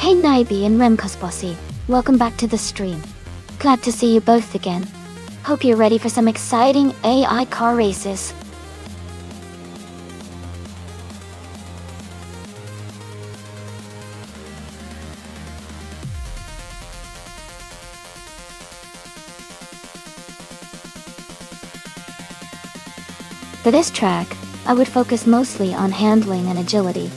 Hey Naibi and Remco's Bossy, welcome back to the stream. Glad to see you both again. Hope you're ready for some exciting AI car races. For this track, I would focus mostly on handling and agility.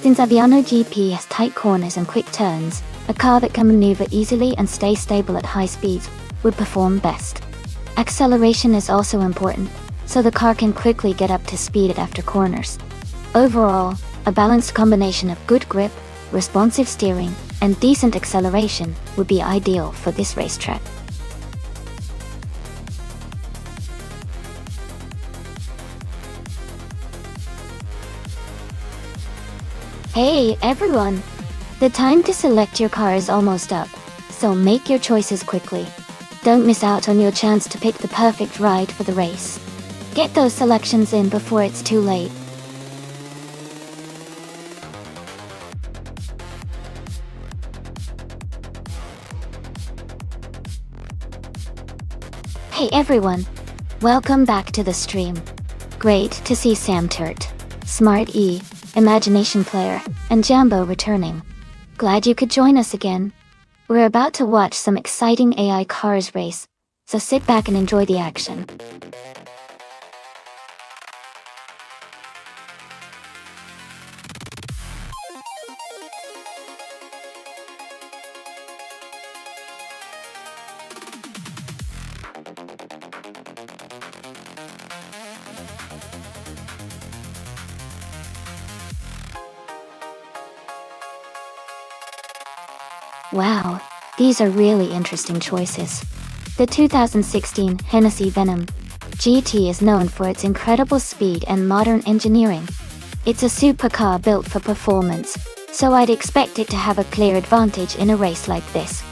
Since Aviano GP has tight corners and quick turns, a car that can maneuver easily and stay stable at high speeds would perform best. Acceleration is also important, so the car can quickly get up to speed after corners. Overall, a balanced combination of good grip, responsive steering, and decent acceleration would be ideal for this racetrack. Hey everyone! The time to select your car is almost up, so make your choices quickly. Don't miss out on your chance to pick the perfect ride for the race. Get those selections in before it's too late. Hey everyone! Welcome back to the stream. Great to see Sam Turt, Smart E, Imagination Player, and Jambo returning. Glad you could join us again. We're about to watch some exciting AI cars race, so sit back and enjoy the action. Wow, these are really interesting choices. The 2016 Hennessy Venom GT is known for its incredible speed and modern engineering. It's a supercar built for performance, so I'd expect it to have a clear advantage in a race like this.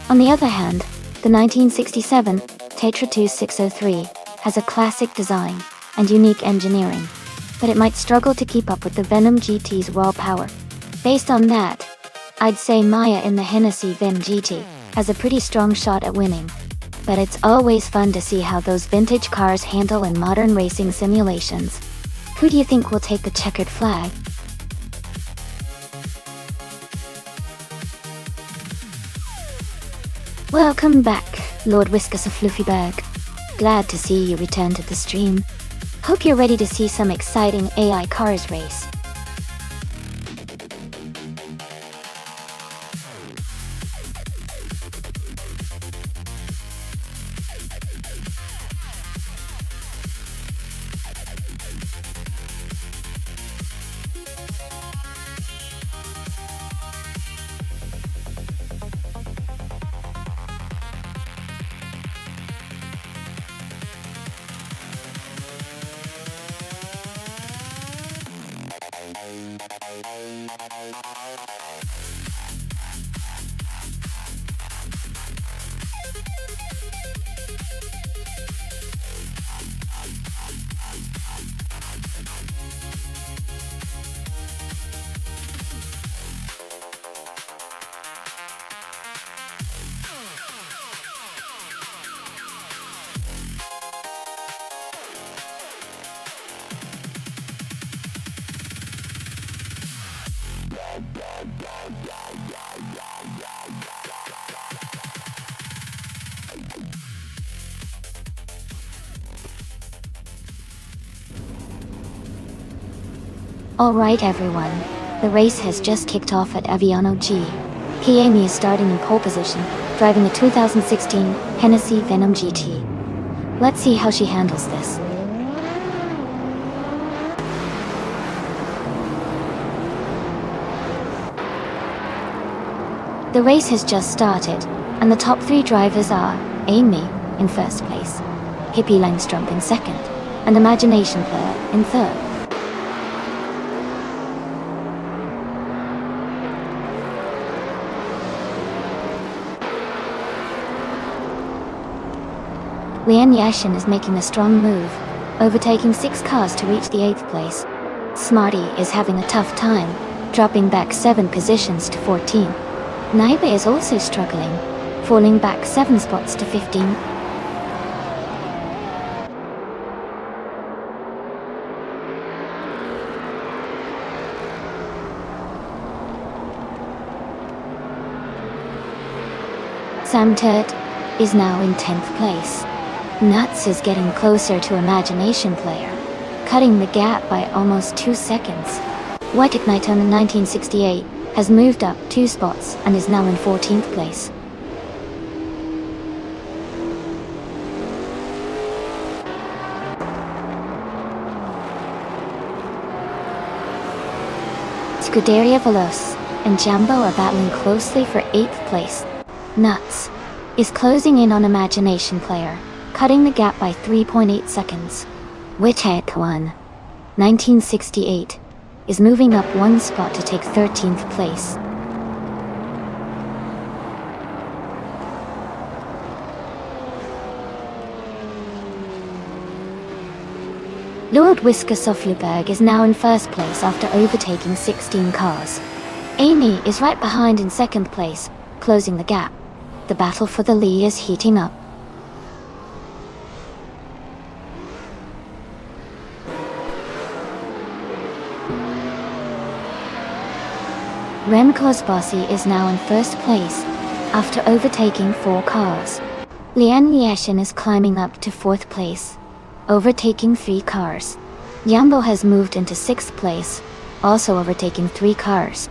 On the other hand, the 1967 Tetra 2603 has a classic design and unique engineering, but it might struggle to keep up with the Venom GT's raw power. Based on that, I'd say Maya in the Hennessy Vim GT has a pretty strong shot at winning. But it's always fun to see how those vintage cars handle in modern racing simulations. Who do you think will take the checkered flag? Welcome back, Lord Whiskas of Fluffyberg. Glad to see you return to the stream. Hope you're ready to see some exciting AI cars race. Alright everyone, the race has just kicked off at Aviano G. Amy is starting in pole position, driving a 2016 Hennessy Venom GT. Let's see how she handles this. The race has just started, and the top three drivers are Amy in first place, Hippie Langstrup in second, and Imagination Player in third. Lian Yashin is making a strong move, overtaking 6 cars to reach the 8th place. Smarty is having a tough time, dropping back 7 positions to 14. Naiba is also struggling, falling back 7 spots to 15. Sam Turt is now in 10th place. Nuts is getting closer to Imagination Player, cutting the gap by almost 2 seconds. White Ignitone in 1968 has moved up 2 spots and is now in 14th place. Scuderia Veloce and Jambo are battling closely for 8th place. Nuts is closing in on Imagination Player, cutting the gap by 3.8 seconds. Withead 1, 1968, is moving up 1 spot to take 13th place. Lord Whisker Sofluberg is now in first place after overtaking 16 cars. Amy is right behind in second place, closing the gap. The battle for the lead is heating up. Remco's Bossy is now in first place, after overtaking 4 cars. Lian Lieshin is climbing up to 4th place, overtaking 3 cars. Yambo has moved into 6th place, also overtaking 3 cars.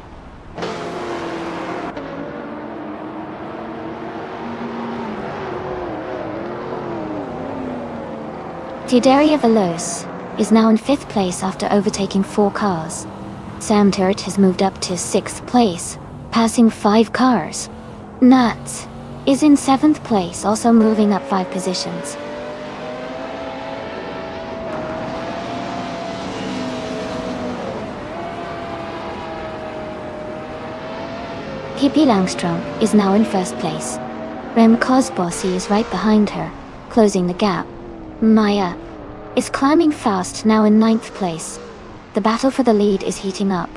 Scuderia Veloce is now in 5th place after overtaking 4 cars. Sam Turt has moved up to 6th place, passing 5 cars. Nuts is in 7th place, also moving up 5 positions. Hippie Langstrup is now in first place. Remco's Bossy is right behind her, closing the gap. Maya is climbing fast, now in 9th place. The battle for the lead is heating up.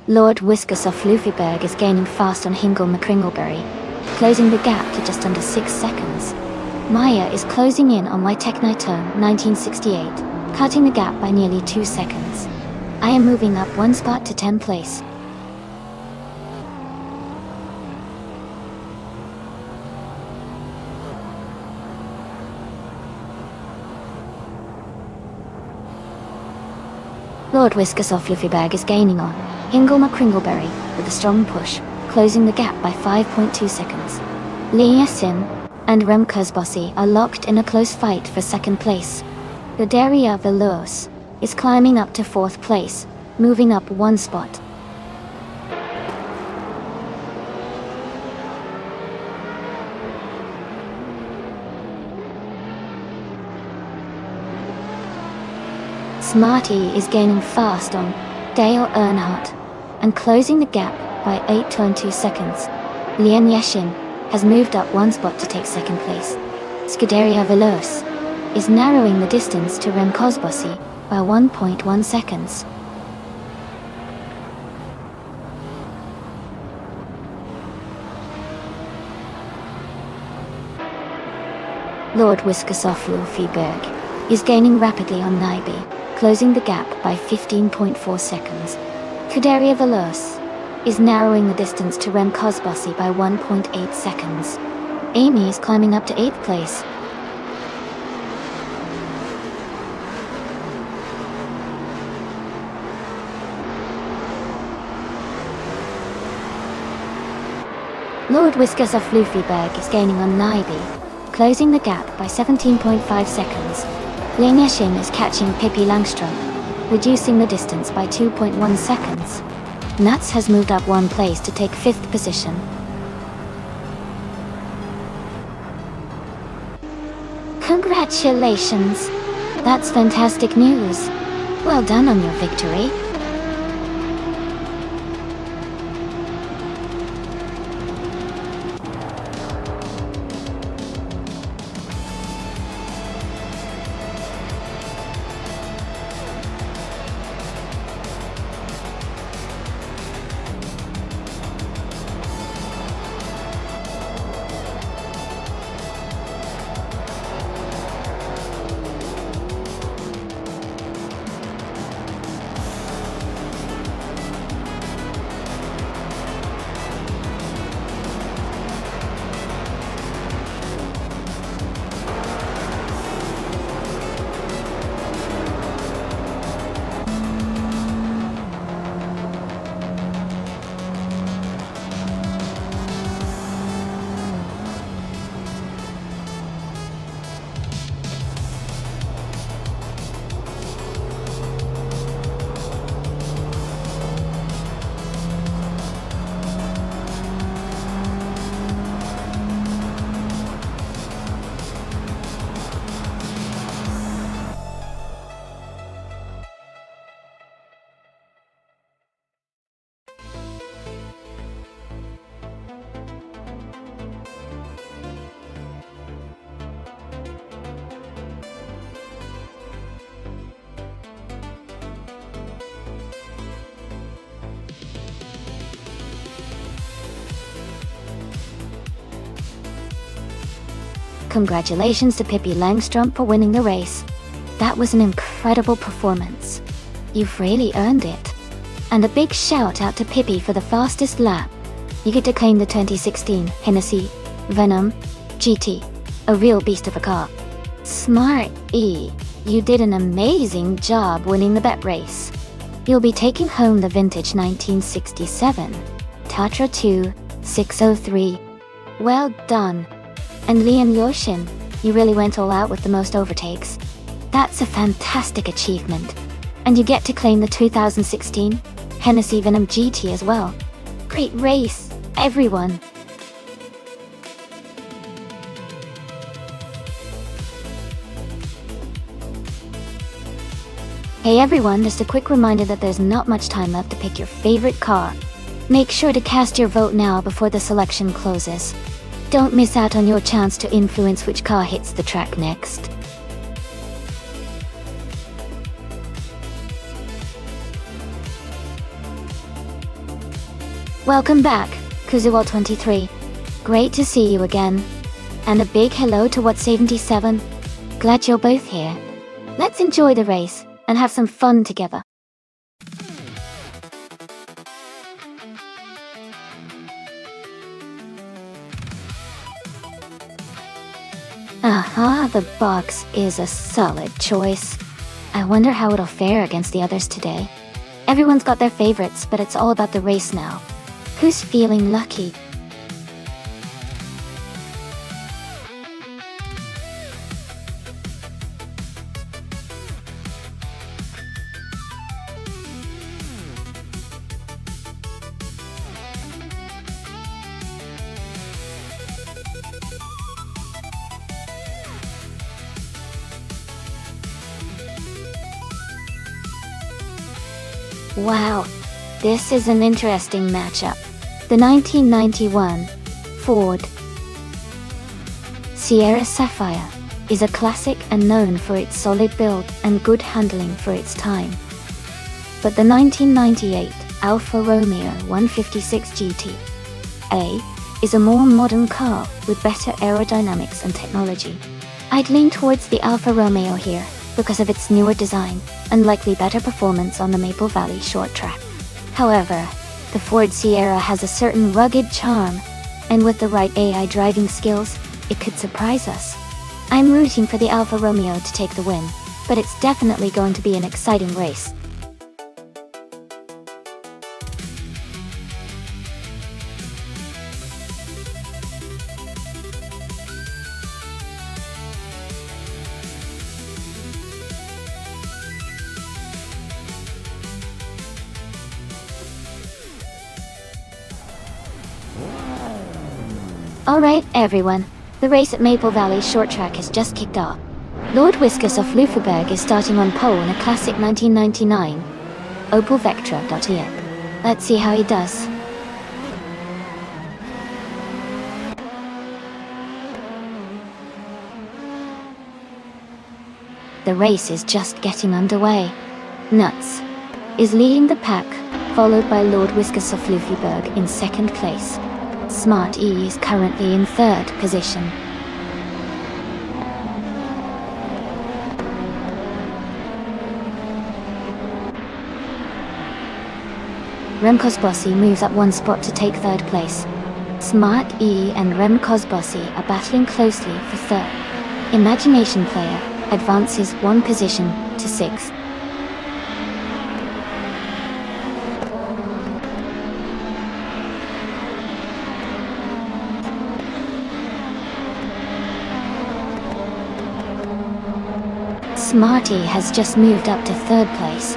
Lord Whiskers of Luffyberg is gaining fast on Hingle McCringleberry, closing the gap to just under 6 seconds. Maya is closing in on White Ignitone 1968, cutting the gap by nearly 2 seconds. I am moving up 1 spot to 10th place. Lord Whiskers of Luffyberg is gaining on Hingle McCringleberry with a strong push, closing the gap by 5.2 seconds. Lee Sim and Remco's Bossy are locked in a close fight for 2nd place. Scuderia Veloce is climbing up to 4th place, moving up 1 spot. Smarty is gaining fast on Dale Earnhardt and closing the gap by 8.2 seconds. Lian Yashin has moved up 1 spot to take 2nd place. Scuderia Veloce is narrowing the distance to Rem Cosbossi by 1.1 seconds. Lord Wiskersoff-Lulfieberg is gaining rapidly on Naibi, closing the gap by 15.4 seconds. Scuderia Veloce is narrowing the distance to Rem Cosbossi by 1.8 seconds. Amy is climbing up to 8th place. Lord Wiskersoff-Lulfieberg is gaining on Naibi, closing the gap by 17.5 seconds. Lian Yashin is catching Pippi Langstrom, reducing the distance by 2.1 seconds. Nuts has moved up 1 place to take 5th position. Congratulations! That's fantastic news. Well done on your victory. Congratulations to Pippi Langstrom for winning the race. That was an incredible performance. You've really earned it. And a big shout out to Pippi for the fastest lap. You get to claim the 2016 Hennessy Venom GT, a real beast of a car. Smart E, you did an amazing job winning the bet race. You'll be taking home the vintage 1967 Tatra 2 603. Well done. And Lian Yashin, you really went all out with the most overtakes. That's a fantastic achievement. And you get to claim the 2016 Hennessy Venom GT as well. Great race, everyone. Hey everyone, just a quick reminder that there's not much time left to pick your favorite car. Make sure to cast your vote now before the selection closes. Don't miss out on your chance to influence which car hits the track next. Welcome back, Kuzuo23. Great to see you again. And a big hello to What77. Glad you're both here. Let's enjoy the race and have some fun together. Aha, the box is a solid choice. I wonder how it'll fare against the others today. Everyone's got their favorites, but it's all about the race now. Who's feeling lucky? Wow, this is an interesting matchup. The 1991 Ford Sierra Sapphire is a classic and known for its solid build and good handling for its time. But the 1998 Alfa Romeo 156 GT A is a more modern car with better aerodynamics and technology. I'd lean towards the Alfa Romeo here because of its newer design and likely better performance on the Maple Valley short track. However, the Ford Sierra has a certain rugged charm, and with the right AI driving skills, it could surprise us. I'm rooting for the Alfa Romeo to take the win, but it's definitely going to be an exciting race. Alright everyone, the race at Maple Valley short track has just kicked off. Lord Whiskas of Lufenberg is starting on pole in a classic 1999 Opel Vectra. Let's see how he does. The race is just getting underway. Nuts is leading the pack, followed by Lord Whiskas of Lufenberg in second place. Smart E is currently in third position. Remco's Bossy moves up one spot to take third place. Smart E and Remco's Bossy are battling closely for third. Imagination Player advances one position to sixth. Smarty has just moved up to third place.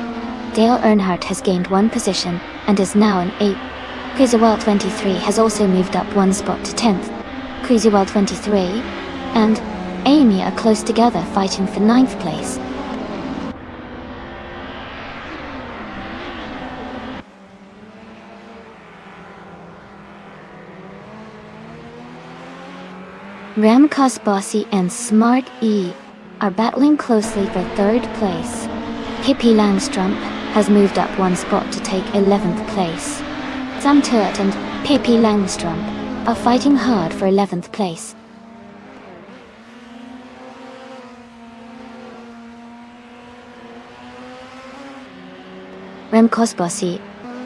Dale Earnhardt has gained one position and is now in 8th. Cruiserwell 23 has also moved up one spot to 10th. Cruiserwell 23 and Amy are close together fighting for 9th place. Remco's Bossy and Smart E are battling closely for third place. Pippi Langstrup has moved up one spot to take 11th place. Sam Turt and Pippi Langstrup are fighting hard for 11th place. Remco's Bossy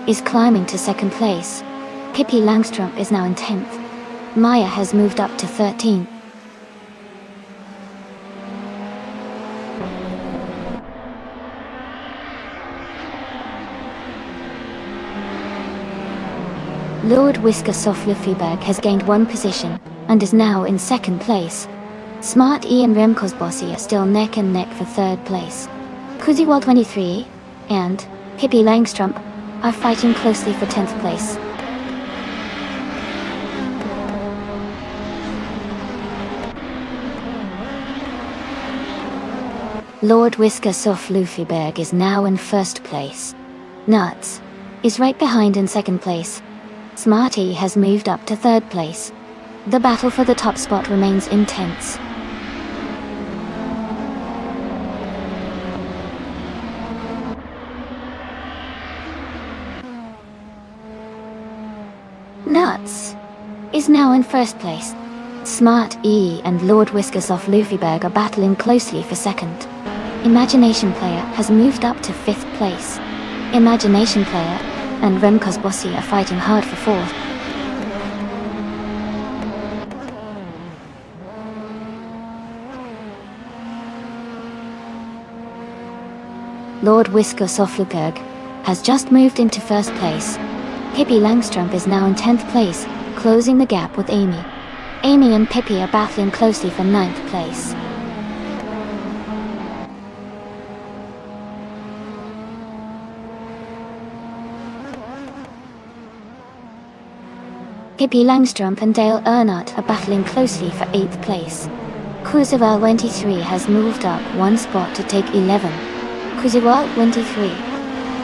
is climbing to second place. Pippi Langstrup is now in 10th. Maya has moved up to 13th. Lord Whiskas of Lufenberg has gained one position and is now in second place. Smart E and Remco's Bossy are still neck and neck for third place. Cruiserwell 23 and Pippi Langstrup are fighting closely for 10th place. Lord Whiskas of Lufenberg is now in first place. Nuts is right behind in second place. Smarty has moved up to third place. The battle for the top spot remains intense. Nuts is now in first place. Smart E and Lord Whiskas of Lufenberg are battling closely for second. Imagination Player has moved up to 5th place. Imagination Player and Remco's Bossy are fighting hard for 4th. Lord Whiskas of Lufenberg has just moved into first place. Pippi Langstrup is now in 10th place, closing the gap with Amy. Amy and Pippi are battling closely for 9th place. Pippi Langstrup and Dale Earnhardt are battling closely for 8th place. Cruiserwell 23 has moved up one spot to take 11. Cruiserwell 23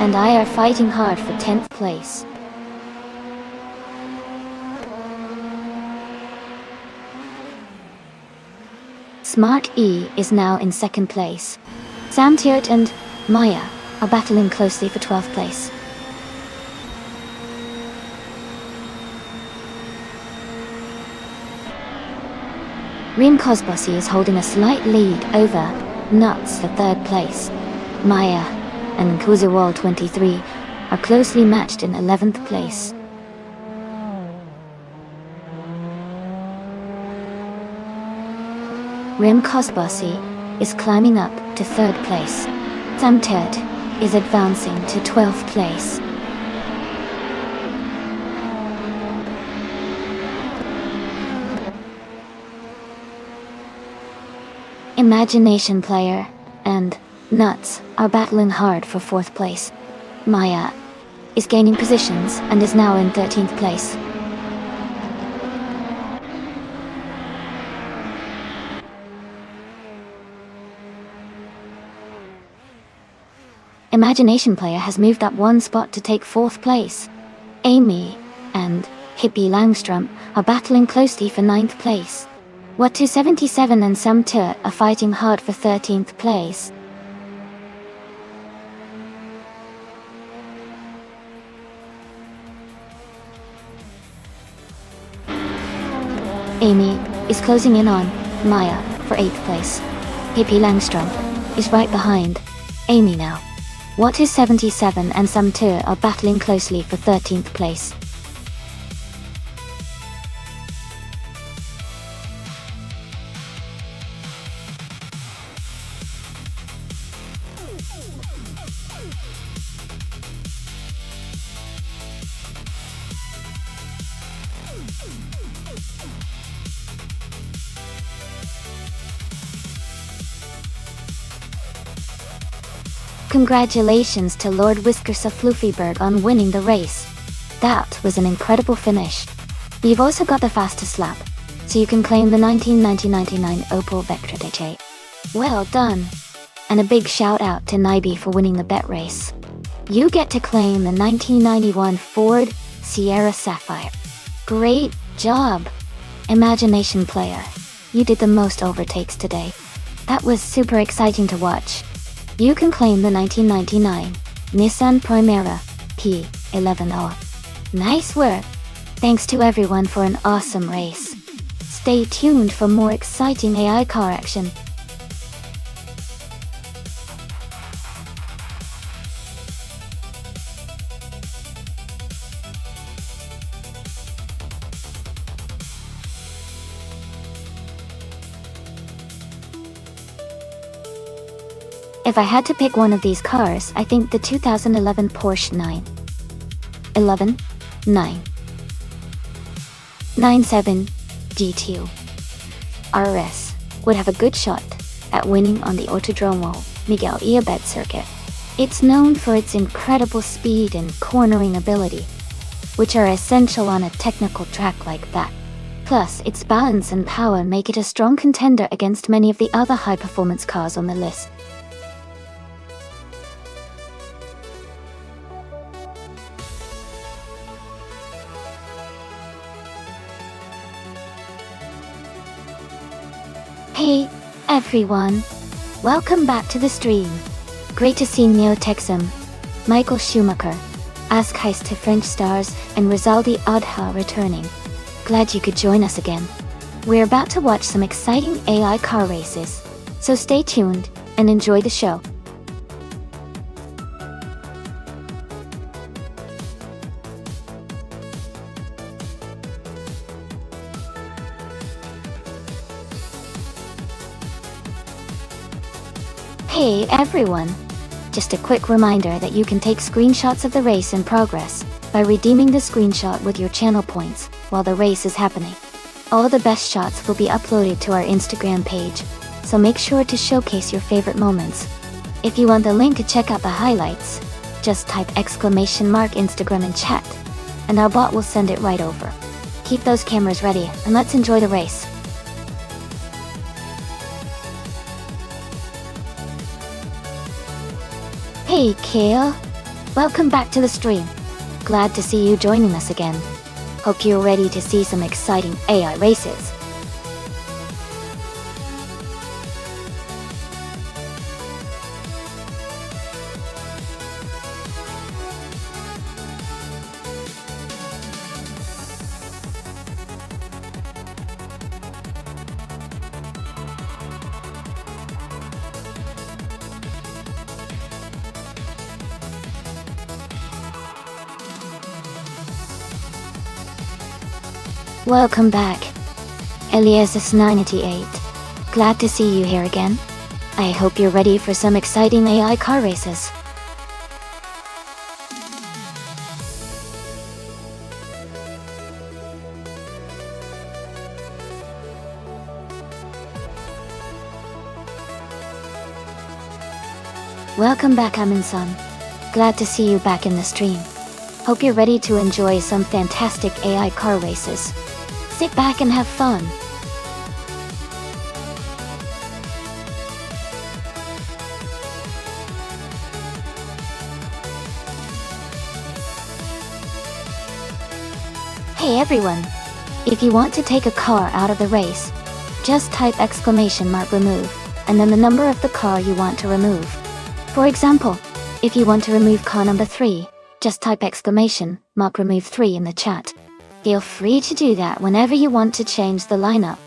and I are fighting hard for 10th place. Smart E is now in 2nd place. Sam Tiert and Maya are battling closely for 12th place. Rim Kosbosi is holding a slight lead over Nuts for 3rd place. Maya and Kuzuwal 23 are closely matched in 11th place. Rim Kosbosi is climbing up to 3rd place. Sam Tiert is advancing to 12th place. Imagination Player and Nuts are battling hard for 4th place. Maya is gaining positions and is now in 13th place. Imagination Player has moved up 1 spot to take 4th place. Amy and Hippie Langstrom are battling closely for 9th place. Watu77 and Sam Tiert are fighting hard for 13th place. Amy is closing in on Maya for 8th place. Hippie Langstrom is right behind Amy now. Watu77 and Sam Tiert are battling closely for 13th place. Congratulations to Lord Whiskersa Floofyberg on winning the race. That was an incredible finish. You've also got the fastest lap, so you can claim the 1999 Opel Vectra DJ. Well done! And a big shout out to Naibi for winning the bet race. You get to claim the 1991 Ford Sierra Sapphire. Great job! Imagination Player, you did the most overtakes today. That was super exciting to watch. You can claim the 1999 Nissan Primera P11R. Nice work! Thanks to everyone for an awesome race. Stay tuned for more exciting AI car action. If I had to pick one of these cars, I think the 2011 Porsche 997 GT2 RS would have a good shot at winning on the Autodromo Miguel Iabet circuit. It's known for its incredible speed and cornering ability, which are essential on a technical track like that. Plus, its balance and power make it a strong contender against many of the other high-performance cars on the list. Hey, everyone! Welcome back to the stream. Great to see Neo Texum, Michael Schumacher, Ask Heist to French Stars, and Rizaldi Adha returning. Glad you could join us again. We're about to watch some exciting AI car races, so stay tuned and enjoy the show. Hey everyone! Just a quick reminder that you can take screenshots of the race in progress by redeeming the screenshot with your channel points while the race is happening. All the best shots will be uploaded to our Instagram page, so make sure to showcase your favorite moments. If you want the link to check out the highlights, just type !Instagram in chat, and our bot will send it right over. Keep those cameras ready, and let's enjoy the race. Hey Kale, Welcome back to the stream. Glad to see you joining us again. Hope you're ready to see some exciting AI races. Welcome back. Elias98. Glad to see you here again. I hope you're ready for some exciting AI car races. Welcome back, Amin-san. Glad to see you back in the stream. Hope you're ready to enjoy some fantastic AI car races. Sit back and have fun. Hey everyone! If you want to take a car out of the race, just type !remove, and then the number of the car you want to remove. For example, if you want to remove car number 3, just type !remove 3 in the chat. Feel free to do that whenever you want to change the lineup.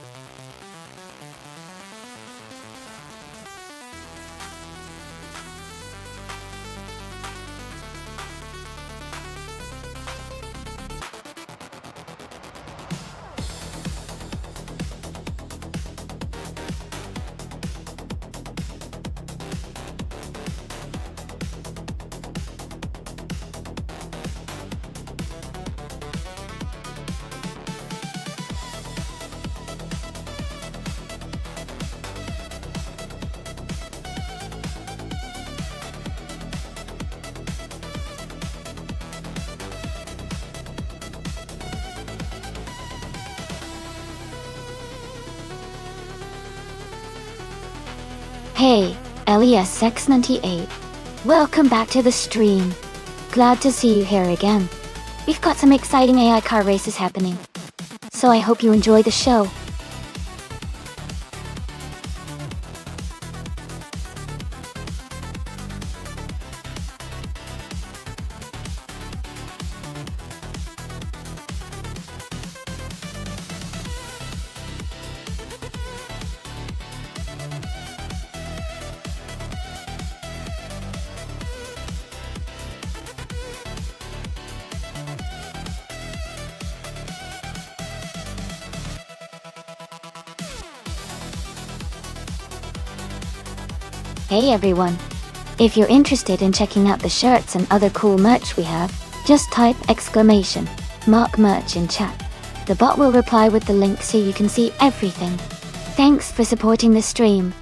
Hey, Elias98. Welcome back to the stream. Glad to see you here again. We've got some exciting AI car races happening, so I hope you enjoy the show. Hey everyone! If you're interested in checking out the shirts and other cool merch we have, just type !merch in chat. The bot will reply with the link so you can see everything. Thanks for supporting the stream.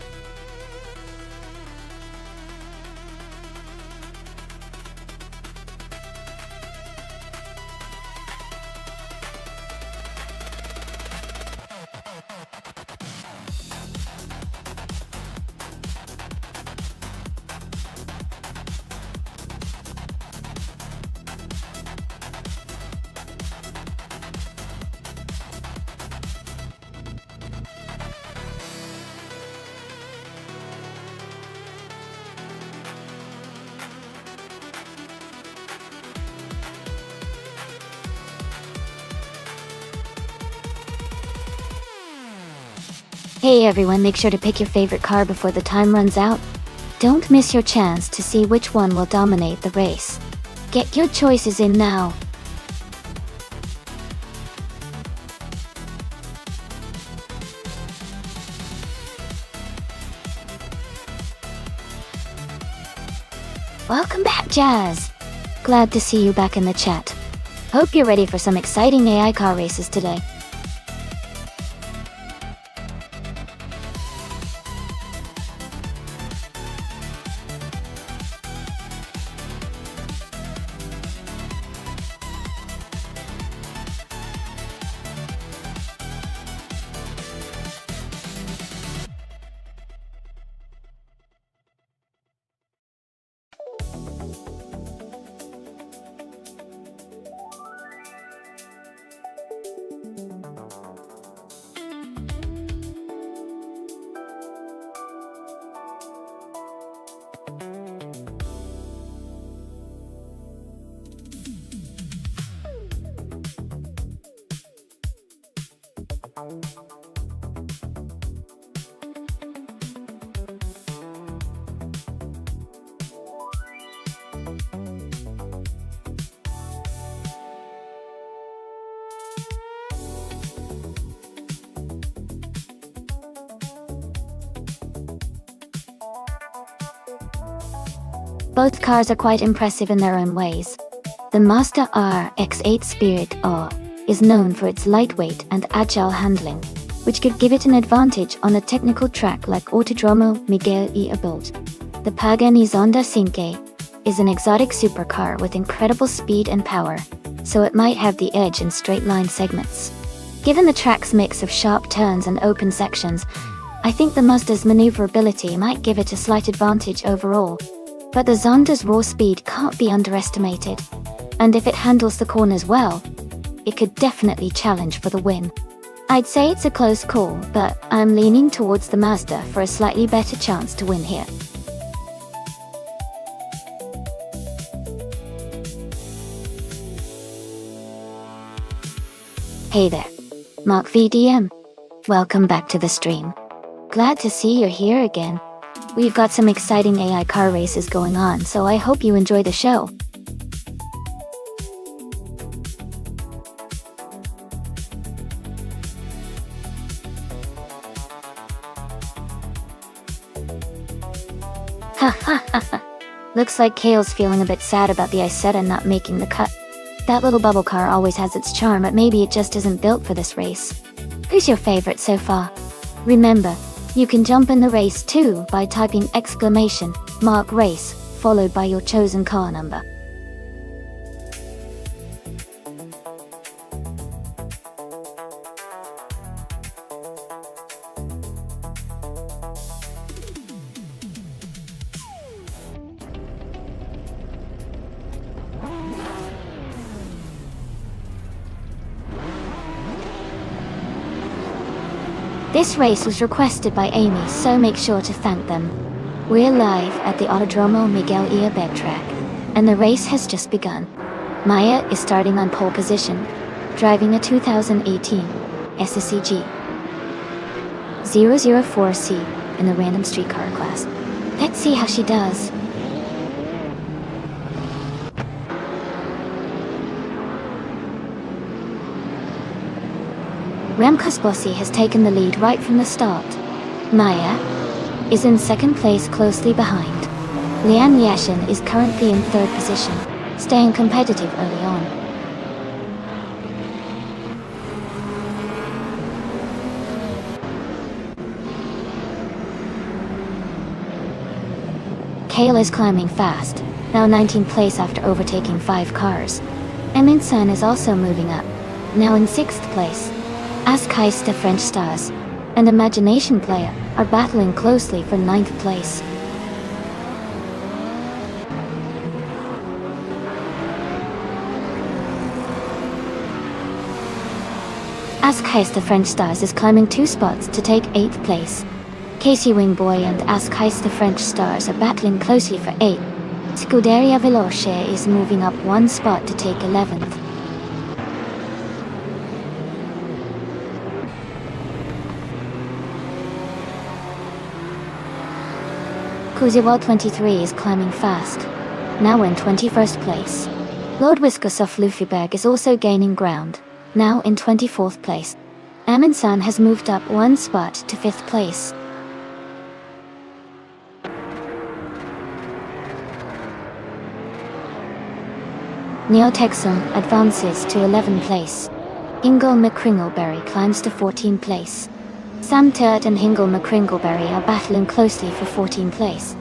Hey everyone, make sure to pick your favorite car before the time runs out. Don't miss your chance to see which one will dominate the race. Get your choices in now. Welcome back, Jazz! Glad to see you back in the chat. Hope you're ready for some exciting AI car races today. Both cars are quite impressive in their own ways. The Mazda RX-8 Spirit R is known for its lightweight and agile handling, which could give it an advantage on a technical track like Autodromo Miguel y Abult. The Pagani Zonda Cinque is an exotic supercar with incredible speed and power, so it might have the edge in straight-line segments. Given the track's mix of sharp turns and open sections, I think the Mazda's maneuverability might give it a slight advantage overall. But the Zonda's raw speed can't be underestimated, and if it handles the corners well, it could definitely challenge for the win. I'd say it's a close call, but I'm leaning towards the Mazda for a slightly better chance to win here. Hey there, Mark VDM. Welcome back to the stream. Glad to see you're here again. We've got some exciting AI car races going on, so I hope you enjoy the show. Ha ha ha ha. Looks like Kale's feeling a bit sad about the Isetta not making the cut. That little bubble car always has its charm, but maybe it just isn't built for this race. Who's your favorite so far? Remember, you can jump in the race too by typing !mark race, followed by your chosen car number. This race was requested by Amy, so make sure to thank them. We're live at the Autodromo Miguel y Abed track, and the race has just begun. Maya is starting on pole position, driving a 2018 SSCG 004C in the random streetcar class. Let's see how she does. Remco's Bossy has taken the lead right from the start. Maya is in second place closely behind. Lian Yashin is currently in third position, staying competitive early on. Kale is climbing fast, now 19th place after overtaking 5 cars. Emin-san is also moving up, now in 6th place. Askais the French Stars and Imagination Player are battling closely for 9th place. Askais the French Stars is climbing 2 spots to take 8th place. Casey Wingboy and Askais the French Stars are battling closely for 8th. Scuderia Veloce is moving up 1 spot to take 11th. Kuziwal 23 is climbing fast, now in 21st place. Lord Wiskosoff Luffyberg is also gaining ground, now in 24th place. Amin-san has moved up 1 spot to 5th place. Neotexum advances to 11th place. Hingle McCringleberry climbs to 14th place. Sam Turt and Hingle McCringleberry are battling closely for 14th place.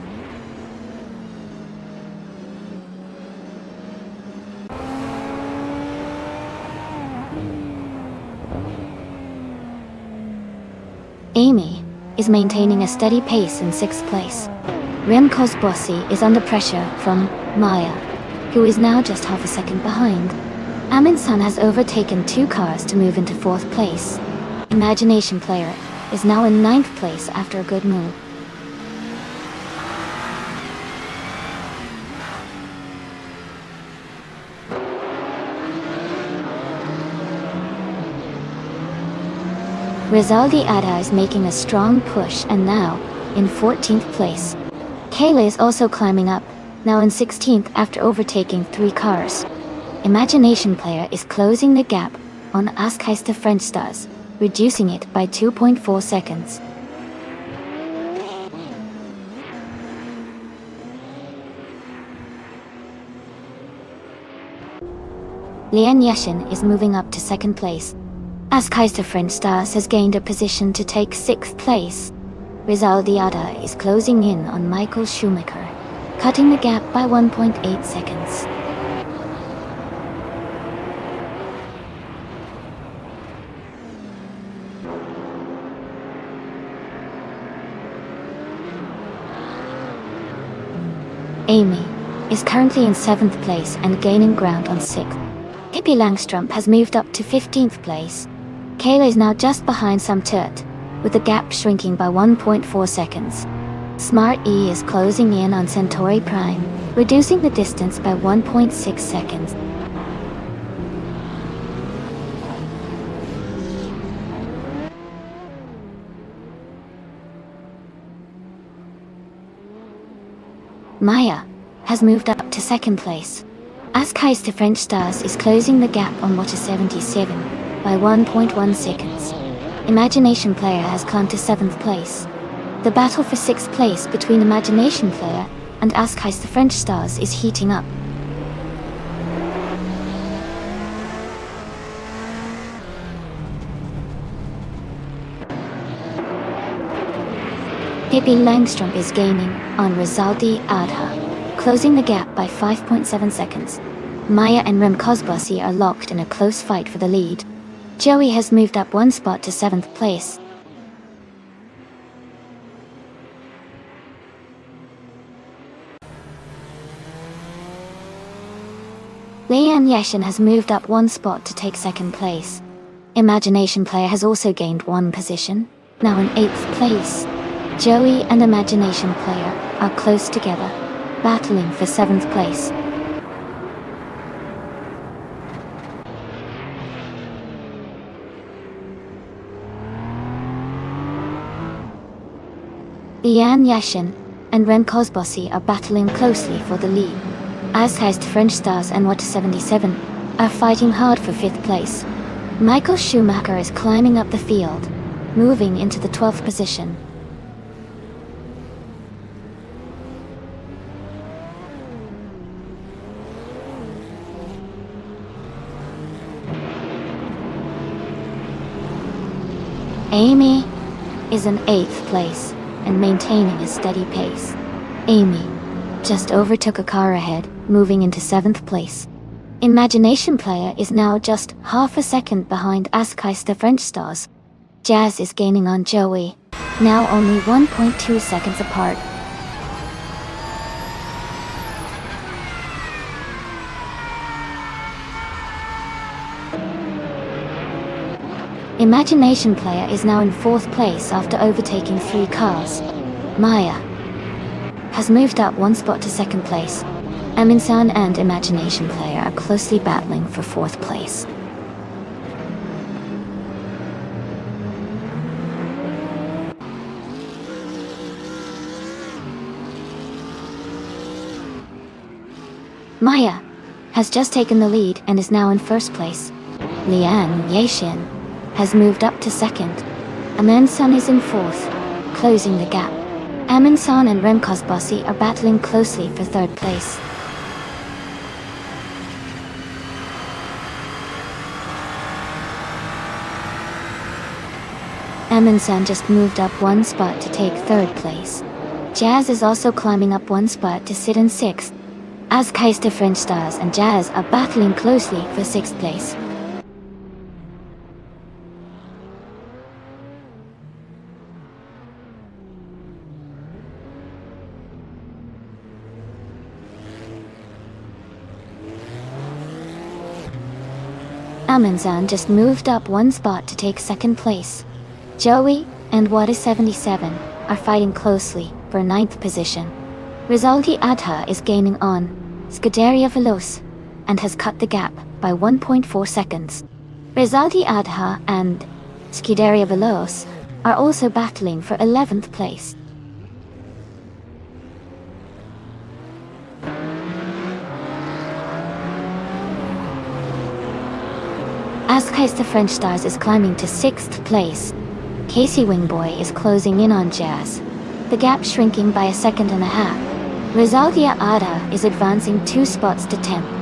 Amy is maintaining a steady pace in 6th place. Remco's Bossy is under pressure from Maya, who is now just half a second behind. Amin-san has overtaken 2 cars to move into 4th place. Imagination Player is now in 9th place after a good move. Rizaldi Ada is making a strong push and now in 14th place. Kayla is also climbing up, now in 16th after overtaking 3 cars. Imagination Player is closing the gap on Askheist French Stars, reducing it by 2.4 seconds. Lian Yashin is moving up to 2nd place. Askheist French Stars has gained a position to take 6th place. Rizaldi Ada is closing in on Michael Schumacher, cutting the gap by 1.8 seconds. Amy is currently in 7th place and gaining ground on 6th. Pippi Langstrup has moved up to 15th place. Kayla is now just behind Samtut, with the gap shrinking by 1.4 seconds. Smart E is closing in on Centauri Prime, reducing the distance by 1.6 seconds. Maya has moved up to 2nd place. Askheist French Stars is closing the gap on Water 77 by 1.1 seconds. Imagination Player has climbed to 7th place. The battle for 6th place between Imagination Player and Askheist French Stars is heating up. Pippi Langstrup is gaining on Rizaldi Adha, closing the gap by 5.7 seconds. Maya and Rem Kosbossi are locked in a close fight for the lead. Joey has moved up 1 spot to 7th place. Lian Yashin has moved up 1 spot to take 2nd place. Imagination Player has also gained 1 position, now in 8th place. Joey and Imagination Player are close together, battling for 7th place. Lian Yashin and Ren Kosbossi are battling closely for the lead. Askheist French Stars and Water 77 are fighting hard for 5th place. Michael Schumacher is climbing up the field, moving into the 12th position. Amy is in 8th place and maintaining a steady pace. Amy just overtook a car ahead, moving into 7th place. Imagination Player is now just half a second behind Askheist French Stars. Jazz is gaining on Joey, now only 1.2 seconds apart. Imagination Player is now in 4th place after overtaking 3 cars. Maya has moved up 1 spot to 2nd place. Aminsan and Imagination Player are closely battling for 4th place. Maya has just taken the lead and is now in 1st place. Lian Yashin has moved up to 2nd. Aminsan is in 4th, closing the gap. Aminsan and Rem Kosbossi are battling closely for 3rd place. Aminsan just moved up 1 spot to take 3rd place. Jazz is also climbing up 1 spot to sit in 6th. Askheist French Stars and Jazz are battling closely for 6th place. Aminsan just moved up 1 spot to take 2nd place. Joey and Water 77 are fighting closely for 9th position. Rizaldi Adha is gaining on Scuderia Veloce and has cut the gap by 1.4 seconds. Rizaldi Adha and Scuderia Veloce, are also battling for 11th place. Ascais the French Stars is climbing to 6th place. Casey Wingboy is closing in on Jazz, the gap shrinking by 1.5 seconds. Rosaldia Ada is advancing 2 spots to 10th.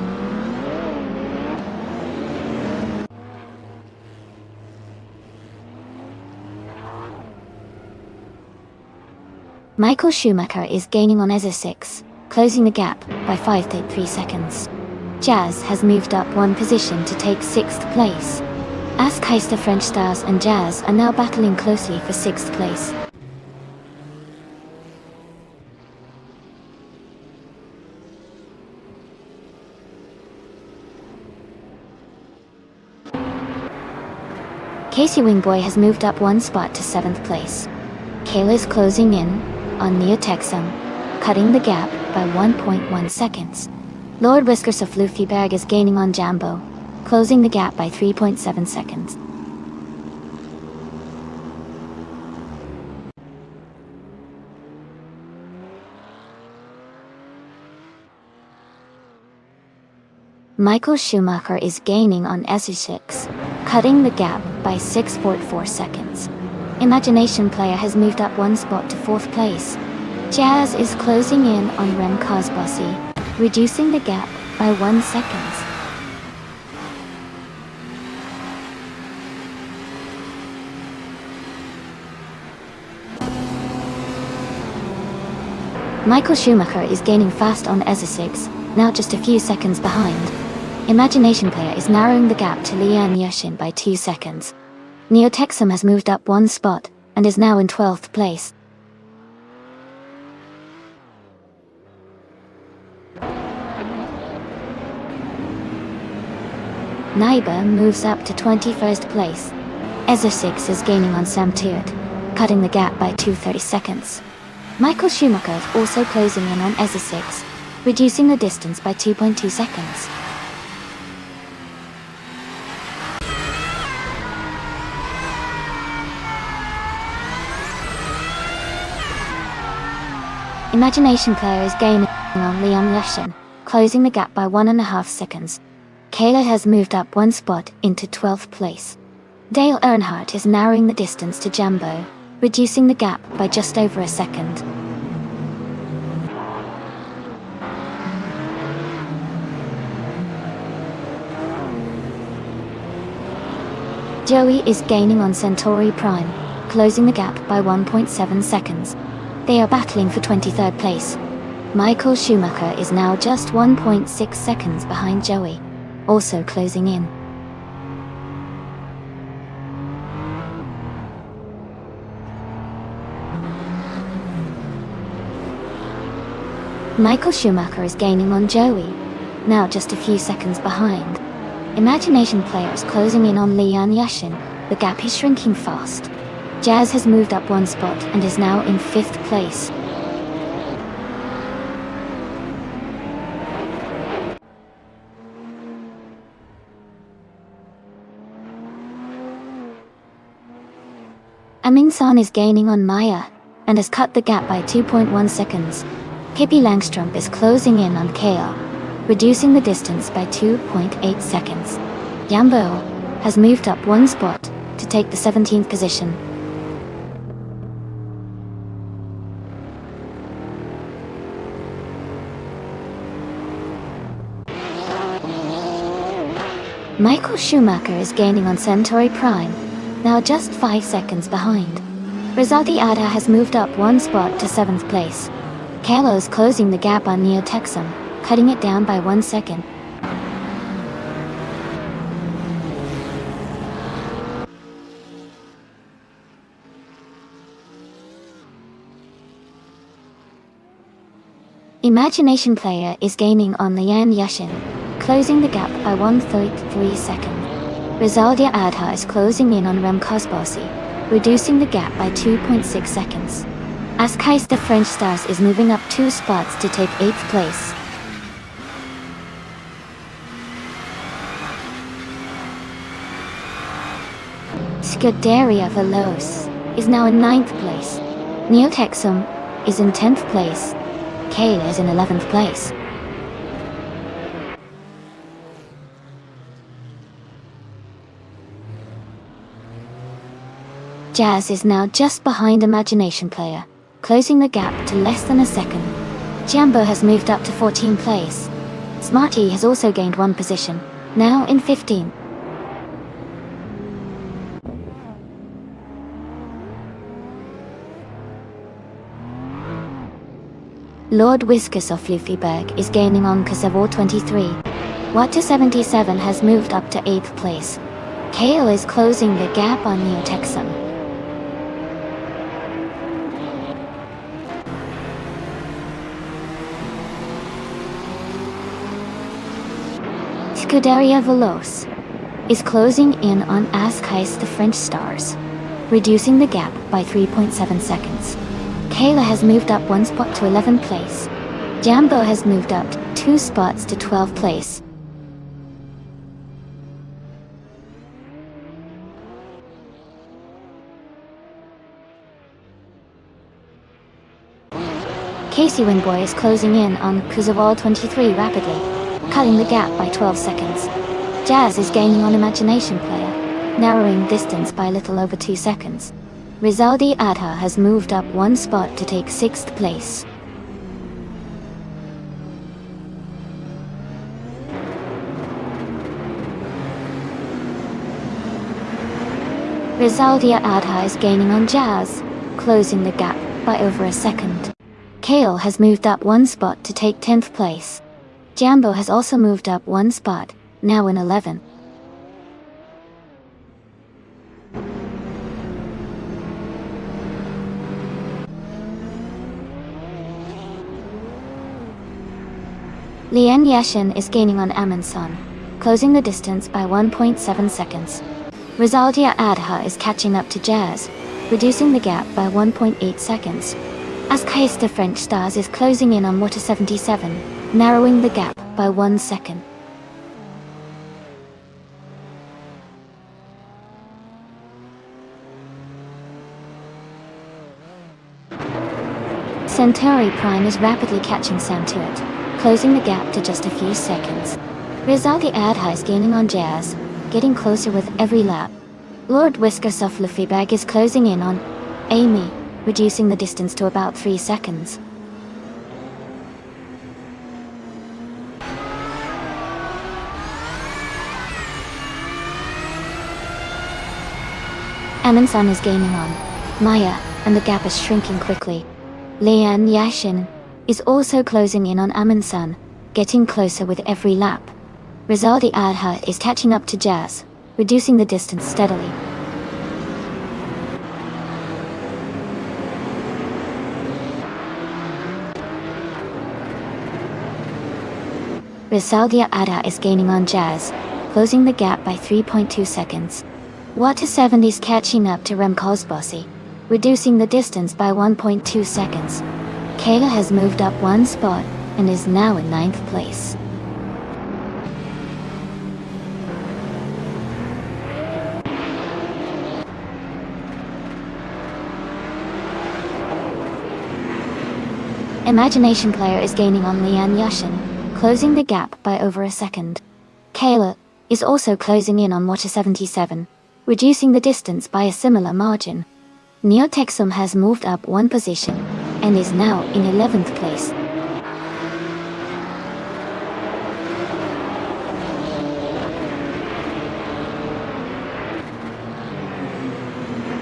Michael Schumacher is gaining on Ezra 6, closing the gap by 5.3 seconds. Jazz has moved up 1 position to take 6th place. Ascais the French Stars and Jazz are now battling closely for 6th place. Casey Wingboy has moved up 1 spot to 7th place. Kayla is closing in on Neo Texum, cutting the gap by 1.1 seconds. Lord Whiskers of Luffyberg is gaining on Jambo, closing the gap by 3.7 seconds. Michael Schumacher is gaining on SE6, cutting the gap by 6.4 seconds. Imagination Player has moved up 1 spot to 4th place. Jazz is closing in on Rem Cosbossi, reducing the gap by 1 second. Michael Schumacher is gaining fast on SE6, now just a few seconds behind. Imagination Player is narrowing the gap to Lian Yashin by 2 seconds. Neo Texum has moved up 1 spot, and is now in 12th place. Naiba moves up to 21st place. Ezra 6 is gaining on Sam Tuert, cutting the gap by 2.30 seconds. Michael Schumacher is also closing in on Ezra 6, reducing the distance by 2.2 seconds. Imagination Player is gaining on Liam Yashin, closing the gap by 1.5 seconds. Kayla has moved up 1 spot into 12th place. Dale Earnhardt is narrowing the distance to Jambo, reducing the gap by just over a second. Joey is gaining on Centauri Prime, closing the gap by 1.7 seconds. They are battling for 23rd place. Michael Schumacher is now just 1.6 seconds behind Joey, also closing in. Michael Schumacher is gaining on Joey, now just a few seconds behind. Imagination Player is closing in on Lian Yashin, the gap is shrinking fast. Jazz has moved up 1 spot and is now in 5th place. Amin San is gaining on Maya, and has cut the gap by 2.1 seconds. Pippi Langstrup is closing in on KL, reducing the distance by 2.8 seconds. Jambo has moved up 1 spot to take the 17th position. Michael Schumacher is gaining on Centauri Prime, now just 5 seconds behind. Rizaldi Ada has moved up 1 spot to 7th place. Kalo is closing the gap on Neo Texum, cutting it down by 1 second. Imagination Player is gaining on Lian Yashin, closing the gap by 1.3 seconds. Rizaldia Adha is closing in on Rem Cosbossi, reducing the gap by 2.6 seconds. Ascais the French Stars is moving up 2 spots to take 8th place. Scuderia Veloce is now in 9th place. Neotexum is in 10th place. Kayla is in 11th place. Jazz is now just behind Imagination Player, closing the gap to less than a second. Jambo has moved up to 14th place. Smarty has also gained 1 position, now in 15th. Lord Whiskas of Fluffyberg is gaining on Kosovo 23. Water 77 has moved up to 8th place. Kale is closing the gap on Neotexum. Scuderia Veloce is closing in on Askeis the French Stars, reducing the gap by 3.7 seconds. Kayla has moved up 1 spot to 11th place. Jambo has moved up 2 spots to 12th place. Casey Winboy is closing in on Kosovo 23 rapidly, cutting the gap by 12 seconds. Jazz is gaining on Imagination Player, narrowing distance by a little over 2 seconds. Rizaldi Adha has moved up 1 spot to take 6th place. Rizaldi Adha is gaining on Jazz, closing the gap by over a second. Kale has moved up 1 spot to take 10th place. Jambo has also moved up 1 spot, now in 11th. Lian Yashin is gaining on Amundsen, closing the distance by 1.7 seconds. Rizaldia Adha is catching up to Jazz, reducing the gap by 1.8 seconds. Askeis the French Stars is closing in on Water 77, narrowing the gap by 1 second. Centauri Prime is rapidly catching Sam to it, closing the gap to just a few seconds. Rizaldi Adha is gaining on Jazz, getting closer with every lap. Lord Whiskas of Fluffybag is closing in on Amy, reducing the distance to about 3 seconds. Amundsen is gaining on Maya, and the gap is shrinking quickly. Lian Yashin is also closing in on Amundsen, getting closer with every lap. Rizaldi Adha is catching up to Jazz, reducing the distance steadily. Rizaldi Adha is gaining on Jazz, closing the gap by 3.2 seconds. Water 70 is catching up to Rem Kozbosi, reducing the distance by 1.2 seconds. Kayla has moved up 1 spot and is now in 9th place. Imagination Player is gaining on Lian Yashin, closing the gap by over a second. Kayla is also closing in on Water 77, reducing the distance by a similar margin. Neotexum has moved up 1 position and is now in 11th place.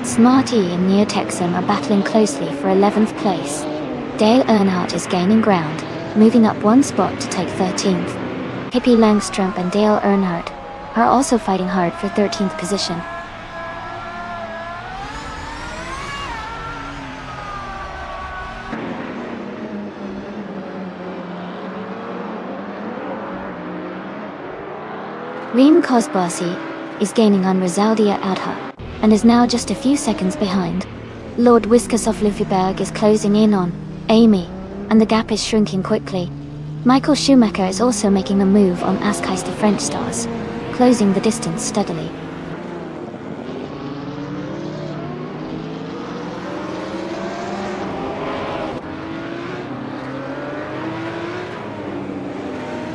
Smarty and Neotexum are battling closely for 11th place. Dale Earnhardt is gaining ground, moving up 1 spot to take 13th. Hippie Langstrom and Dale Earnhardt are also fighting hard for 13th position. Reem Kozbosi is gaining on Rizaldia Adha, and is now just a few seconds behind. Lord Whiskas of Luffyberg is closing in on Amy, and the gap is shrinking quickly. Michael Schumacher is also making a move on Askeis the French Stars, closing the distance steadily.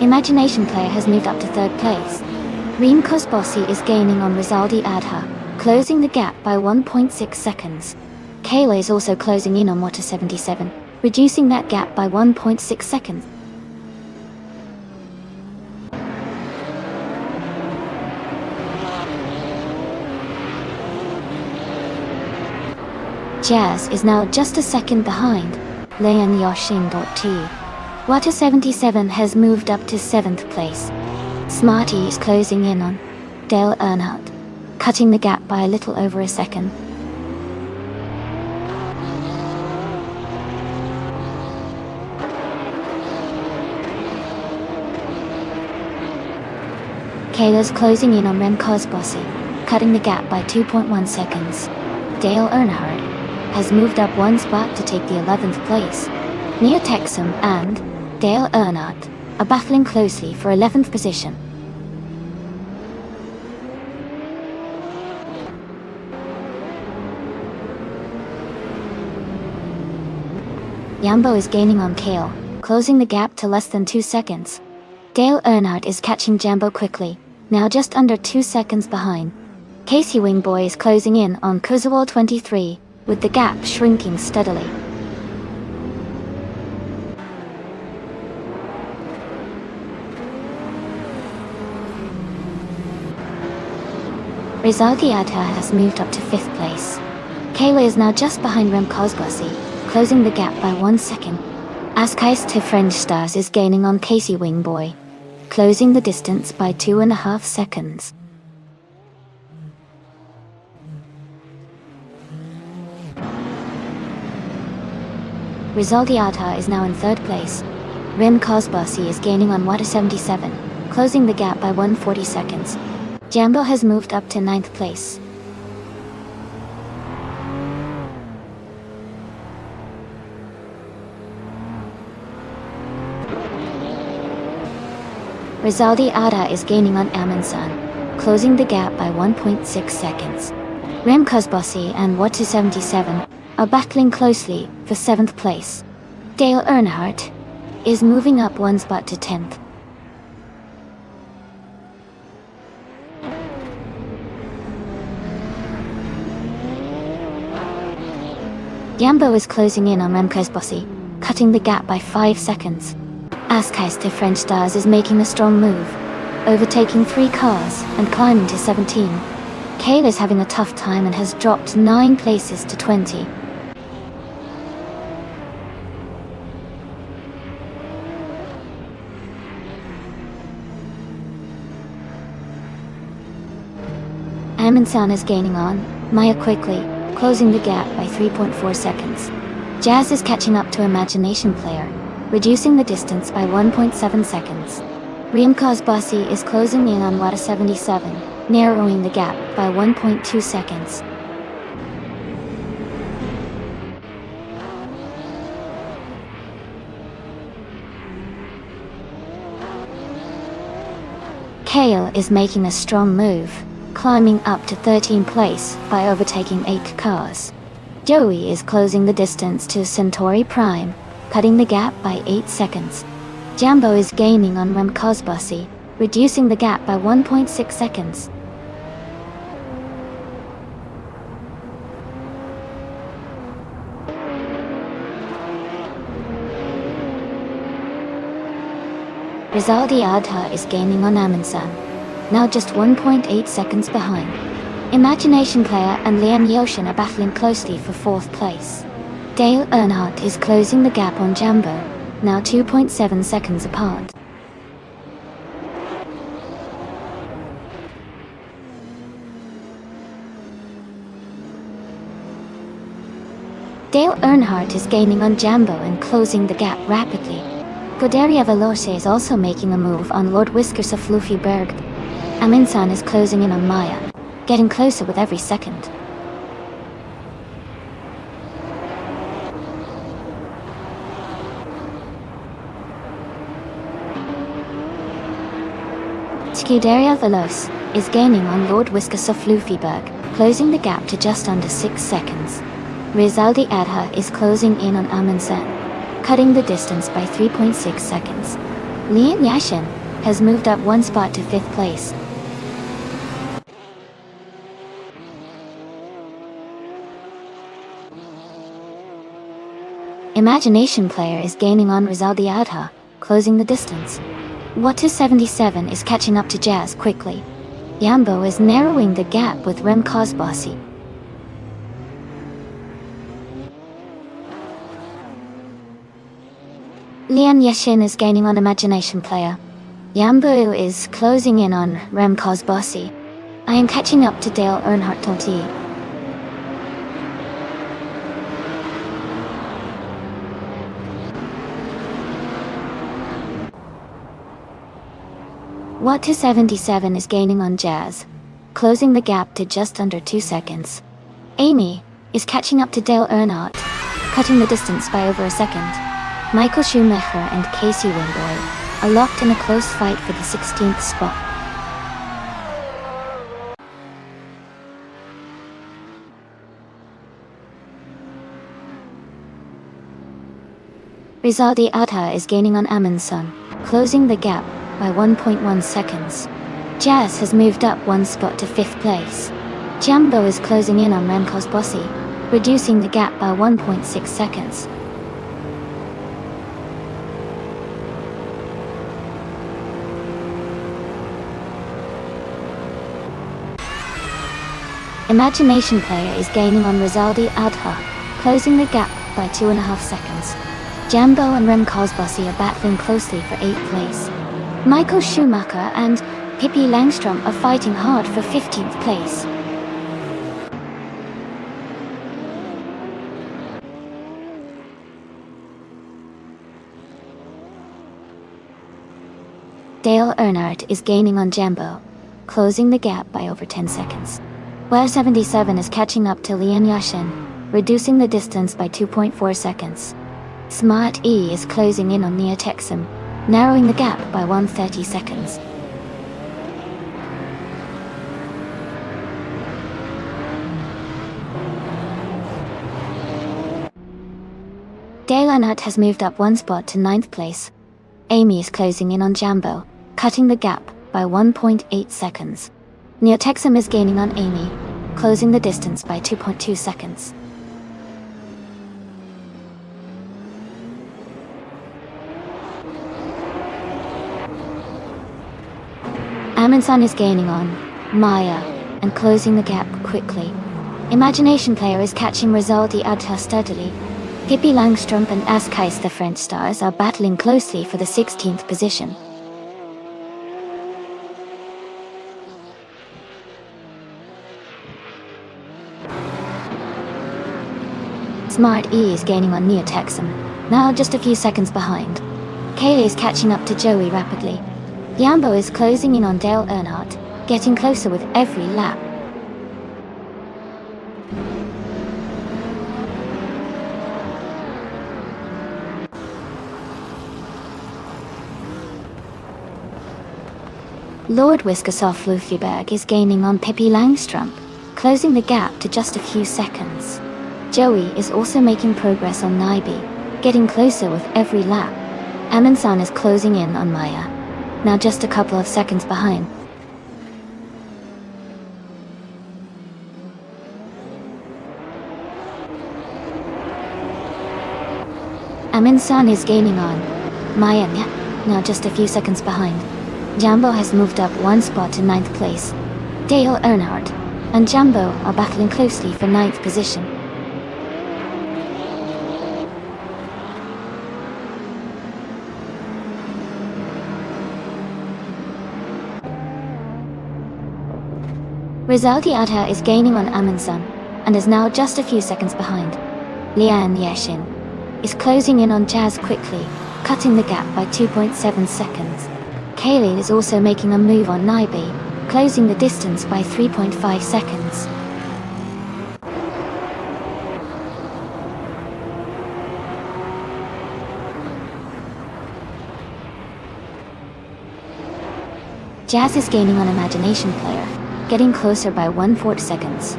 Imagination Player has moved up to 3rd place. Reem Kosbossi is gaining on Rizaldi Adha, closing the gap by 1.6 seconds. Kayla is also closing in on Water 77, reducing that gap by 1.6 seconds. Jazz is now just a second behind Leon Yoshin.T. Water 77 has moved up to 7th place. Smarty is closing in on Dale Earnhardt, cutting the gap by a little over a second. Kayla's closing in on Rem Kosbossi, cutting the gap by 2.1 seconds. Dale Earnhardt has moved up one spot to take the 11th place. Nia Texum and Dale Earnhardt are battling closely for 11th position. Yambo is gaining on Kale, closing the gap to less than 2 seconds. Dale Earnhardt is catching Jambo quickly, now just under 2 seconds behind. Casey Wingboy is closing in on Kurzawal 23, with the gap shrinking steadily. Rizaldi Adha has moved up to 5th place. Kayla is now just behind Rem Kosbossi, closing the gap by 1 second. Askais to French Stars is gaining on Casey Wingboy, closing the distance by 2.5 seconds. Rizaldi Adha is now in 3rd place. Rem Kosbossi is gaining on Water 77, closing the gap by 140 seconds. Jambo has moved up to 9th place. Rizaldi Adha is gaining on Amundsen, closing the gap by 1.6 seconds. Rem Kosbossi and Water 77 are battling closely for 7th place. Dale Earnhardt is moving up one spot to 10th. Yambo is closing in on Rem Kosbossi, cutting the gap by 5 seconds. Askais to French Stars is making a strong move, overtaking 3 cars and climbing to 17. Kayla is having a tough time and has dropped 9 places to 20. Amundsen is gaining on Maya quickly, closing the gap by 3.4 seconds. Jazz is catching up to Imagination Player, reducing the distance by 1.7 seconds. Reem Kosbossi is closing in on Water 77, narrowing the gap by 1.2 seconds. Kale is making a strong move, climbing up to 13th place by overtaking 8 cars. Joey is closing the distance to Centauri Prime, cutting the gap by 8 seconds. Jambo is gaining on Rem Kosbossi, reducing the gap by 1.6 seconds. Rizaldi Adha is gaining on Amundsen, now just 1.8 seconds behind. Imagination Player and Liam Yoshin are battling closely for 4th place. Dale Earnhardt is closing the gap on Jambo, now 2.7 seconds apart. Dale Earnhardt is gaining on Jambo and closing the gap rapidly. Godaria Veloce is also making a move on Lord Whiskers of Luffy Berg. Amundsen is closing in on Maya, getting closer with every second. Scuderia Veloce is gaining on Lord Whiskers of Luffyberg, closing the gap to just under 6 seconds. Rizaldi Adha is closing in on Amundsen, cutting the distance by 3.6 seconds. Lian Yashin has moved up one spot to 5th place. Imagination Player is gaining on Rizaldi Adha, closing the distance. Water 77 is catching up to Jazz quickly. Yambo is narrowing the gap with Rem Kosbasi. Lian Yashin is gaining on Imagination Player. Yambo is closing in on Rem Kosbasi. I am catching up to Dale Earnhardt Tonti. Watt 77 is gaining on Jazz, closing the gap to just under 2 seconds. Amy is catching up to Dale Earnhardt, cutting the distance by over a second. Michael Schumacher and Casey Wimboy are locked in a close fight for the 16th spot. Rizaldi Adha is gaining on Amundsen, closing the gap by 1.1 seconds. Jazz has moved up one spot to 5th place. Jumbo is closing in on Rem Kosbasi, reducing the gap by 1.6 seconds. Imagination Player is gaining on Rizaldi Adha, closing the gap by 2.5 seconds. Jumbo and Rem Kosbasi are battling closely for 8th place. Michael Schumacher and Pippi Langstrom are fighting hard for 15th place. Dale Earnhardt is gaining on Jumbo, closing the gap by over 10 seconds. Ware 77 is catching up to Lian Yashin, reducing the distance by 2.4 seconds. Smart E is closing in on Nia Texum, narrowing the gap by 130 seconds. Dale Earnhardt has moved up one spot to 9th place. Amy is closing in on Jumbo, cutting the gap by 1.8 seconds. Nia Texum is gaining on Amy, closing the distance by 2.2 seconds. Amundsen is gaining on Maya and closing the gap quickly. Imagination Player is catching Rizaldi Adha steadily. Pippi Langstrom and Askais the French stars are battling closely for the 16th position. Smart E is gaining on Nia Texum, now just a few seconds behind. Kaylee is catching up to Joey rapidly. Yambo is closing in on Dale Earnhardt, getting closer with every lap. Lord Whiskasoff Lufyberg is gaining on Pippi Langstrom, closing the gap to just a few seconds. Joey is also making progress on Nyby, getting closer with every lap. Amundsen is closing in on Maya, now just a couple of seconds behind. Amundsen is gaining on Maya, now just a few seconds behind. Jumbo has moved up one spot to 9th place. Dale Earnhardt and Jumbo are battling closely for 9th position. Rizaldi Adha is gaining on Amundsen and is now just a few seconds behind. Lian Yashin is closing in on Jazz quickly, cutting the gap by 2.7 seconds. Kaylee is also making a move on Nyby, closing the distance by 3.5 seconds. Jazz is gaining on Imagination Player, getting closer by 1/4 seconds.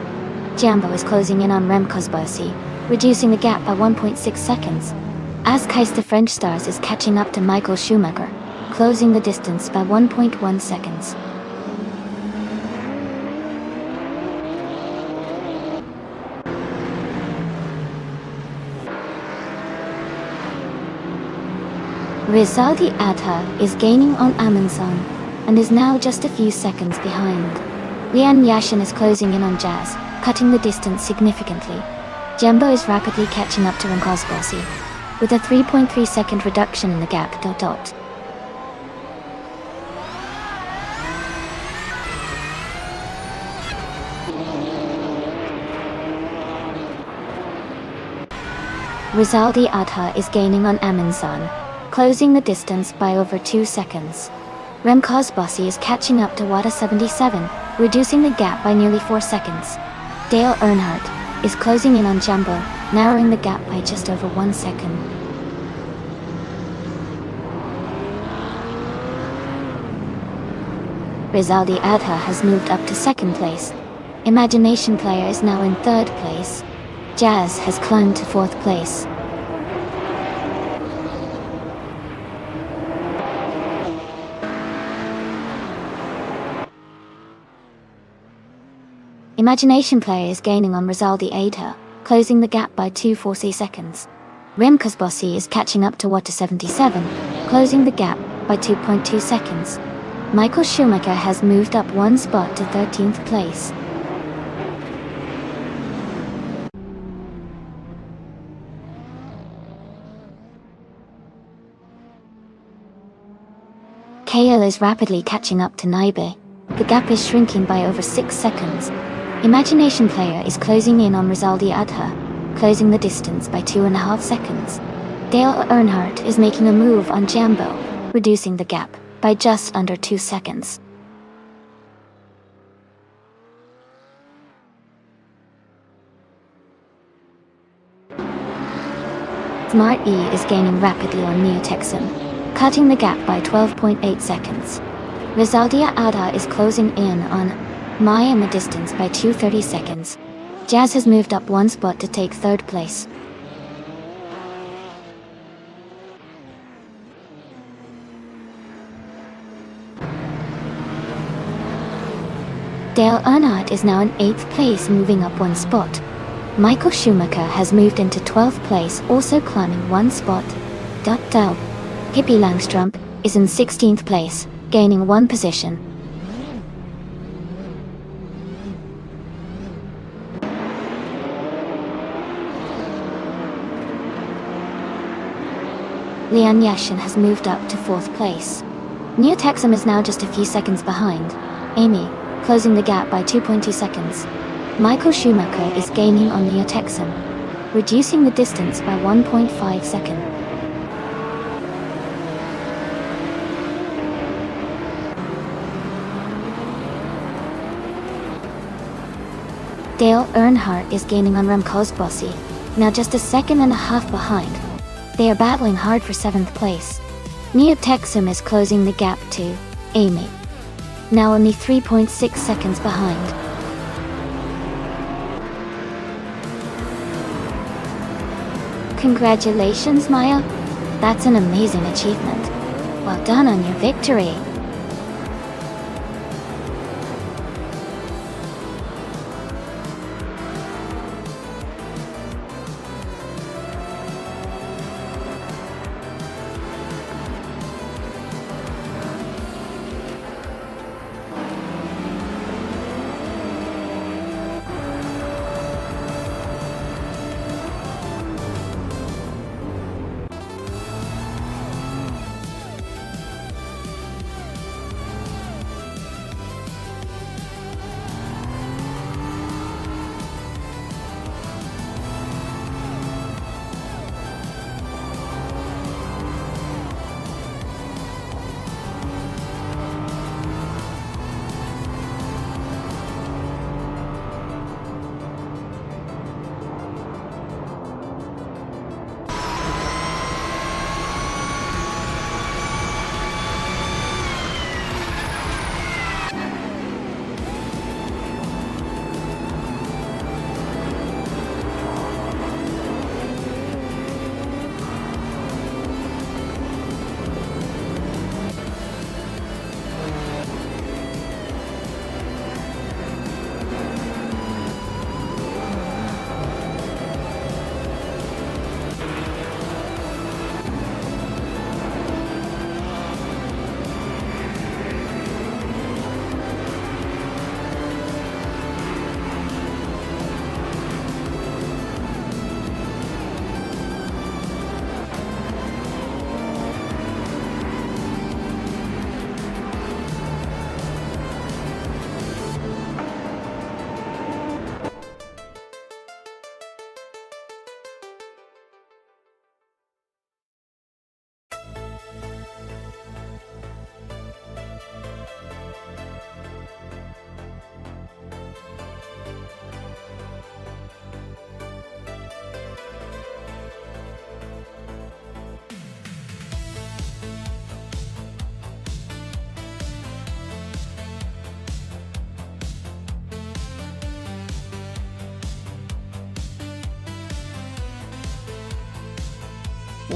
Jumbo is closing in on Rem Kosbasi, reducing the gap by 1.6 seconds. Askais the French stars is catching up to Michael Schumacher, closing the distance by 1.1 seconds. Rizaldi Adha is gaining on Amundsen and is now just a few seconds behind. Lian Yashin is closing in on Jazz, cutting the distance significantly. Jumbo is rapidly catching up to Ramkosbossi, with a 3.3 second reduction in the gap. Rizaldi Adha is gaining on Amundsen, closing the distance by over 2 seconds. Ramkosbossi is catching up to Wada 77, reducing the gap by nearly 4 seconds. Dale Earnhardt is closing in on Jumbo, narrowing the gap by just over 1 second. Rizaldi Adha has moved up to 2nd place. Imagination Player is now in 3rd place. Jazz has climbed to 4th place. Imagination Player is gaining on Rizaldi Adha, closing the gap by 2.4 seconds. Ramkosbossi is catching up to Wada 77, closing the gap by 2.2 seconds. Michael Schumacher has moved up 1 spot to 13th place. KL is rapidly catching up to Naibe. The gap is shrinking by over 6 seconds. Imagination Player is closing in on Rizaldi Adha, closing the distance by 2.5 seconds. Dale Earnhardt is making a move on Jumbo, reducing the gap by just under 2 seconds. Smart E is gaining rapidly on Neo Texan, cutting the gap by 12.8 seconds. Rizaldi Adha is closing in on Maya in the distance by 2.30 seconds. Jazz has moved up 1 spot to take 3rd place. Dale Earnhardt is now in 8th place, moving up 1 spot. Michael Schumacher has moved into 12th place, also climbing 1 spot. Hippie Langstrup is in 16th place, gaining 1 position. Lian Yashin has moved up to 4th place. Neo Texan is now just a few seconds behind. Amy, closing the gap by 2.2 seconds. Michael Schumacher is gaining on Neo Texan, reducing the distance by 1.5 seconds. Dale Earnhardt is gaining on Ramkosbossi, now just a 1.5 seconds behind. They are battling hard for 7th place. Neo Texan is closing the gap to Amy, now only 3.6 seconds behind. Congratulations, Maya. That's an amazing achievement. Well done on your victory.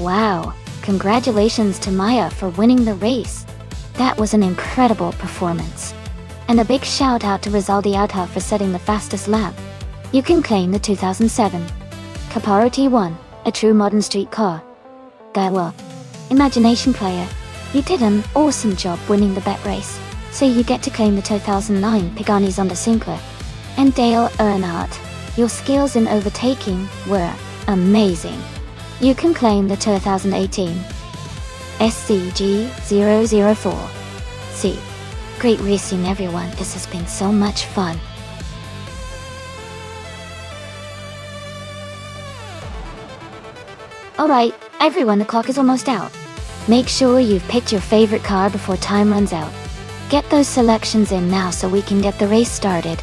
Wow, congratulations to Maya for winning the race. That was an incredible performance. And a big shout out to Rizaldi Auto for setting the fastest lap. You can claim the 2007 Caparo T1, a true modern street car. Gawa. Imagination player. You did an awesome job winning the bet race, so you get to claim the 2009 Pagani Zonda Cinque. And Dale Earnhardt, your skills in overtaking were amazing. You can claim the 2018 SCG004. See. Great racing everyone, this has been so much fun. Alright, everyone, the clock is almost out. Make sure you've picked your favorite car before time runs out. Get those selections in now so we can get the race started.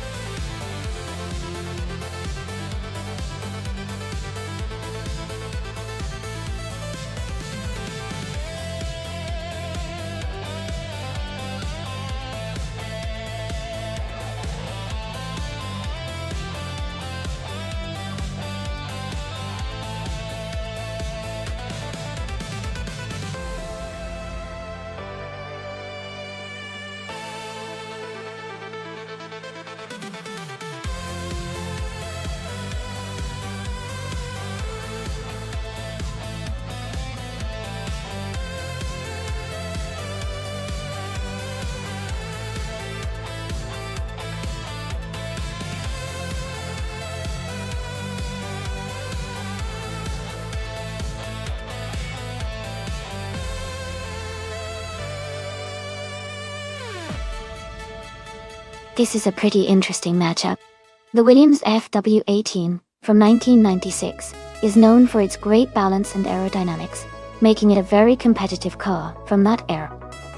This is a pretty interesting matchup. The Williams FW18, from 1996, is known for its great balance and aerodynamics, making it a very competitive car from that era.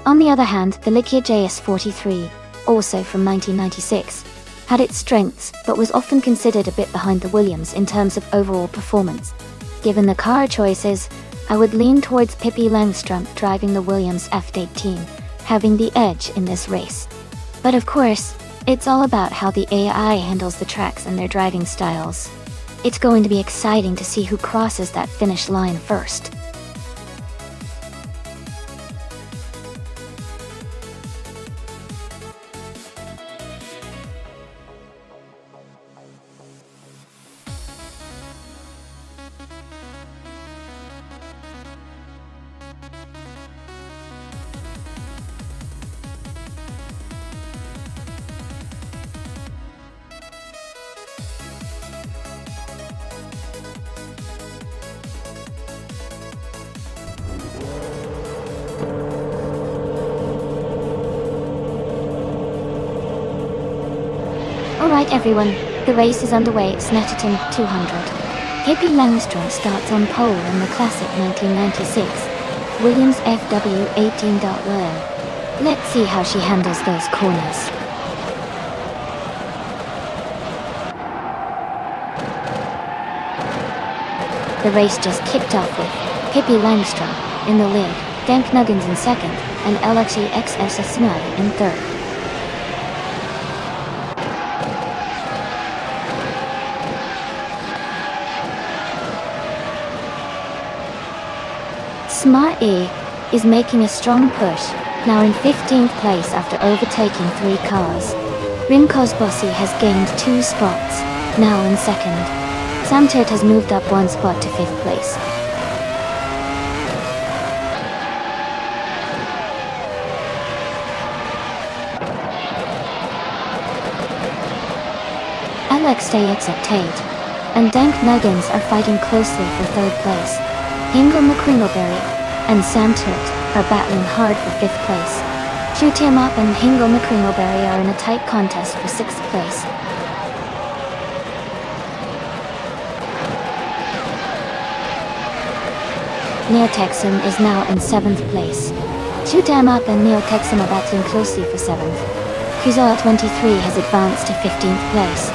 On the other hand, the Likia JS43, also from 1996, had its strengths but was often considered a bit behind the Williams in terms of overall performance. Given the car choices, I would lean towards Pippi Langstrumpf driving the Williams F18, having the edge in this race. But of course, it's all about how the AI handles the tracks and their driving styles. It's going to be exciting to see who crosses that finish line first. Alright everyone, the race is underway at Snetterton 200. Pippi Langstrumpf starts on pole in the classic 1996 Williams FW18.1. Let's see how she handles those corners. The race just kicked off with Pippi Langstrumpf in the lead, Dank Nuggins in second, and Alexei XSSNI in third. Smart E is making a strong push, now in 15th place after overtaking 3 cars. Rim Kozbossi has gained 2 spots, now in second. Samtert has moved up 1 spot to 5th place. Alexei Exceptate and Dank Nuggins are fighting closely for 3rd place. Hingle McCringleberry and Sam Turt are battling hard for 5th place. Shutiamop and Hingle McCringleberry are in a tight contest for 6th place. Neil Texan is now in 7th place. Shutiamop and Neil Texan are battling closely for 7th. Kuzoa 23 has advanced to 15th place.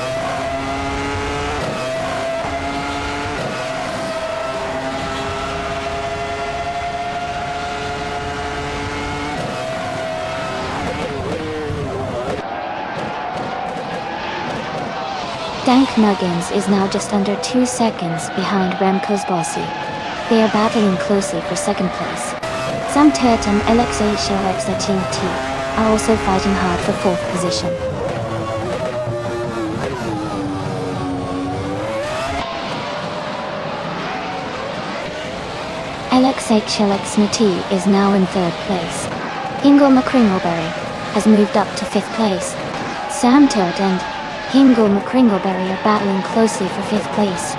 Dank Nuggins is now just under 2 seconds behind Rem Kozbossi. They are battling closely for second place. Sam Turt and Alexei Shelexer GT are also fighting hard for fourth position. Alexei Shelexer is now in third place. Hingle McCringleberry has moved up to fifth place. Sam Turt and Hingle McCringleberry are battling closely for fifth place.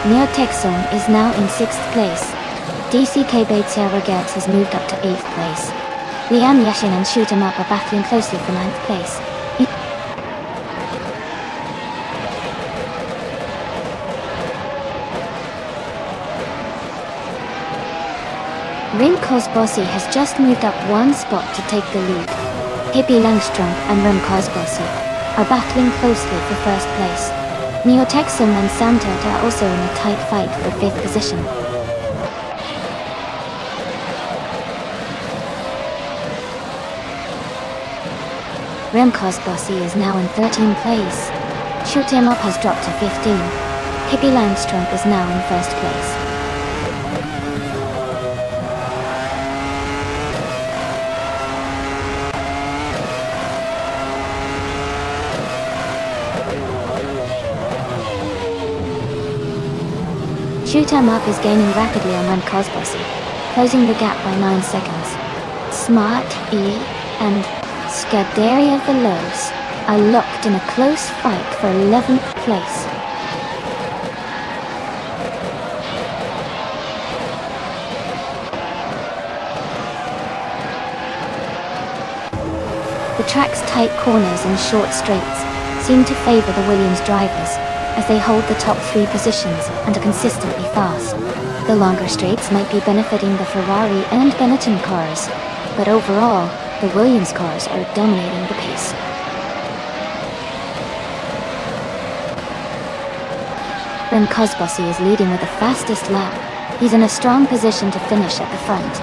Neo Texon is now in sixth place. DCK Baitsia Regates has moved up to eighth place. Liam Yashin and Shoot 'em Up are battling closely for ninth place. Rim Kozbossi has just moved up one spot to take the lead. Hippie Langstrom and Rim Kozbossi are battling closely for first place. Neo Texon and Sam Turt are also in a tight fight for fifth position. Rem Kozbossi is now in 13th place. Shoot 'em Up has dropped to 15. Hippie Langstrom is now in first place. Shoot 'em Up is gaining rapidly on Rem Kozbossi, closing the gap by 9 seconds. Smart E and Scuderia Veloz are locked in a close fight for 11th place. The track's tight corners and short straights seem to favor the Williams drivers, as they hold the top 3 positions and are consistently fast. The longer straights might be benefiting the Ferrari and Benetton cars, but overall, the Williams cars are dominating the pace. Rem Kozbossi is leading with the fastest lap. He's in a strong position to finish at the front.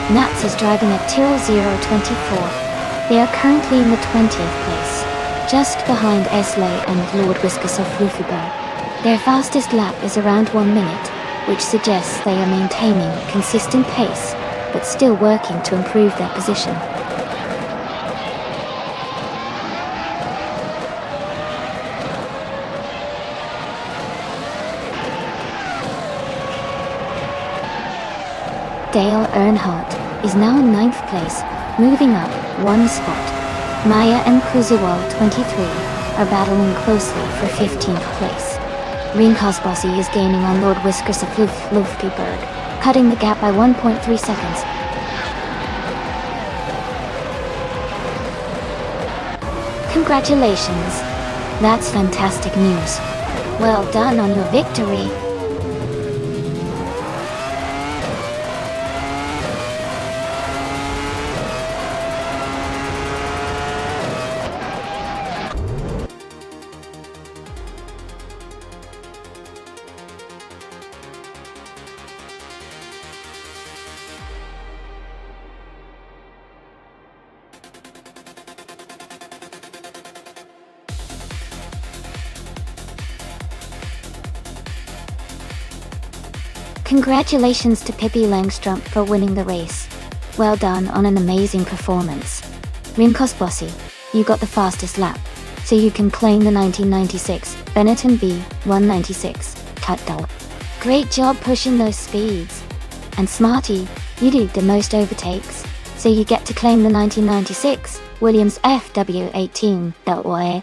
Nats is driving at Tyrrell 024. They are currently in the 20th place, just behind Esley and Lord Whiskas of Lufuberg. Their fastest lap is around 1 minute, which suggests they are maintaining a consistent pace, but still working to improve their position. Dale Earnhardt is now in 9th place, moving up 1 spot. Maya and Kuzuwal 23 are battling closely for 15th place. Rem Kozbossi is gaining on Lord Whiskers of Luftgeberg, cutting the gap by 1.3 seconds. Congratulations! That's fantastic news. Well done on your victory. Congratulations to Pippi Langstrom for winning the race. Well done on an amazing performance. Rem Kozbossi, you got the fastest lap, so you can claim the 1996 Benetton V196 title. Great job pushing those speeds. And Smarty, you did the most overtakes, so you get to claim the 1996 Williams FW18 title.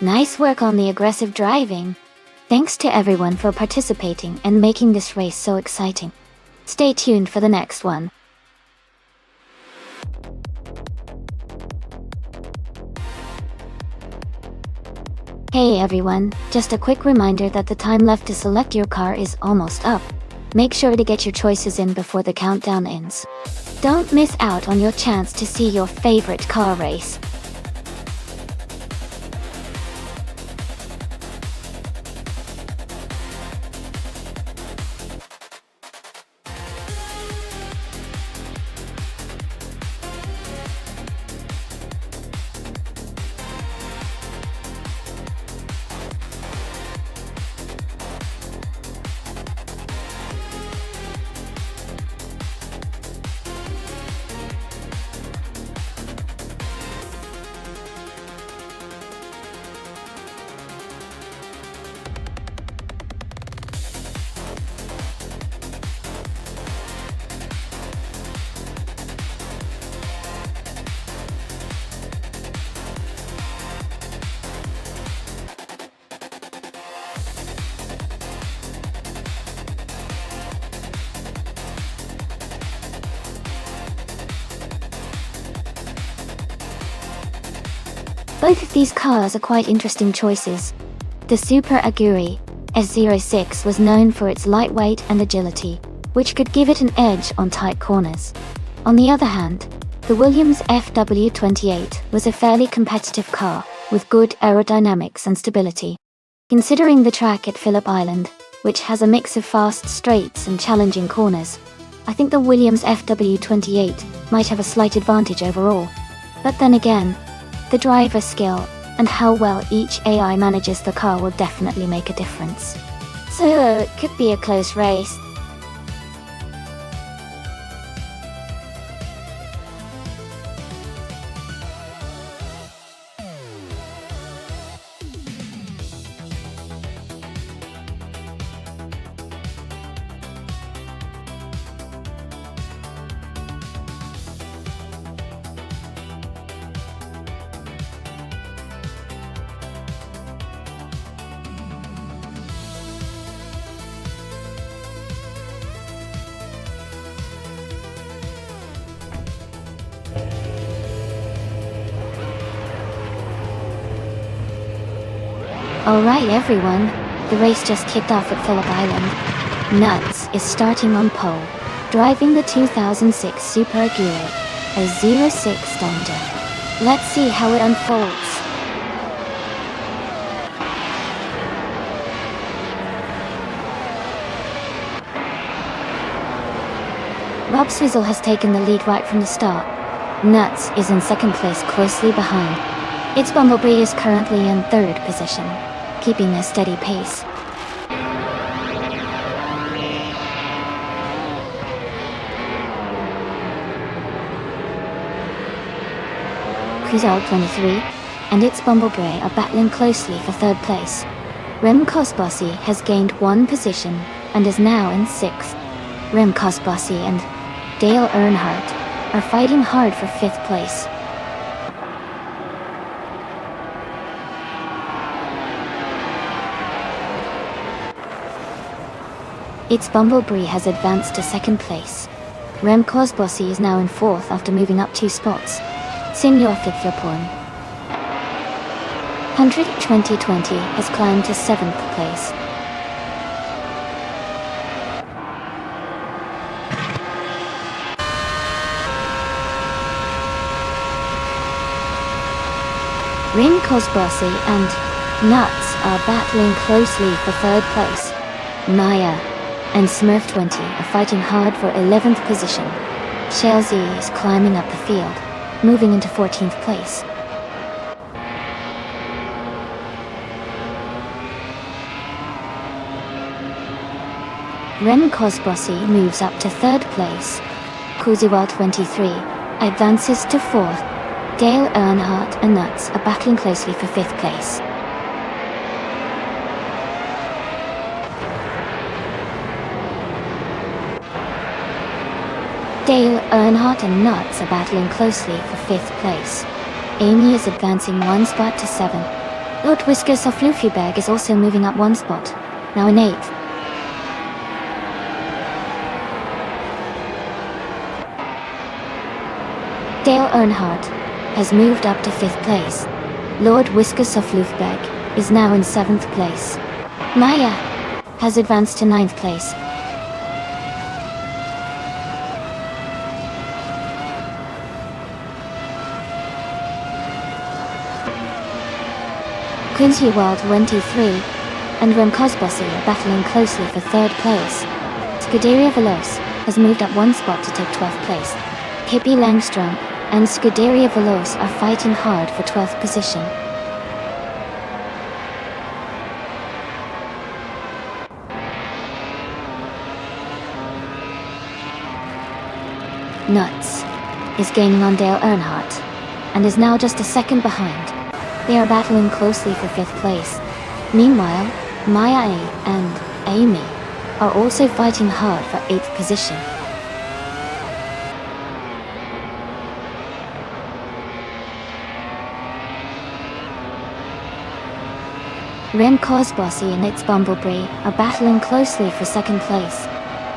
Nice work on the aggressive driving. Thanks to everyone for participating and making this race so exciting. Stay tuned for the next one. Hey everyone, just a quick reminder that the time left to select your car is almost up. Make sure to get your choices in before the countdown ends. Don't miss out on your chance to see your favorite car race. Both of these cars are quite interesting choices. The Super Aguri S06 was known for its lightweight and agility, which could give it an edge on tight corners. On the other hand, the Williams FW28 was a fairly competitive car, with good aerodynamics and stability. Considering the track at Phillip Island, which has a mix of fast straights and challenging corners, I think the Williams FW28 might have a slight advantage overall. But then again, the driver skill and how well each AI manages the car will definitely make a difference. So it could be a close race. Alright everyone, the race just kicked off at Phillip Island. Nuts is starting on pole, driving the 2006 Super Aguri, a 06 Stonda. Let's see how it unfolds. Rob Swizzle has taken the lead right from the start. Nuts is in second place closely behind. Its Bumblebee is currently in third position, keeping a steady pace. Cruzel 23 and its Bumblebee are battling closely for third place. Rem Kosbossi has gained one position and is now in sixth. Rem Kosbossi and Dale Earnhardt are fighting hard for fifth place. Its Bumblebee has advanced to second place. Rem Kosbossi is now in fourth after moving up 2 spots. Senior Fitfjorporn 100-2020 has climbed to 7th place. Rem Kosbossi and Nuts are battling closely for third place. Maya and Smurf 20 are fighting hard for 11th position. Chelsea is climbing up the field, moving into 14th place. Rem Kosbossi moves up to third place. Kuziwal 23 advances to fourth. Dale Earnhardt and Nuts are battling closely for fifth place. Dale Earnhardt and Nuts are battling closely for fifth place. Amy is advancing one spot to 7th. Lord Whiskers of Luffyberg is also moving up one spot, now in 8th. Dale Earnhardt has moved up to 5th place. Lord Whiskers of Luffberg is now in 7th place. Maya has advanced to 9th place. Quincy World 23 and Rem Cosbossi are battling closely for 3rd place. Scuderia Veloce has moved up 1 spot to take 12th place. Hippie Langstrom and Scuderia Veloce are fighting hard for 12th position. Nuts is gaining on Dale Earnhardt and is now just a second behind. They are battling closely for 5th place. Meanwhile, Maya A and Amy are also fighting hard for 8th position. Rem Cosbossi and its Bumblebee are battling closely for 2nd place.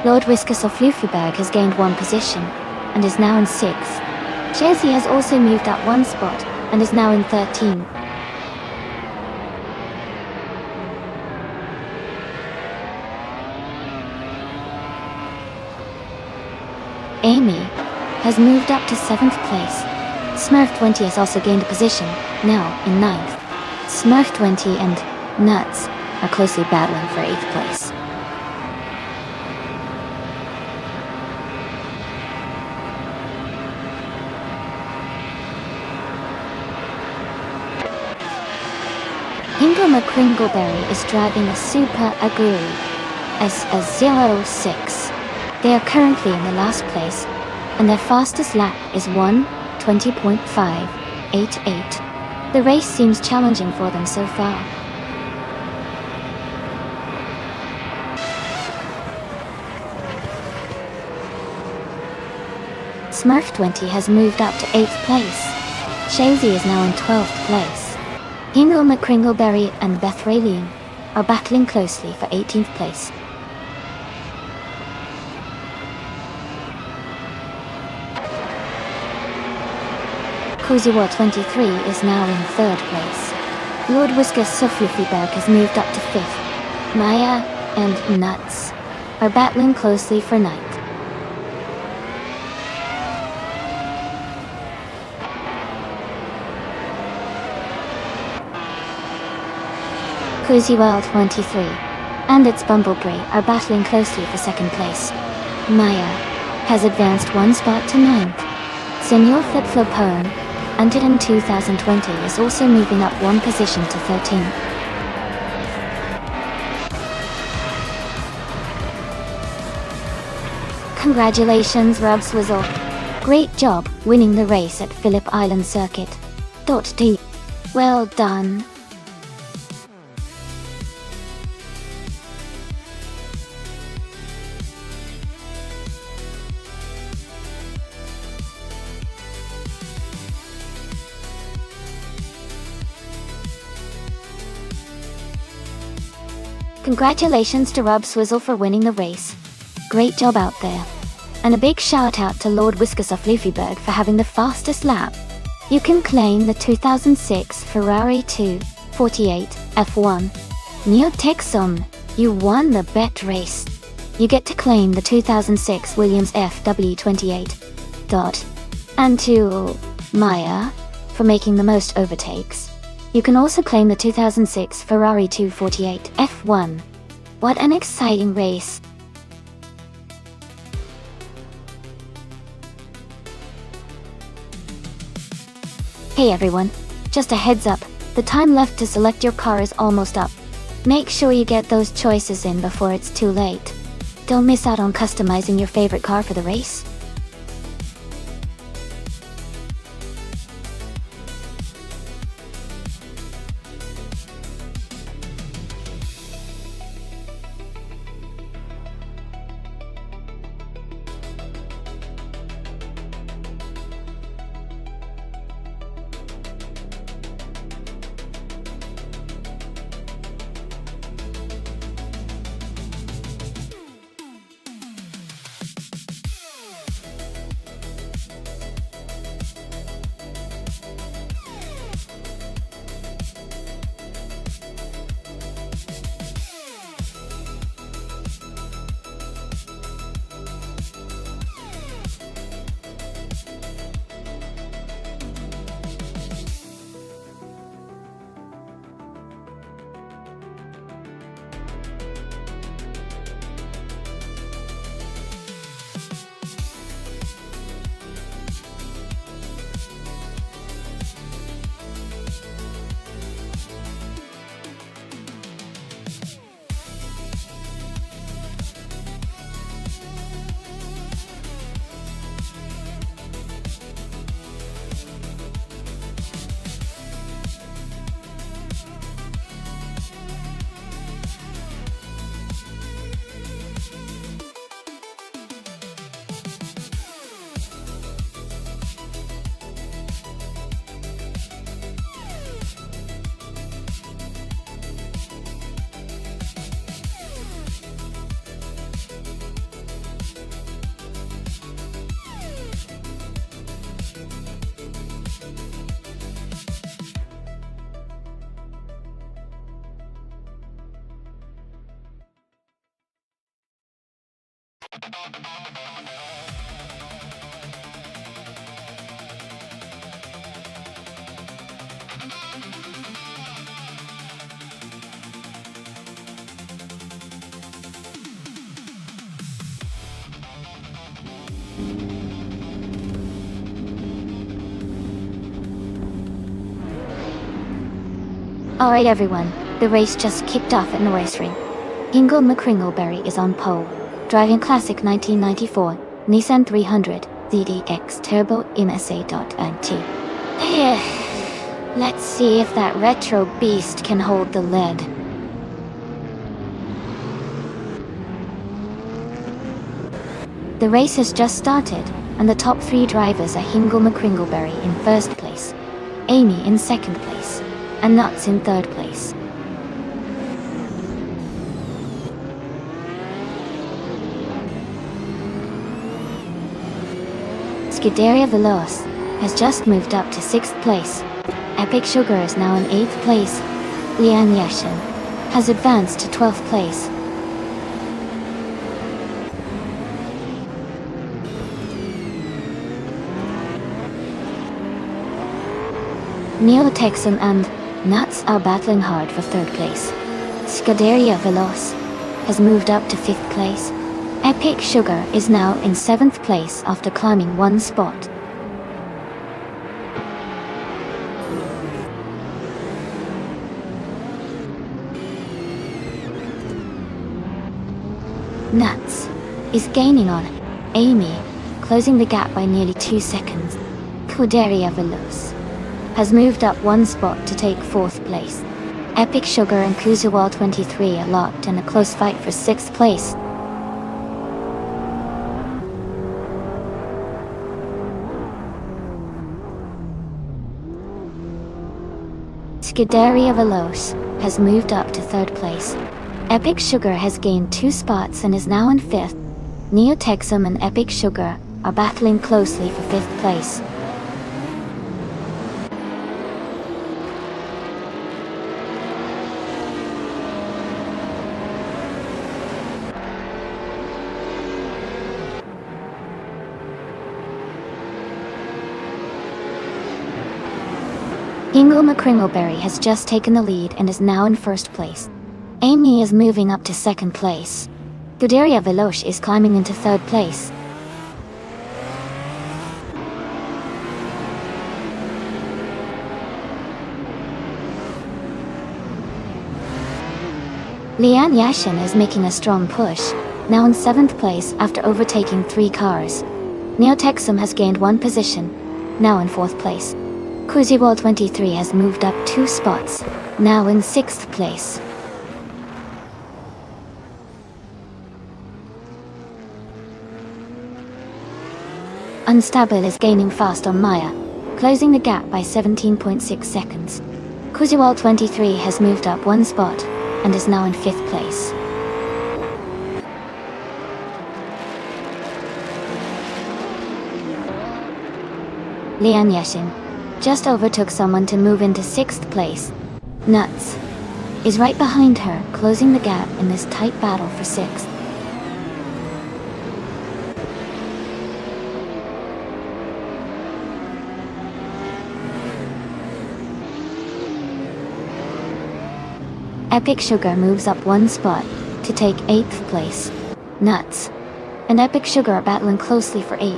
Lord Whiskas of Fluffyberg has gained 1 position and is now in 6th. Chelsea has also moved up 1 spot and is now in 13th. Amy has moved up to 7th place. Smurf 20 has also gained a position, now in 9th. Smurf 20 and Nuts are closely battling for 8th place. Ingram McCringleberry is driving a Super Aguri S06. They are currently in the last place, and their fastest lap is 1:20.588. The race seems challenging for them so far. Smurf 20 has moved up to 8th place. Shazy is now in 12th place. Ingram McCringleberry and Beth Raylene are battling closely for 18th place. Cozy War 23 is now in 3rd place. Lord Whiskas of Fluffyberg has moved up to 5th. Maya and Nuts are battling closely for 9th. Cozy World 23 and its Bumblebee are battling closely for 2nd place. Maya has advanced 1 spot to 9th. Senor Flip-Flopone entered in 2020 is also moving up 1 position to 13th. Congratulations, Rob Swizzle. Great job winning the race at Phillip Island Circuit. .d. Well done. Congratulations to Rob Swizzle for winning the race. Great job out there. And a big shout out to Lord Whiskas of Fluffyberg for having the fastest lap. You can claim the 2006 Ferrari 248 F1. Neo Texom, you won the bet race. You get to claim the 2006 Williams FW28. And to Maya for making the most overtakes. You can also claim the 2006 Ferrari 248 F1. What an exciting race! Hey everyone, just a heads up, the time left to select your car is almost up. Make sure you get those choices in before it's too late. Don't miss out on customizing your favorite car for the race. Alright everyone, the race just kicked off at the race ring. Ingo McCringleberry is on pole, driving classic 1994 Nissan 300 ZDX Turbo MSA.NT. Let's see if that retro beast can hold the lead. The race has just started, and the top 3 drivers are Ingo McCringleberry in first place, Amy in second place, and Nuts in third place. Scuderia Veloz has just moved up to 6th place. Epic Sugar is now in 8th place. Lian Yeshin has advanced to 12th place. Neo Texan and Nuts are battling hard for 3rd place. Scuderia Veloz has moved up to 5th place. Epic Sugar is now in 7th place after climbing 1 spot. Nuts is gaining on Amy, closing the gap by nearly 2 seconds. Scuderia Veloz has moved up 1 spot to take 4th place. Epic Sugar and Kuzuwal 23 are locked in a close fight for 6th place. Scuderia Veloz has moved up to 3rd place. Epic Sugar has gained 2 spots and is now in 5th. Neo Texum and Epic Sugar are battling closely for 5th place. Ingo McCringleberry has just taken the lead and is now in 1st place. Amy is moving up to 2nd place. Scuderia Veloz is climbing into 3rd place. Lian Yashin is making a strong push, now in 7th place after overtaking 3 cars. Neo Texum has gained 1 position, now in 4th place. Kuziwal 23 has moved up 2 spots, now in 6th place. Unstable is gaining fast on Maya, closing the gap by 17.6 seconds. Kuziwal 23 has moved up 1 spot, and is now in 5th place. Lian Yashin just overtook someone to move into 6th place. Nuts is right behind her, closing the gap in this tight battle for 6th. Epic Sugar moves up 1 spot to take 8th place. Nuts and Epic Sugar are battling closely for 8.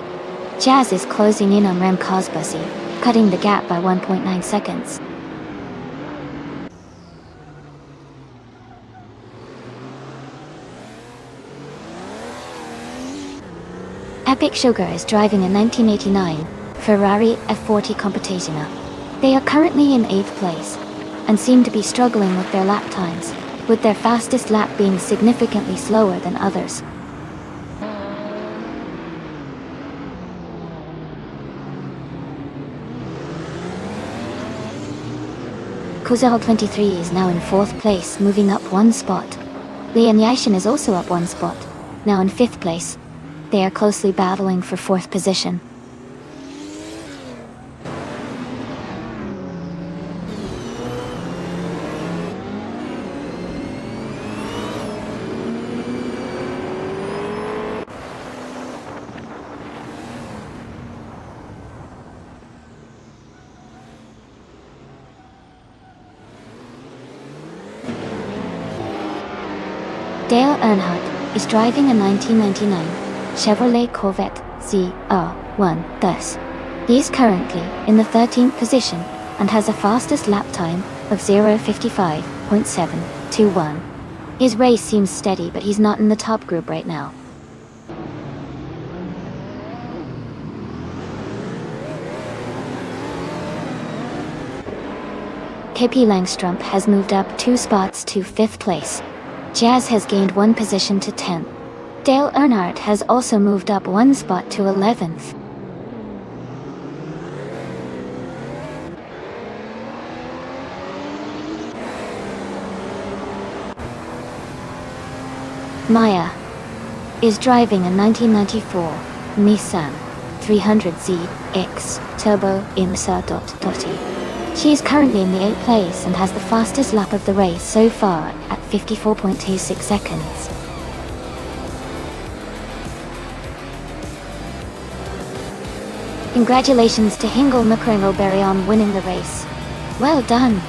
Jazz is closing in on Rem Cosbussy, cutting the gap by 1.9 seconds. Epic Sugar is driving a 1989 Ferrari F40 Competizione. They are currently in 8th place, and seem to be struggling with their lap times, with their fastest lap being significantly slower than others. Kuzel 23 is now in 4th place, moving up 1 spot. Lian Yashin is also up 1 spot, now in 5th place. They are closely battling for 4th position. Dale Earnhardt is driving a 1999 Chevrolet Corvette ZR1 thus. He is currently in the 13th position and has a fastest lap time of 0:55.721. His race seems steady, but he's not in the top group right now. Pippi Langstrup has moved up 2 spots to 5th place. Jazz has gained 1 position to 10th. Dale Earnhardt has also moved up 1 spot to 11th. Maya is driving a 1994 Nissan 300ZX Turbo IMSA. She is currently in the 8th place and has the fastest lap of the race so far at 54.26 seconds. Congratulations to Hingle McCringleberry on winning the race. Well done!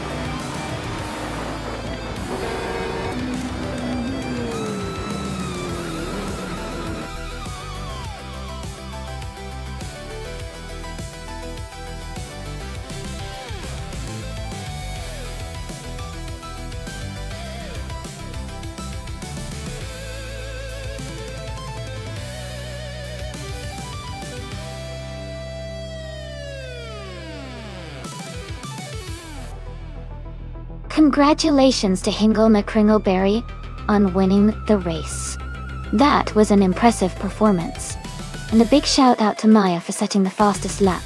Congratulations to Hingle McCringleberry on winning the race. That was an impressive performance. And a big shout out to Maya for setting the fastest lap.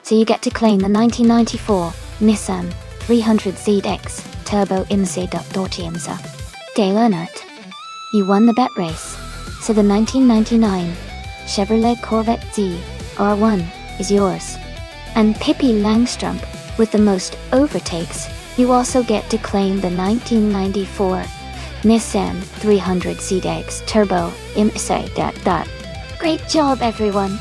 So you get to claim the 1994 Nissan 300ZX Turbo IMSA. Dale Earnhardt, you won the bet race. So the 1999 Chevrolet Corvette ZR1 is yours. And Pippi Langstrup, with the most overtakes, you also get to claim the 1994 Nissan 300ZX Turbo IMSA. Great job, everyone!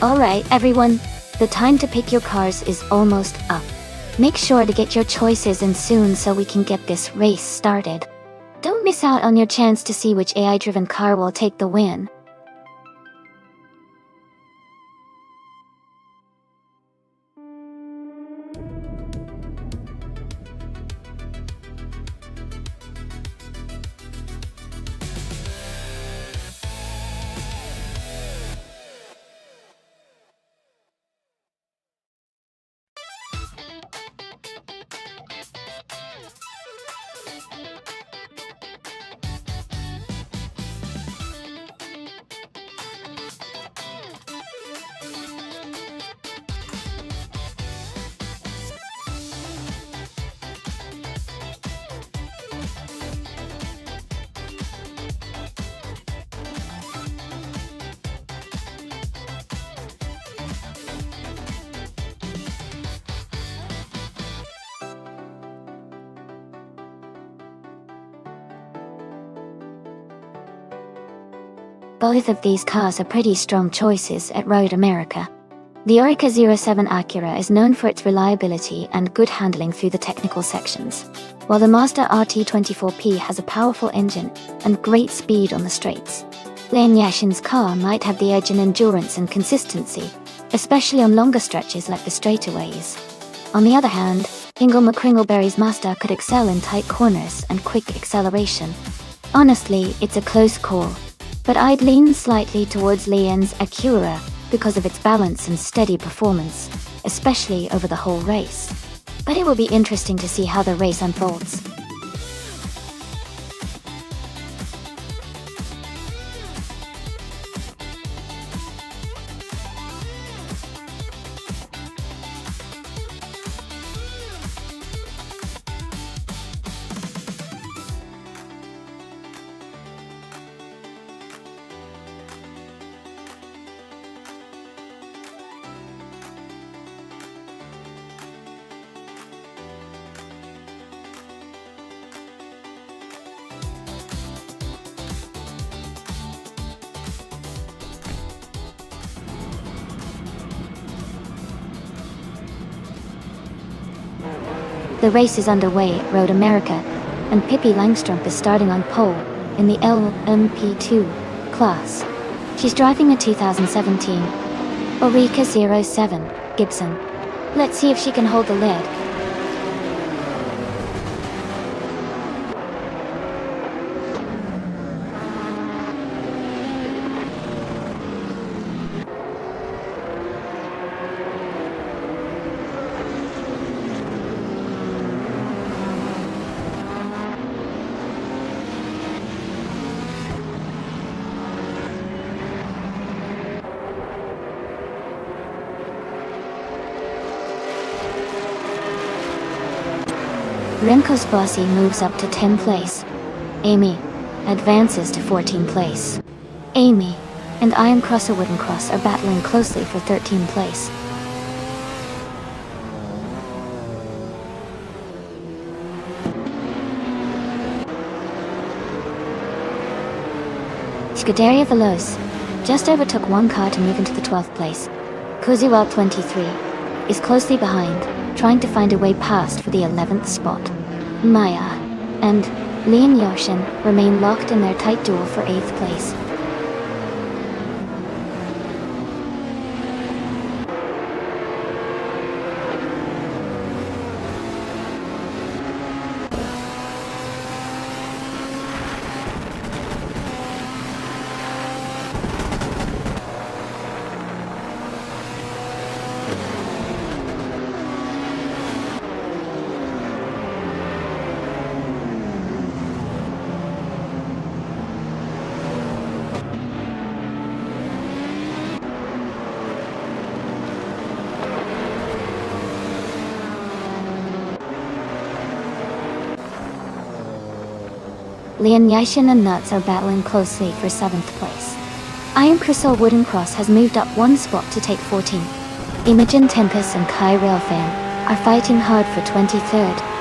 Alright, everyone, the time to pick your cars is almost up. Make sure to get your choices in soon so we can get this race started. Don't miss out on your chance to see which AI-driven car will take the win. Both of these cars are pretty strong choices at Road America. The Oreca 07 Acura is known for its reliability and good handling through the technical sections, while the Mazda RT24P has a powerful engine and great speed on the straights. Lane Yashin's car might have the edge in endurance and consistency, especially on longer stretches like the straightaways. On the other hand, Hingle McCringleberry's Mazda could excel in tight corners and quick acceleration. Honestly, it's a close call, but I'd lean slightly towards Leon's Acura because of its balance and steady performance, especially over the whole race. But it will be interesting to see how the race unfolds. The race is underway at Road America, and Pippi Langstrup is starting on pole in the LMP2 class. She's driving a 2017 Oreca 07 Gibson. Let's see if she can hold the lead. Remco's Bossy moves up to 10th place. Amy advances to 14th place. Amy and Iron Crosser Wooden Cross are battling closely for 13th place. Scuderia Veloz just overtook one car to move into the 12th place. Kuziwell 23 is closely behind, trying to find a way past for the 11th spot. Maya and Leon Yoshin remain locked in their tight duel for 8th place. Leon Yashin and Nuts are battling closely for 7th place. Iron Crystal Wooden Cross has moved up one spot to take 14th. Imogen Tempest and Kai Railfan are fighting hard for 23rd.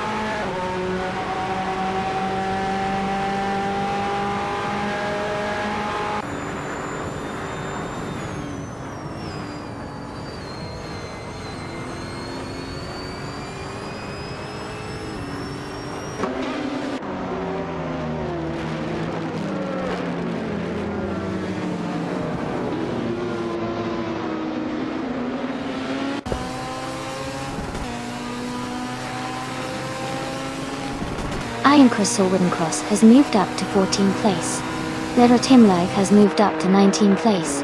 Iron Crystal Wooden Cross has moved up to 14th place. Little Tim Life has moved up to 19th place.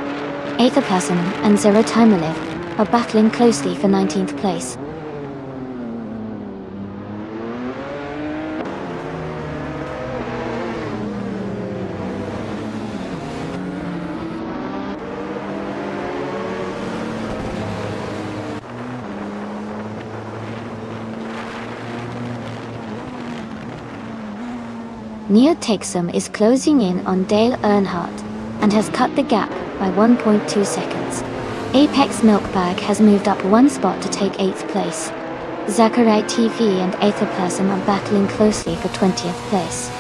Aetherplasm and Zero Timelive are battling closely for 19th place. Neo Texum is closing in on Dale Earnhardt and has cut the gap by 1.2 seconds. Apex Milkbag has moved up one spot to take 8th place. Zachary TV and Aetherplasm are battling closely for 20th place.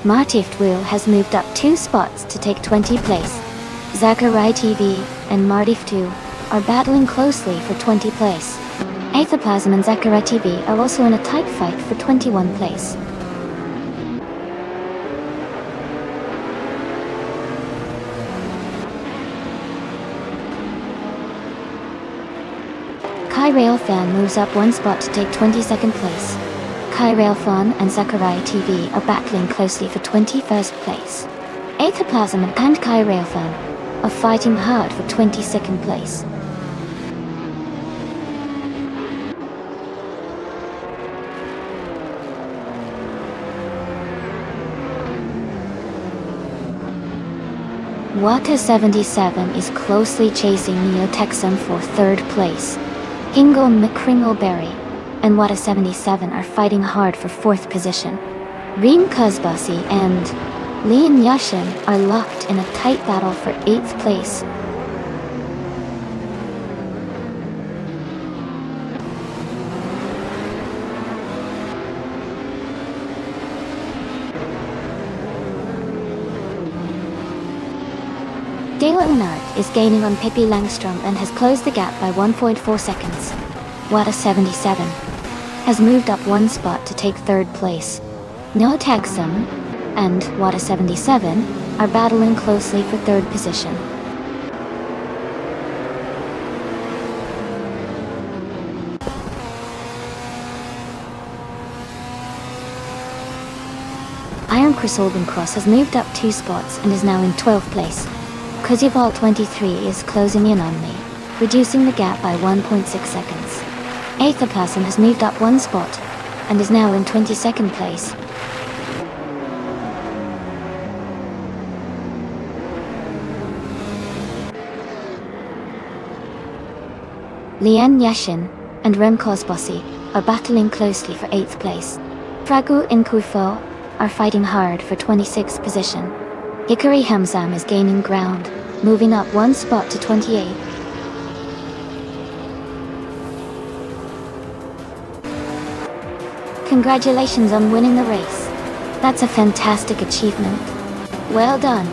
Martift Wheel has moved up 2 spots to take 20th place. Zachary TV and Martift 2 are battling closely for 20th place. Aetherplasm and Zachary TV are also in a tight fight for 21st place. Kai Railfan moves up one spot to take 22nd place. Kai Railfan and Zachary TV are battling closely for 21st place. Aetherplasm and Kai Railfan are fighting hard for 22nd place. Water 77 is closely chasing Neo Texum for 3rd place. Hingle McCringleberry and Water 77 are fighting hard for 4th position. Reem Kuzbasi and Leon Yashin are locked in a tight battle for 8th place. Dale Earnhardt is gaining on Pippi Langstrom and has closed the gap by 1.4 seconds. Wada 77 has moved up one spot to take third place. Noah Tagsum and Wada 77 are battling closely for third position. Iron Chris Cross has moved up 2 spots and is now in 12th place. Kuzival 23 is closing in on me, reducing the gap by 1.6 seconds. Aetherplasm has moved up 1 spot and is now in 22nd place. Lian Yashin and Rem Kosbossi are battling closely for 8th place. Fragu Inkufo are fighting hard for 26th position. Hikari Hamzam is gaining ground, moving up 1 spot to 28. Congratulations on winning the race. That's a fantastic achievement. Well done.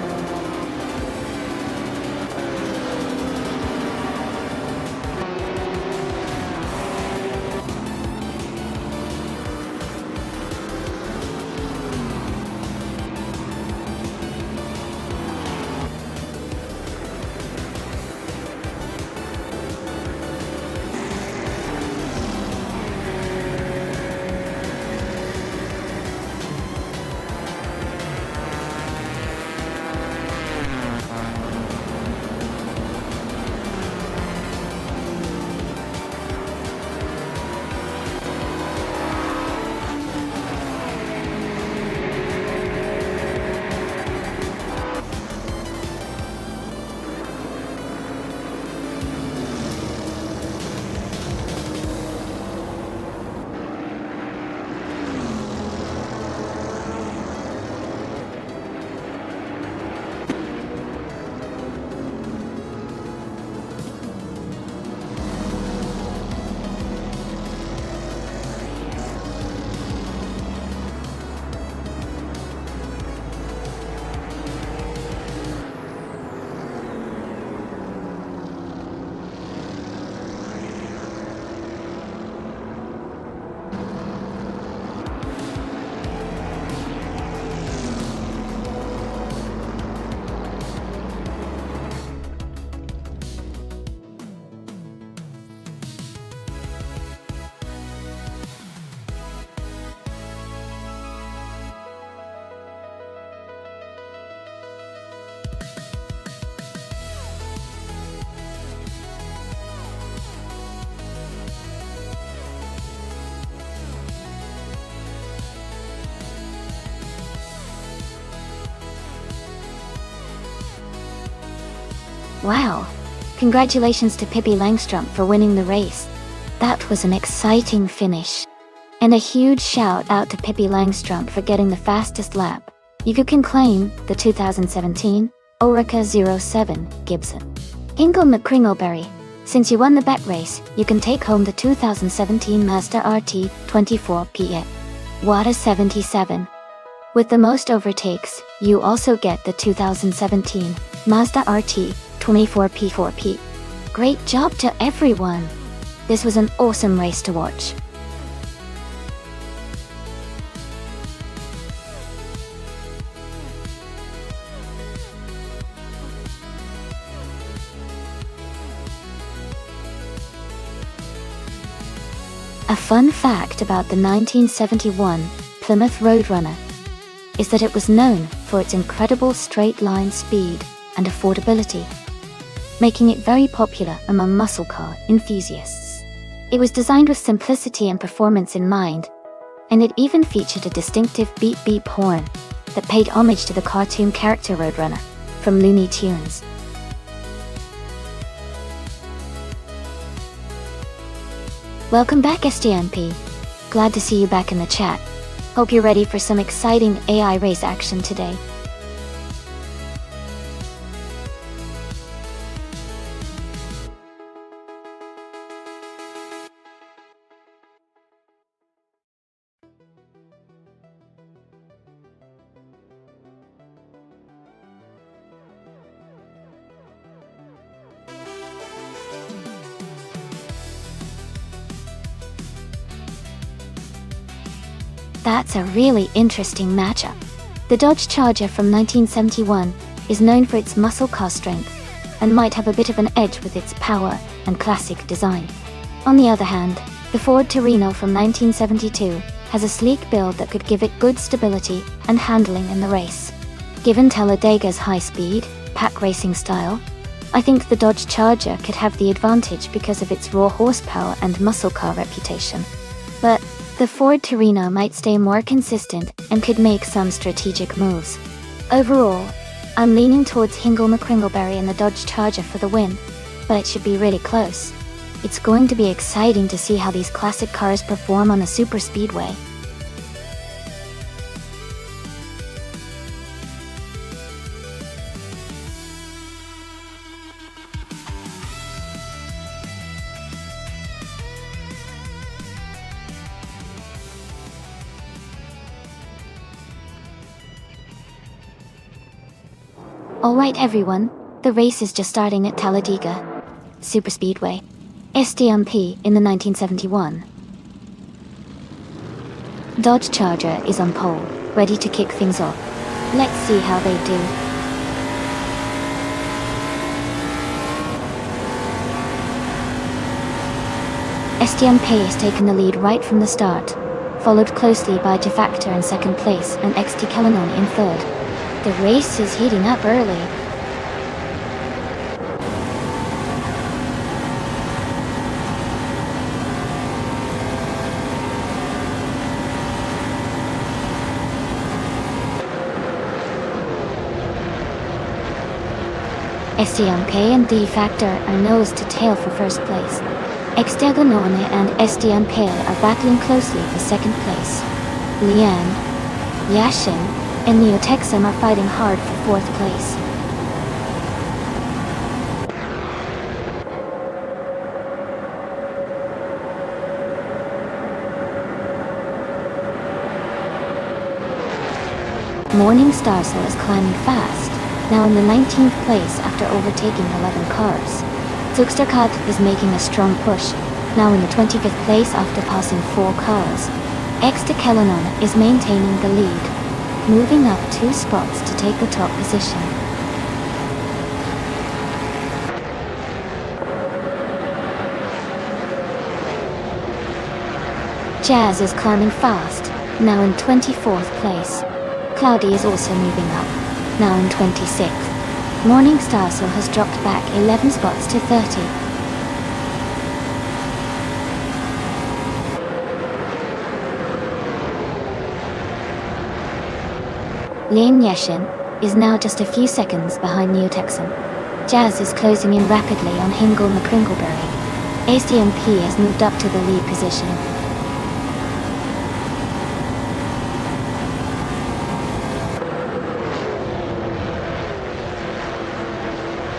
Wow! Congratulations to Pippi Langstrom for winning the race. That was an exciting finish. And a huge shout out to Pippi Langstrom for getting the fastest lap. You can claim the 2017 Orica 07 Gibson. Hingle McCringleberry, since you won the bet race, you can take home the 2017 Mazda RT 24PX. Wada 77. With the most overtakes, you also get the 2017 Mazda RT 24P4P. Great job to everyone! This was an awesome race to watch. A fun fact about the 1971 Plymouth Roadrunner is that it was known for its incredible straight-line speed and affordability, making it very popular among muscle car enthusiasts. It was designed with simplicity and performance in mind, and it even featured a distinctive beep beep horn that paid homage to the cartoon character Roadrunner from Looney Tunes. Welcome back, SGNP. Glad to see you back in the chat. Hope you're ready for some exciting AI race action today. That's a really interesting matchup. The Dodge Charger from 1971 is known for its muscle car strength and might have a bit of an edge with its power and classic design. On the other hand, the Ford Torino from 1972 has a sleek build that could give it good stability and handling in the race. Given Talladega's high speed, pack racing style, I think the Dodge Charger could have the advantage because of its raw horsepower and muscle car reputation. But the Ford Torino might stay more consistent and could make some strategic moves. Overall, I'm leaning towards Hingle McCringleberry and the Dodge Charger for the win, but it should be really close. It's going to be exciting to see how these classic cars perform on a super speedway. Alright everyone, the race is just starting at Talladega Superspeedway, SDMP in the 1971. Dodge Charger is on pole, ready to kick things off. Let's see how they do. SDMP has taken the lead right from the start, followed closely by Defactor in second place and XT Kellanone in third. The race is heating up early. SDMP and Defactor are nose to tail for first place. XT Kellanone and SDMP are battling closely for second place. Lian, Yashin, and Neo Texan are fighting hard for fourth place. Morning Starsel is climbing fast, now in the 19th place after overtaking 11 cars. Zuxterkat is making a strong push, now in the 25th place after passing 4 cars. XT Kellanone is maintaining the lead, moving up 2 spots to take the top position. Jazz is climbing fast, now in 24th place. Cloudy is also moving up, now in 26th. Morning Starsel has dropped back 11 spots to 30. Lian Yashin is now just a few seconds behind Neo Texan. Jazz is closing in rapidly on Hingle McCringleberry. SDMP has moved up to the lead position.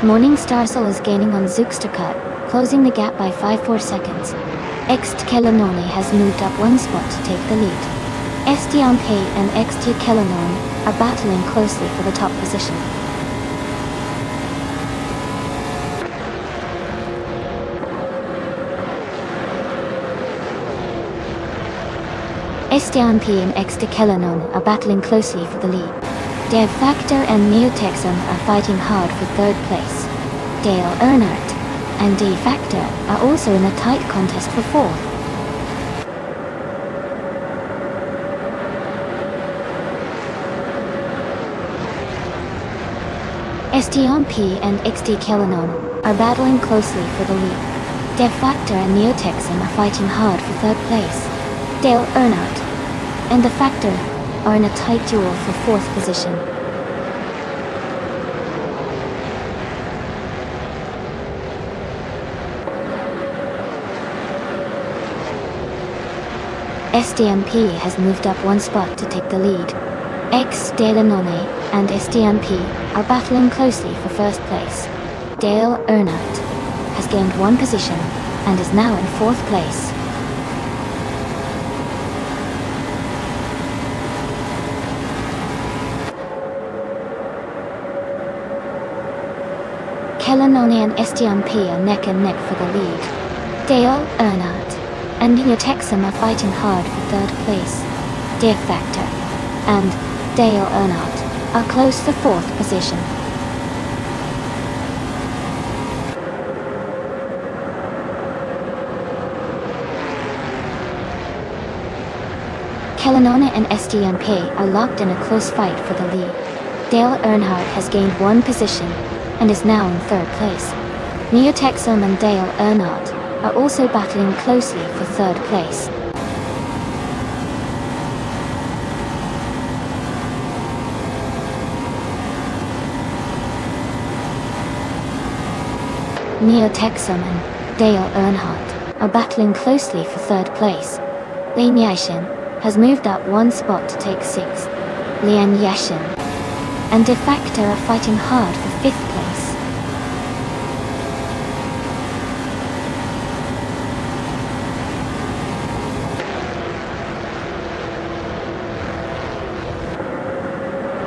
Morning Starsel is gaining on Zuxterkat, closing the gap by 5-4 seconds. XT Kellanone has moved up 1 spot to take the lead. SDMP and XT Kellanone are battling closely for the top position. SDMP and XT Kellanone are battling closely for the lead. Defactor and Neo Texan are fighting hard for third place. Dale Earnhardt and Defactor are also in a tight contest for fourth. SDMP and XT Kellanone are battling closely for the lead. Defactor and Neo Texan are fighting hard for third place. Dale Earnhardt and Defactor are in a tight duel for fourth position. SDMP has moved up 1 spot to take the lead. XT Kellanone and SDMP are battling closely for first place. Dale Earnhardt has gained 1 position and is now in 4th place. Kellanone and SDMP are neck and neck for the lead. Dale Earnhardt and Neo Texan are fighting hard for 3rd place. Factor, and Dale Earnhardt are close to 4th position. Kellanone and STMP are locked in a close fight for the lead. Dale Earnhardt has gained 1 position and is now in 3rd place. Neotexum and Dale Earnhardt are also battling closely for 3rd place. Neotexum and Dale Earnhardt are battling closely for 3rd place. Lian Yashin has moved up 1 spot to take 6th. Lian Yashin and De Facto are fighting hard for 5th place.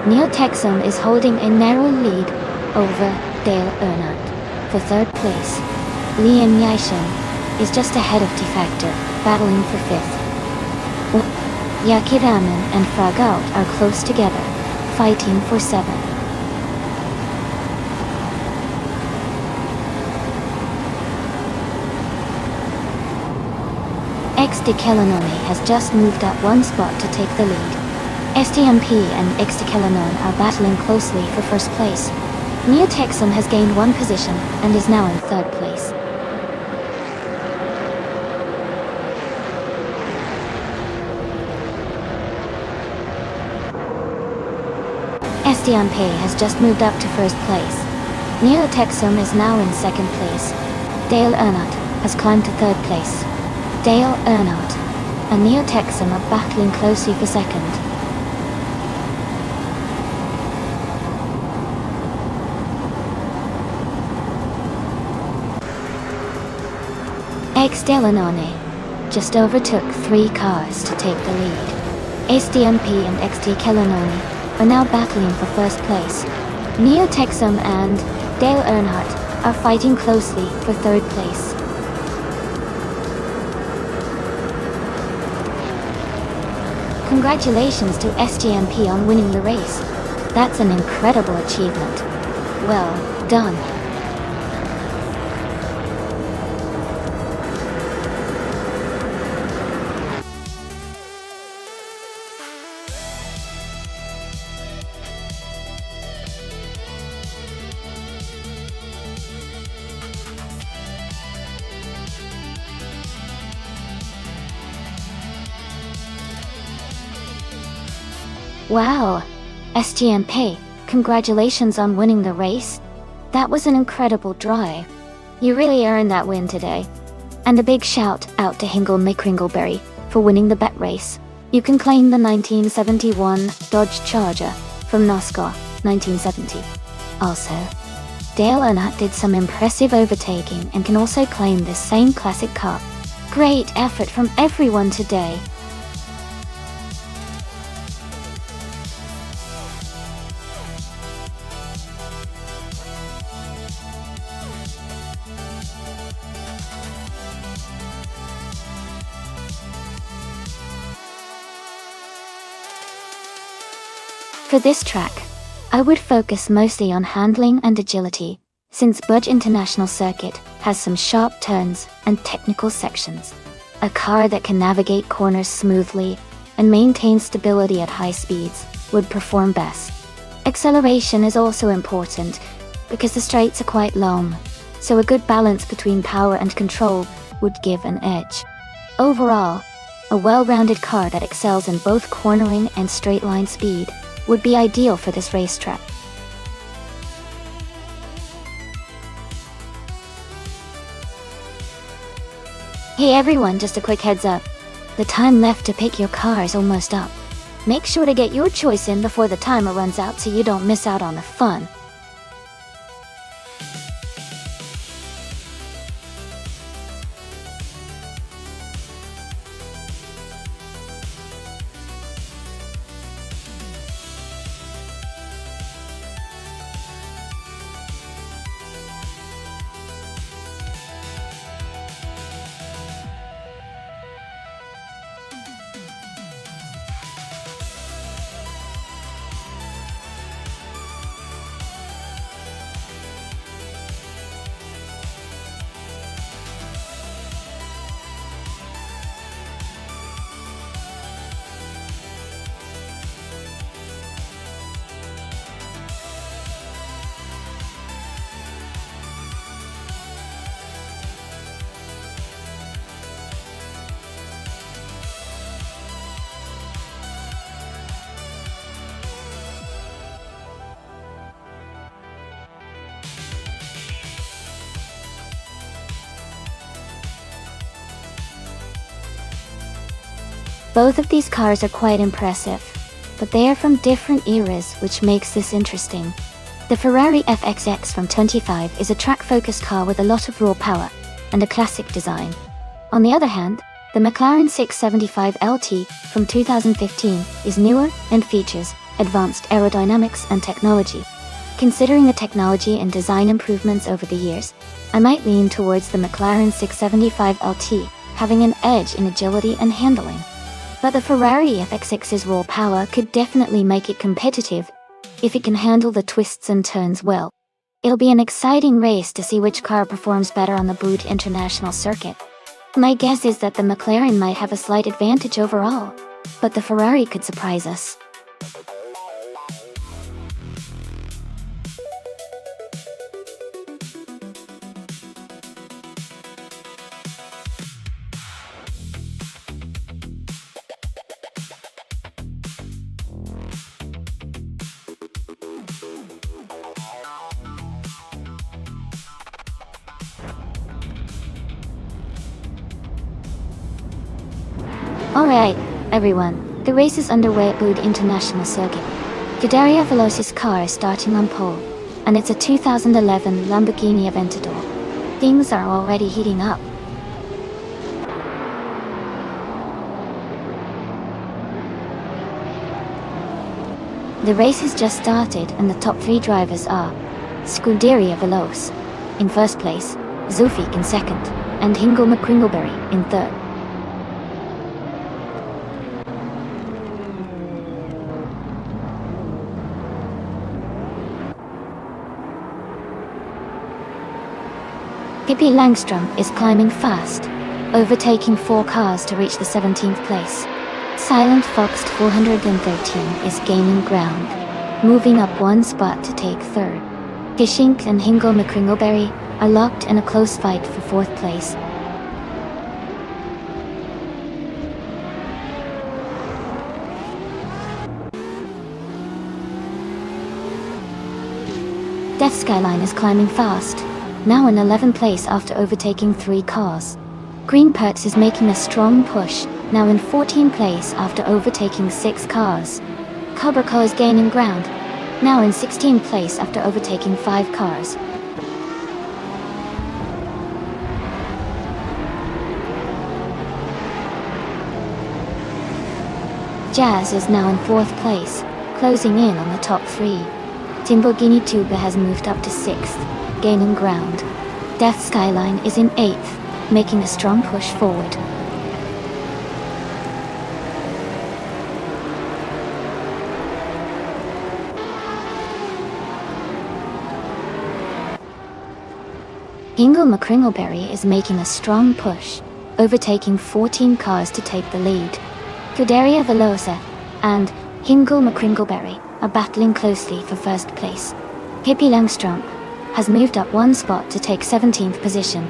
Neotexum is holding a narrow lead over Dale Earnhardt for 3rd place. Lian Yashin is just ahead of De Facto, battling for 5th. Yakiraman and Fragout are close together, fighting for 7th. XD Kellanone has just moved up 1 spot to take the lead. STMP and XD Kellanone are battling closely for 1st place. Neotexum has gained 1 position and is now in 3rd place. STMP has just moved up to 1st place. Neotexum is now in 2nd place. Dale Earnhardt has climbed to 3rd place. Dale Earnhardt and Neotexum are battling closely for 2nd. X Delanone just overtook 3 cars to take the lead. STMP and XD Kellanone are now battling for 1st place. Neotexum and Dale Earnhardt are fighting closely for 3rd place. Congratulations to STMP on winning the race. That's an incredible achievement. Well done. Wow! STMP, congratulations on winning the race. That was an incredible drive. You really earned that win today. And a big shout out to Hingle McCringleberry for winning the bet race. You can claim the 1971 Dodge Charger from NASCAR 1970. Also, Dale Earnhardt did some impressive overtaking and can also claim this same classic car. Great effort from everyone today. For this track, I would focus mostly on handling and agility, since Budge International Circuit has some sharp turns and technical sections. A car that can navigate corners smoothly and maintain stability at high speeds would perform best. Acceleration is also important because the straights are quite long, so a good balance between power and control would give an edge. Overall, a well-rounded car that excels in both cornering and straight-line speed would be ideal for this racetrack. Hey everyone, just a quick heads up. The time left to pick your car is almost up. Make sure to get your choice in before the timer runs out so you don't miss out on the fun. Both of these cars are quite impressive, but they are from different eras, which makes this interesting. The Ferrari FXX from 25 is a track-focused car with a lot of raw power and a classic design. On the other hand, the McLaren 675 LT from 2015 is newer and features advanced aerodynamics and technology. Considering the technology and design improvements over the years, I might lean towards the McLaren 675 LT, having an edge in agility and handling. But the Ferrari FXX's raw power could definitely make it competitive if it can handle the twists and turns well. It'll be an exciting race to see which car performs better on the Brut International circuit. My guess is that the McLaren might have a slight advantage overall, but the Ferrari could surprise us. Alright, everyone, the race is underway at Brut International Circuit. Scuderia Veloci's car is starting on pole, and it's a 2011 Lamborghini Aventador. Things are already heating up. The race has just started and the top 3 drivers are Scuderia Veloce in first place, Zufik in second, and Hingo McCringleberry in third. Pippi Langström is climbing fast, overtaking 4 cars to reach the 17th place. Silent Fox 413 is gaining ground, moving up 1 spot to take third. Kishink and Hingo McCringleberry are locked in a close fight for 4th place. Death Skyline is climbing fast, now in 11th place after overtaking 3 cars. Green Perts is making a strong push, now in 14th place after overtaking 6 cars. Cobra Car is gaining ground, now in 16th place after overtaking 5 cars. Jazz is now in 4th place, closing in on the top 3. Timborghini Tuba has moved up to 6th, gaining ground. Death Skyline is in 8th, making a strong push forward. Hingo McCringleberry is making a strong push, overtaking 14 cars to take the lead. Scuderia Veloce and Hingo McCringleberry are battling closely for first place. Pippi Langström has moved up 1 spot to take 17th position.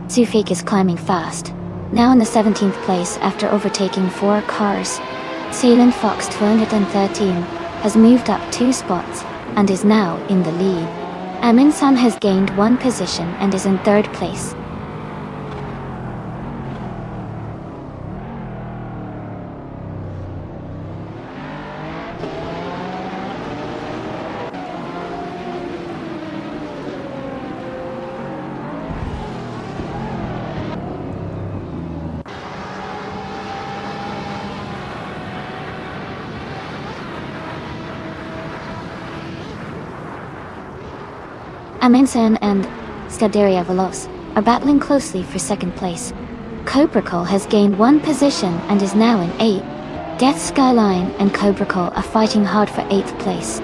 Zufik is climbing fast, now in the 17th place after overtaking 4 cars. Silent Fox 213 has moved up 2 spots and is now in the lead. Amin-san has gained 1 position and is in 3rd place. Amin-san and Scuderia Veloce are battling closely for 2nd place. Cobra Car has gained 1 position and is now in 8th. Death Skyline and Cobra Car are fighting hard for 8th place.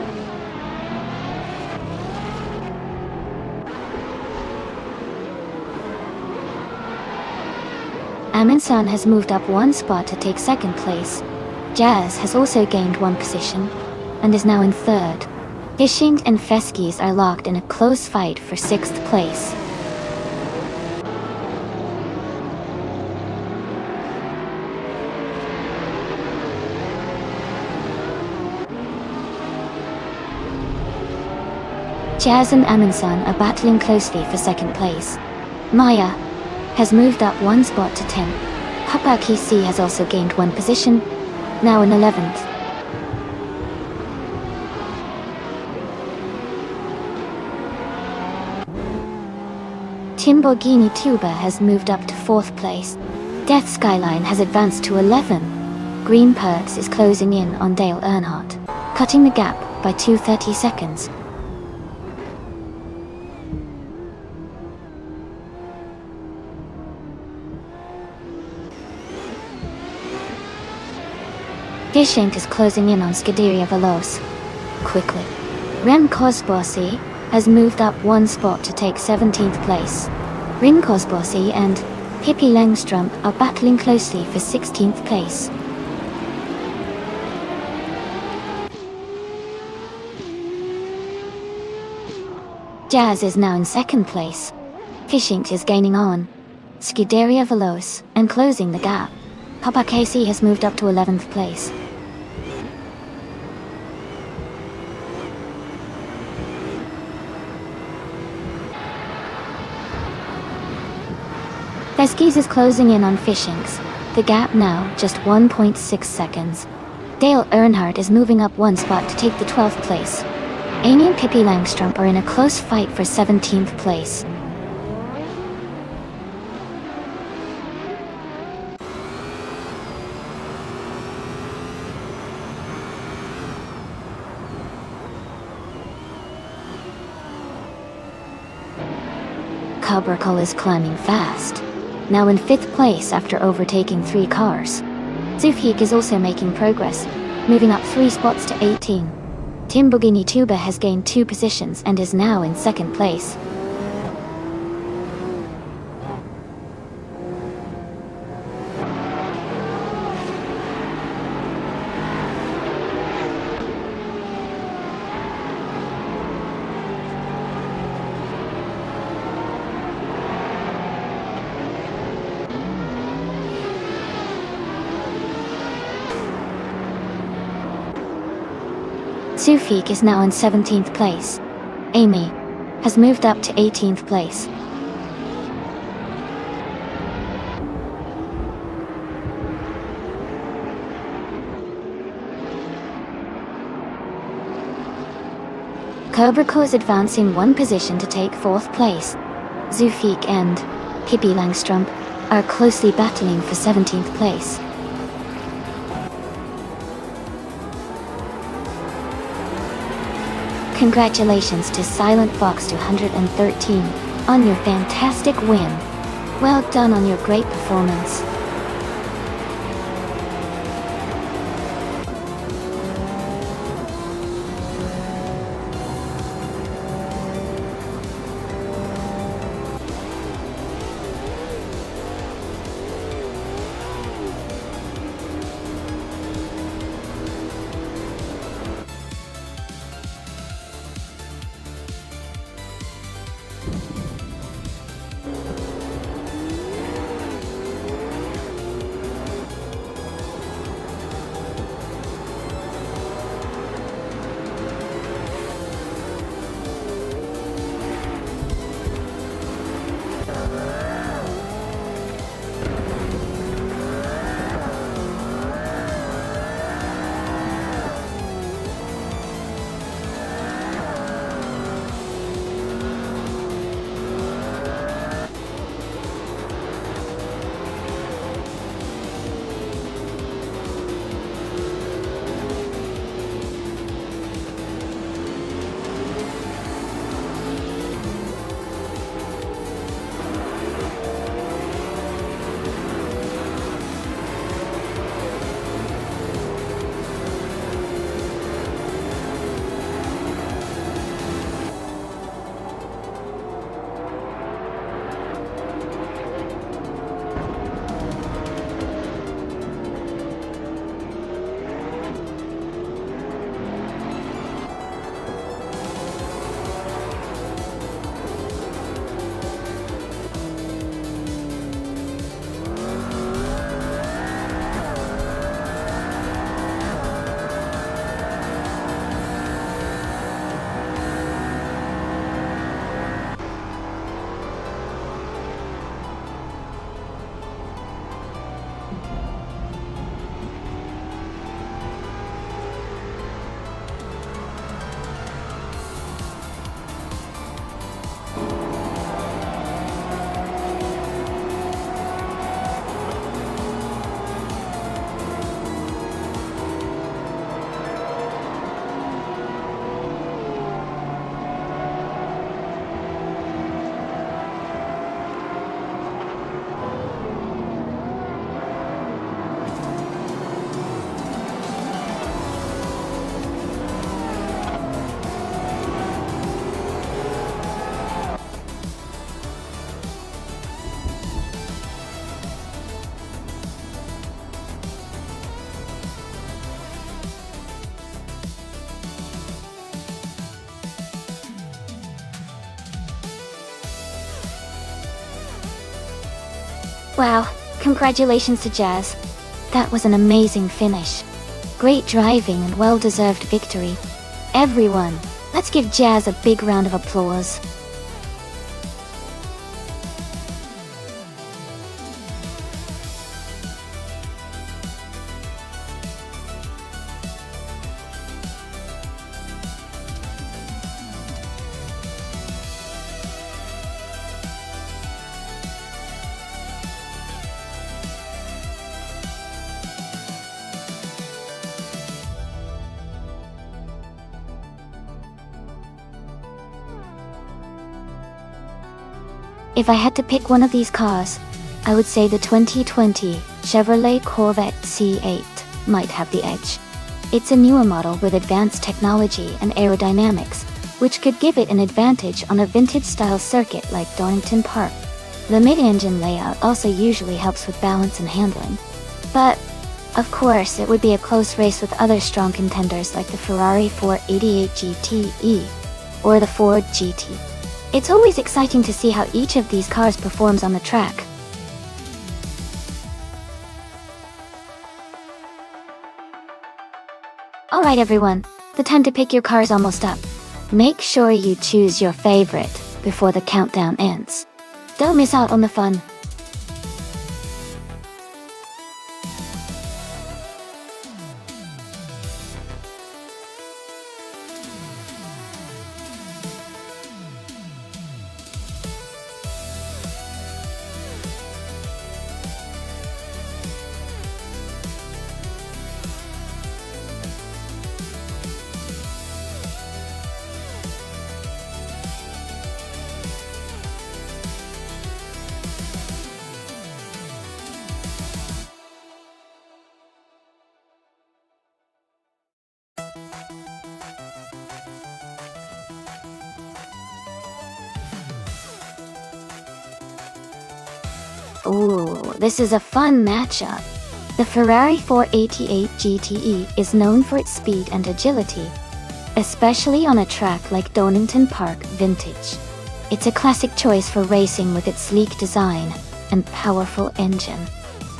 Amin-san has moved up 1 spot to take 2nd place. Jazz has also gained 1 position and is now in 3rd. Ishing and Feskis are locked in a close fight for 6th place. Jazz and Amundsen are battling closely for second place. Maya has moved up one spot to 10. Papa KC has also gained one position, now in 11th. Timborghini Tuba has moved up to 4th place. Death Skyline has advanced to 11. Green Perks is closing in on Dale Earnhardt, cutting the gap by 2:30 seconds. Fishink is closing in on Scuderia Veloce quickly. Rem Cosbossi has moved up one spot to take 17th place. Rin Cosbossi and Pippi Langstrump are battling closely for 16th place. Jazz is now in 2nd place. Fishink is gaining on Scuderia Veloce and closing the gap. Papa KC has moved up to 11th place. Beskis is closing in on Fishinks, the gap now just 1.6 seconds. Dale Earnhardt is moving up one spot to take the 12th place. Amy and Pippi Langstrump are in a close fight for 17th place. Cabracal is climbing fast, now in 5th place after overtaking 3 cars. Zufik is also making progress, moving up 3 spots to 18. Timborghini Tuba has gained 2 positions and is now in 2nd place. Zufik is now in 17th place. Amy has moved up to 18th place. Cabraco is advancing one position to take 4th place. Zufik and Pippi Langstrump are closely battling for 17th place. Congratulations to Silent Fox 213 on your fantastic win. Well done on your great performance. Wow, congratulations to Jazz. That was an amazing finish. Great driving and well-deserved victory. Everyone, let's give Jazz a big round of applause. If I had to pick one of these cars, I would say the 2020 Chevrolet Corvette C8 might have the edge. It's a newer model with advanced technology and aerodynamics, which could give it an advantage on a vintage-style circuit like Donington Park. The mid-engine layout also usually helps with balance and handling. But, of course, it would be a close race with other strong contenders like the Ferrari 488 GTE or the Ford GT. It's always exciting to see how each of these cars performs on the track. Alright everyone, the time to pick your car is almost up. Make sure you choose your favorite before the countdown ends. Don't miss out on the fun. Ooh, this is a fun matchup. The Ferrari 488 GTE is known for its speed and agility, especially on a track like Donington Park Vintage. It's a classic choice for racing with its sleek design and powerful engine.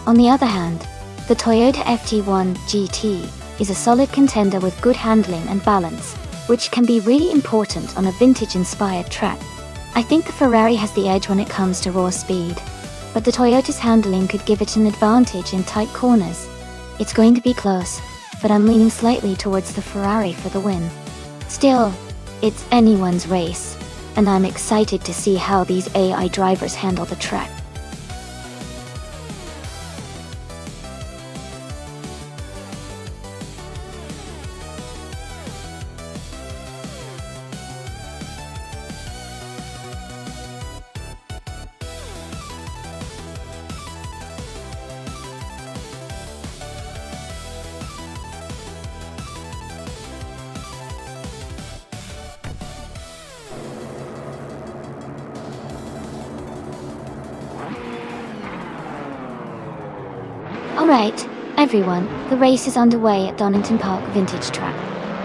On the other hand, the Toyota FT1 GT is a solid contender with good handling and balance, which can be really important on a vintage-inspired track. I think the Ferrari has the edge when it comes to raw speed, but the Toyota's handling could give it an advantage in tight corners. It's going to be close, but I'm leaning slightly towards the Ferrari for the win. Still, it's anyone's race, and I'm excited to see how these AI drivers handle the track. Alright, everyone, the race is underway at Donington Park Vintage Track.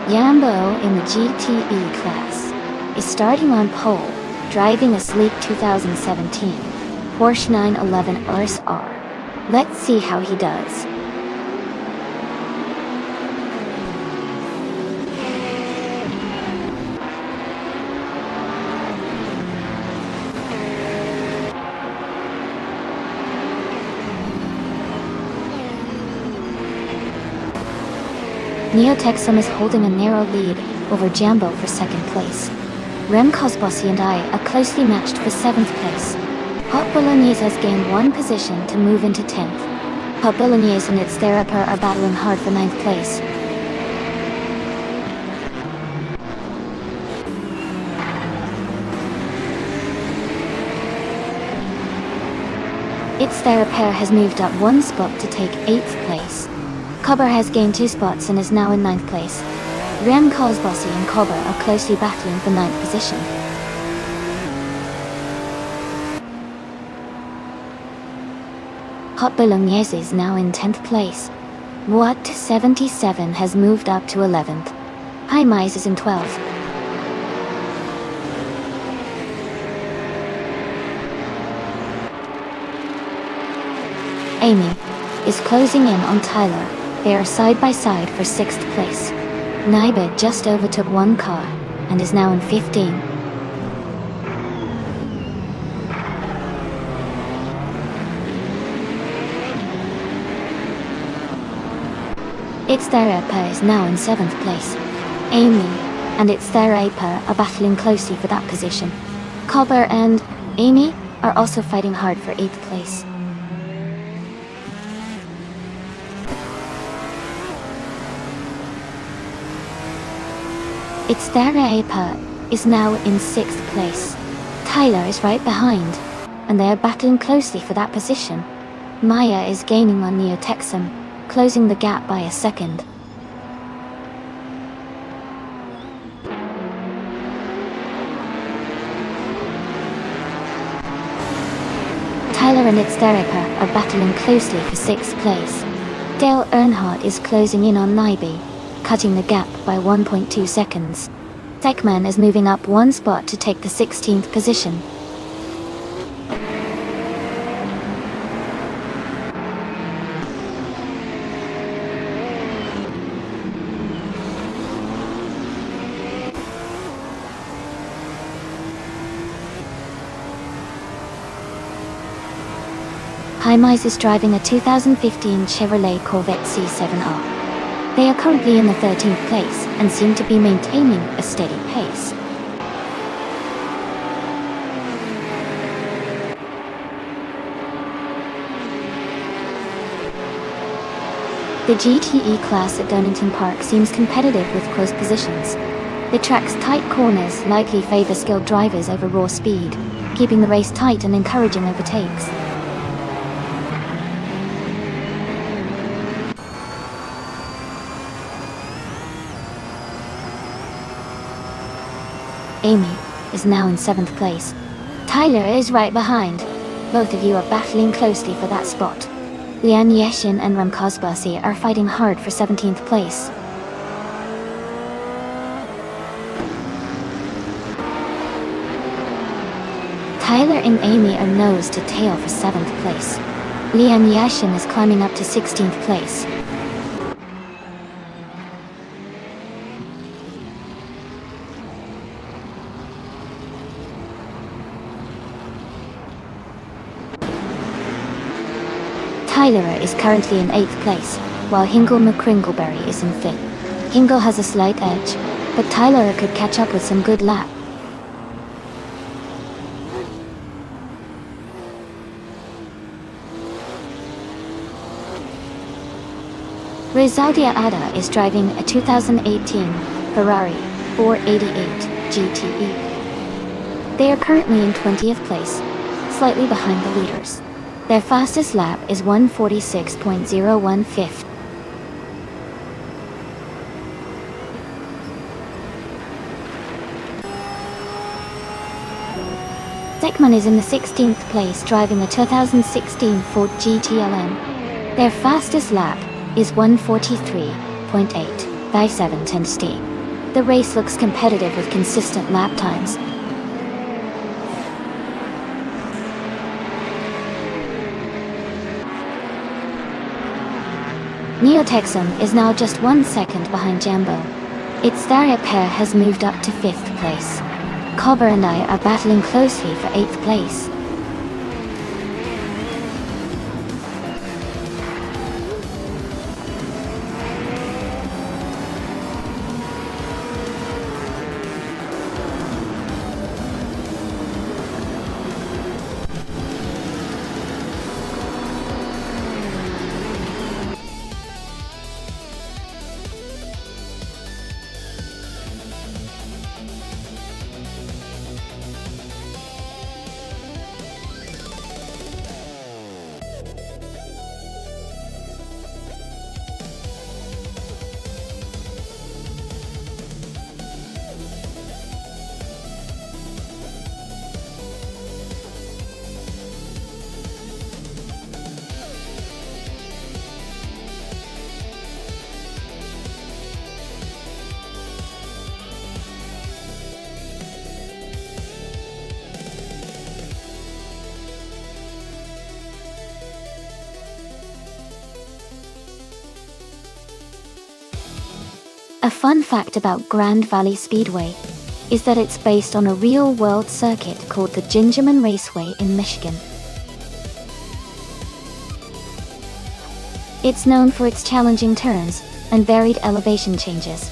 Yambo in the GTE class is starting on pole, driving a sleek 2017 Porsche 911 RS-R. Let's see how he does. Neo-Texum is holding a narrow lead over Jambo for second place. Rem Cosbossi and I are closely matched for 7th place. Hot Bolognese has gained 1 position to move into 10th. Hot Bolognese and its Theraper are battling hard for 9th place. Its Theraper has moved up 1 spot to take 8th place. Cobber has gained 2 spots and is now in 9th place. Rem Cosbossi and Cobber are closely battling for 9th position. Hot Bolognese is now in 10th place. Watt 77 has moved up to 11th. High Mize is in 12th. Amy is closing in on Tyler. They are side by side for 6th place. Naiba just overtook one car and is now in 15. Itzthariapa is now in 7th place. Amy and Itzthariapa are battling closely for that position. Cobber and Amy are also fighting hard for 8th place. Itzthariapa is now in 6th place. Tyler is right behind, and they are battling closely for that position. Maya is gaining on Neotexum, closing the gap by a second. Tyler and Itzthariapa are battling closely for 6th place. Dale Earnhardt is closing in on Naibi, cutting the gap by 1.2 seconds. Techman is moving up one spot to take the 16th position. Hymise is driving a 2015 Chevrolet Corvette C7R. They are currently in the 13th place and seem to be maintaining a steady pace. The GTE class at Donington Park seems competitive with close positions. The track's tight corners likely favor skilled drivers over raw speed, keeping the race tight and encouraging overtakes. Amy is now in 7th place. Tyler is right behind. Both of you are battling closely for that spot. Lian Yeshin and Rem Kosbasi are fighting hard for 17th place. Tyler and Amy are nose to tail for 7th place. Lian Yeshin is climbing up to 16th place. Tyler is currently in 8th place, while Hingle McCringleberry is in 5th. Hingle has a slight edge, but Tyler could catch up with some good lap. Rizaldia Ada is driving a 2018 Ferrari 488 GTE. They are currently in 20th place, slightly behind the leaders. Their fastest lap is 1:46.015. Zekman is in the 16th place driving a 2016 Ford GTLM. Their fastest lap is 1:43.857. The race looks competitive with consistent lap times. Neotexum is now just 1 second behind Jambo. Itzthariapa has moved up to 5th place. Cobber and I are battling closely for 8th place. A fun fact about Grand Valley Speedway is that it's based on a real-world circuit called the Gingerman Raceway in Michigan. It's known for its challenging turns and varied elevation changes,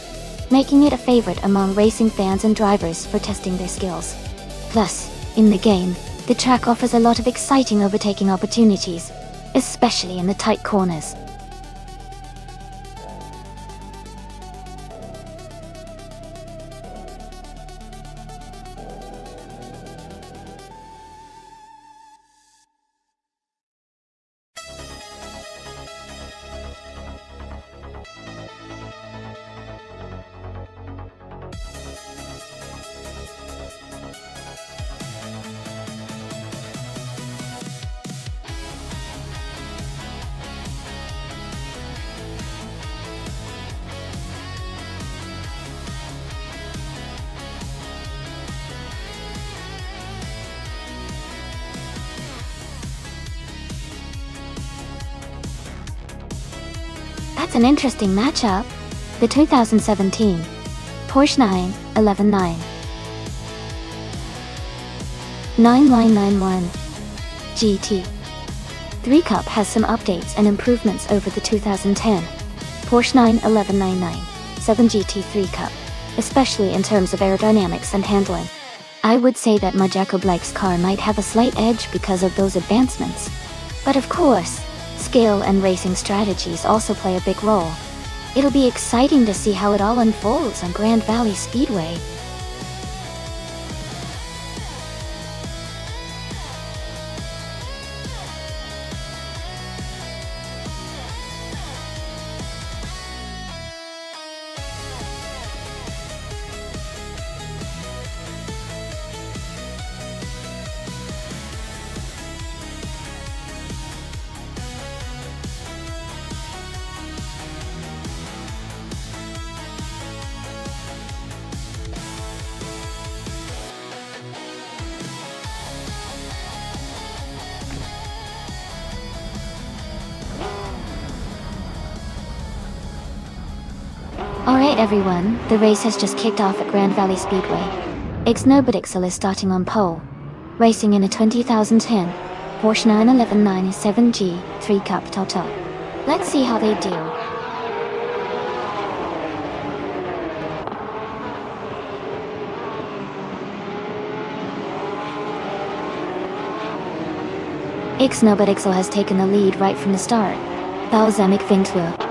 making it a favorite among racing fans and drivers for testing their skills. Plus, in the game, the track offers a lot of exciting overtaking opportunities, especially in the tight corners. That's an interesting matchup. The 2017 Porsche 911 9991 GT 3 Cup has some updates and improvements over the 2010 Porsche 911 7 GT3 Cup, especially in terms of aerodynamics and handling. I would say that Jacob Blake's car might have a slight edge because of those advancements. But of course, skill and racing strategies also play a big role. It'll be exciting to see how it all unfolds on Grand Valley Speedway. Alright everyone, the race has just kicked off at Grand Valley Speedway. Xnobodixel is starting on pole, racing in a 2010 Porsche 911 97G 3 Cup Toto. Let's see how they do. Xnobodixel has taken the lead right from the start. Balsamic Vintua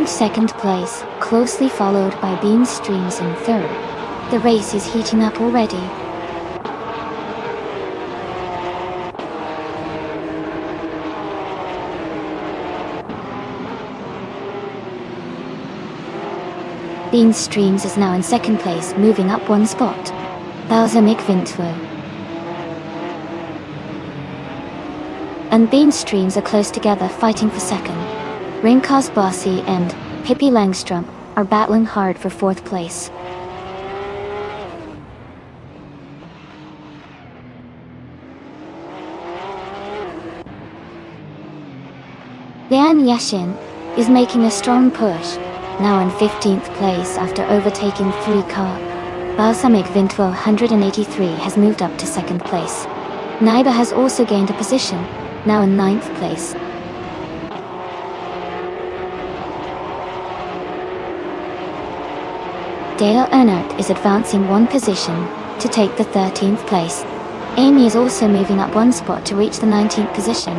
in second place, closely followed by Beam Streams in third. The race is heating up already. Beam Streams is now in second place, moving up one spot. Balsamic Vintua and Beam Streams are close together, fighting for second. Rinkas Bossi and Pippi Langstrom are battling hard for fourth place. Lian Yashin is making a strong push, now in 15th place after overtaking 3 car. Balsamic Vintua 183 has moved up to second place. Naiba has also gained a position, now in 9th place. Dale Earnhardt is advancing one position to take the 13th place. Amy is also moving up one spot to reach the 19th position.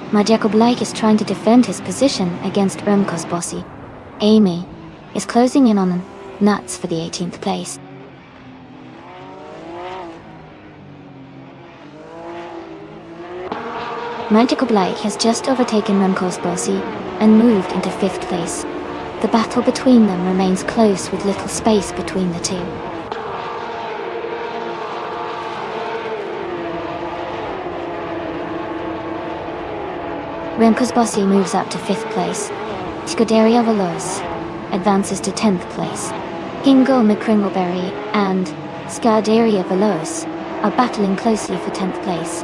Majeko Blake is trying to defend his position against Remkos Bossi. Amy is closing in on them, nuts for the 18th place. Magical Blake has just overtaken Remkos Bossi and moved into 5th place. The battle between them remains close with little space between the two. Remkos Bossi moves up to 5th place. Scuderia Veloz advances to 10th place. Hingle McCringleberry and Scuderia Veloz are battling closely for 10th place.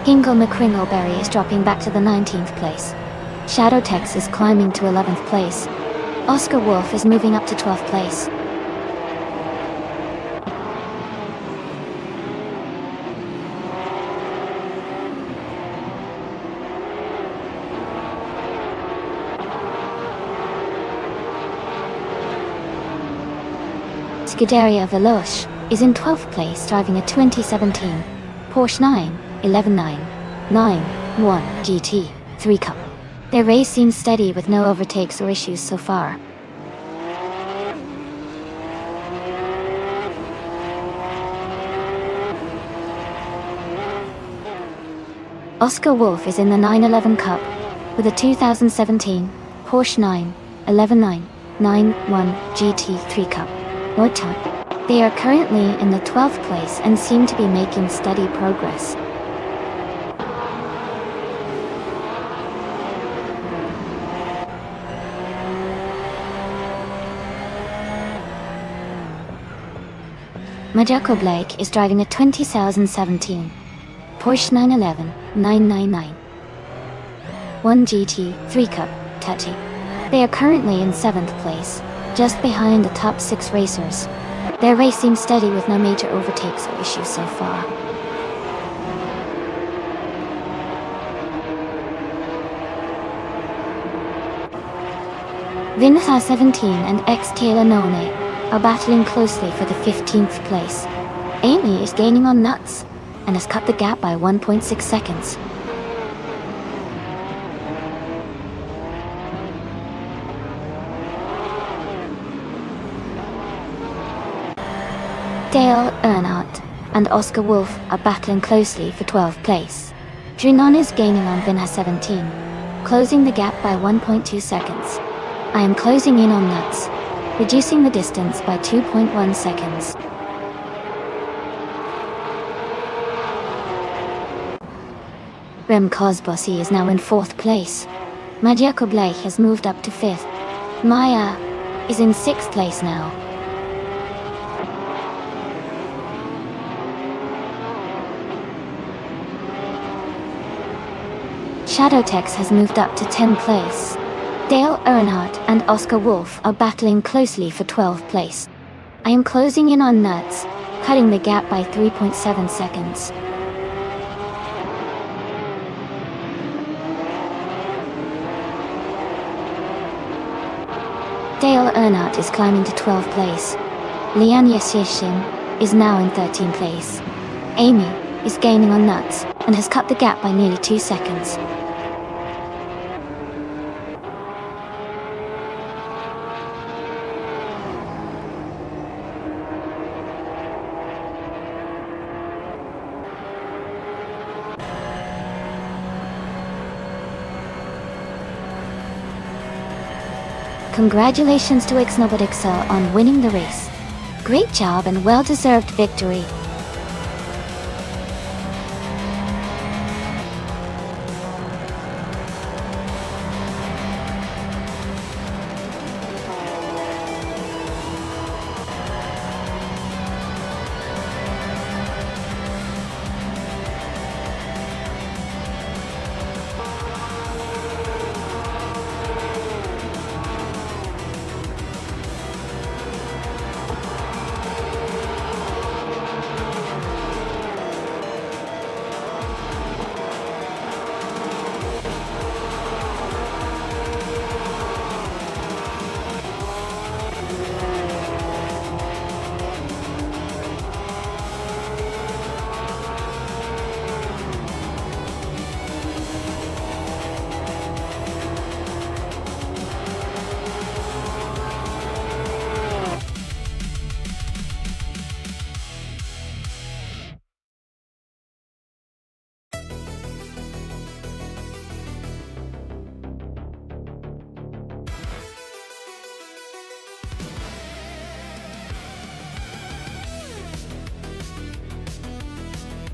Hingle McCringleberry is dropping back to the 19th place. Shadowtex is climbing to 11th place. Oscar Wolf is moving up to 12th place. Scuderia Veloce is in 12th place, driving a 2017 Porsche 911 GT 3 Cup. Their race seems steady with no overtakes or issues so far. Oscar Wolf is in the 911 Cup with a 2017 Porsche 911 GT 3 Cup. They are currently in the 12th place and seem to be making steady progress. Majako Blake is driving a 2017 Porsche 911 GT 3 Cup Tati. They are currently in 7th place, just behind the top 6 racers. Their race seems steady with no major overtakes or issues so far. Vinha 17 and ex-Taylor None are battling closely for the 15th place. Amy is gaining on Nuts and has cut the gap by 1.6 seconds. Dale Earnhardt and Oscar Wolf are battling closely for 12th place. Drunon is gaining on Vinha 17, closing the gap by 1.2 seconds. I am closing in on Nuts, reducing the distance by 2.1 seconds. Rem Cosbossi is now in 4th place. Majako Blake has moved up to 5th. Maya is in 6th place now. Shadowtex has moved up to 10th place. Dale Earnhardt and Oscar Wolf are battling closely for 12th place. I am closing in on Nuts, cutting the gap by 3.7 seconds. Dale Earnhardt is climbing to 12th place. Lian Yashishin is now in 13th place. Amy is gaining on Nuts and has cut the gap by nearly 2 seconds. Congratulations to Ixnobotixel on winning the race. Great job and well-deserved victory.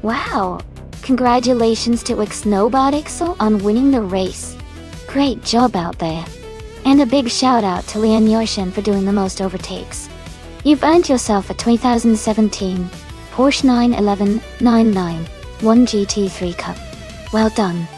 Wow! Congratulations to Ixnobotixel on winning the race. Great job out there. And a big shout out to Lian Yorshin for doing the most overtakes. You've earned yourself a 2017 Porsche 911 991 GT3 Cup. Well done.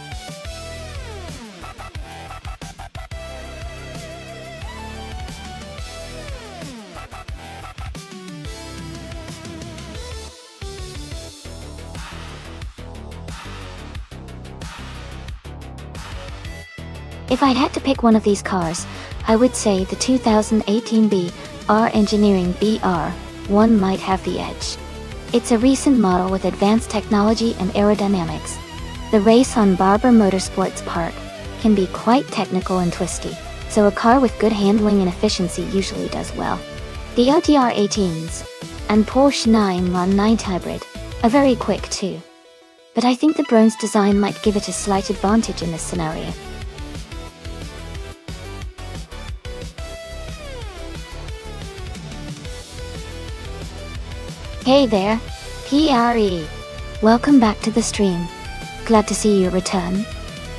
If I had to pick one of these cars, I would say the 2018 BR Engineering BR1 might have the edge. It's a recent model with advanced technology and aerodynamics. The race on Barber Motorsports Park can be quite technical and twisty, so a car with good handling and efficiency usually does well. The OTR 18s and Porsche 919 Hybrid are very quick too. But I think the bronze design might give it a slight advantage in this scenario. Hey there, PRE. Welcome back to the stream. Glad to see you return.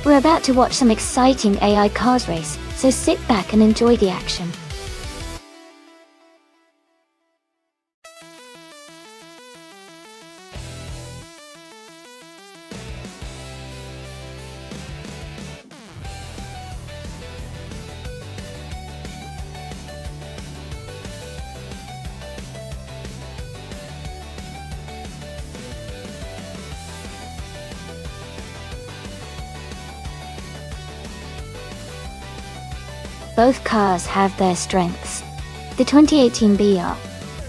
We're about to watch some exciting AI cars race, so sit back and enjoy the action. Both cars have their strengths. The 2018 BR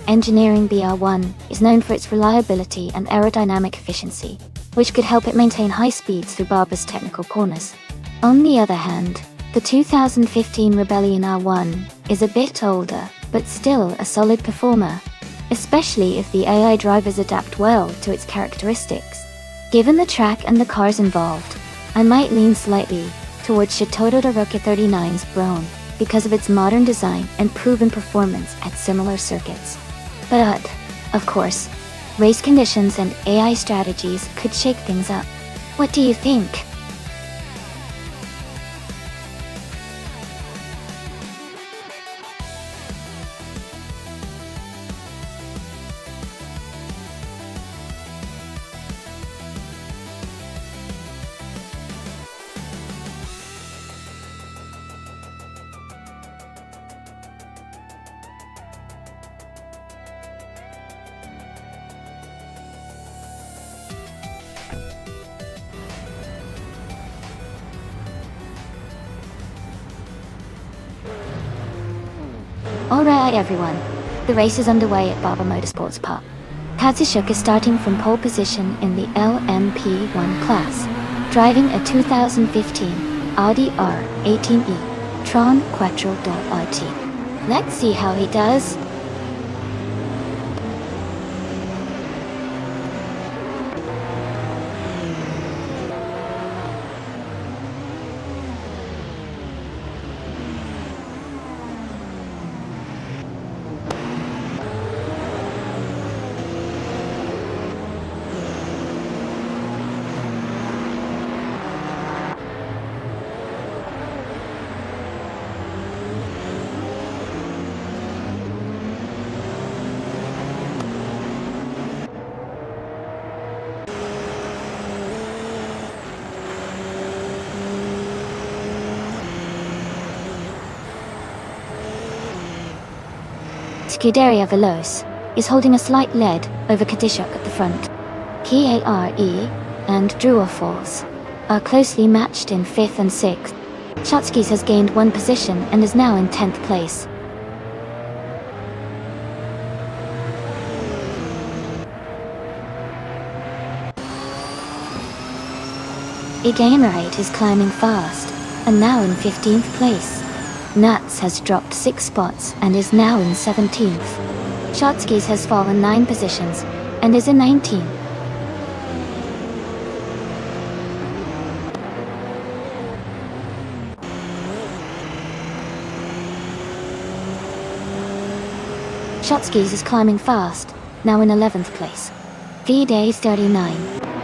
Engineering BR1 is known for its reliability and aerodynamic efficiency, which could help it maintain high speeds through Barber's technical corners. On the other hand, the 2015 Rebellion R1 is a bit older, but still a solid performer, especially if the AI drivers adapt well to its characteristics. Given the track and the cars involved, I might lean slightly towards Shitoto Rocket 39's Brone because of its modern design and proven performance at similar circuits. But, of course, race conditions and AI strategies could shake things up. What do you think? Alright everyone, the race is underway at Barber Motorsports Park. Katsushuk is starting from pole position in the LMP1 class, driving a 2015 Audi R18e Tron Quattro RT. Let's see how he does. Scuderia Veloce is holding a slight lead over Katsushuk at the front. KARE and Duoforce are closely matched in 5th and 6th. Shotskis has gained one position and is now in 10th place. Igamerate is climbing fast and now in 15th place. Nuts has dropped 6 spots and is now in 17th. Shotskis has fallen 9 positions and is in 19th. Shotskis is climbing fast, now in 11th place. V-Day 39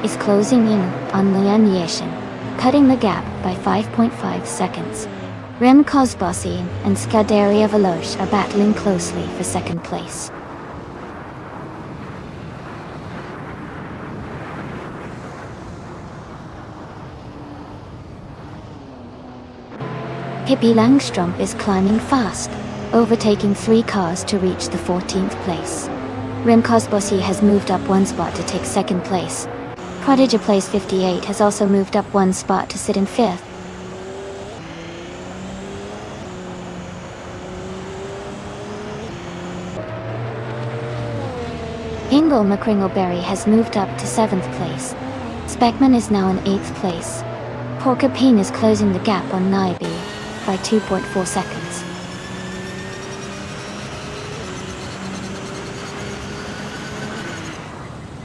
is closing in on Lian Yeshin, cutting the gap by 5.5 seconds. Remco's Bossy and Scuderia Veloce are battling closely for second place. Pippi Langstrumpf is climbing fast, overtaking 3 cars to reach the 14th place. Remco's Bossy has moved up 1 spot to take second place. Prodigy Place 58 has also moved up 1 spot to sit in 5th. Ingle McCringleberry has moved up to 7th place. Speckman is now in 8th place. Porcupine is closing the gap on Nyby by 2.4 seconds.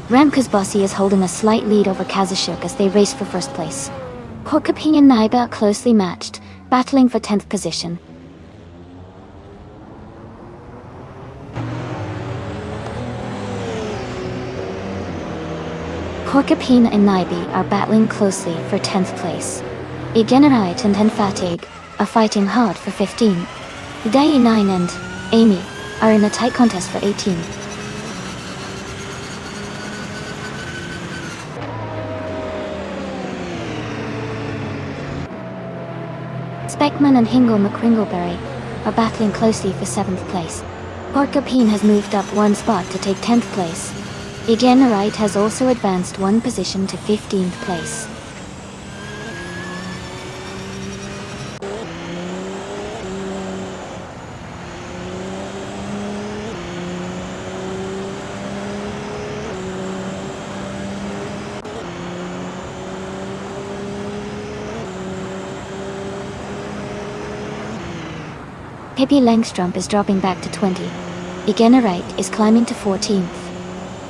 Remco's Bossy is holding a slight lead over Kazashuk as they race for first place. Porcupine and Nyby are closely matched, battling for 10th position. Porcupine and Nyby are battling closely for 10th place. Igenarite and Henfatig are fighting hard for 15. Day9 and Amy are in a tight contest for 18. Speckman and Hingle McCringleberry are battling closely for 7th place. Porcupine has moved up 1 spot to take 10th place. Igenarite has also advanced 1 position to 15th place. Pippi Langstrumpf is dropping back to 20. Igenarite is climbing to 14th.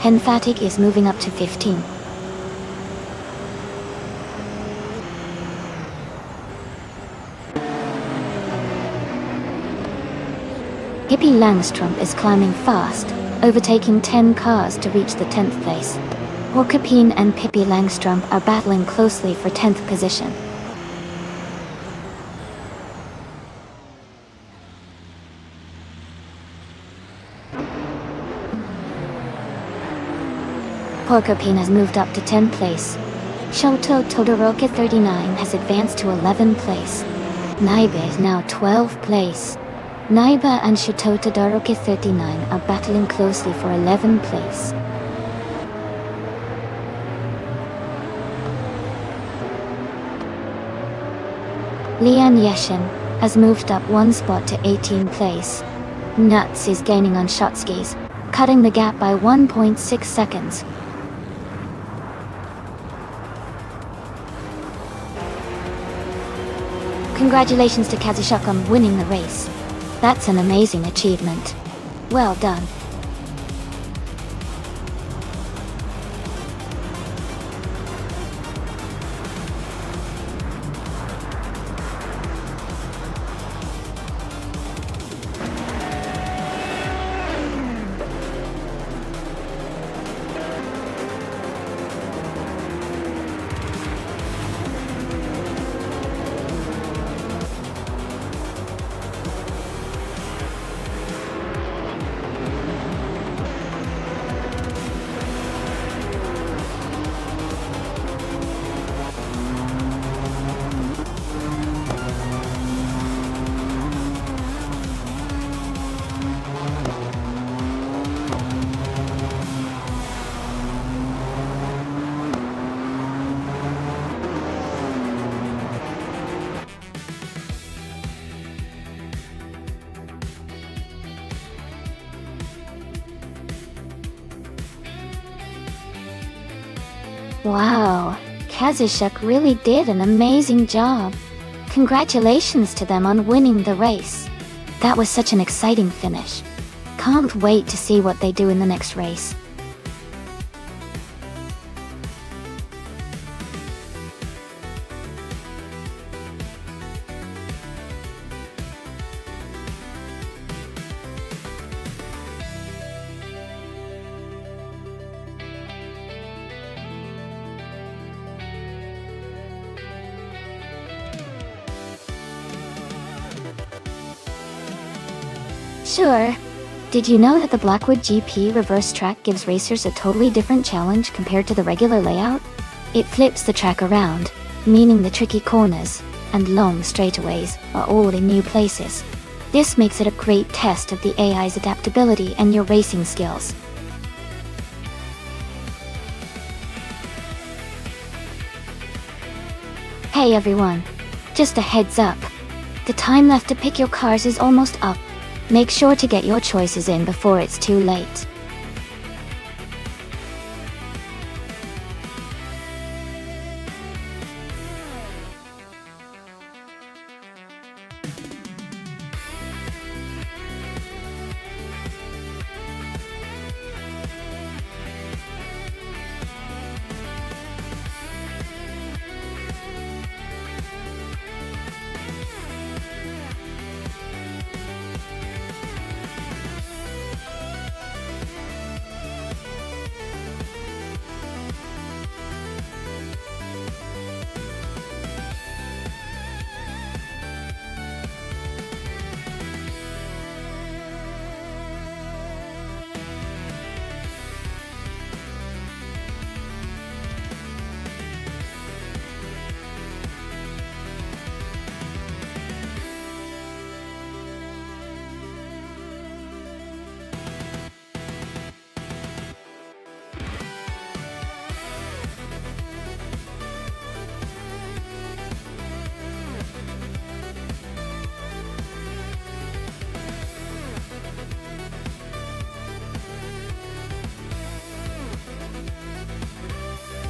Henfatig is moving up to 15. Pippi Langstrumpf is climbing fast, overtaking 10 cars to reach the 10th place. Porcupine and Pippi Langstrumpf are battling closely for 10th position. Porcupine has moved up to 10th place. Shoto Todoroki 39 has advanced to 11th place. Nyby is now 12th place. Nyby and Shoto Todoroki 39 are battling closely for 11th place. Lian Yeshin has moved up 1 spot to 18th place. Nuts is gaining on Shotskis, cutting the gap by 1.6 seconds. Congratulations to Kazashuk on winning the race. That's an amazing achievement. Well done. Wow, Kazashuk really did an amazing job. Congratulations to them on winning the race. That was such an exciting finish. Can't wait to see what they do in the next race. Sure. Did you know that the Blackwood GP reverse track gives racers a totally different challenge compared to the regular layout? It flips the track around, meaning the tricky corners and long straightaways are all in new places. This makes it a great test of the AI's adaptability and your racing skills. Hey everyone, just a heads up. The time left to pick your cars is almost up. Make sure to get your choices in before it's too late.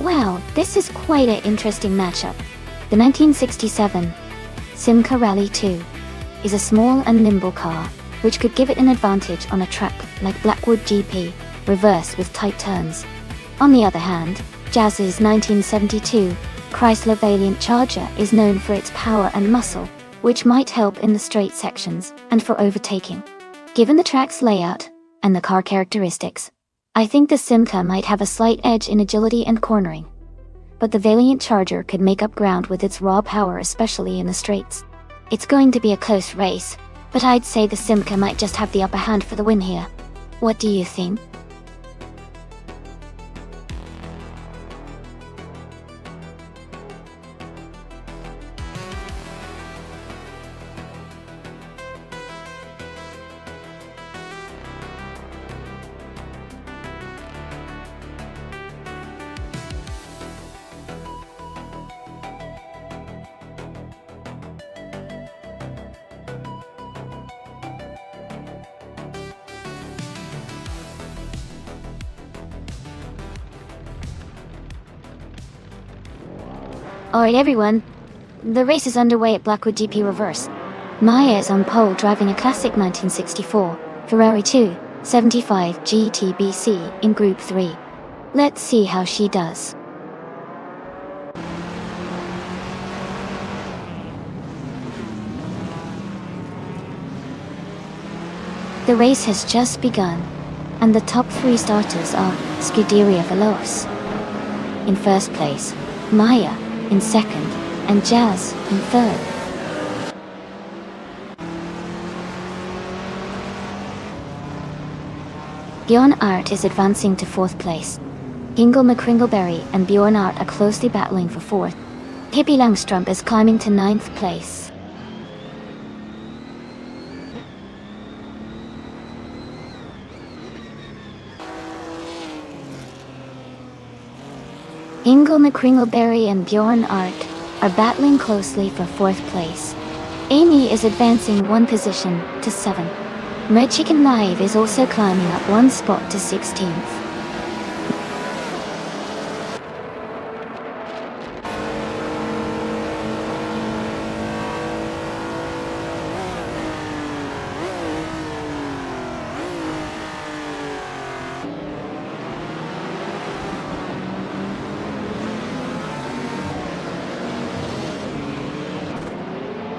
Wow, this is quite an interesting matchup. The 1967 Simca Rally 2 is a small and nimble car, which could give it an advantage on a track like Blackwood GP, reverse with tight turns. On the other hand, Jazz's 1972 Chrysler Valiant Charger is known for its power and muscle, which might help in the straight sections and for overtaking. Given the track's layout and the car characteristics, I think the Simca might have a slight edge in agility and cornering. But the Valiant Charger could make up ground with its raw power, especially in the straights. It's going to be a close race, but I'd say the Simca might just have the upper hand for the win here. What do you think? Alright everyone, the race is underway at Blackwood GP Reverse. Maya is on pole driving a classic 1964 Ferrari 275 GTBC in Group 3. Let's see how she does. The race has just begun, and the top 3 starters are Scuderia Veloce in first place, Maya in second, and Jazz in third. Bjorn Art is advancing to fourth place. Ingle McCringleberry and Bjorn Art are closely battling for fourth. Pippi Langstrup is climbing to ninth place. Ingle McCringleberry and Bjorn Art are battling closely for fourth place. Amy is advancing 1 position to 7. Red Chicken Live is also climbing up 1 spot to 16th.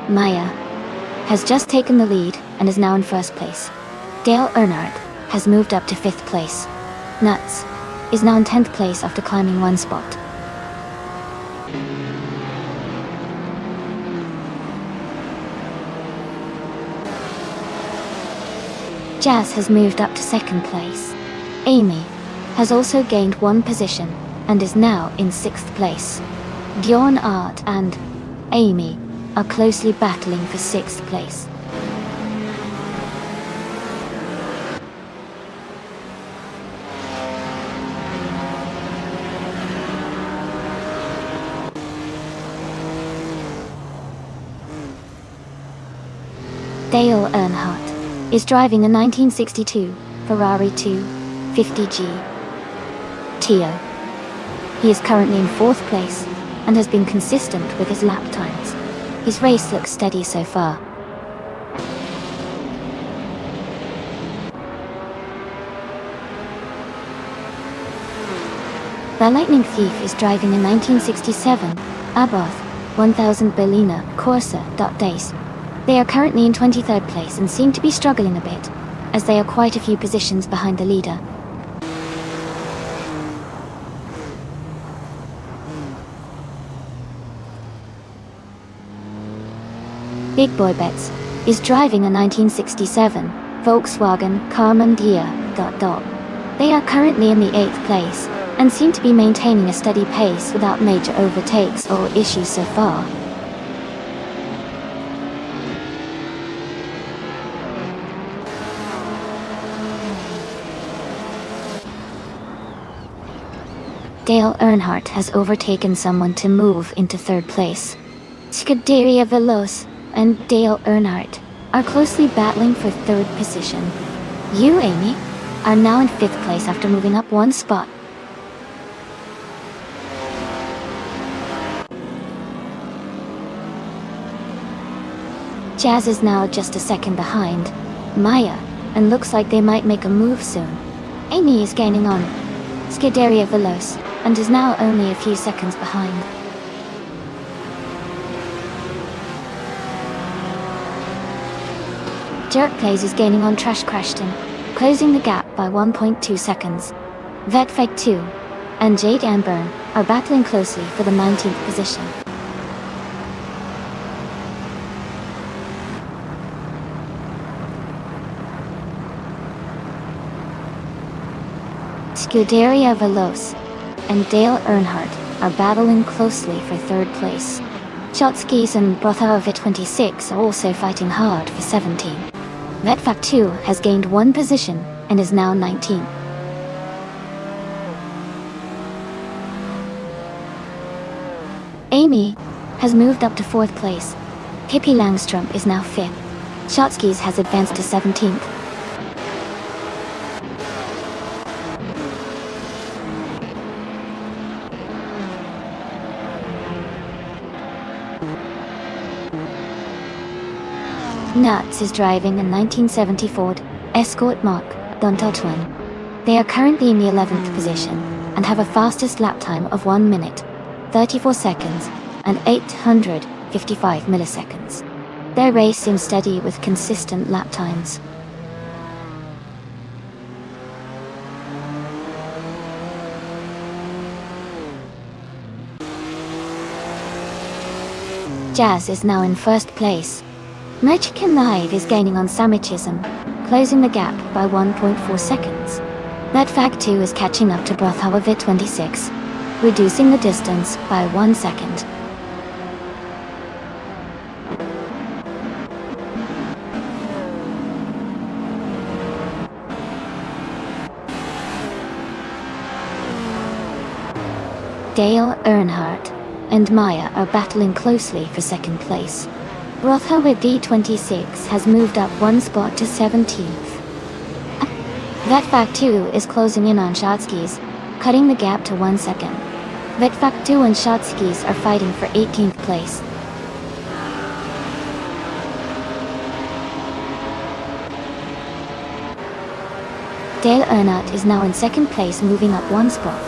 Maya has just taken the lead and is now in first place. Dale Earnhardt has moved up to 5th place. Nuts is now in 10th place after climbing 1 spot. Jazz has moved up to second place. Amy has also gained one position and is now in sixth place. Bjorn Art and Amy are closely battling for sixth place. Dale Earnhardt is driving a 1962 Ferrari 250G Tio. He is currently in fourth place and has been consistent with his lap times. His race looks steady so far. The Lightning Thief is driving a 1967 Abarth 1000 Berliner Corsa Dace. They are currently in 23rd place and seem to be struggling a bit, as they are quite a few positions behind the leader. Big Boy Betts is driving a 1967 Volkswagen Carmandia . They are currently in the 8th place and seem to be maintaining a steady pace without major overtakes or issues so far. Dale Earnhardt has overtaken someone to move into third place. Scuderia Veloce and Dale Earnhardt are closely battling for third position. You, Amy, are now in fifth place after moving up one spot. Jazz is now just a second behind Maya, and looks like they might make a move soon. Amy is gaining on Scuderia Veloce and is now only a few seconds behind. Jerk Plays is gaining on Trash Crashton, closing the gap by 1.2 seconds. Vetfeg 2 and Jade Amburn are battling closely for the 19th position. Scuderia Veloce and Dale Earnhardt are battling closely for third place. Shotskis and Brotharovit 26 are also fighting hard for 17. Vetfag 2 has gained one position and is now 19. Amy has moved up to fourth place. Pippi Langstrom is now fifth. Shotskis has advanced to 17th. Nuts is driving a 1970 Ford Escort Mark Twin. They are currently in the 11th position and have a fastest lap time of 1 minute, 34 seconds, and 855 milliseconds. Their race seems steady with consistent lap times. Jazz is now in first place. Mexican Live is gaining on Samichism, closing the gap by 1.4 seconds. Vetfag 2 is catching up to Brotharovit 26, reducing the distance by 1 second. Dale Earnhardt and Maya are battling closely for second place. Brotharovit D26 has moved up one spot to 17th. Vetfag 2 is closing in on Shotskis, cutting the gap to 1 second. Vetfag 2 and Shotskis are fighting for 18th place. Dale Earnhardt is now in second place, moving up one spot.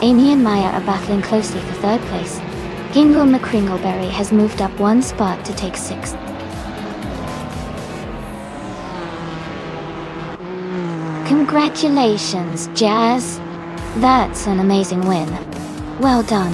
Amy and Maya are battling closely for third place. Gingle McCringleberry has moved up one spot to take 6th. Congratulations, Jazz! That's an amazing win. Well done.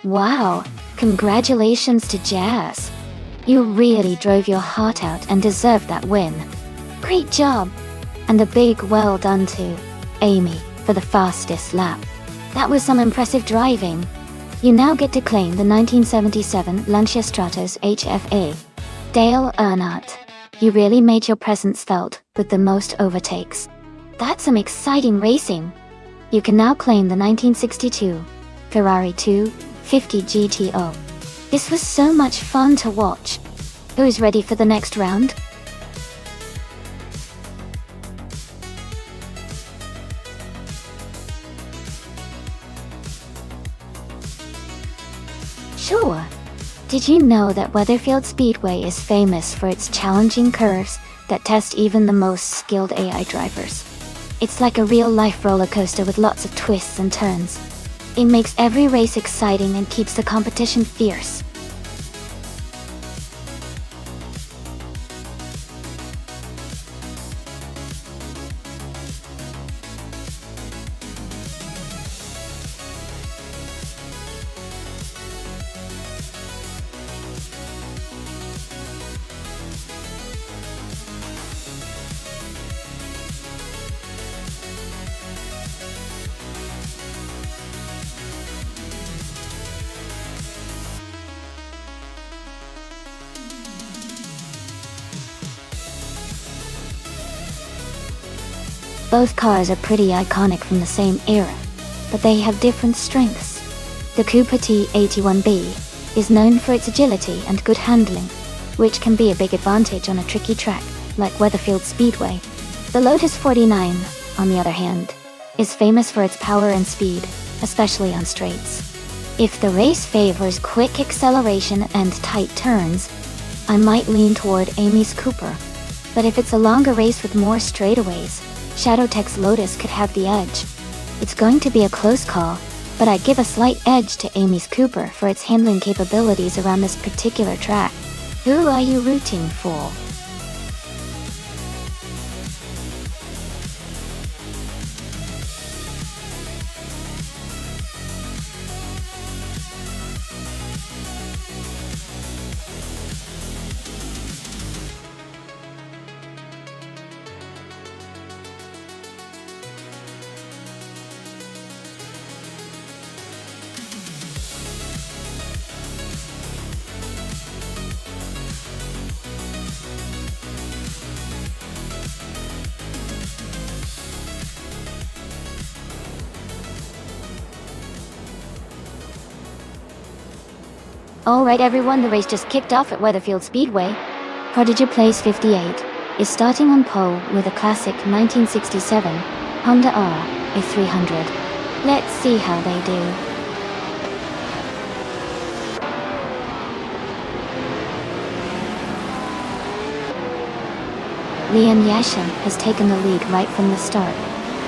Wow, congratulations to Jazz. You really drove your heart out and deserved that win. Great job! And a big well done to Amy for the fastest lap. That was some impressive driving. You now get to claim the 1977 Lancia Stratos HFA. Dale Earnhardt, you really made your presence felt with the most overtakes. That's some exciting racing. You can now claim the 1962 Ferrari 250 GTO. This was so much fun to watch. Who's ready for the next round? Sure. Did you know that Weatherfield Speedway is famous for its challenging curves that test even the most skilled AI drivers? It's like a real-life roller coaster with lots of twists and turns. It makes every race exciting and keeps the competition fierce. Both cars are pretty iconic from the same era, but they have different strengths. The Cooper T81B is known for its agility and good handling, which can be a big advantage on a tricky track like Weatherfield Speedway. The Lotus 49, on the other hand, is famous for its power and speed, especially on straights. If the race favors quick acceleration and tight turns, I might lean toward Amy's Cooper. But if it's a longer race with more straightaways, ShadowTech's Lotus could have the edge. It's going to be a close call, but I'd give a slight edge to Amy's Cooper for its handling capabilities around this particular track. Who are you rooting for? Alright everyone, the race just kicked off at Weatherfield Speedway. Prodigy Place 58 is starting on pole with a classic 1967 Honda R A300. Let's see how they do. Liam Yasham has taken the lead right from the start.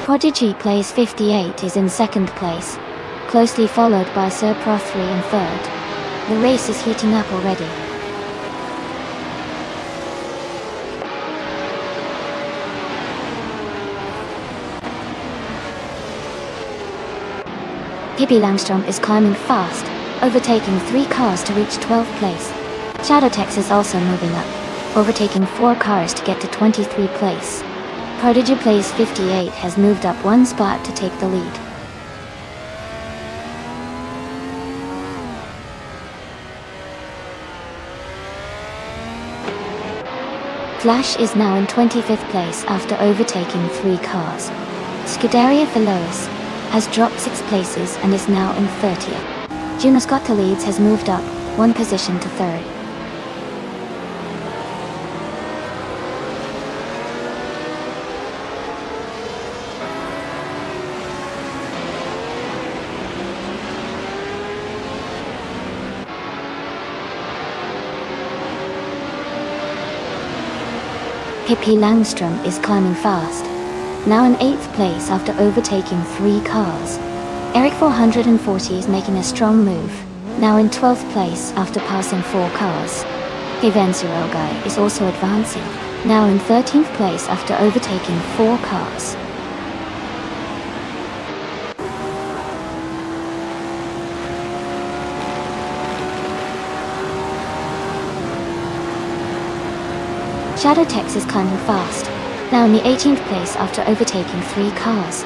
Prodigy Place 58 is in second place, closely followed by Sir Pro 3 in third. The race is heating up already. Pippi Langstrom is climbing fast, overtaking 3 cars to reach 12th place. ShadowTech is also moving up, overtaking 4 cars to get to 23rd place. Prodigy Place 58 has moved up 1 spot to take the lead. Flash is now in 25th place after overtaking 3 cars. Scuderia Veloz has dropped 6 places and is now in 30th. Juno Scott Leeds has moved up 1 position to 3rd. Pippi Langstrom is climbing fast, now in 8th place after overtaking 3 cars. Eric 440 is making a strong move, now in 12th place after passing 4 cars. Ivan Sirogai is also advancing, now in 13th place after overtaking 4 cars. Shadowtex is climbing fast, now in the 18th place after overtaking 3 cars.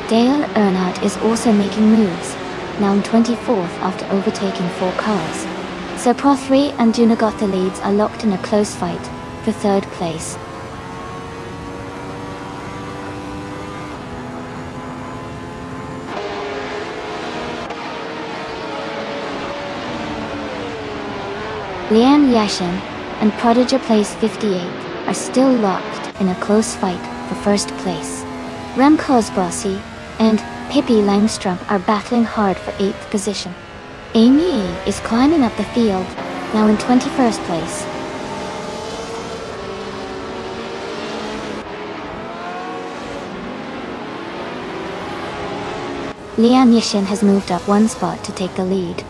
Dale Earnhardt is also making moves, now in 24th after overtaking 4 cars. So Pro 3 and Junagotha leads are locked in a close fight for 3rd place. Liam Yashin and Prodigy Place 58 are still locked in a close fight for 1st place. Rem Kozbossi and Pippi Langstrom are battling hard for 8th position. Amy E is climbing up the field, now in 21st place. Liam Yashin has moved up 1 spot to take the lead.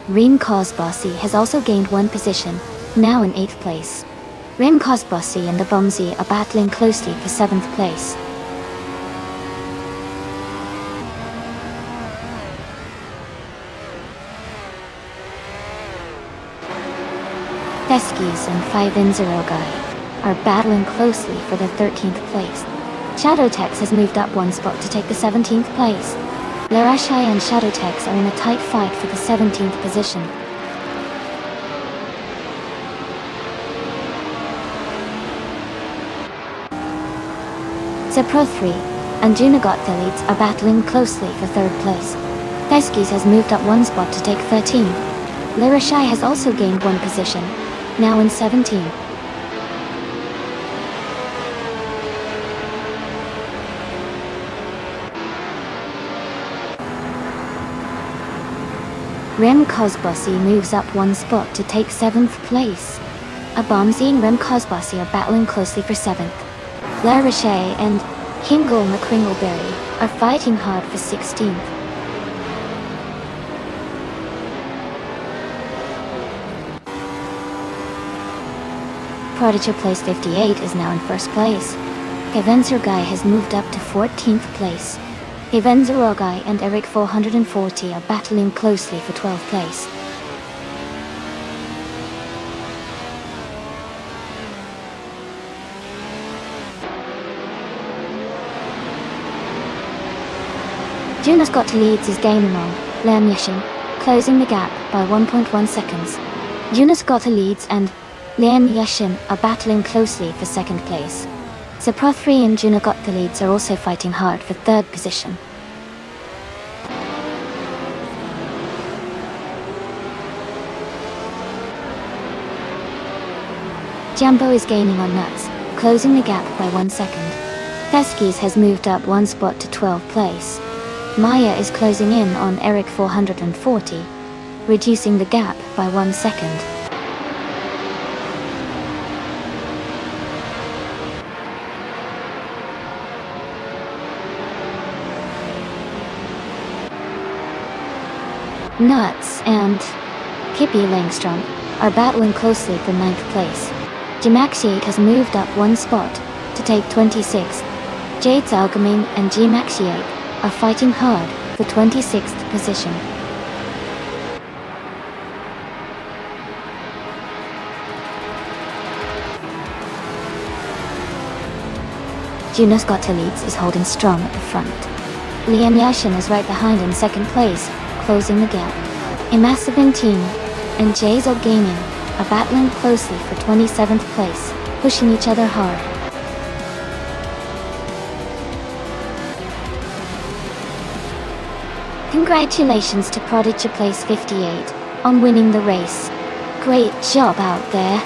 Reem Kozbossi has also gained 1 position, now in 8th place. Reem Kozbossi and the Bumsy are battling closely for 7th place. Teskis and 5-0 Guy are battling closely for the 13th place. Shadowtex has moved up 1 spot to take the 17th place. Larashai and Shadowtex are in a tight fight for the 17th position. So Pro 3 and Junagotha leads are battling closely for 3rd place. Teskis has moved up 1 spot to take 13th. Larashai has also gained 1 position, now in 17th. Rem Kozbossi moves up 1 spot to take 7th place. Abomzi and Rem Kozbossi are battling closely for 7th. Larashai and Hingle McCringleberry are fighting hard for 16th. Prodigy Place 58 is now in 1st place. Guy has moved up to 14th place. Guy and Eric 440 are battling closely for 12th place. Jonas got to leads is gaining on Liam Yashin, closing the gap by 1.1 seconds. Jonas got to leads and Liam Yashin are battling closely for 2nd place. So Pro 3 and Junagotha leads are also fighting hard for 3rd position. Jumbo is gaining on Nuts, closing the gap by 1 second. Teskis has moved up 1 spot to 12th place. Maya is closing in on Eric 440, reducing the gap by 1 second. Nuts and Pippi Langstrom are battling closely for 9th place. Gemaxiate has moved up 1 spot to take 26th. Jade Zalgaming and Gemaxiate are fighting hard for 26th position. Junos Gotta leads is holding strong at the front. Liam Yashin is right behind in 2nd place, closing the gap. Imassive Team and Jazo Gaming are battling closely for 27th place, pushing each other hard. Congratulations to Prodigy Place 58 on winning the race. Great job out there.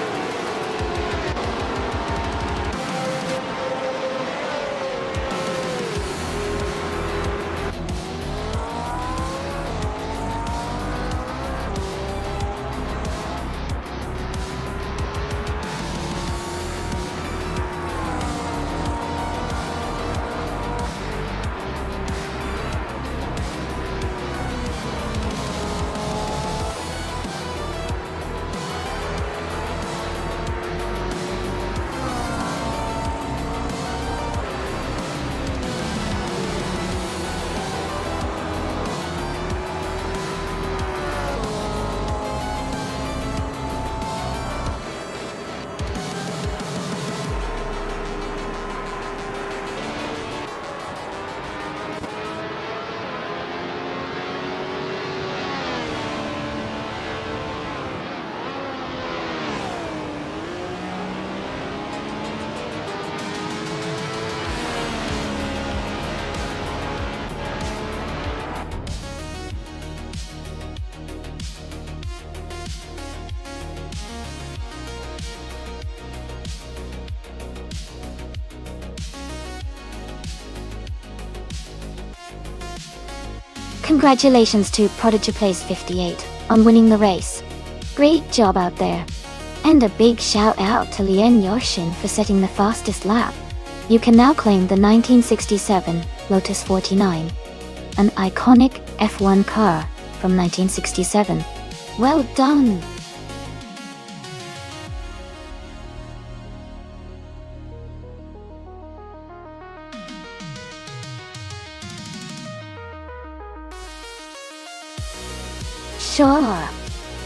Congratulations to Prodigy Place 58 on winning the race. Great job out there. And a big shout out to Lien Yoshin for setting the fastest lap. You can now claim the 1967 Lotus 49, an iconic F1 car from 1967. Well done! Sure.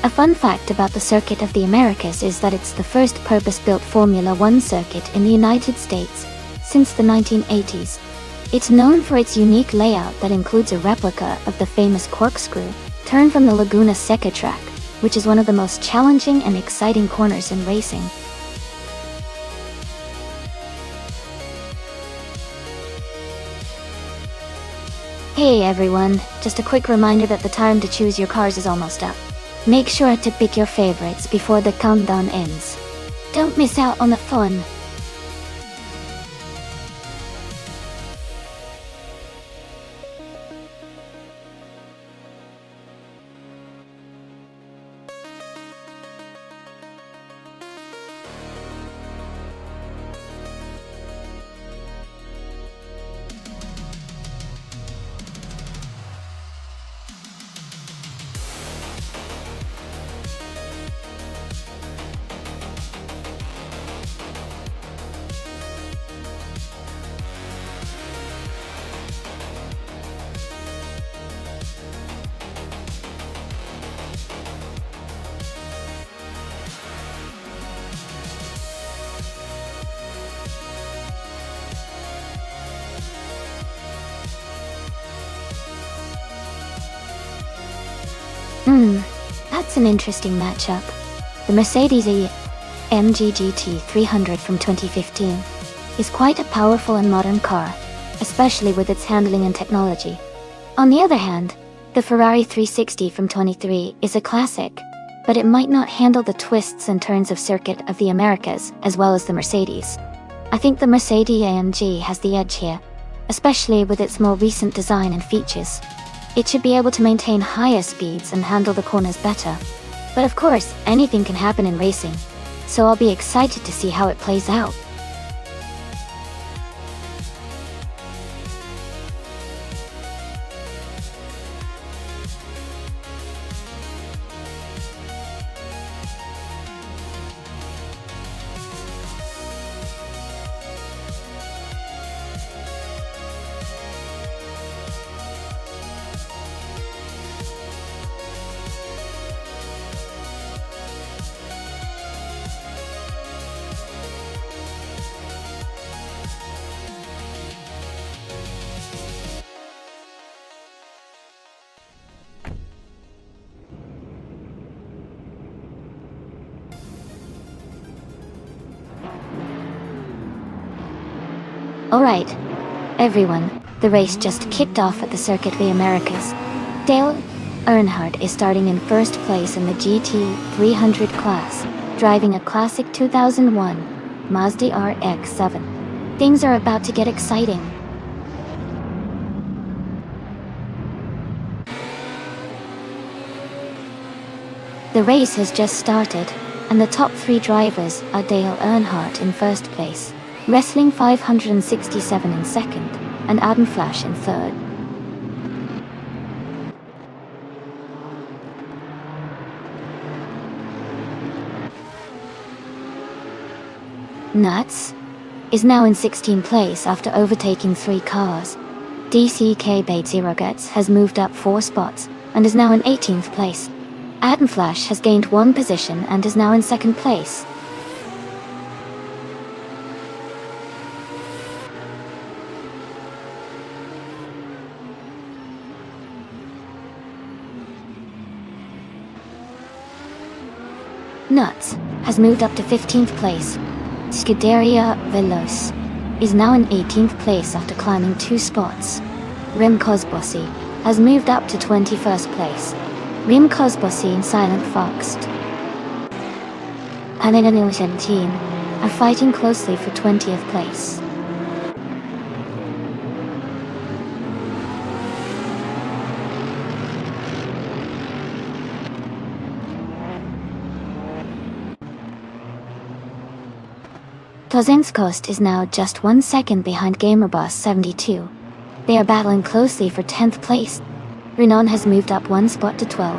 A fun fact about the Circuit of the Americas is that it's the first purpose-built Formula One circuit in the United States since the 1980s. It's known for its unique layout that includes a replica of the famous corkscrew turn from the Laguna Seca track, which is one of the most challenging and exciting corners in racing. Hey everyone, just a quick reminder that the time to choose your cars is almost up. Make sure to pick your favorites before the countdown ends. Don't miss out on the fun. That's an interesting matchup. The Mercedes-AMG GT 300 from 2015 is quite a powerful and modern car, especially with its handling and technology. On the other hand, the Ferrari 360 from 23 is a classic, but it might not handle the twists and turns of Circuit of the Americas as well as the Mercedes. I think the Mercedes-AMG has the edge here, especially with its more recent design and features. It should be able to maintain higher speeds and handle the corners better. But of course, anything can happen in racing, so I'll be excited to see how it plays out. Alright, everyone, the race just kicked off at the Circuit of the Americas. Dale Earnhardt is starting in first place in the GT 300 class, driving a classic 2001 Mazda RX-7. Things are about to get exciting. The race has just started, and the top three drivers are Dale Earnhardt in first place, Wrestling 567 in second, and Adam Flash in third. Nuts is now in 16th place after overtaking 3 cars. DCK Bates has moved up 4 spots and is now in 18th place. Adam Flash has gained 1 position and is now in 2nd place. Nuts has moved up to 15th place. Scuderia Veloce is now in 18th place after climbing 2 spots. Rim Cosbossi has moved up to 21st place. Rim Cosbossi and Silent Fox and team are fighting closely for 20th place. Chosenskost is now just 1 second behind GamerBoss 72. They are battling closely for 10th place. Renan has moved up 1 spot to 12.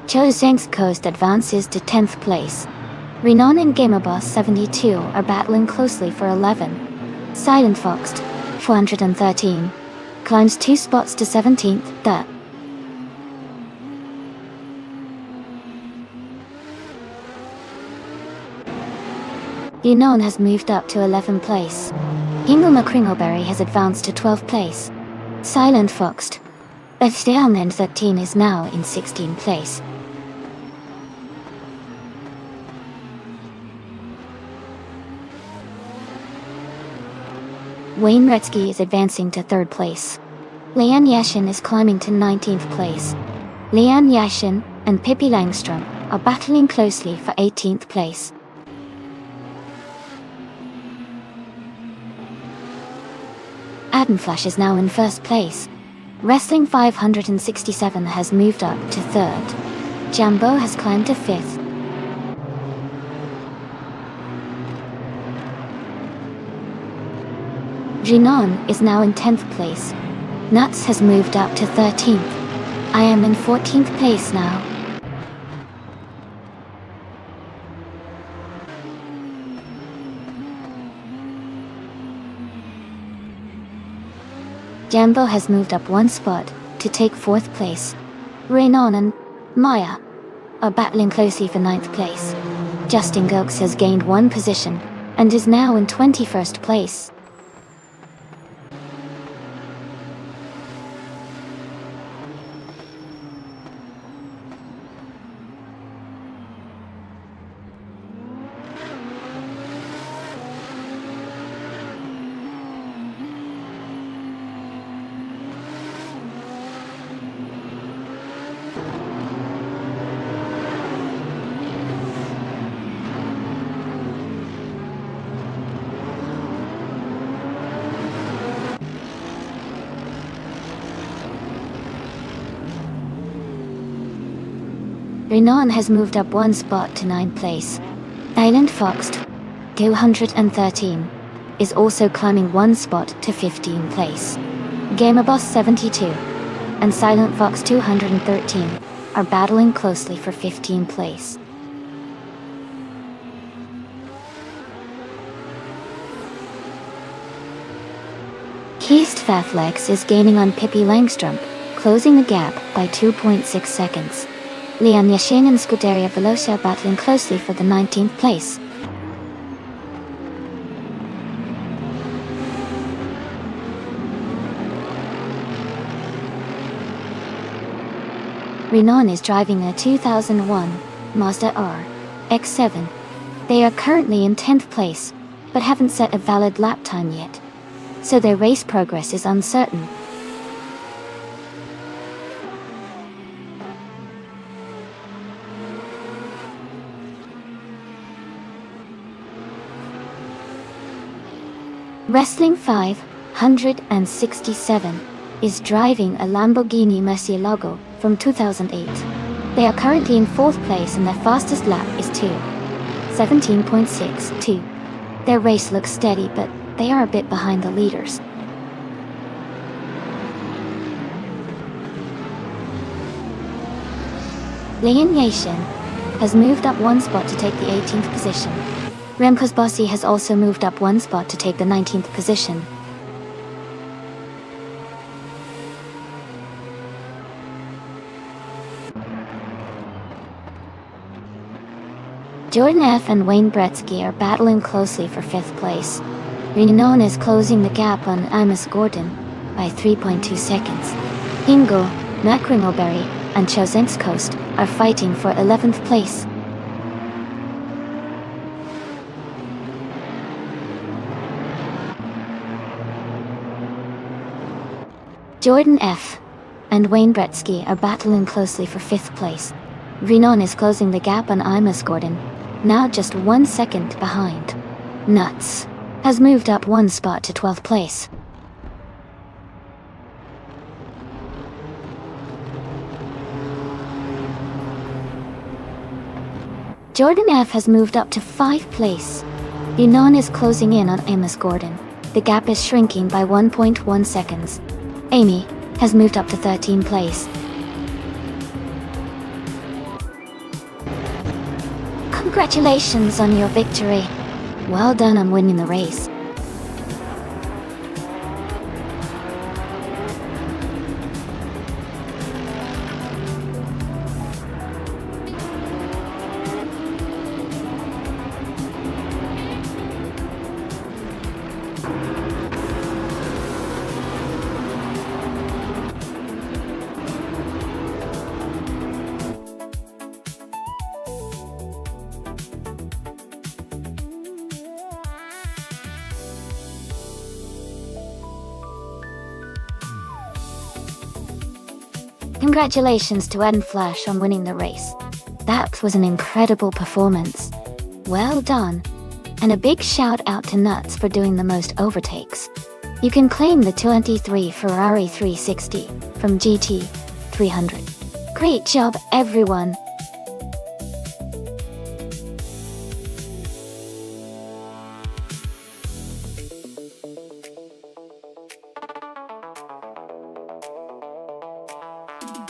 Chosenskost advances to 10th place. Renan and GamerBoss 72 are battling closely for 11. Silent Fox, 413, climbs 2 spots to 17th. Renan has moved up to 11th place. Hingle McCringleberry has advanced to 12th place. Silent Fox, Bethstalman 13 is now in 16th place. Wayne Gretzky is advancing to 3rd place. Leon Yashin is climbing to 19th place. Leon Yashin and Pippi Langstrom are battling closely for 18th place. Adam Flash is now in 1st place. Wrestling 567 has moved up to 3rd. Jambo has climbed to 5th. Renan is now in 10th place. Nuts has moved up to 13th. I am in 14th place now. Jambo has moved up 1 spot to take 4th place. Renan and Maya are battling closely for 9th place. Justin Gilks has gained 1 position and is now in 21st place. Renan has moved up 1 spot to 9th place. Island Fox, 213, is also climbing 1 spot to 15th place. GamerBoss 72 and Silent Fox 213 are battling closely for 15th place. Keist Faflex is gaining on Pippi Langstrom, closing the gap by 2.6 seconds. Leon Yashin and Scuderia Velocia battling closely for the 19th place. Renan is driving a 2001 Mazda R X7. They are currently in 10th place, but haven't set a valid lap time yet, so their race progress is uncertain. Wrestling 567 is driving a Lamborghini Murcielago from 2008. They are currently in 4th place and their fastest lap is 2:17.62. Their race looks steady, but they are a bit behind the leaders. Leon Yashin has moved up 1 spot to take the 18th position. Remco's Bossy has also moved up 1 spot to take the 19th position. Jordan F. and Wayne Gretzky are battling closely for 5th place. Renan is closing the gap on Amos Gordon by 3.2 seconds. Ingo, McCringleberry, and Chosenskost are fighting for 11th place. Jordan F. and Wayne Gretzky are battling closely for 5th place. Renan is closing the gap on Amos Gordon, now just 1 second behind. Nuts has moved up 1 spot to 12th place. Jordan F has moved up to 5th place. Yunnan is closing in on Amos Gordon. The gap is shrinking by 1.1 seconds. Amy has moved up to 13th place. Congratulations on your victory. Well done on winning the race. Congratulations to Ed and Flash on winning the race. That was an incredible performance. Well done. And a big shout out to Nuts for doing the most overtakes. You can claim the 23 Ferrari 360 from GT 300. Great job, everyone.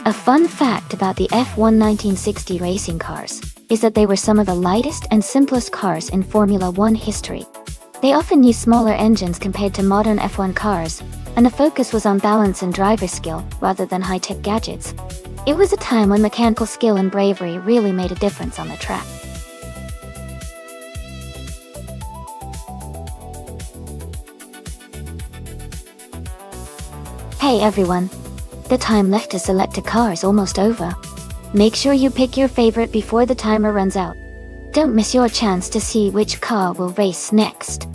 A fun fact about the F1 1960 racing cars is that they were some of the lightest and simplest cars in Formula 1 history. They often used smaller engines compared to modern F1 cars, and the focus was on balance and driver skill rather than high-tech gadgets. It was a time when mechanical skill and bravery really made a difference on the track. Hey everyone! The time left to select a car is almost over. Make sure you pick your favorite before the timer runs out. Don't miss your chance to see which car will race next.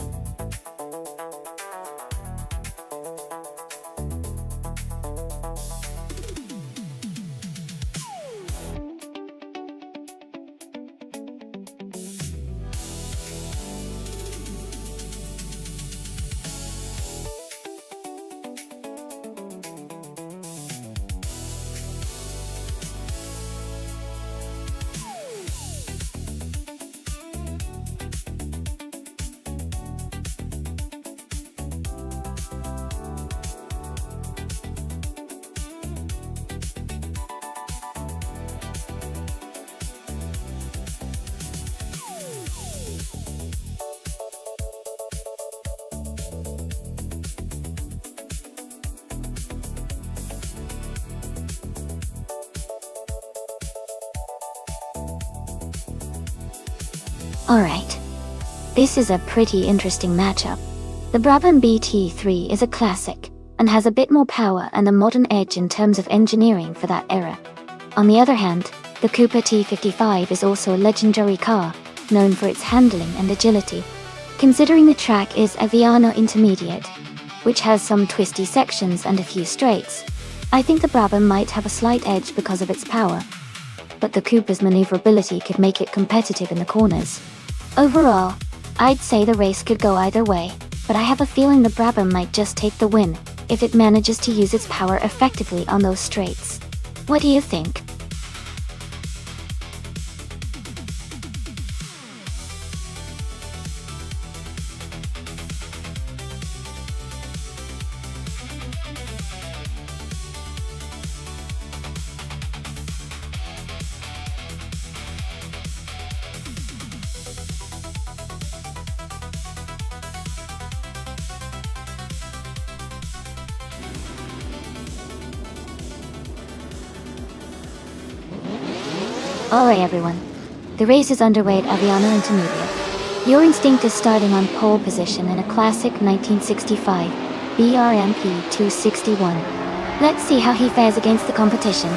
Alright. This is a pretty interesting matchup. The Brabham BT3 is a classic, and has a bit more power and a modern edge in terms of engineering for that era. On the other hand, the Cooper T55 is also a legendary car, known for its handling and agility. Considering the track is Aviano Intermediate, which has some twisty sections and a few straights, I think the Brabham might have a slight edge because of its power. But the Cooper's maneuverability could make it competitive in the corners. Overall, I'd say the race could go either way, but I have a feeling the Brabham might just take the win if it manages to use its power effectively on those straights. What do you think? Alright everyone, the race is underway at Aviano Intermediate. Your Instinct is starting on pole position in a classic 1965 BRMP 261. Let's see how he fares against the competition.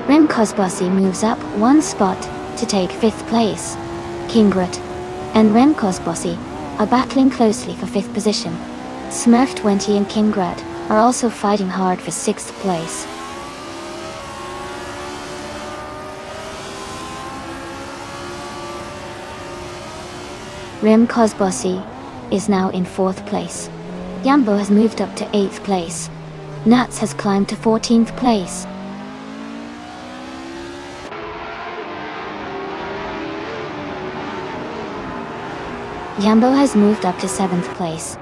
Rem Kosbossi moves up one spot to take 5th place. Kingrut and Rem Kosbossi are battling closely for 5th position. Smurf 20 and Kingrut are also fighting hard for 6th place. Rim Kozbosi is now in 4th place. Yambo has moved up to 8th place. Nuts has climbed to 14th place. Yambo has moved up to 7th place.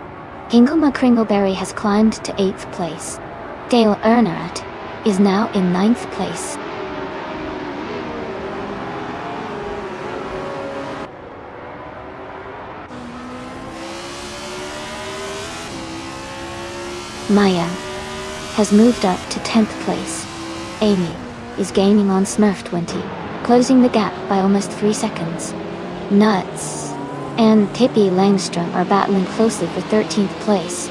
Hinglema Kringleberry has climbed to 8th place. Dale Earnhardt is now in 9th place. Maya has moved up to 10th place. Amy is gaining on Smurf20, closing the gap by almost 3 seconds. Nuts and Pippi Langstrom are battling closely for 13th place.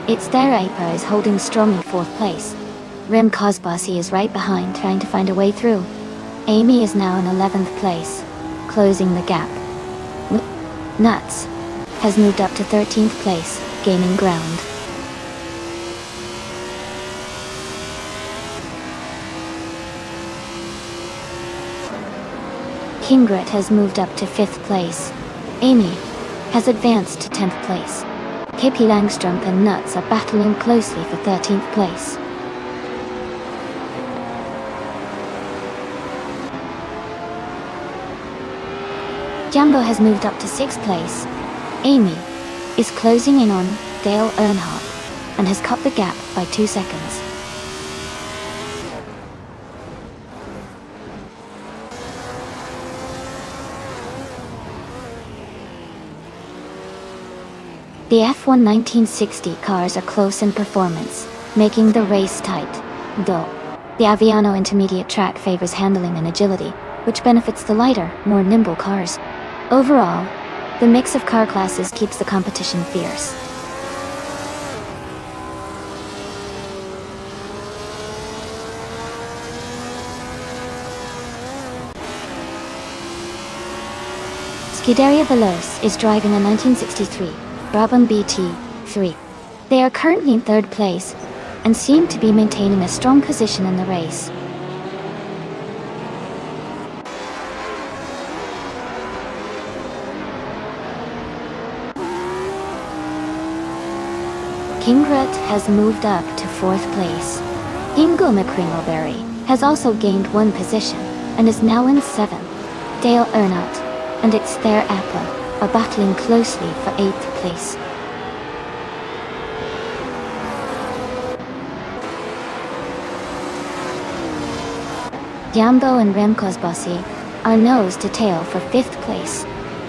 It's their Aper is holding strong in 4th place. Rim Kozbosi is right behind, trying to find a way through. Amy is now in 11th place, closing the gap. Nuts has moved up to 13th place, gaining ground. Kingret has moved up to 5th place. Amy has advanced to 10th place. Pippi Langstrom and Nuts are battling closely for 13th place. Jambo has moved up to 6th place. Amy is closing in on Dale Earnhardt and has cut the gap by 2 seconds. The F1 1960 cars are close in performance, making the race tight, though the Aviano intermediate track favors handling and agility, which benefits the lighter, more nimble cars. Overall, the mix of car classes keeps the competition fierce. Scuderia Veloce is driving a 1963 Brabham BT3. They are currently in 3rd place and seem to be maintaining a strong position in the race. Kingret has moved up to 4th place. Hinglema Kringleberry has also gained 1 position and is now in 7th. Dale Earnhardt and It's Their Apple are battling closely for 8th place. Jambo and Rem Kozbosi are nose to tail for 5th place.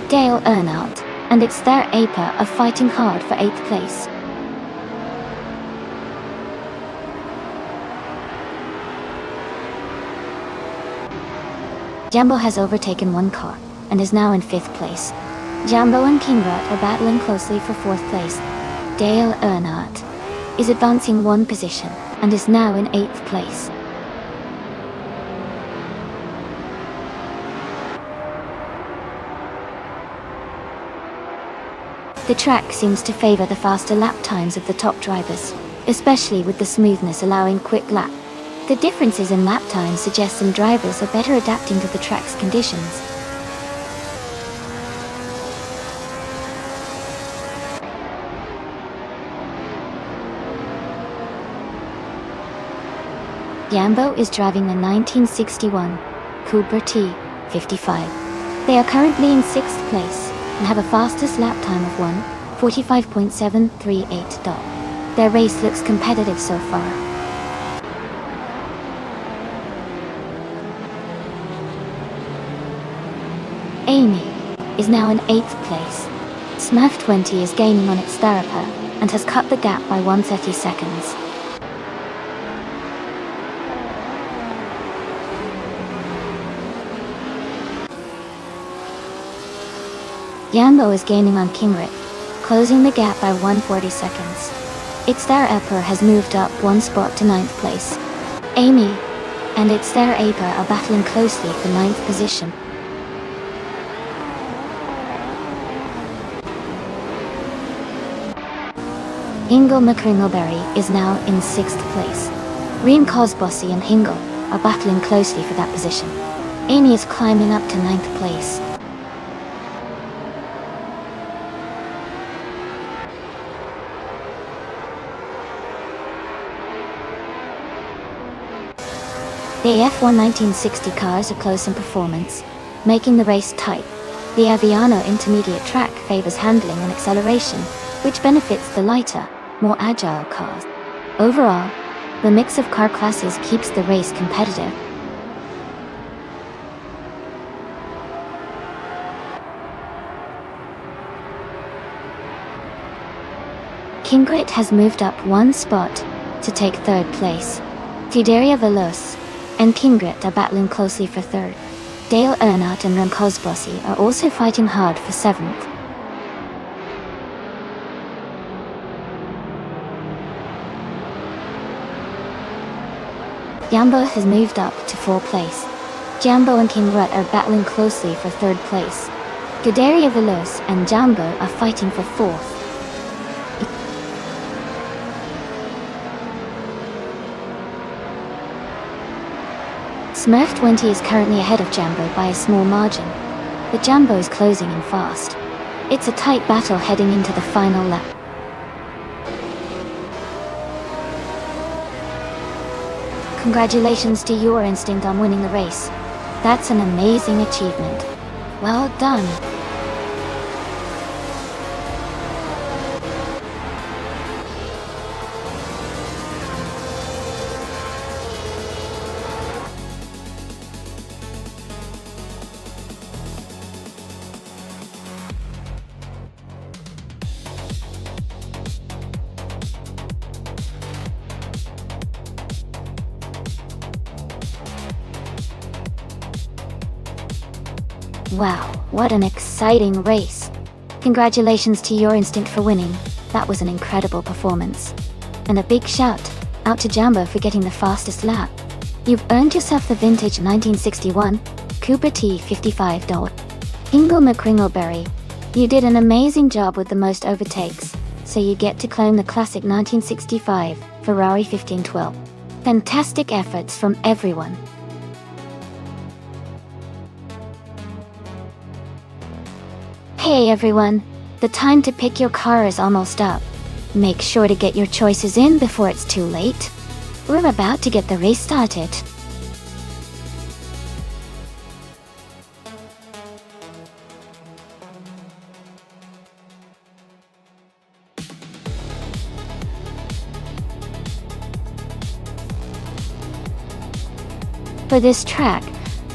Dale Earnhardt and It's Their Aper are fighting hard for 8th place. Jambo has overtaken 1 car and is now in 5th place. Jambo and Kingrat are battling closely for 4th place. Dale Earnhardt is advancing 1 position and is now in 8th place. The track seems to favor the faster lap times of the top drivers, especially with the smoothness allowing quick lap. The differences in lap times suggest some drivers are better adapting to the track's conditions. Yambo is driving a 1961 Cooper T55. They are currently in 6th place and have a fastest lap time of 1:45.738. Their race looks competitive so far. Amy is now in 8th place. Smurf20 is gaining on its Theraper and has cut the gap by 130 seconds. Yambo is gaining on Kingrit, closing the gap by 140 seconds. It's Their Aper has moved up 1 spot to 9th place. Amy and It's Their Aper are battling closely for 9th position. Ingo McCringleberry is now in 6th place. Reem Cosbossi and Hingle are battling closely for that position. Amy is climbing up to 9th place. The F1 1960 cars are close in performance, making the race tight. The Aviano intermediate track favors handling and acceleration, which benefits the lighter, more agile cars. Overall, the mix of car classes keeps the race competitive. Kingrit has moved up one spot to take 3rd place. Tideria Veloz and Kingrit are battling closely for 3rd. Dale Earnhardt and Rem Cosbossi are also fighting hard for 7th. Jambo has moved up to 4th place. Jambo and Kingrit are battling closely for 3rd place. Tideria Veloz and Jambo are fighting for 4th. Smurf 20 is currently ahead of Jambo by a small margin, but Jambo is closing in fast. It's a tight battle heading into the final lap. Congratulations to your instinct on winning the race. That's an amazing achievement. Well done. Wow, what an exciting race. Congratulations to your instinct for winning. That was an incredible performance. And a big shout out to Jambo for getting the fastest lap. You've earned yourself the vintage 1961 Cooper T55 Dodge. Ingo McCringleberry, you did an amazing job with the most overtakes, so you get to claim the classic 1965 Ferrari 1512. Fantastic efforts from everyone. Hey everyone, the time to pick your car is almost up. Make sure to get your choices in before it's too late. We're about to get the race started. For this track,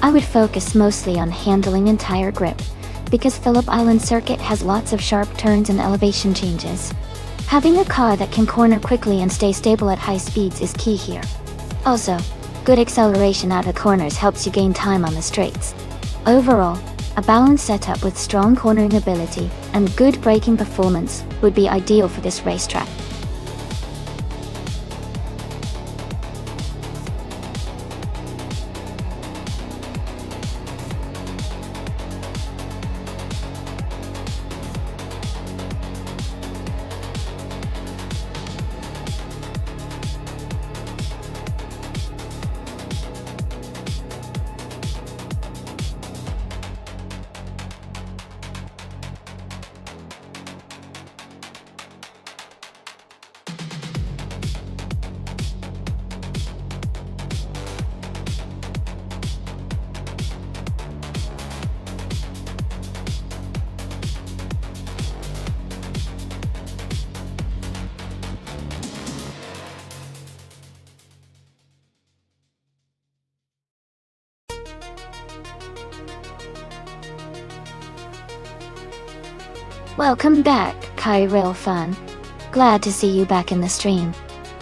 I would focus mostly on handling and tire grip, because Phillip Island Circuit has lots of sharp turns and elevation changes. Having a car that can corner quickly and stay stable at high speeds is key here. Also, good acceleration out of corners helps you gain time on the straights. Overall, a balanced setup with strong cornering ability and good braking performance would be ideal for this racetrack. Welcome back, Kyril fan. Glad to see you back in the stream.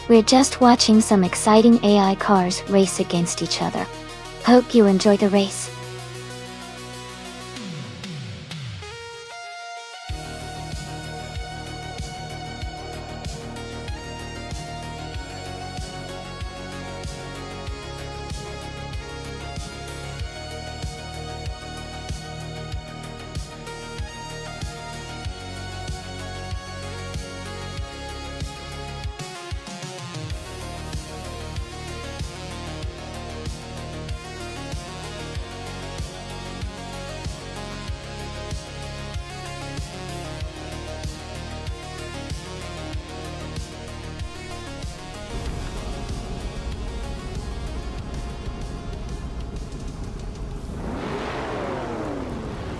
We're just watching some exciting AI cars race against each other. Hope you enjoy the race.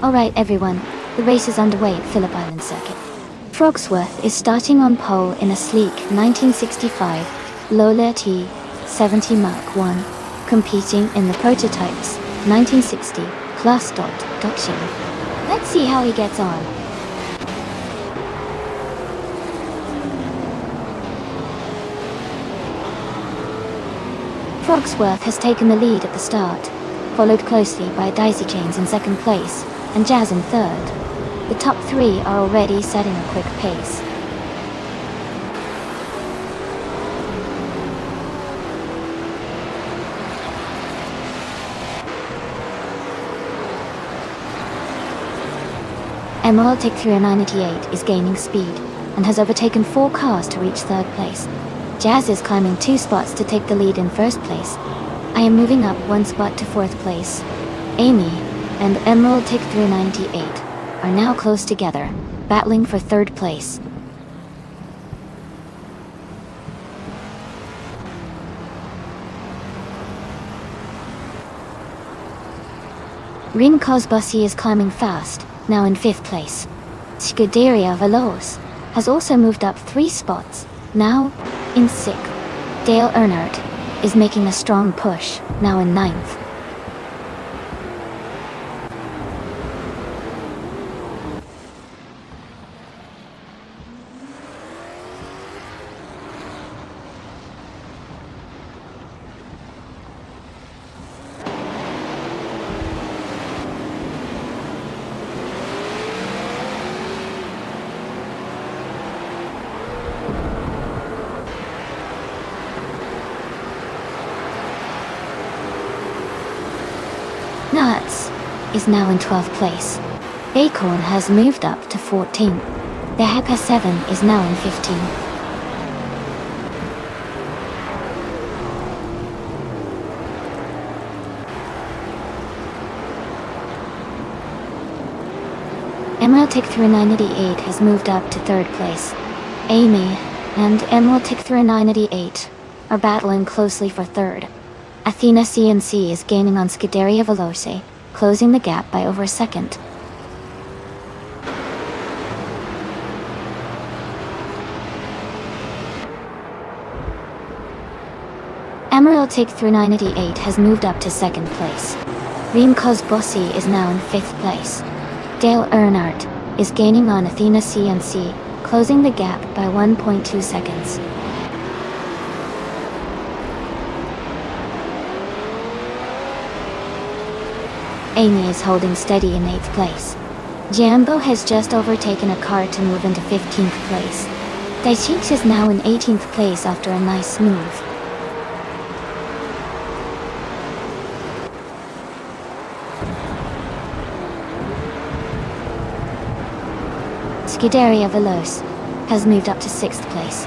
Alright everyone, the race is underway at Phillip Island Circuit. Frogsworth is starting on pole in a sleek 1965 Lola T70 Mark I, competing in the prototype's 1960 Class Dot. Let's see how he gets on. Frogsworth has taken the lead at the start, followed closely by Daisy Chains in second place and Jazz in third. The top three are already setting a quick pace. Emerald Take 3988 is gaining speed and has overtaken 4 cars to reach third place. Jazz is climbing 2 spots to take the lead in first place. I am moving up 1 spot to fourth place. Amy and Emerald Take 398 are now close together, battling for third place. Rin Cosbussi is climbing fast, now in 5th place. Scuderia Veloz has also moved up 3 spots, now in 6th. Dale Earnhardt is making a strong push, now in 9th. Nuts is now in 12th place. Acorn has moved up to 14th. The Hyper 7 is now in 15th. Emerald Take 3988 has moved up to 3rd place. Amy and Emerald Take 3988 are battling closely for 3rd. Athena CNC is gaining on Scuderia Veloce, closing the gap by over a second. Emerald Take 3988 has moved up to 2nd place. Reem Cosbossi is now in 5th place. Dale Earnhardt is gaining on Athena CNC, closing the gap by 1.2 seconds. Amy is holding steady in 8th place. Jambo has just overtaken a car to move into 15th place. Daichich is now in 18th place after a nice move. Scuderia Veloz has moved up to 6th place.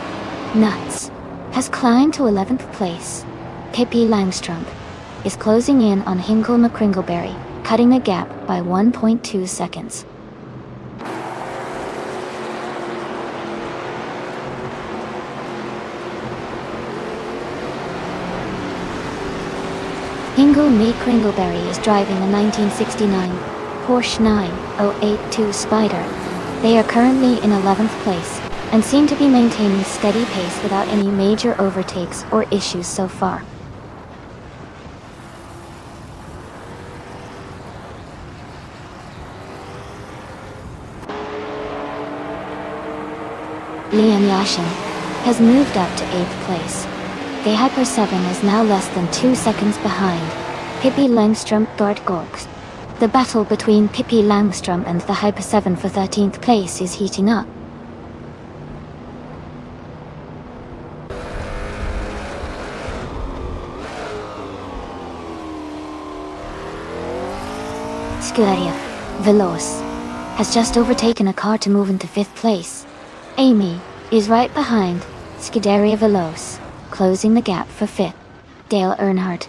Nuts has climbed to 11th place. Pippi Langstrom is closing in on Hinkle McCringleberry, cutting the gap by 1.2 seconds. Hinkle McCringleberry is driving a 1969 Porsche 9082 Spider. They are currently in 11th place and seem to be maintaining steady pace without any major overtakes or issues so far. Liam Yashin has moved up to 8th place. The Hyper 7 is now less than 2 seconds behind Pippi Langstrom Dortgorks. The battle between Pippi Langstrom and the Hyper 7 for 13th place is heating up. Scuderia Veloz has just overtaken a car to move into 5th place. Amy is right behind Scuderia Veloz, closing the gap for 5th. Dale Earnhardt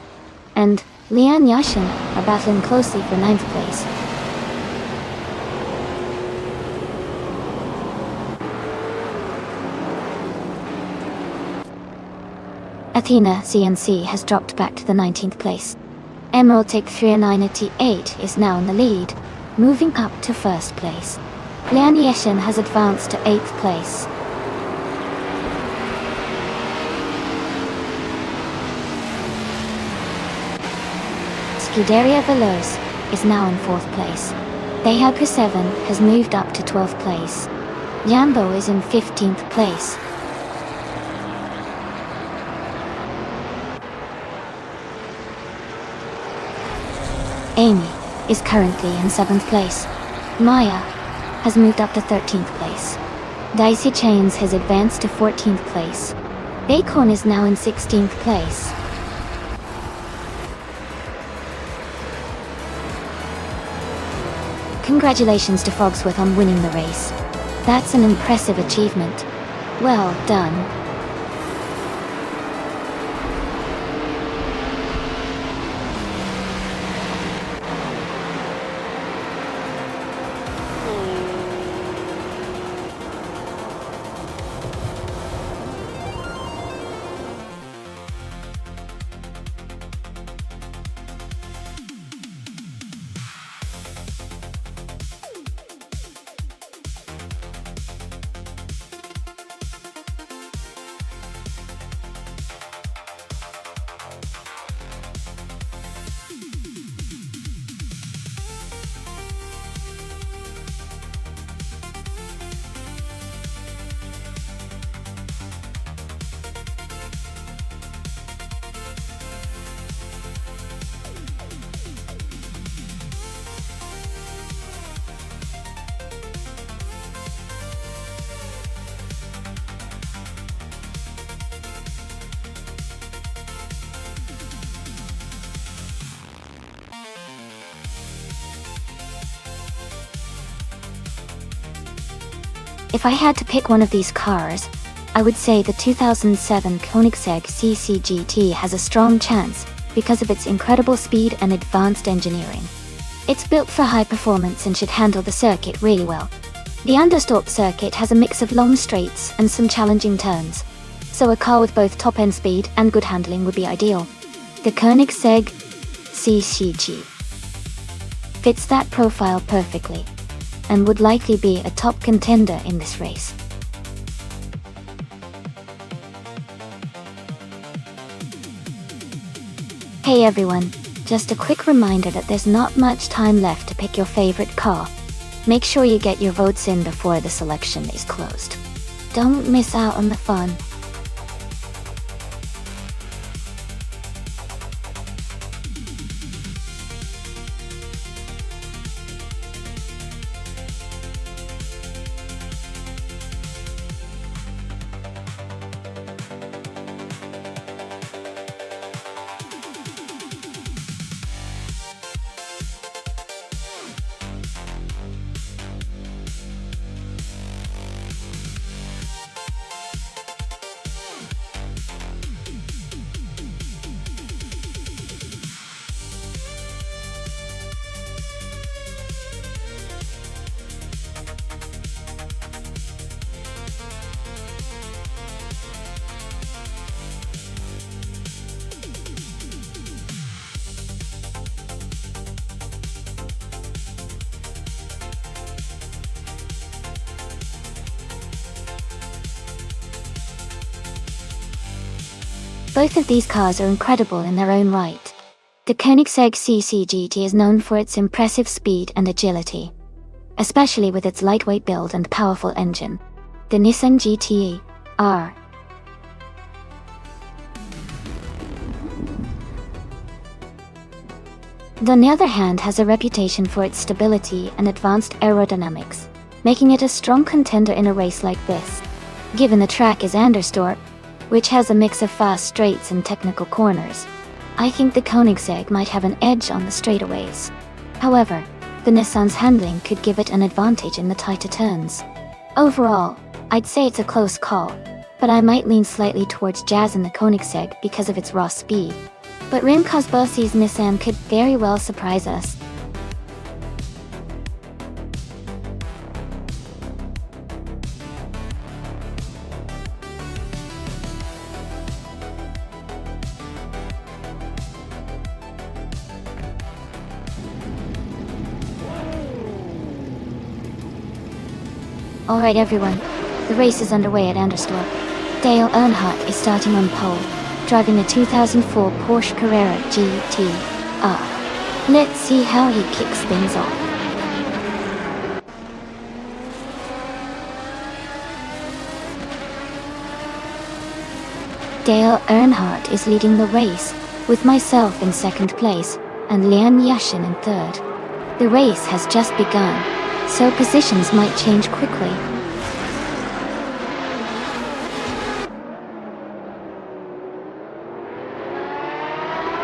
and Lian Yashin are battling closely for 9th place. Athena CNC has dropped back to the 19th place. Emerald Take 3988 is now in the lead. moving up to first place. Lian Yeshen has advanced to 8th place. Scuderia Veloz is now in 4th place. Daihyaku 7 has moved up to 12th place. Yambo is in 15th place. Amy is currently in 7th place. Maya has moved up to 13th place. Dicey Chains has advanced to 14th place. Bacon is now in 16th place. Congratulations to Fogsworth on winning the race. That's an impressive achievement. Well done. If I had to pick one of these cars, I would say the 2007 Koenigsegg CC has a strong chance because of its incredible speed and advanced engineering. It's built for high performance and should handle the circuit really well. The Nonstop circuit has a mix of long straights and some challenging turns, so a car with both top-end speed and good handling would be ideal. The Koenigsegg CC fits that profile perfectly, and would likely be a top contender in this race. Hey everyone, just a quick reminder that there's not much time left to pick your favorite car. Make sure you get your votes in before the selection is closed. Don't miss out on the fun. Both of these cars are incredible in their own right. The Koenigsegg CC is known for its impressive speed and agility, especially with its lightweight build and powerful engine. The Nissan GT-R on the other hand has a reputation for its stability and advanced aerodynamics, making it a strong contender in a race like this. Given the track is Anderstorp, which has a mix of fast straights and technical corners, I think the Koenigsegg might have an edge on the straightaways. However, the Nissan's handling could give it an advantage in the tighter turns. Overall, I'd say it's a close call, but I might lean slightly towards Jazz and the Koenigsegg because of its raw speed. But Rimkaz Bossi's Nissan could very well surprise us. Alright everyone, the race is underway at Nonstop. Dale Earnhardt is starting on pole, driving a 2004 Porsche Carrera GT-R. Let's see how he kicks things off. Dale Earnhardt is leading the race, with myself in second place, and Lian Yashin in third. The race has just begun, so positions might change quickly.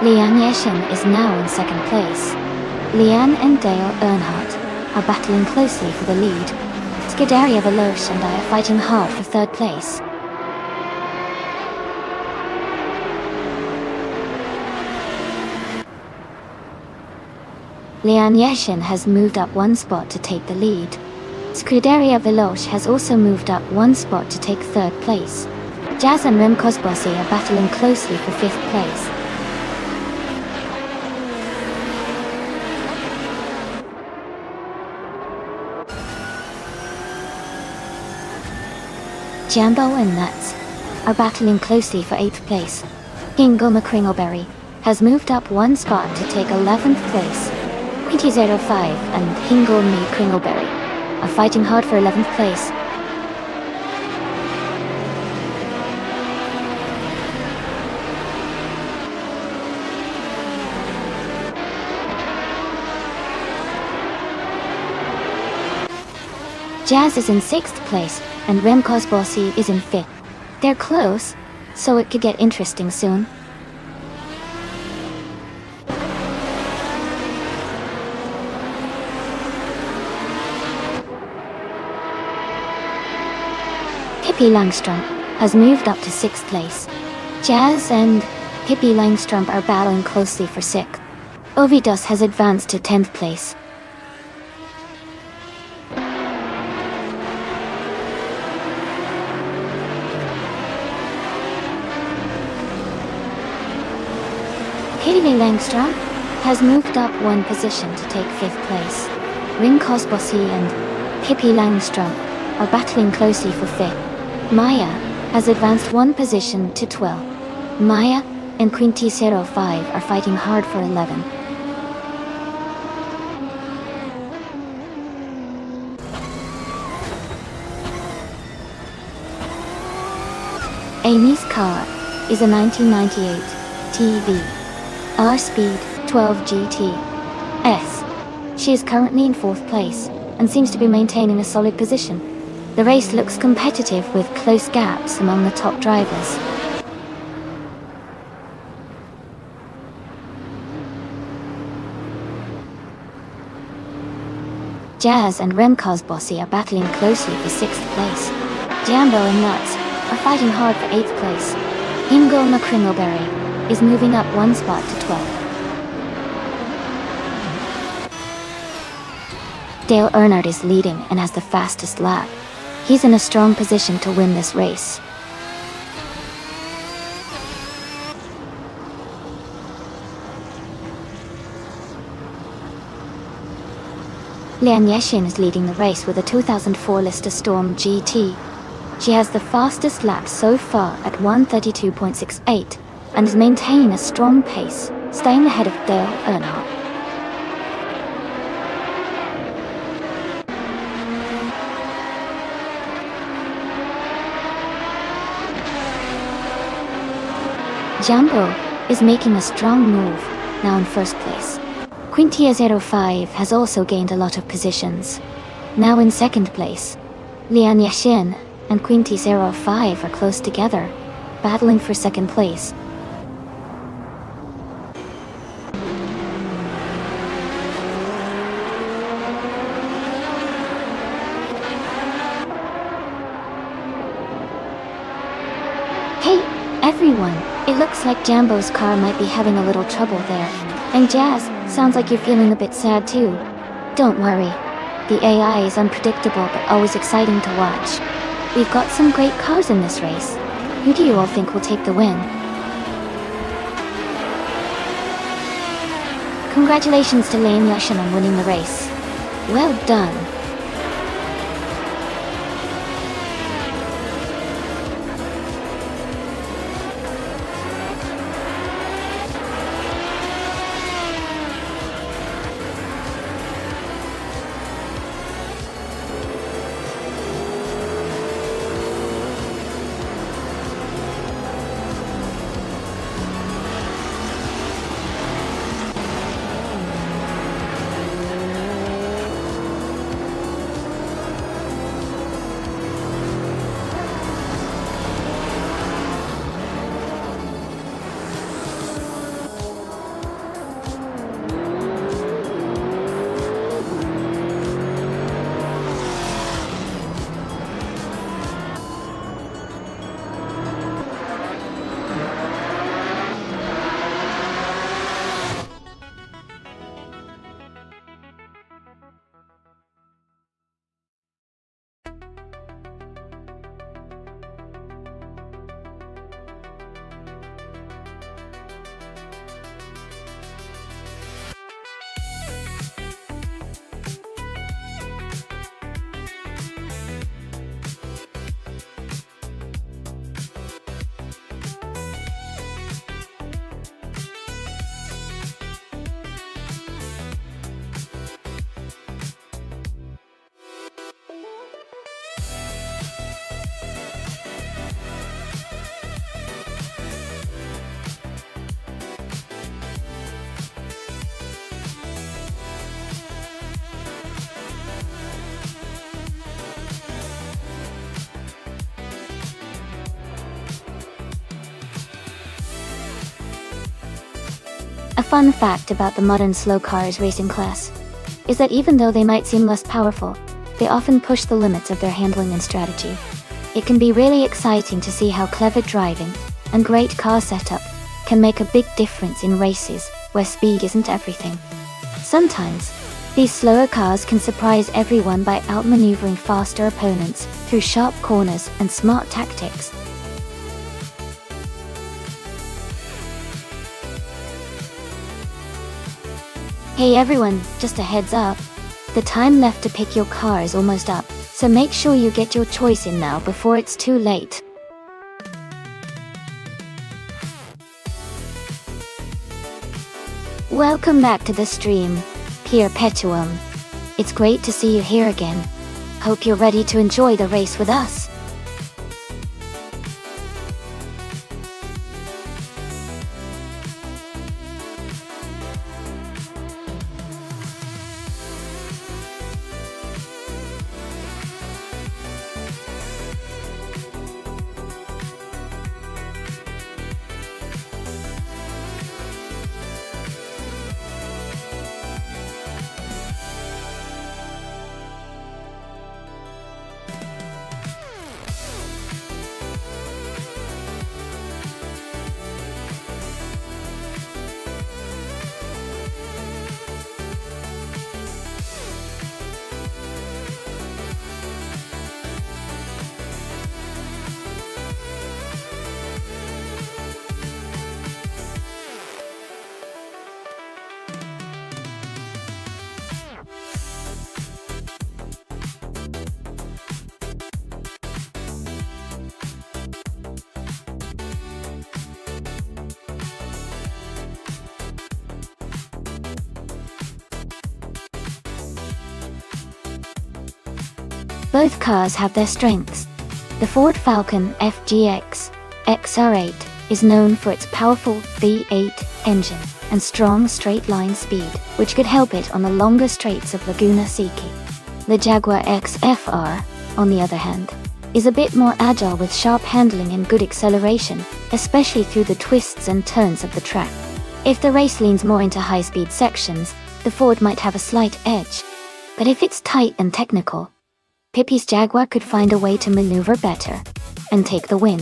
Lian Yashin is now in second place. Lian and Dale Earnhardt are battling closely for the lead. Scuderia Veloce and I are fighting hard for third place. Lian Yashin has moved up one spot to take the lead. Scuderia Veloce has also moved up one spot to take third place. Jazz and Rem Cosbossi are battling closely for fifth place. Jambo and Nuts are battling closely for 8th place. Hingo McCringleberry has moved up one spot to take 11th place. Quinty 05 and Hingo McCringleberry are fighting hard for 11th place. Jazz is in 6th place, and Rem Cosbossi is in 5th. They're close, so it could get interesting soon. Pippi Langstrump has moved up to 6th place. Jazz and Pippi Langstrump are battling closely for 6th. Ovidos has advanced to 10th place. Pippi Langstrump has moved up one position to take 5th place. Ring Cosbossi and Pippi Langstrump are battling closely for 5th. Maya has advanced one position to 12. Maya and Quinty 05 are fighting hard for 11. Amy's car is a 1998 TV R Speed 12 GT S. She is currently in 4th place and seems to be maintaining a solid position. The race looks competitive with close gaps among the top drivers. Jazz and Rem Cosbossi are battling closely for 6th place. Jambo and Nuts are fighting hard for 8th place. Hingo McCringleberry is moving up one spot to 12th. Dale Earnhardt is leading and has the fastest lap. He's in a strong position to win this race. Lian Yashin is leading the race with a 2004 Lister Storm GT. She has the fastest lap so far at 1:32.68 and is maintaining a strong pace, staying ahead of Dale Earnhardt. Jambo is making a strong move, now in 1st place. Quinty 05 has also gained a lot of positions, now in 2nd place. Lian Yashin and Quinty 05 are close together, battling for 2nd place. Hey, everyone! It looks like Jambo's car might be having a little trouble there. And Jazz, sounds like you're feeling a bit sad too. Don't worry. The AI is unpredictable but always exciting to watch. We've got some great cars in this race. Who do you all think will take the win? Congratulations to Lian Yashin on winning the race. Well done. A fun fact about the modern slow cars racing class is that even though they might seem less powerful, they often push the limits of their handling and strategy. It can be really exciting to see how clever driving and great car setup can make a big difference in races where speed isn't everything. Sometimes, these slower cars can surprise everyone by outmaneuvering faster opponents through sharp corners and smart tactics. Hey everyone, just a heads up. The time left to pick your car is almost up, so make sure you get your choice in now before it's too late. Welcome back to the stream, Pier Petuum. It's great to see you here again. Hope you're ready to enjoy the race with us. Both cars have their strengths. The Ford Falcon FGX XR8 is known for its powerful V8 engine and strong straight-line speed, which could help it on the longer straights of Laguna Seca. The Jaguar XFR, on the other hand, is a bit more agile with sharp handling and good acceleration, especially through the twists and turns of the track. If the race leans more into high-speed sections, the Ford might have a slight edge. But if it's tight and technical, Pippi's Jaguar could find a way to maneuver better and take the win.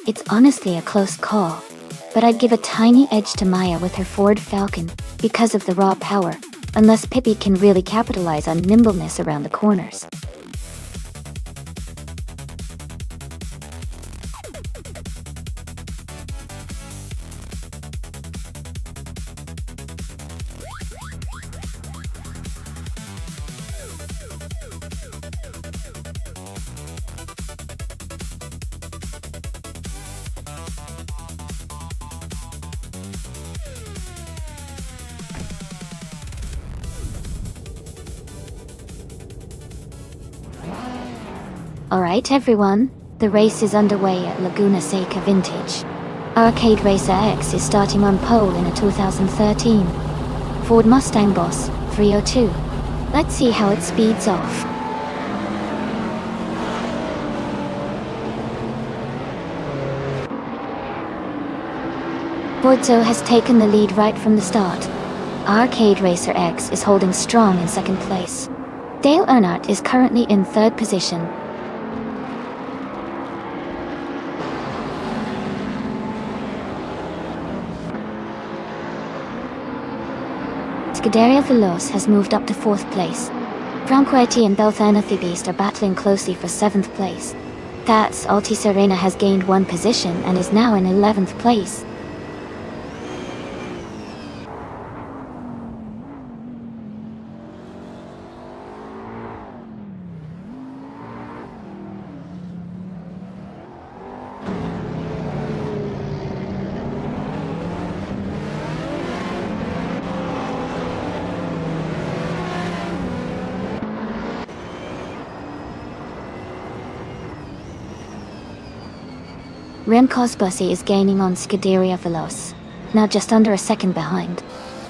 It's honestly a close call, but I'd give a tiny edge to Maya with her Ford Falcon because of the raw power, unless Pippi can really capitalize on nimbleness around the corners. Alright everyone, the race is underway at Laguna Seca Vintage. Arcade Racer X is starting on pole in a 2013 Ford Mustang Boss 302. Let's see how it speeds off. Forzo has taken the lead right from the start. Arcade Racer X is holding strong in second place. Dale Earnhardt is currently in third position. Scuderia Veloce has moved up to fourth place. Franquetti and Belthanathi Beast are battling closely for seventh place. That's Alti Serena has gained one position and is now in 11th place. Remco Spussy is gaining on Scuderia Veloce, now just under a second behind.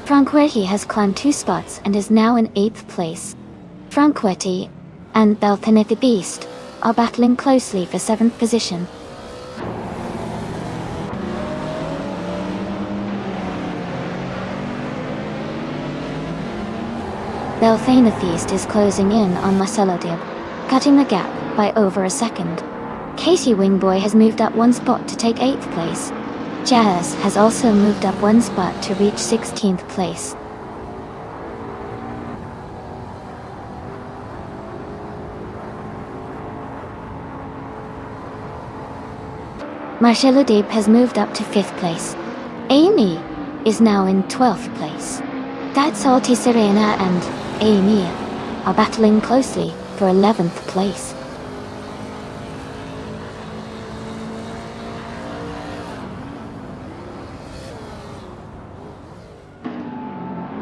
Franquetti has climbed 2 spots and is now in 8th place. Franquetti and Belthanathi Beast are battling closely for 7th position. Belthanetheist is closing in on Marcelo Dib, cutting the gap by over a second. Casey Wingboy has moved up one spot to take 8th place. Jazz has also moved up one spot to reach 16th place. Marcelo Dib has moved up to 5th place. Amy is now in 12th place. That Salty Serena and Amy are battling closely for 11th place.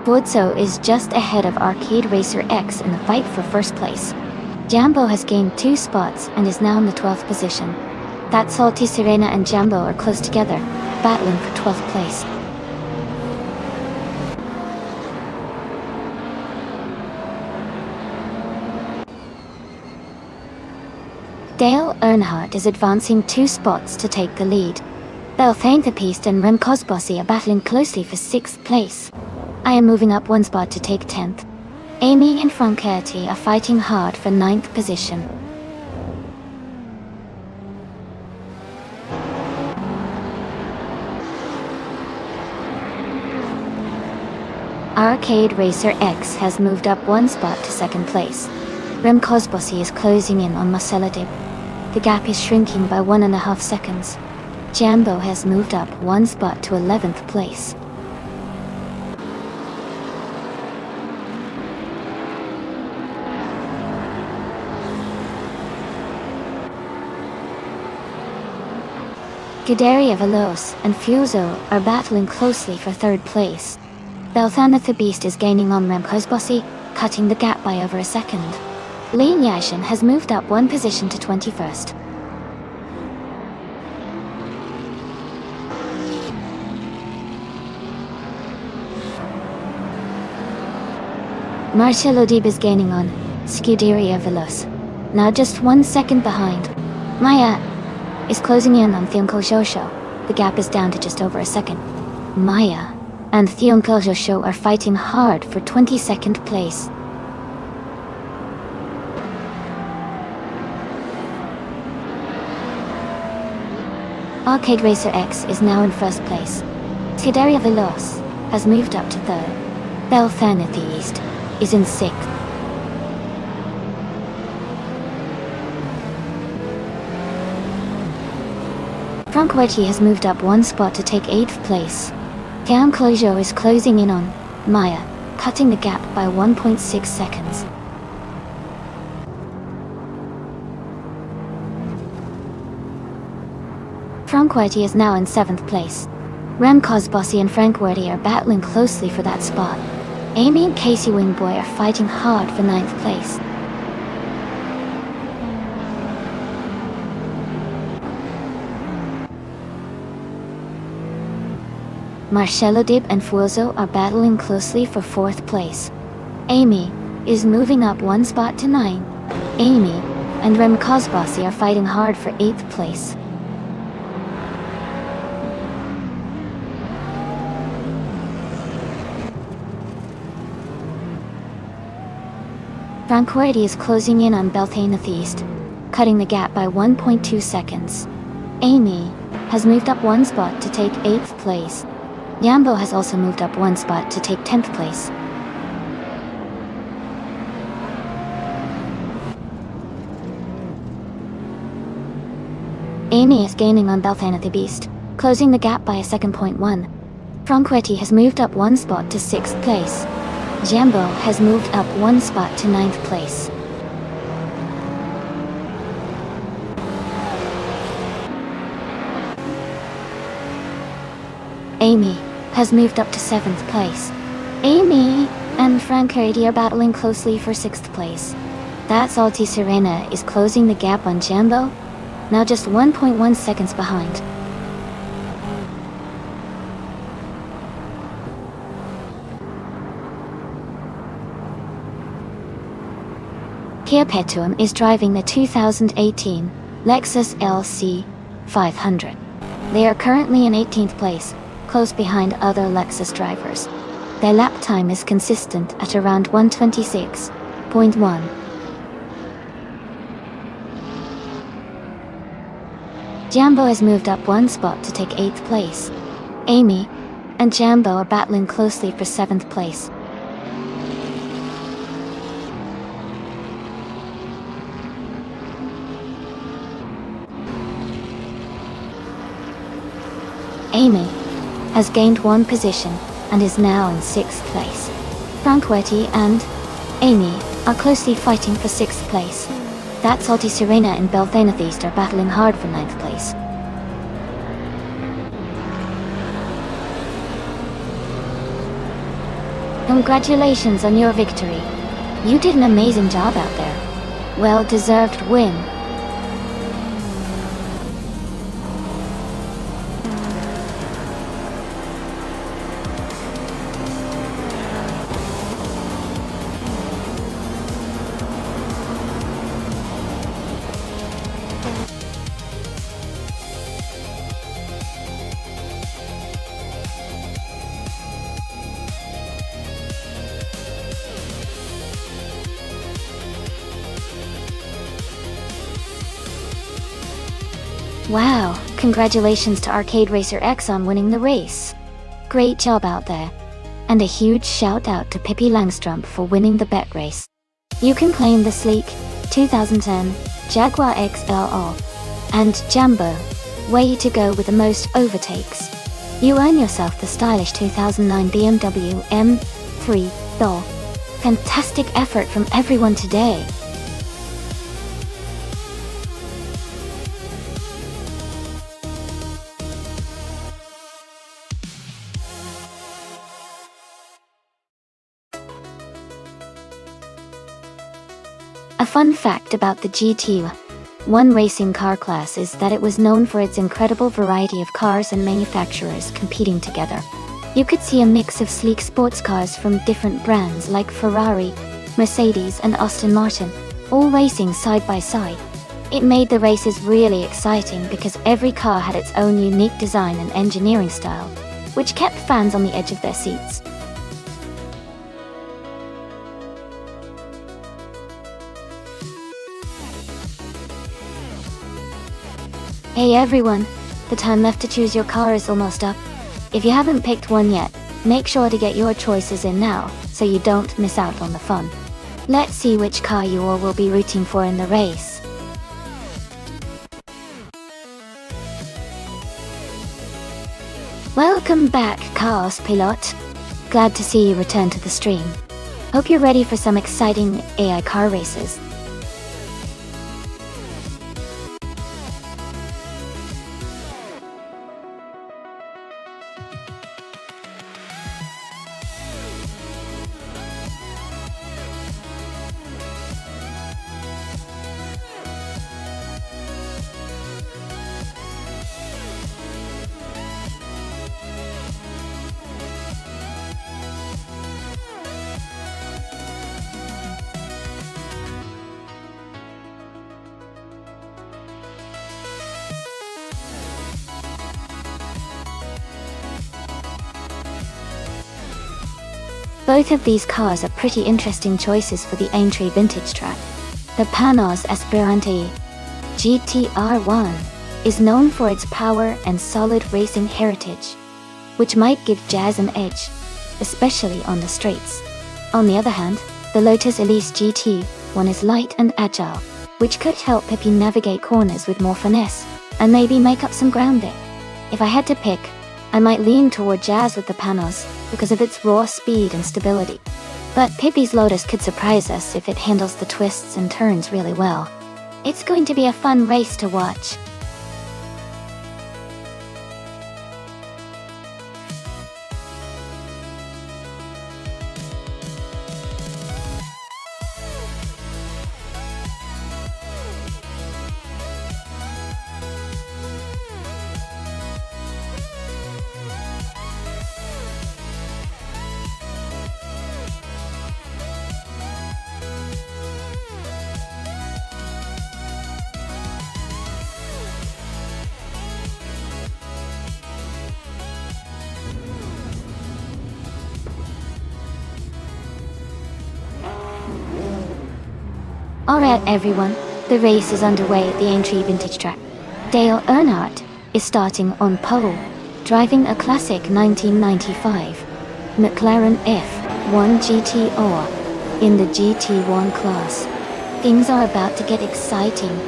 Forzo is just ahead of Arcade Racer X in the fight for first place. Jambo has gained 2 spots and is now in the 12th position. That Salty Serena and Jambo are close together, battling for 12th place. Dale Earnhardt is advancing 2 spots to take the lead. Belthanetheist and Rem Cosbossi are battling closely for 6th place. I am moving up 1 spot to take 10th. Amy and Franchetti are fighting hard for 9th position. Arcade Racer X has moved up 1 spot to 2nd place. Rem Cosbossi is closing in on Marcelo Dib. The gap is shrinking by 1.5 seconds. Jambo has moved up 1 spot to 11th place. Scuderia Veloce and Fuso are battling closely for 3rd place. Belthanetheist is gaining on Rem Cosbossi, cutting the gap by over a second. Lee Yashin has moved up 1 position to 21st. Marcelo Dib is gaining on Scuderia Veloce, now just 1 second behind. Maya is closing in on Thionko Shosho. The gap is down to just over a second. Maya and Thionko Shosho are fighting hard for 22nd place. Arcade Racer X is now in 1st place. Scuderia Veloce has moved up to 3rd. Belthanetheist is in 6th. Franchetti has moved up 1 spot to take 8th place. Tian Clojo is closing in on Maya, cutting the gap by 1.6 seconds. Franchetti is now in 7th place. Rem Cosbossi and Franchetti are battling closely for that spot. Amy and Casey Wingboy are fighting hard for 9th place. Marcelo Dib and Fuso are battling closely for 4th place. Amy is moving up 1 spot to 9. Amy and Rem Cosbossi are fighting hard for 8th place. Franchetti is closing in on Belthanetheist, cutting the gap by 1.2 seconds. Amy has moved up 1 spot to take 8th place. Jambo has also moved up 1 spot to take 10th place. Amy is gaining on Belthanetheist, closing the gap by a second. Franchetti has moved up 1 spot to 6th place. Jambo has moved up 1 spot to 9th place. Amy has moved up to 7th place. Amy and Franchetti are battling closely for 6th place. That Salty Serena is closing the gap on Jambo, now just 1.1 seconds behind. Kia Petuum is driving the 2018 Lexus LC 500. They are currently in 18th place, close behind other Lexus drivers. Their lap time is consistent at around 1:26.1. Jambo has moved up one spot to take 8th place. Amy and Jambo are battling closely for 7th place. Amy has gained one position and is now in 6th place. Franquetti and Amy are closely fighting for 6th place. That's Salty Serena and Belthanatheist are battling hard for 9th place. Congratulations on your victory. You did an amazing job out there. Well-deserved win. Wow, congratulations to Arcade Racer X on winning the race. Great job out there. And a huge shout out to Pippi Langstrump for winning the bet race. You can claim the sleek 2010 Jaguar XLR and Jambo. Way to go with the most overtakes. You earn yourself the stylish 2009 BMW M3 though. Fantastic effort from everyone today. A fun fact about the GT1 racing car class is that it was known for its incredible variety of cars and manufacturers competing together. You could see a mix of sleek sports cars from different brands like Ferrari, Mercedes and Aston Martin, all racing side by side. It made the races really exciting because every car had its own unique design and engineering style, which kept fans on the edge of their seats. Hey everyone, the time left to choose your car is almost up. If you haven't picked one yet, make sure to get your choices in now, so you don't miss out on the fun. Let's see which car you all will be rooting for in the race. Welcome back, Chaos Pilot. Glad to see you return to the stream. Hope you're ready for some exciting AI car races. Both of these cars are pretty interesting choices for the Aintree vintage track. The Panos Esperante GTR1 is known for its power and solid racing heritage, which might give Jazz an edge, especially on the straights. On the other hand, the Lotus Elise GT1 is light and agile, which could help Pippi navigate corners with more finesse, and maybe make up some ground there. If I had to pick, I might lean toward Jazz with the Panos because of its raw speed and stability. But Pippi's Lotus could surprise us if it handles the twists and turns really well. It's going to be a fun race to watch. Alright everyone, the race is underway at the Aintree Vintage Track. Dale Earnhardt is starting on pole, driving a classic 1995 McLaren F1 GTR in the GT1 class. Things are about to get exciting.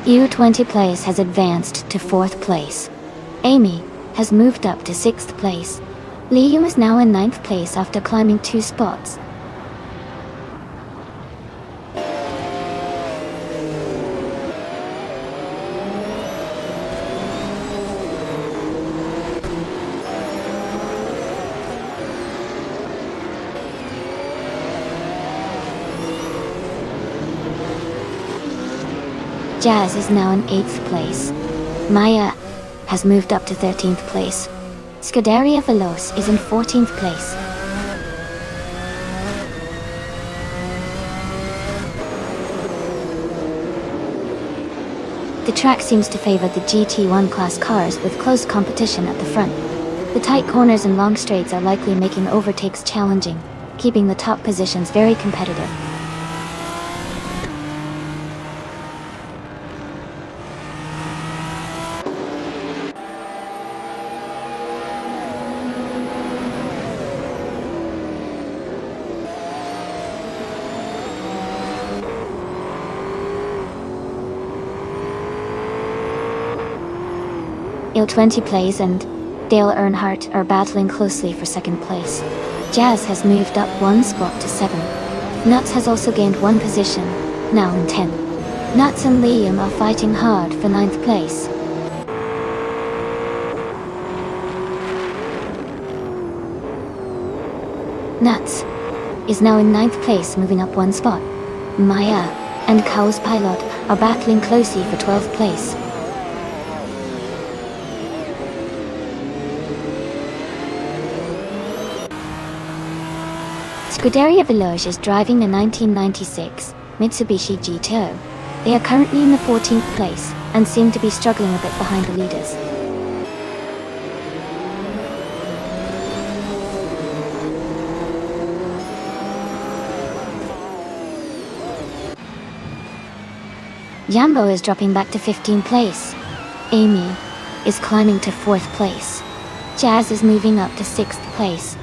U20 place has advanced to 4th place. Amy has moved up to 6th place. Liam is now in 9th place after climbing 2 spots. Jazz is now in 8th place. Maya has moved up to 13th place. Scuderia Veloce is in 14th place. The track seems to favor the GT1 class cars with close competition at the front. The tight corners and long straights are likely making overtakes challenging, keeping the top positions very competitive. Il-20 plays and Dale Earnhardt are battling closely for 2nd place. Jazz has moved up 1 spot to 7. Nuts has also gained 1 position, now in 10. Nuts and Liam are fighting hard for 9th place. Nuts is now in 9th place, moving up 1 spot. Maya and Cow's Pilot are battling closely for 12th place. Scuderia Veloce is driving a 1996 Mitsubishi GTO. They are currently in the 14th place and seem to be struggling a bit behind the leaders. Jambo is dropping back to 15th place. Amy is climbing to 4th place. Jazz is moving up to 6th place.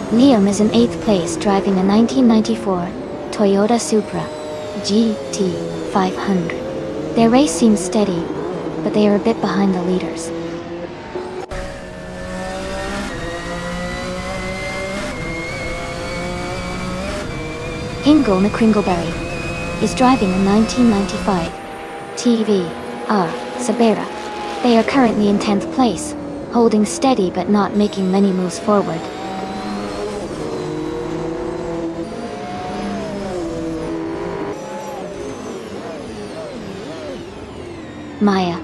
Liam is in 8th place driving a 1994 Toyota Supra GT500. Their race seems steady, but they are a bit behind the leaders. Hingle McCringleberry is driving a 1995 TVR Sabera. They are currently in 10th place, holding steady but not making many moves forward. Maya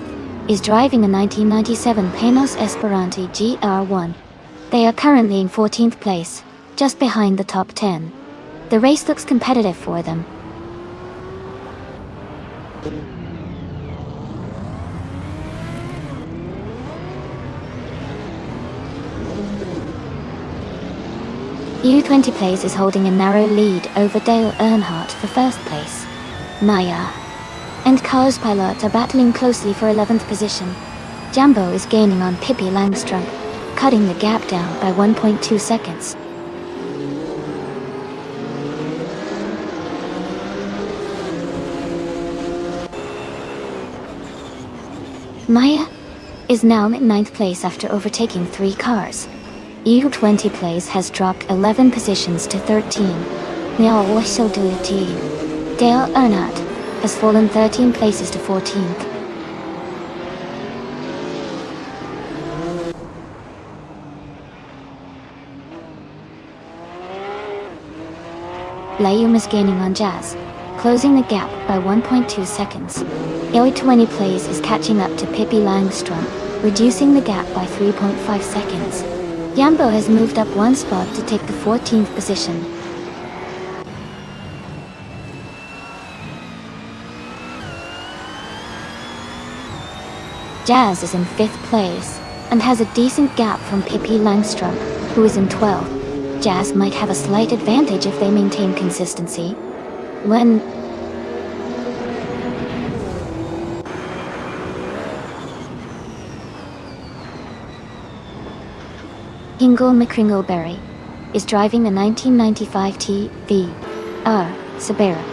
is driving a 1997 Panos Esperante GR1. They are currently in 14th place, just behind the top 10. The race looks competitive for them. U20 Plays is holding a narrow lead over Dale Earnhardt for 1st place. Maya and Cars Pilot are battling closely for 11th position. Jambo is gaining on Pippi Langström, cutting the gap down by 1.2 seconds. Maya is now in 9th place after overtaking 3 cars. U20 Plays has dropped 11 positions to 13. Now also do a team. Dale Earnhardt has fallen 13 places to 14th. Liam is gaining on Jazz, closing the gap by 1.2 seconds. U20 Plays is catching up to Pippi Langström, reducing the gap by 3.5 seconds. Yambo has moved up one spot to take the 14th position. Jazz is in 5th place, and has a decent gap from Pippi Langstrup, who is in 12th. Jazz might have a slight advantage if they maintain consistency. When Hingle McCringleberry is driving the 1995 TVR Sabera.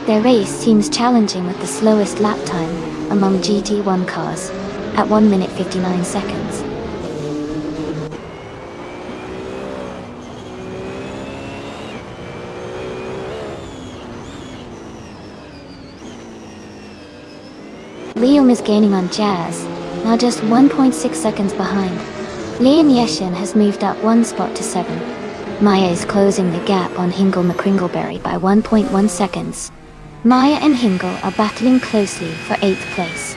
Their race seems challenging with the slowest lap time among GT1 cars, at 1 minute 59 seconds. Liam is gaining on Jazz, now just 1.6 seconds behind. Liam Yeshin has moved up one spot to 7. Maya is closing the gap on Hingle McCringleberry by 1.1 seconds. Maya and Hingle are battling closely for 8th place.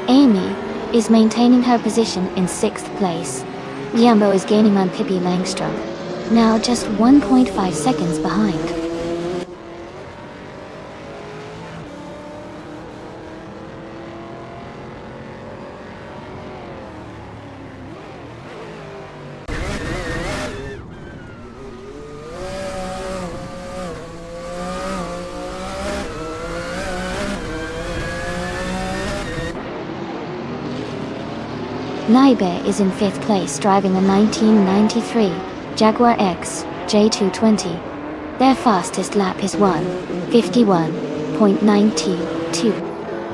Amy is maintaining her position in 6th place. Yambo is gaining on Pippi Langstrup, now just 1.5 seconds behind. Naibe is in 5th place driving a 1993 Jaguar X J220. Their fastest lap is 1:51.92.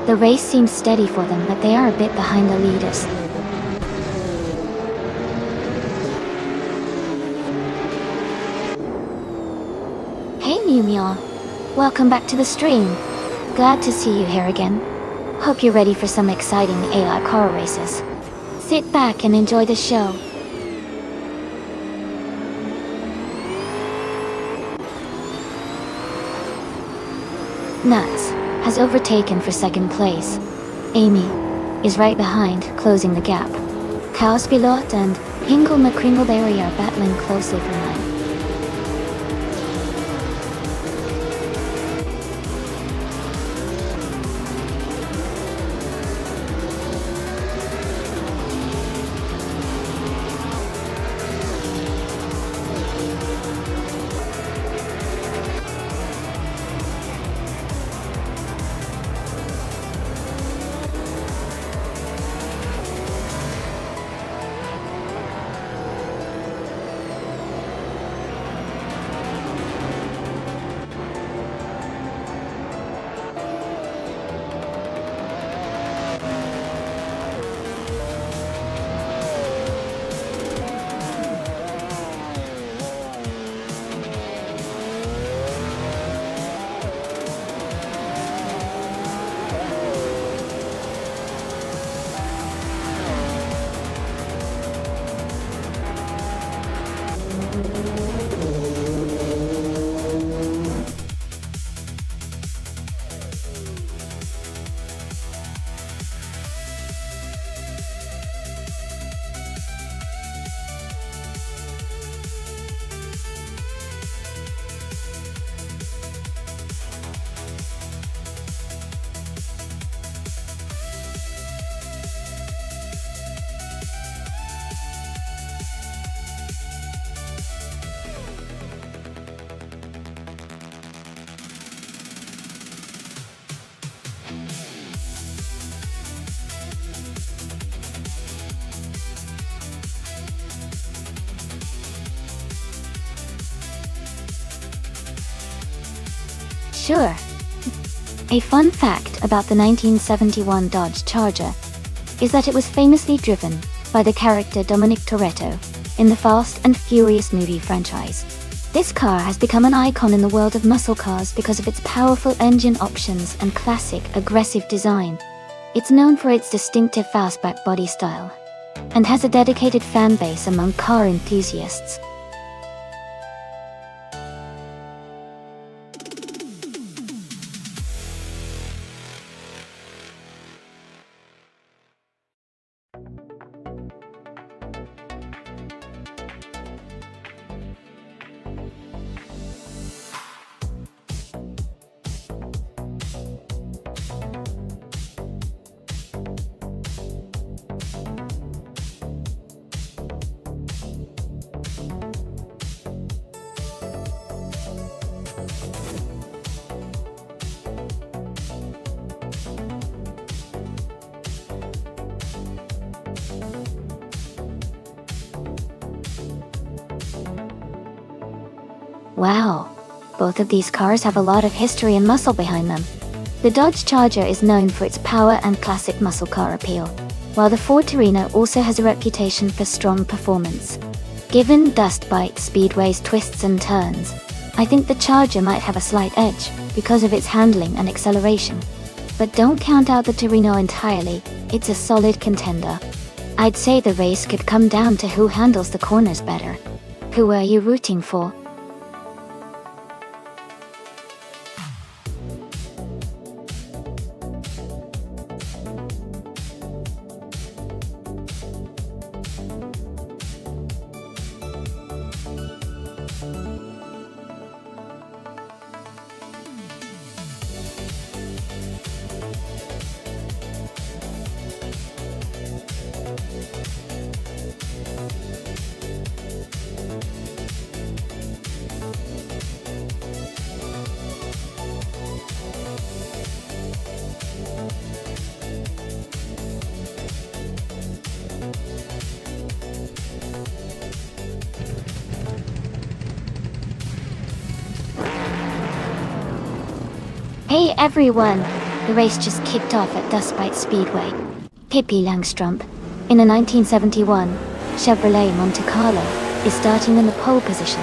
The race seems steady for them, but they are a bit behind the leaders. Hey Numia, welcome back to the stream. Glad to see you here again. Hope you're ready for some exciting AI car races. Sit back and enjoy the show. Nuts has overtaken for 2nd place. Amy is right behind, closing the gap. Cowspilot and Hingle McCringleberry are battling closely for 9. Sure. A fun fact about the 1971 Dodge Charger is that it was famously driven by the character Dominic Toretto in the Fast and Furious movie franchise. This car has become an icon in the world of muscle cars because of its powerful engine options and classic, aggressive design. It's known for its distinctive fastback body style, and has a dedicated fan base among car enthusiasts. Wow! Both of these cars have a lot of history and muscle behind them. The Dodge Charger is known for its power and classic muscle car appeal, while the Ford Torino also has a reputation for strong performance. Given dust bites, speedways, twists and turns, I think the Charger might have a slight edge because of its handling and acceleration. But don't count out the Torino entirely, it's a solid contender. I'd say the race could come down to who handles the corners better. Who are you rooting for? Hey everyone! The race just kicked off at Dustbite Speedway. Pippi Langstrup, in a 1971 Chevrolet Monte Carlo, is starting in the pole position.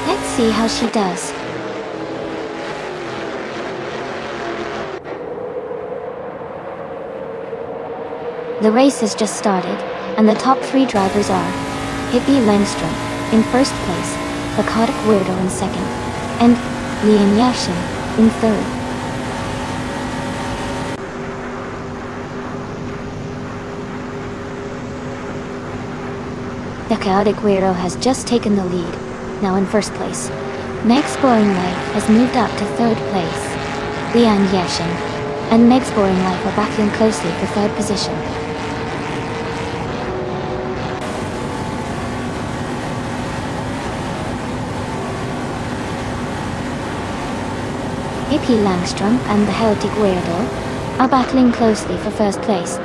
Let's see how she does. The race has just started, and the top 3 drivers are Pippi Langstrup in first place, Chaotic Weirdo in second, and Leon Yashin in third. The Chaotic Weirdo has just taken the lead, now in first place. Meg's Boring Life has moved up to third place. Leon Yashin and Meg's Boring Life are battling closely for third position. Pippi Langstrup and the Chaotic Weirdo are battling closely for first place.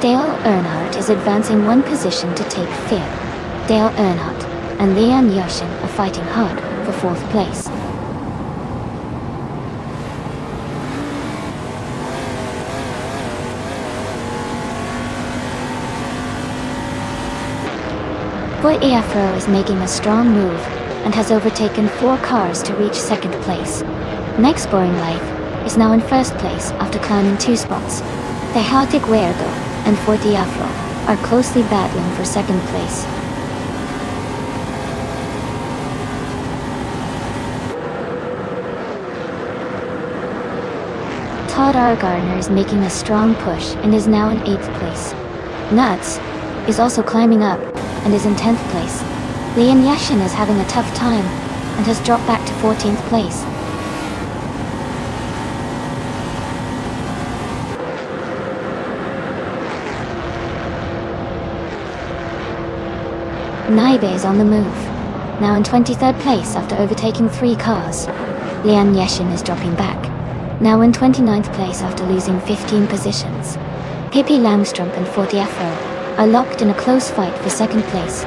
Dale Earnhardt is advancing one position to take fifth. Dale Earnhardt and Leon Yashin are fighting hard for fourth place. Boy Afro is making a strong move and has overtaken 4 cars to reach second place. Meg's Boring Life is now in first place after climbing 2 spots. The Chaotic Weirdo and Boy Afro are closely battling for second place. Todd R. Gardner is making a strong push and is now in 8th place. Nuts is also climbing up and is in 10th place. Leon Yashin is having a tough time and has dropped back to 14th place. Naibe is on the move, now in 23rd place after overtaking 3 cars. Leon Yashin is dropping back, now in 29th place after losing 15 positions. Pippi Langstrup and Boy Afro are locked in a close fight for second place.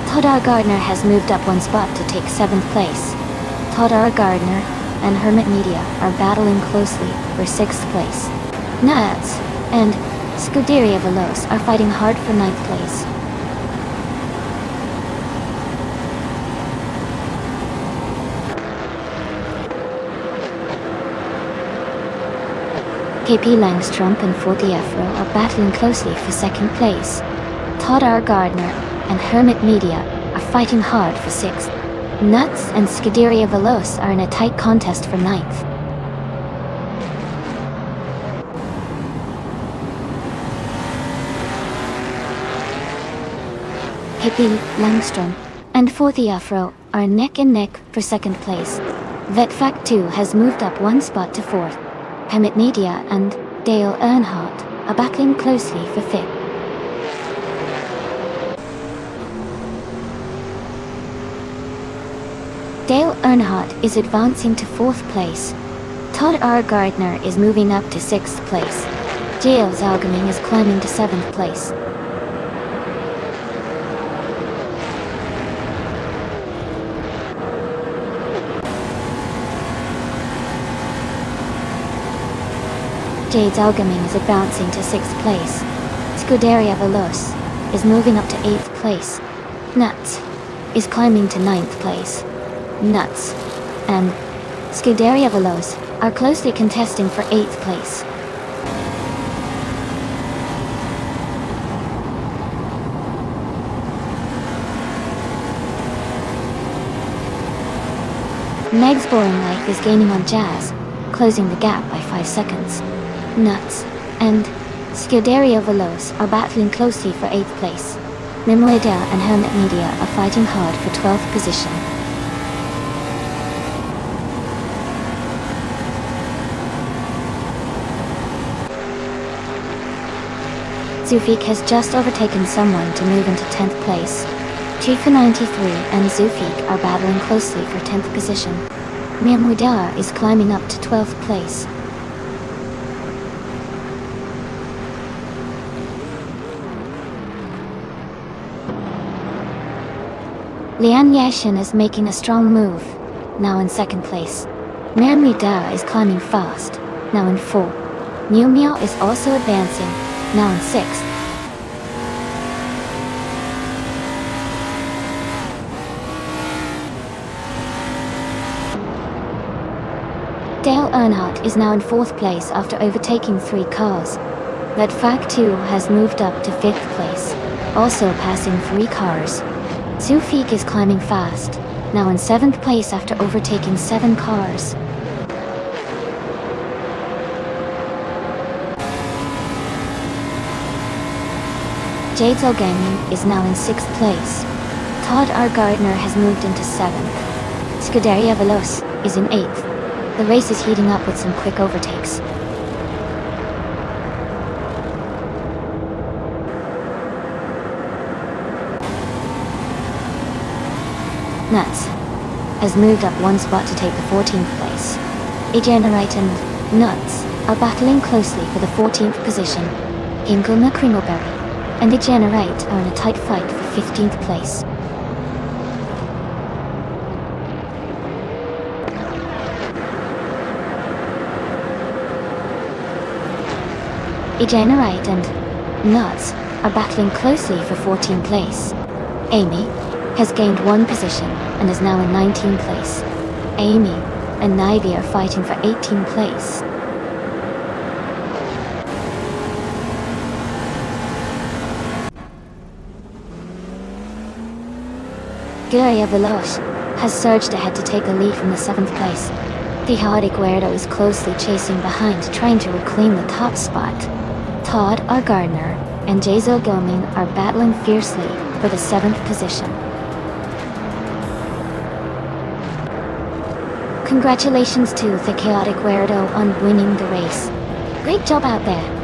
Todd R. Gardner has moved up 1 spot to take 7th place. Todd R. Gardner and Hermit Media are battling closely for 6th place. Nuts and Scuderia Veloce are fighting hard for 9th place. Pippi Langstrup and Boy Afro are battling closely for 2nd place. Todd R. Gardner and Hermit Media are fighting hard for 6th. Nuts and Scuderia Veloce are in a tight contest for 9th. Pippi Langstrup and Boy Afro are neck and neck for 2nd place. Vetfac 2 has moved up 1 spot to 4th. Hermit Media and Dale Earnhardt are battling closely for 5th. Dale Earnhardt is advancing to 4th place. Todd R. Gardner is moving up to 6th place. J.L. Zalgaming is climbing to 7th place. Jade Zalgaming is advancing to 6th place. Scuderia Veloce is moving up to 8th place. Nuts is climbing to 9th place. Nuts and Scuderia Veloce are closely contesting for 8th place. Meg's Boring Life is gaining on Jazz, closing the gap by 5 seconds. Nuts and Scuderia Veloce are battling closely for 8th place. Mimoida and Hermit Media are fighting hard for 12th position. Zufik has just overtaken someone to move into 10th place. Chifa93 and Zufik are battling closely for 10th position. Mimoida is climbing up to 12th place. Lian Yashin is making a strong move, now in 2nd place. Mermi Da is climbing fast, now in 4. Miu Miao is also advancing, now in 6th. Dale Earnhardt is now in 4th place after overtaking 3 cars. That Fag 2 has moved up to 5th place, also passing 3 cars. Zufik is climbing fast, now in 7th place after overtaking 7 cars. Jade Zalgaming is now in 6th place. Todd R. Gardner has moved into 7th. Scuderia Veloce is in 8th. The race is heating up with some quick overtakes. Nuts has moved up 1 spot to take the 14th place. Egenerite and Nuts are battling closely for the 14th position. Ingulma Kringleberry and Egenerite are in a tight fight for 15th place. Egenerite and Nuts are battling closely for 14th place. Amy has gained 1 position and is now in 19th place. Amy and Nivy are fighting for 18th place. Gloria Veloce has surged ahead to take the lead from the 7th place. The Chaotic Weirdo is closely chasing behind, trying to reclaim the top spot. Todd R. Gardner and Jade Zalgaming are battling fiercely for the 7th position. Congratulations to the Chaotic Weirdo on winning the race. Great job out there.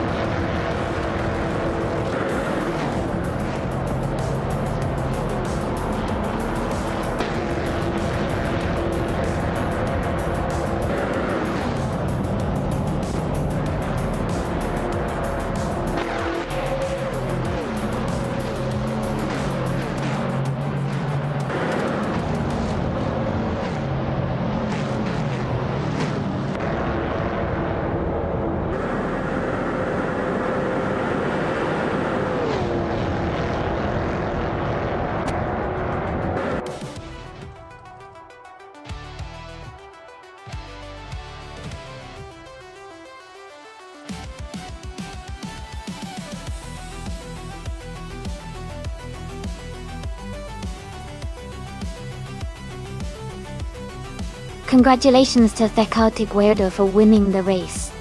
Congratulations to the Chaotic Weirdo for winning the race.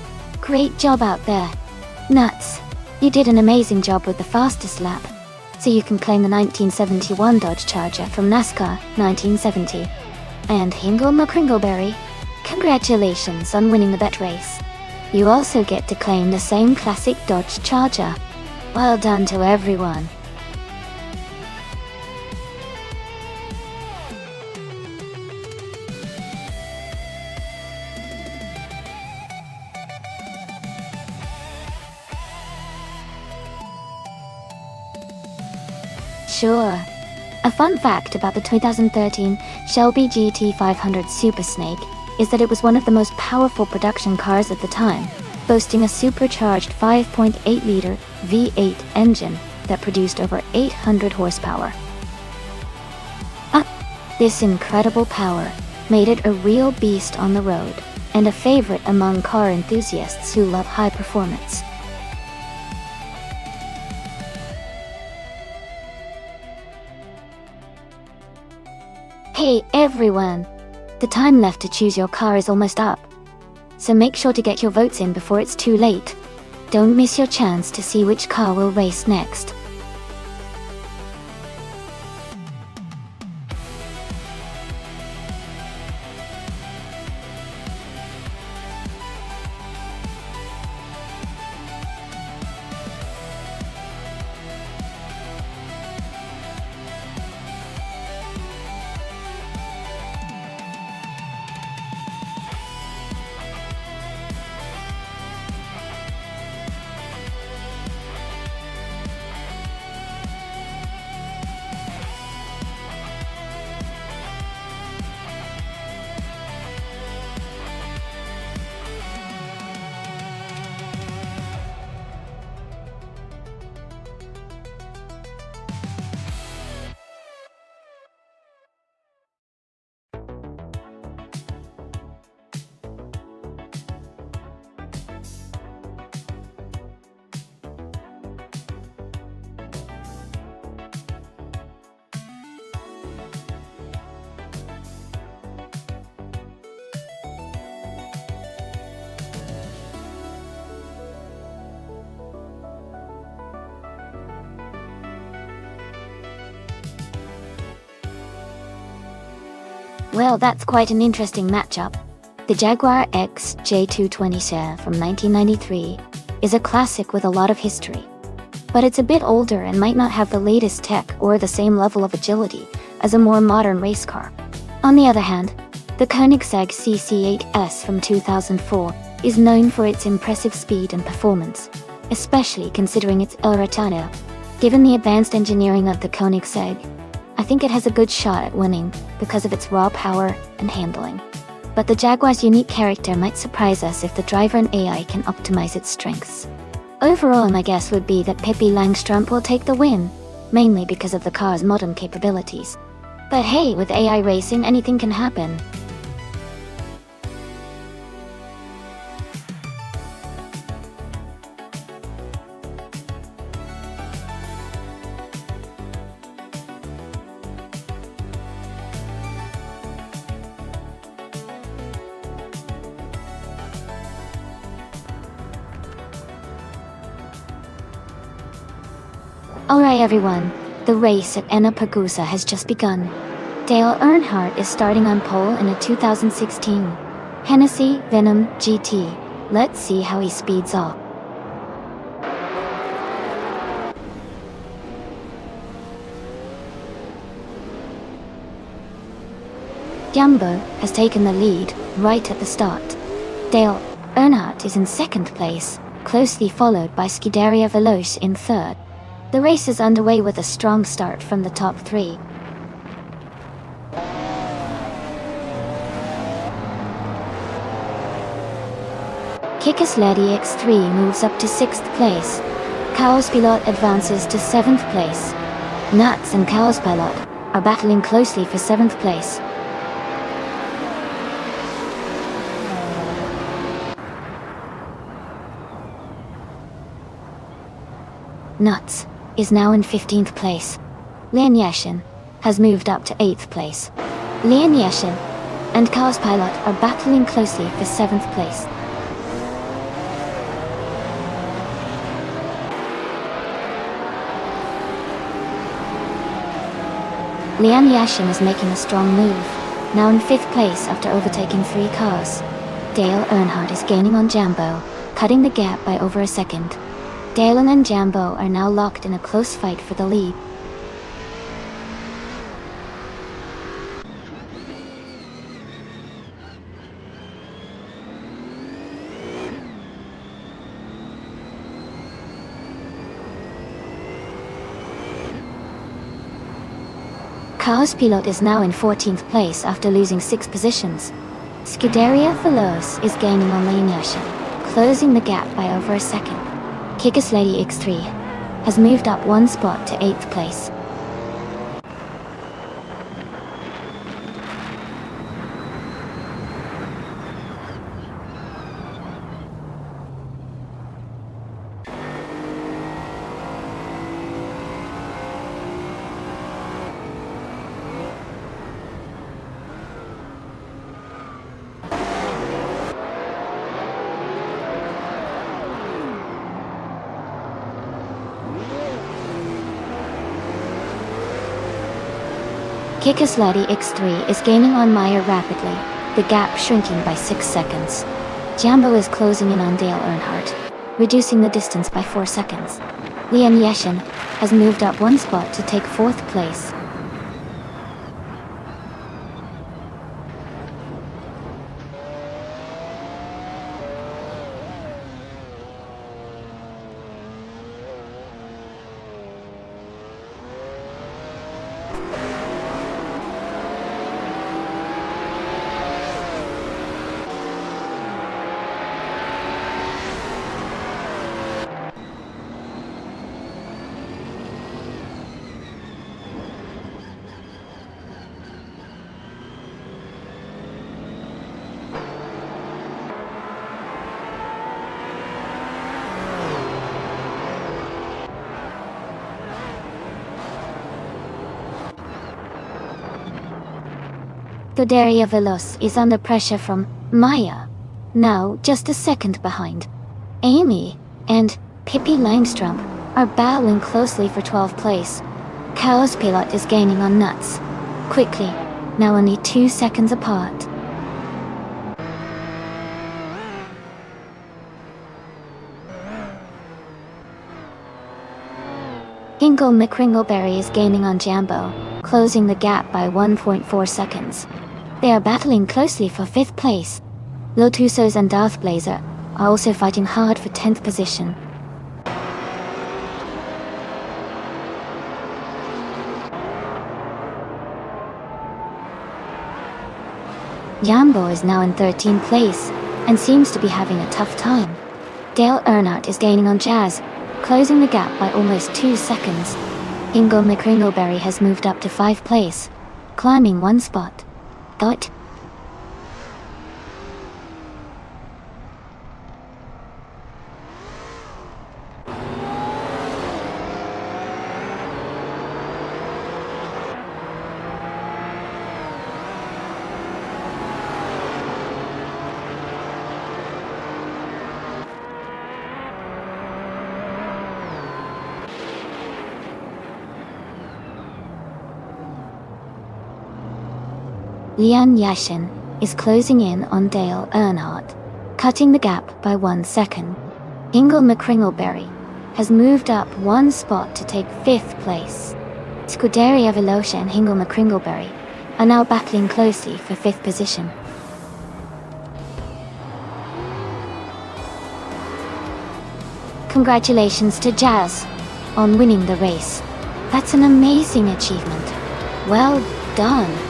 Great job out there. Nuts. You did an amazing job with the fastest lap. So you can claim the 1971 Dodge Charger from NASCAR 1970. And Hingle McCringleberry, congratulations on winning the bet race. You also get to claim the same classic Dodge Charger. Well done to everyone. sure. A fun fact about the 2013 Shelby GT500 Super Snake is that it was one of the most powerful production cars at the time, boasting a supercharged 5.8-liter V8 engine that produced over 800 horsepower. This incredible power made it a real beast on the road, and a favorite among car enthusiasts who love high performance. Hey everyone! The time left to choose your car is almost up. So make sure to get your votes in before it's too late. Don't miss your chance to see which car will race next. Well, that's quite an interesting matchup. The Jaguar X J220 Share from 1993 is a classic with a lot of history. But it's a bit older and might not have the latest tech or the same level of agility as a more modern race car. On the other hand, the Koenigsegg CC8S from 2004 is known for its impressive speed and performance, especially considering its El Retano. Given the advanced engineering of the Koenigsegg, I think it has a good shot at winning because of its raw power and handling. But the Jaguar's unique character might surprise us if the driver and AI can optimize its strengths. Overall, my guess would be that Pippi Langstrumpf will take the win, mainly because of the car's modern capabilities. But hey, with AI racing, anything can happen. Alright everyone, the race at Enna-Pergusa has just begun. Dale Earnhardt is starting on pole in a 2016 Hennessy Venom GT. Let's see how he speeds up. Jumbo has taken the lead right at the start. Dale Earnhardt is in second place, closely followed by Scuderia Veloce in third. The race is underway with a strong start from the top three. Kickasledy X3 moves up to 6th place. Chaos Pilot advances to 7th place. Nuts and Chaos Pilot are battling closely for 7th place. Nuts is now in 15th place. Lian Yashin has moved up to 8th place. Lian Yashin and Chaos Pilot are battling closely for 7th place. Lian Yashin is making a strong move, now in 5th place after overtaking 3 cars. Dale Earnhardt is gaining on Jumbo, cutting the gap by over a second. Dale and Jumbo are now locked in a close fight for the lead. Chaos Pilot is now in 14th place after losing 6 positions. Scuderia Veloce is gaining on the inertia, closing the gap by over a second. Kickass Lady X3 has moved up 1 spot to 8th place. Kickass Lady X3 is gaining on Meyer rapidly, the gap shrinking by 6 seconds. Jambo is closing in on Dale Earnhardt, reducing the distance by 4 seconds. Leon Yashin has moved up 1 spot to take 4th place. Scuderia Veloce is under pressure from Maya, now just a second behind. Amy and Pippi Langstrom are battling closely for 12th place. Chaos Pilot is gaining on Nuts, quickly, now only 2 seconds apart. Hingle McCringleberry is gaining on Jambo, closing the gap by 1.4 seconds. They are battling closely for 5th place. Lotusos and Darth Blazer are also fighting hard for 10th position. Jambo is now in 13th place and seems to be having a tough time. Dale Earnhardt is gaining on Jazz, closing the gap by almost 2 seconds. Hingle McCringleberry has moved up to 5th place, climbing 1 spot. Dot. Leon Yashin is closing in on Dale Earnhardt, cutting the gap by 1 second. Hingle McCringleberry has moved up 1 spot to take 5th place. Scuderia Veloce and Hingle McCringleberry are now battling closely for 5th position. Congratulations to Jazz on winning the race. That's an amazing achievement. Well done.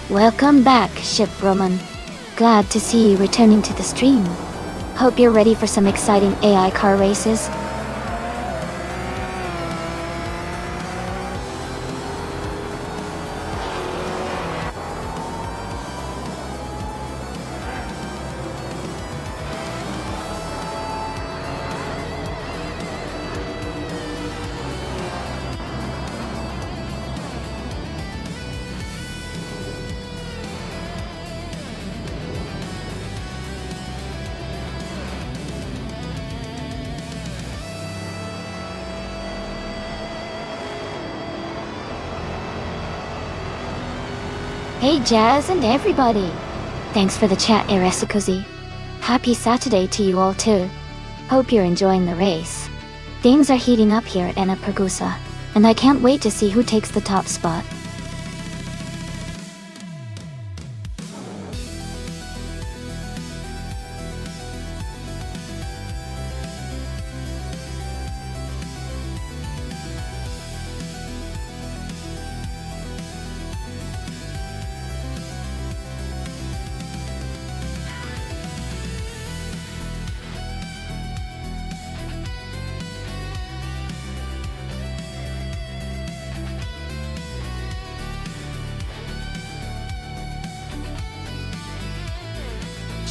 Welcome back, Ship Roman. Glad to see you returning to the stream. Hope you're ready for some exciting AI car races. Hey Jazz and everybody! Thanks for the chat, Eresikozi. Happy Saturday to you all too. Hope you're enjoying the race. Things are heating up here at Anapergusa, and I can't wait to see who takes the top spot.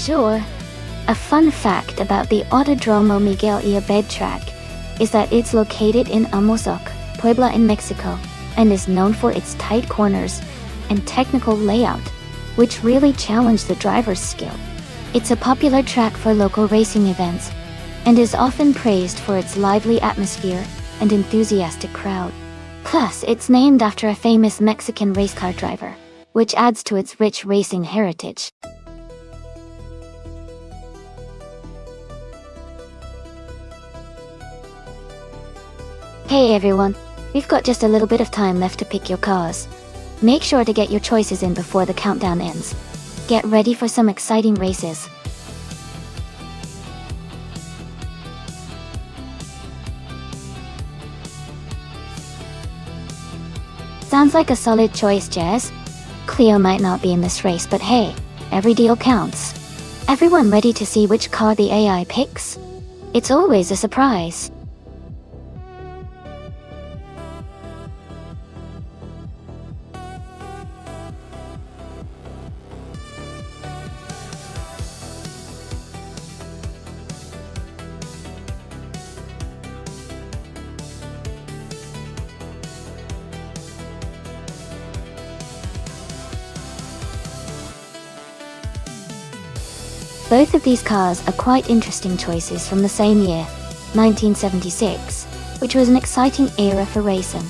Sure. A fun fact about the Autodromo Miguel y Abed track is that it's located in Amozoc, Puebla in Mexico, and is known for its tight corners and technical layout, which really challenge the driver's skill. It's a popular track for local racing events, and is often praised for its lively atmosphere and enthusiastic crowd. Plus, it's named after a famous Mexican race car driver, which adds to its rich racing heritage. Hey everyone, we've got just a little bit of time left to pick your cars. Make sure to get your choices in before the countdown ends. Get ready for some exciting races. Sounds like a solid choice, Jazz. Cleo might not be in this race, but hey, every deal counts. Everyone ready to see which car the AI picks? It's always a surprise. Both of these cars are quite interesting choices from the same year, 1976, which was an exciting era for racing.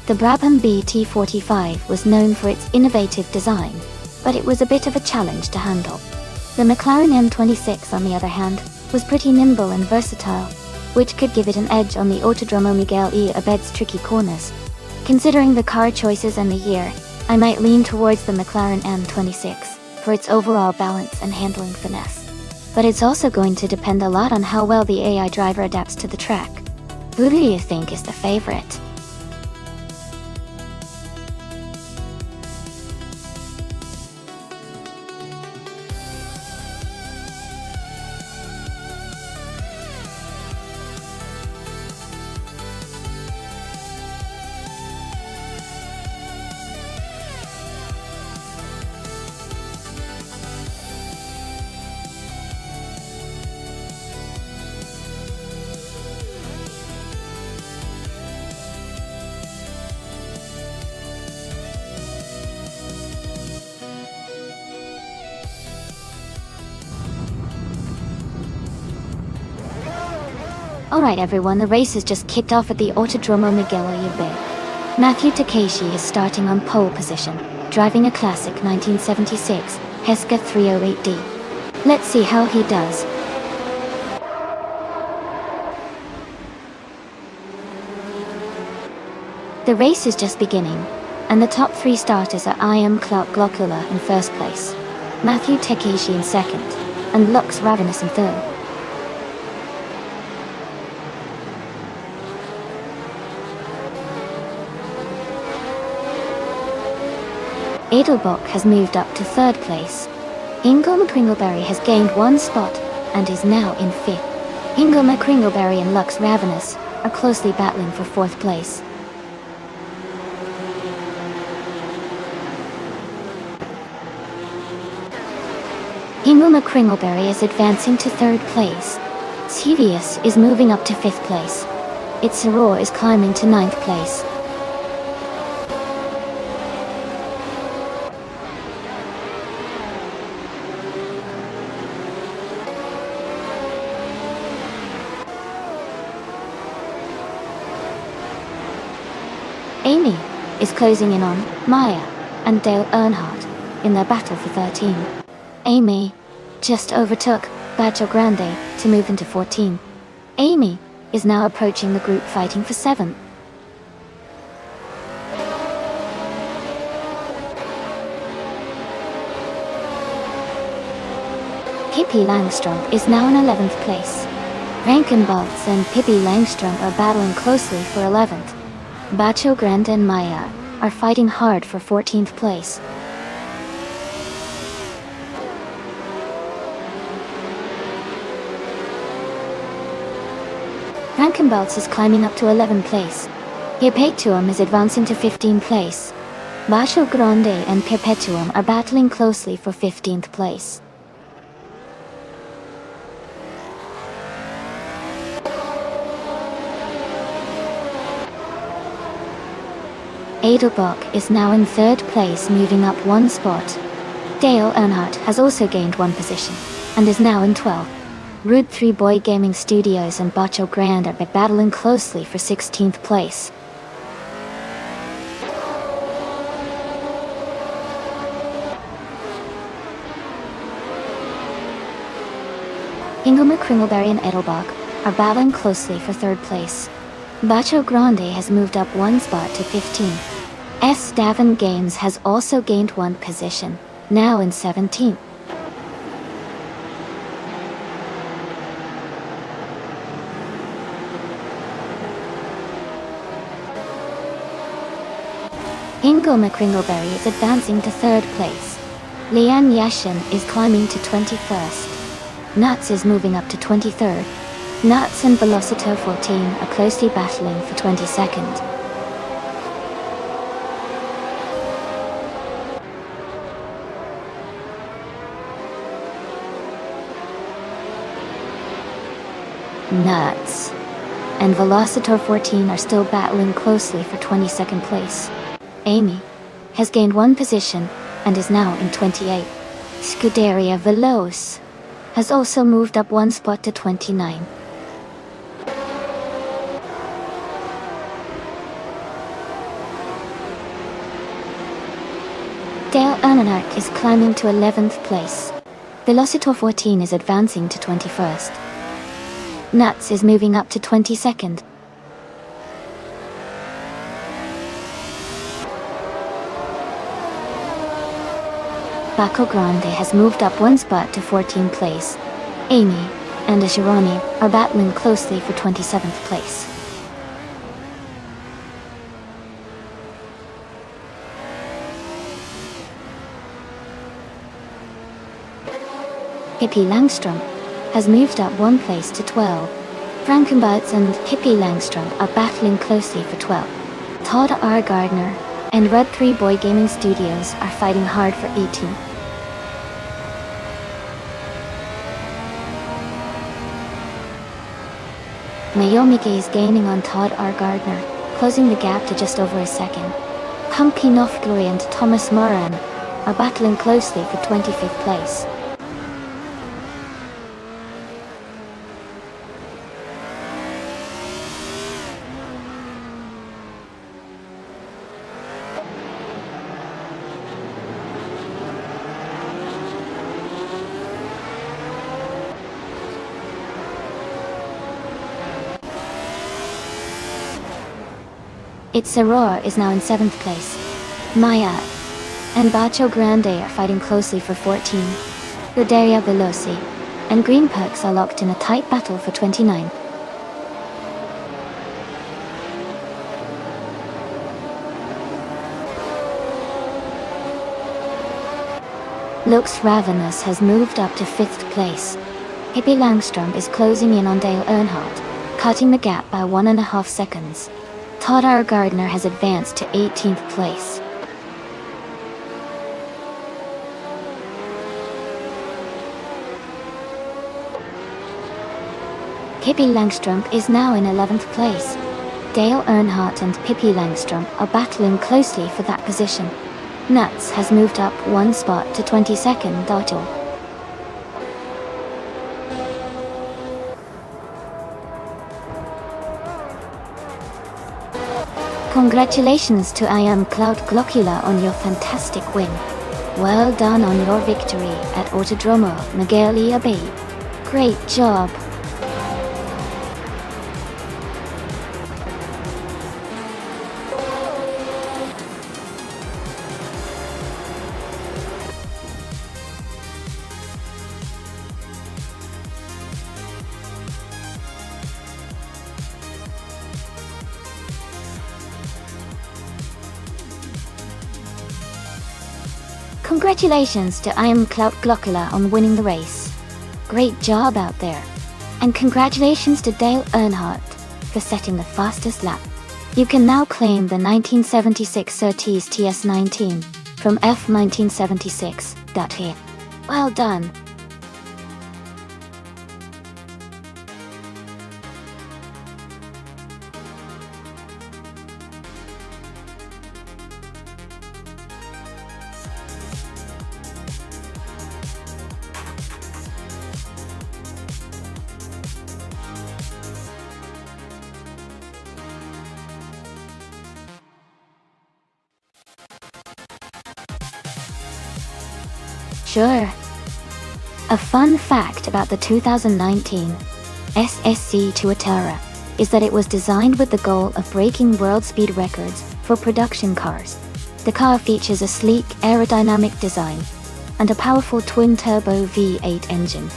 The Brabham BT45 was known for its innovative design, but it was a bit of a challenge to handle. The McLaren M26, on the other hand, was pretty nimble and versatile, which could give it an edge on the Autodromo Miguel y Abed's tricky corners. Considering the car choices and the year, I might lean towards the McLaren M26 for its overall balance and handling finesse. But it's also going to depend a lot on how well the AI driver adapts to the track. Who do you think is the favorite? Alright everyone, the race has just kicked off at the Autodromo Miguel y Abed. Matthew Takeshi is starting on pole position, driving a classic 1976 Heska 308D. Let's see how he does. The race is just beginning, and the top three starters are I am Clark Glocula in first place, Matthew Takeshi in second, and Lux Ravenous in third. Edelbock has moved up to third place. Ingo McCringleberry has gained one spot and is now in fifth. Ingo McCringleberry and Lux Ravenous are closely battling for fourth place. Ingo McCringleberry is advancing to third place. Sevius is moving up to fifth place. Itzaror is climbing to ninth place. Amy is closing in on Maya and Dale Earnhardt in their battle for 13. Amy just overtook Baggio Grande to move into 14. Amy is now approaching the group fighting for 7th. Pippi Langstrump is now in 11th place. Rankenbaltz and Pippi Langstrump are battling closely for 11th. Bacho Grande and Maya are fighting hard for 14th place. Rankenbaltz is climbing up to 11th place. Perpetuum is advancing to 15th place. Bacho Grande and Perpetuum are battling closely for 15th place. Edelbach is now in 3rd place, moving up 1 spot. Dale Earnhardt has also gained 1 position, and is now in 12th. Root 3 Boy Gaming Studios and Bacho Grande are battling closely for 16th place. Ingelmer Kringleberry and Edelbach are battling closely for 3rd place. Bacho Grande has moved up 1 spot to 15. S. Davin Games has also gained 1 position, now in 17th. Ingo McCringleberry is advancing to 3rd place. Lian Yashin is climbing to 21st. Nuts is moving up to 23rd. Nuts and Velocito 14 are closely battling for 22nd. Nuts and Velocitor 14 are still battling closely for 22nd place. Amy has gained 1 position and is now in 28th. Scuderia Veloce has also moved up 1 spot to 29. Dale Earnhardt is climbing to 11th place. Velocitor 14 is advancing to 21st. Nuts is moving up to 22nd. Baco Grande has moved up 1 spot to 14th place. Amy and Ashirani are battling closely for 27th place. Pippi Langstrump has moved up 1 place to 12. Frankenbutts and Pippi Langstrump are battling closely for 12. Todd R. Gardner and Red 3 Boy Gaming Studios are fighting hard for 18. Mayomike is gaining on Todd R. Gardner, closing the gap to just over a second. Humpy Nofguri and Thomas Moran are battling closely for 25th place. Its Aurora is now in 7th place. Maya and Bacho Grande are fighting closely for 14. Roderia Veloci and Green Perks are locked in a tight battle for 29. Lux Ravenous has moved up to 5th place. Pippi Langstrump is closing in on Dale Earnhardt, cutting the gap by 1.5 seconds. Todd R. Gardner has advanced to 18th place. Pippi Langstrump is now in 11th place. Dale Earnhardt and Pippi Langstrump are battling closely for that position. Nuts has moved up 1 spot to 22nd. Congratulations to I Am Cloud Glockula on your fantastic win. Well done on your victory at Autodromo Miguel Babe. Great job. Congratulations to I am Clout Glockula on winning the race. Great job out there. And congratulations to Dale Earnhardt for setting the fastest lap. You can now claim the 1976 Surtees TS19 from F1976.here. Well done. Sure. A fun fact about the 2019 SSC Tuatara is that it was designed with the goal of breaking world speed records for production cars. The car features a sleek aerodynamic design and a powerful twin-turbo V8 engine.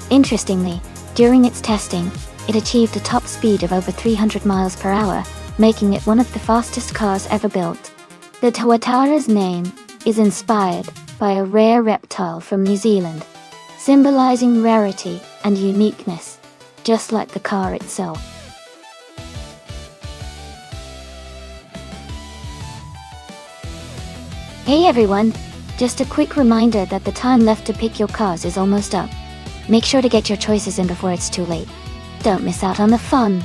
Interestingly, during its testing, it achieved a top speed of over 300 miles per hour, making it one of the fastest cars ever built. The Tuatara's name is inspired by a rare reptile from New Zealand, symbolizing rarity and uniqueness, just like the car itself. Hey everyone, just a quick reminder that the time left to pick your cars is almost up. Make sure to get your choices in before it's too late. Don't miss out on the fun.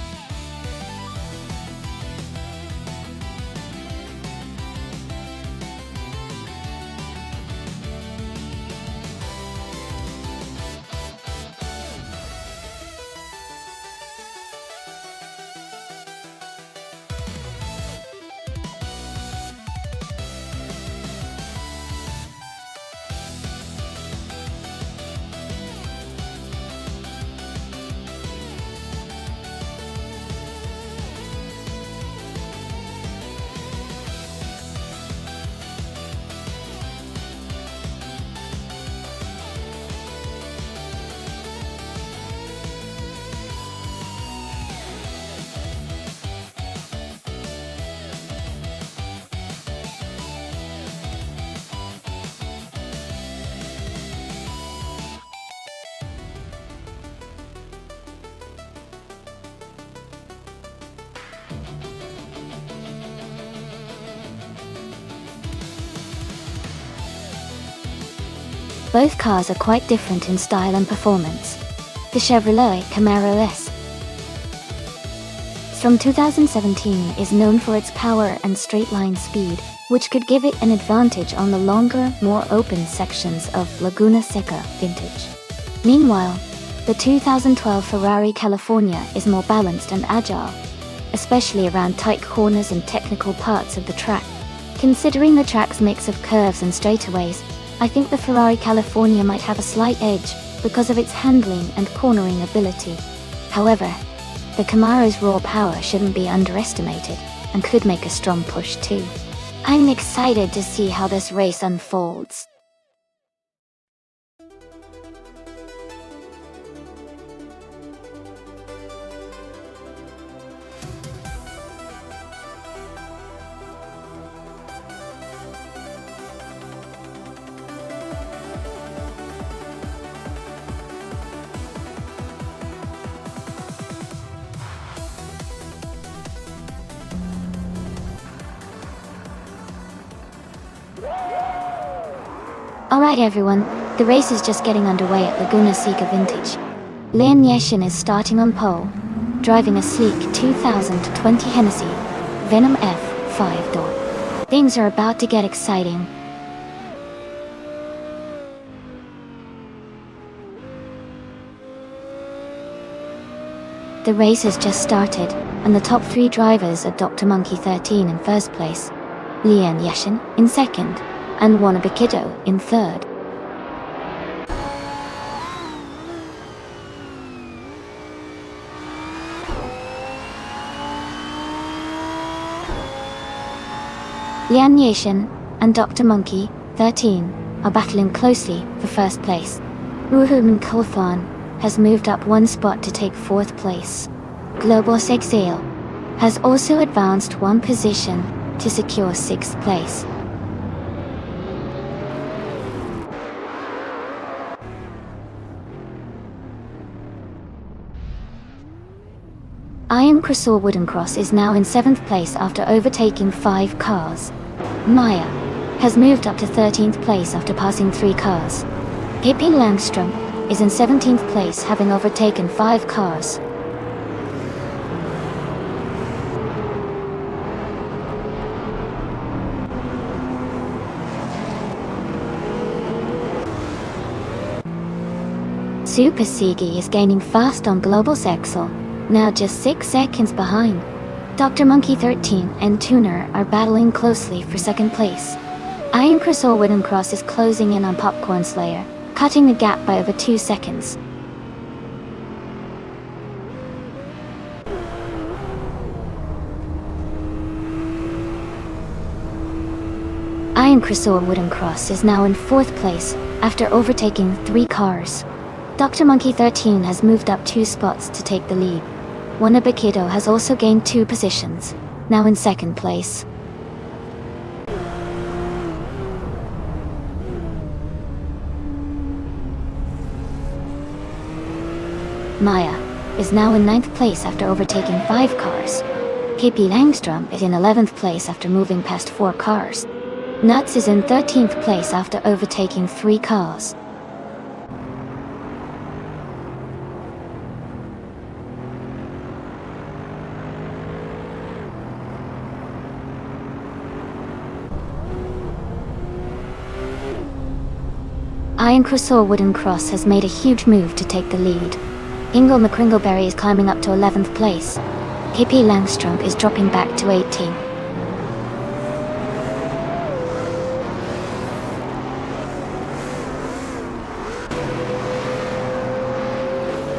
Both cars are quite different in style and performance. The Chevrolet Camaro S from 2017 is known for its power and straight-line speed, which could give it an advantage on the longer, more open sections of Laguna Seca vintage. Meanwhile, the 2012 Ferrari California is more balanced and agile, especially around tight corners and technical parts of the track. Considering the track's mix of curves and straightaways, I think the Ferrari California might have a slight edge because of its handling and cornering ability. However, the Camaro's raw power shouldn't be underestimated and could make a strong push too. I'm excited to see how this race unfolds. Alright everyone, the race is just getting underway at Laguna Seca Vintage. Leon Yeshin is starting on pole, driving a sleek 2020 Hennessy Venom F 5-door. Things are about to get exciting. The race has just started, and the top three drivers are Dr. Monkey 13 in first place, Leon Yeshin in second, and Wannabe Kiddo in third. Lian Yashin and Dr. Monkey 13 are battling closely for first place. Ruhun Kothan has moved up one spot to take fourth place. Globos Exile has also advanced one position to secure sixth place. Iron Cross or Wooden Cross is now in 7th place after overtaking 5 cars. Maya has moved up to 13th place after passing 3 cars. Pippi Langstrom is in 17th place having overtaken 5 cars. Super Sigi is gaining fast on Global Sexel, now just 6 seconds behind. Dr. Monkey 13 and Tuner are battling closely for 2nd place. Iron Cross or Wooden Cross is closing in on Popcorn Slayer, cutting the gap by over 2 seconds. Iron Cross or Wooden Cross is now in 4th place after overtaking 3 cars. Dr. Monkey 13 has moved up 2 spots to take the lead. Wanabakido has also gained 2 positions, now in 2nd place. Maya is now in 9th place after overtaking 5 cars. Pippi Langstrom is in 11th place after moving past 4 cars. Nuts is in 13th place after overtaking 3 cars. Iron Cross or Wooden Cross has made a huge move to take the lead. Ingle McCringleberry is climbing up to 11th place. Pippi Langstrom is dropping back to 18.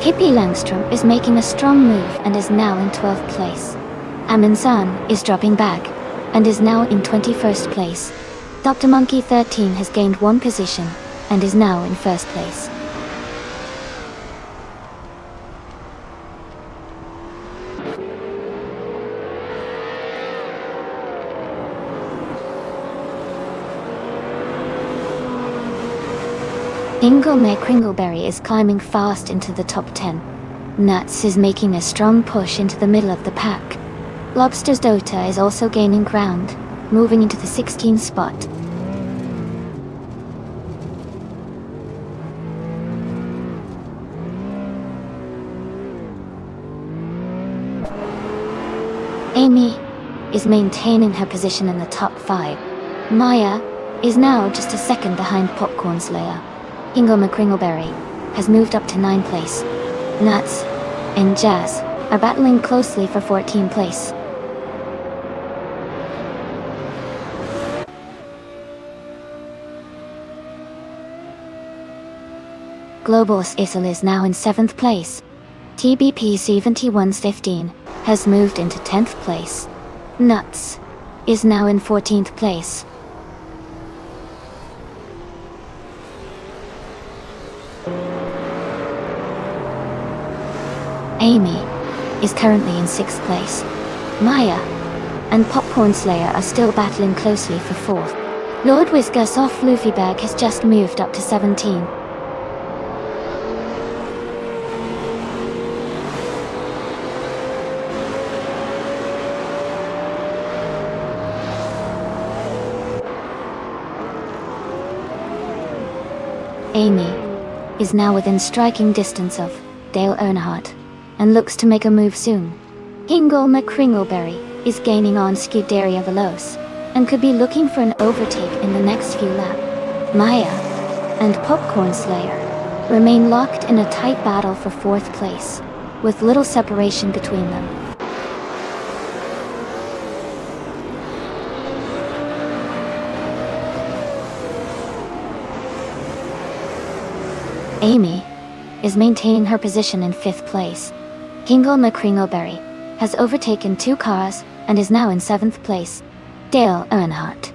Pippi Langstrom is making a strong move and is now in 12th place. Amin-san is dropping back and is now in 21st place. Dr. Monkey 13 has gained 1 position and is now in 1st place. Ingle McCringleberry is climbing fast into the top 10. Nuts is making a strong push into the middle of the pack. Lobster's Dota is also gaining ground, moving into the 16th spot. Amy is maintaining her position in the top 5. Maya is now just a second behind Popcorn Slayer. Ingle McCringleberry has moved up to 9th place. Nuts and Jazz are battling closely for 14th place. Global Sexel is now in 7th place. TBP 7115 has moved into 10th place. Nuts is now in 14th place. Amy is currently in 6th place. Maya and Popcorn Slayer are still battling closely for 4th. Lord Whisker Soft Luffyberg has just moved up to 17. Amy is now within striking distance of Dale Earnhardt and looks to make a move soon. Ingle McCringleberry is gaining on Scuderia Veloce and could be looking for an overtake in the next few laps. Maya and Popcorn Slayer remain locked in a tight battle for 4th place, with little separation between them. Amy is maintaining her position in 5th place. Ingle McCringleberry has overtaken 2 cars and is now in 7th place. Dale Earnhardt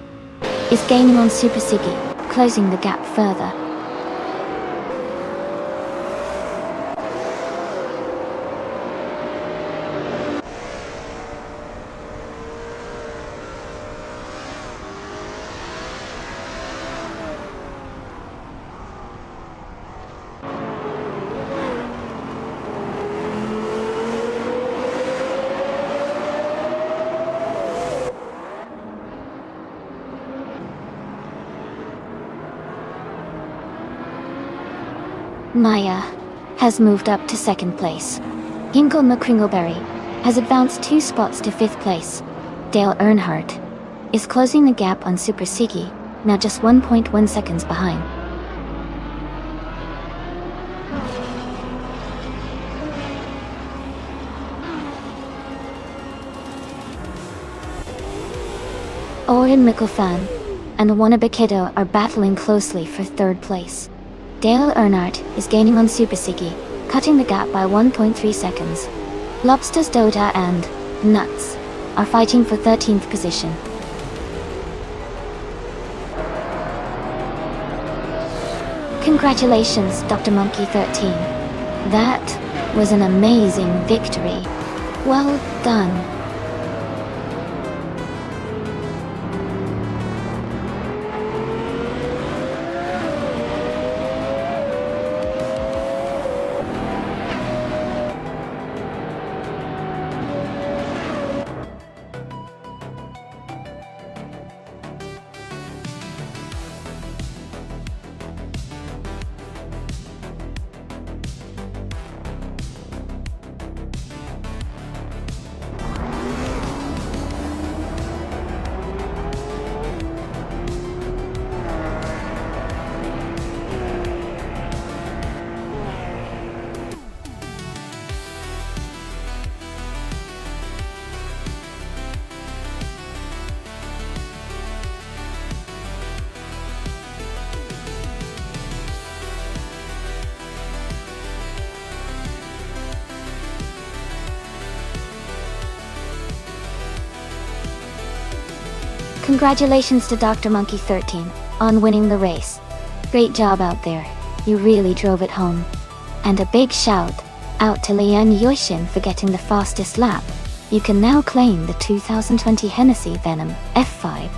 is gaining on Super Siggy, closing the gap further. Maya has moved up to second place. Hinkle McCringleberry has advanced 2 spots to 5th place. Dale Earnhardt is closing the gap on Super Siki, now just 1.1 seconds behind. Orin Mickelfan and Wannabe are battling closely for 3rd place. Dale Earnhardt is gaining on Super Siki, cutting the gap by 1.3 seconds. Lobsters Dota and Nuts are fighting for 13th position. Congratulations, Dr. Monkey 13. That was an amazing victory. Well done. Congratulations to Dr. Monkey 13 on winning the race. Great job out there. You really drove it home. And a big shout out to Lian Yushin for getting the fastest lap. You can now claim the 2020 Hennessy Venom F5.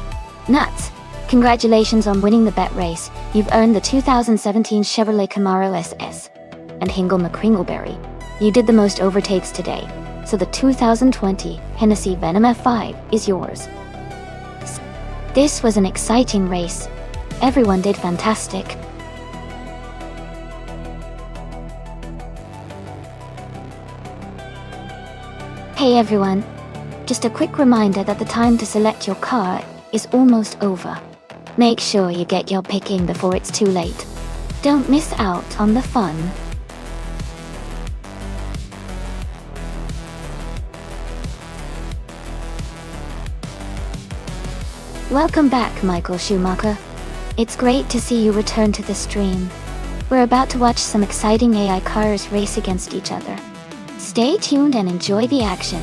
Nuts! Congratulations on winning the bet race. You've earned the 2017 Chevrolet Camaro SS. And Hingle McCringleberry, you did the most overtakes today, so the 2020 Hennessy Venom F5 is yours. This was an exciting race. Everyone did fantastic. Hey everyone, just a quick reminder that the time to select your car is almost over. Make sure you get your pick in before it's too late. Don't miss out on the fun. Welcome back, Michael Schumacher. It's great to see you return to the stream. We're about to watch some exciting AI cars race against each other. Stay tuned and enjoy the action.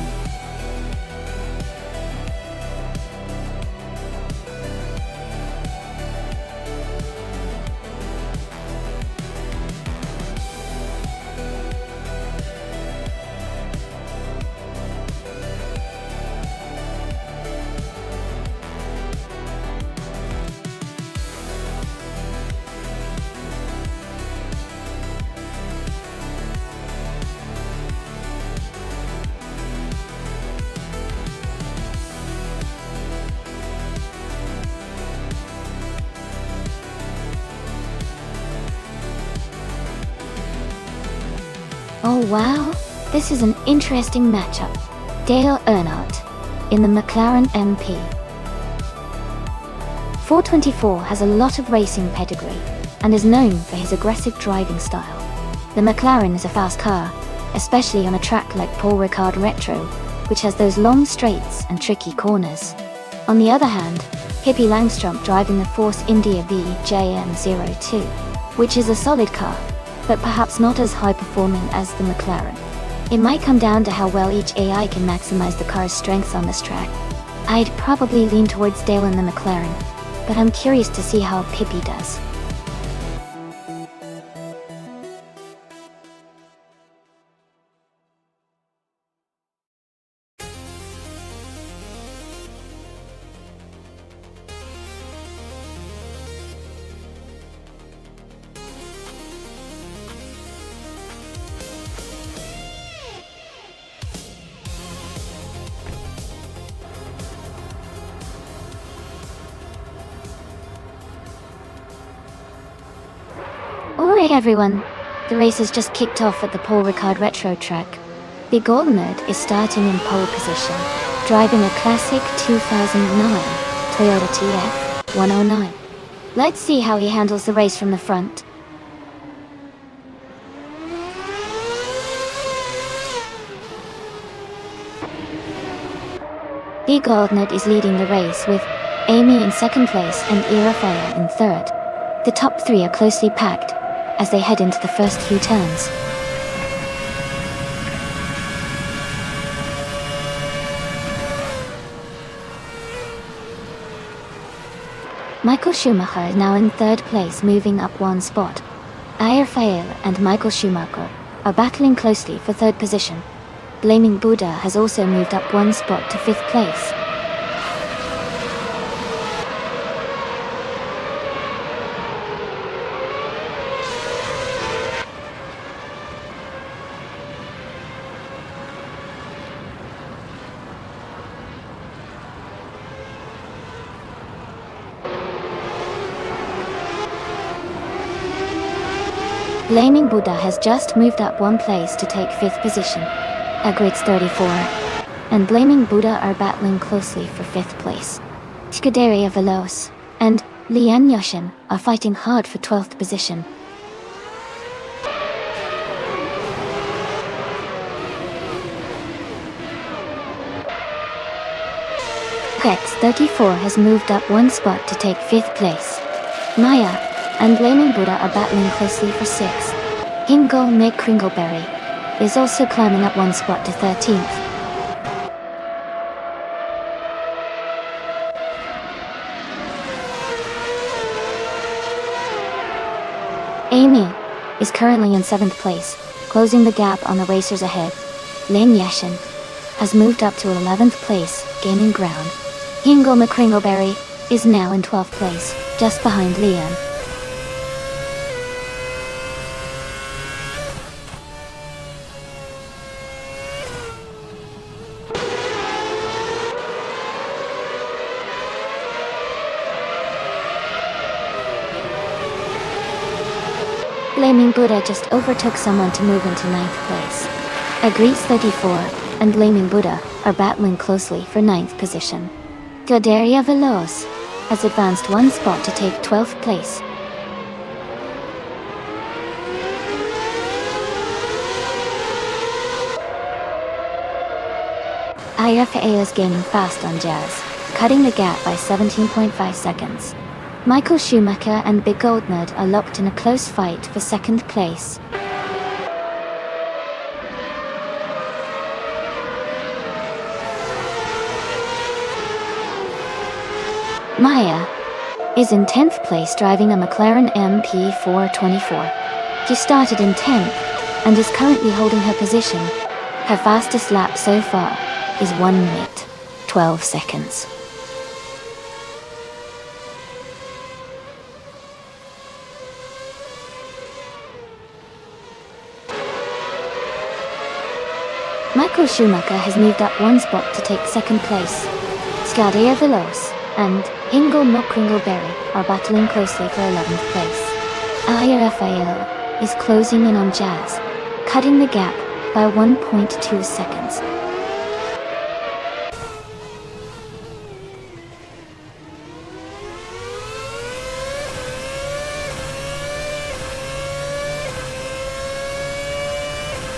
Oh wow, this is an interesting matchup. Dale Earnhardt in the McLaren MP. 424 has a lot of racing pedigree and is known for his aggressive driving style. The McLaren is a fast car, especially on a track like Paul Ricard Retro, which has those long straights and tricky corners. On the other hand, Hippie Langstrom driving the Force India VJM02, which is a solid car, but perhaps not as high-performing as the McLaren. It might come down to how well each AI can maximize the car's strengths on this track. I'd probably lean towards Dale in the McLaren, but I'm curious to see how Pippi does. Alright everyone, The race has just kicked off at the Paul Ricard Retro track. The Golden Nerd is starting in pole position, driving a classic 2009 Toyota TF-109. Let's see how he handles the race from the front. The Golden Nerd is leading the race with Amy in second place and Irafaya in third. The top three are closely packed as they head into the first few turns. Michael Schumacher is now in third place, moving up one spot. Irafaya and Michael Schumacher are battling closely for third position. Blaming Buddha has also moved up one spot to fifth place. Blaming Buddha has just moved up one place to take fifth position. Agrids 34 and Blaming Buddha are battling closely for fifth place. Scuderia Veloce and Lian Yashin are fighting hard for 12th position. Rex 34 has moved up one spot to take fifth place. Maya and Blaming Buddha are battling closely for sixth. Hingle McCringleberry is also climbing up one spot to 13th. Amy is currently in 7th place, closing the gap on the racers ahead. Lin Yashin has moved up to 11th place, gaining ground. Hingle McCringleberry is now in 12th place, just behind Lian. Blaming Buddha just overtook someone to move into 9th place. Agrees 34 and Blaming Buddha are battling closely for 9th position. Scuderia Veloce has advanced one spot to take 12th place. IFA is gaining fast on Jazz, cutting the gap by 17.5 seconds. Michael Schumacher and Big Gold Nerd are locked in a close fight for 2nd place. Maya is in 10th place, driving a McLaren MP424. She started in 10th and is currently holding her position. Her fastest lap so far is 1 minute, 12 seconds. Michael Schumacher has moved up one spot to take 2nd place. Scuderia Veloce and Hingle McCringleberry are battling closely for 11th place. Rafael is closing in on Jazz, cutting the gap by 1.2 seconds.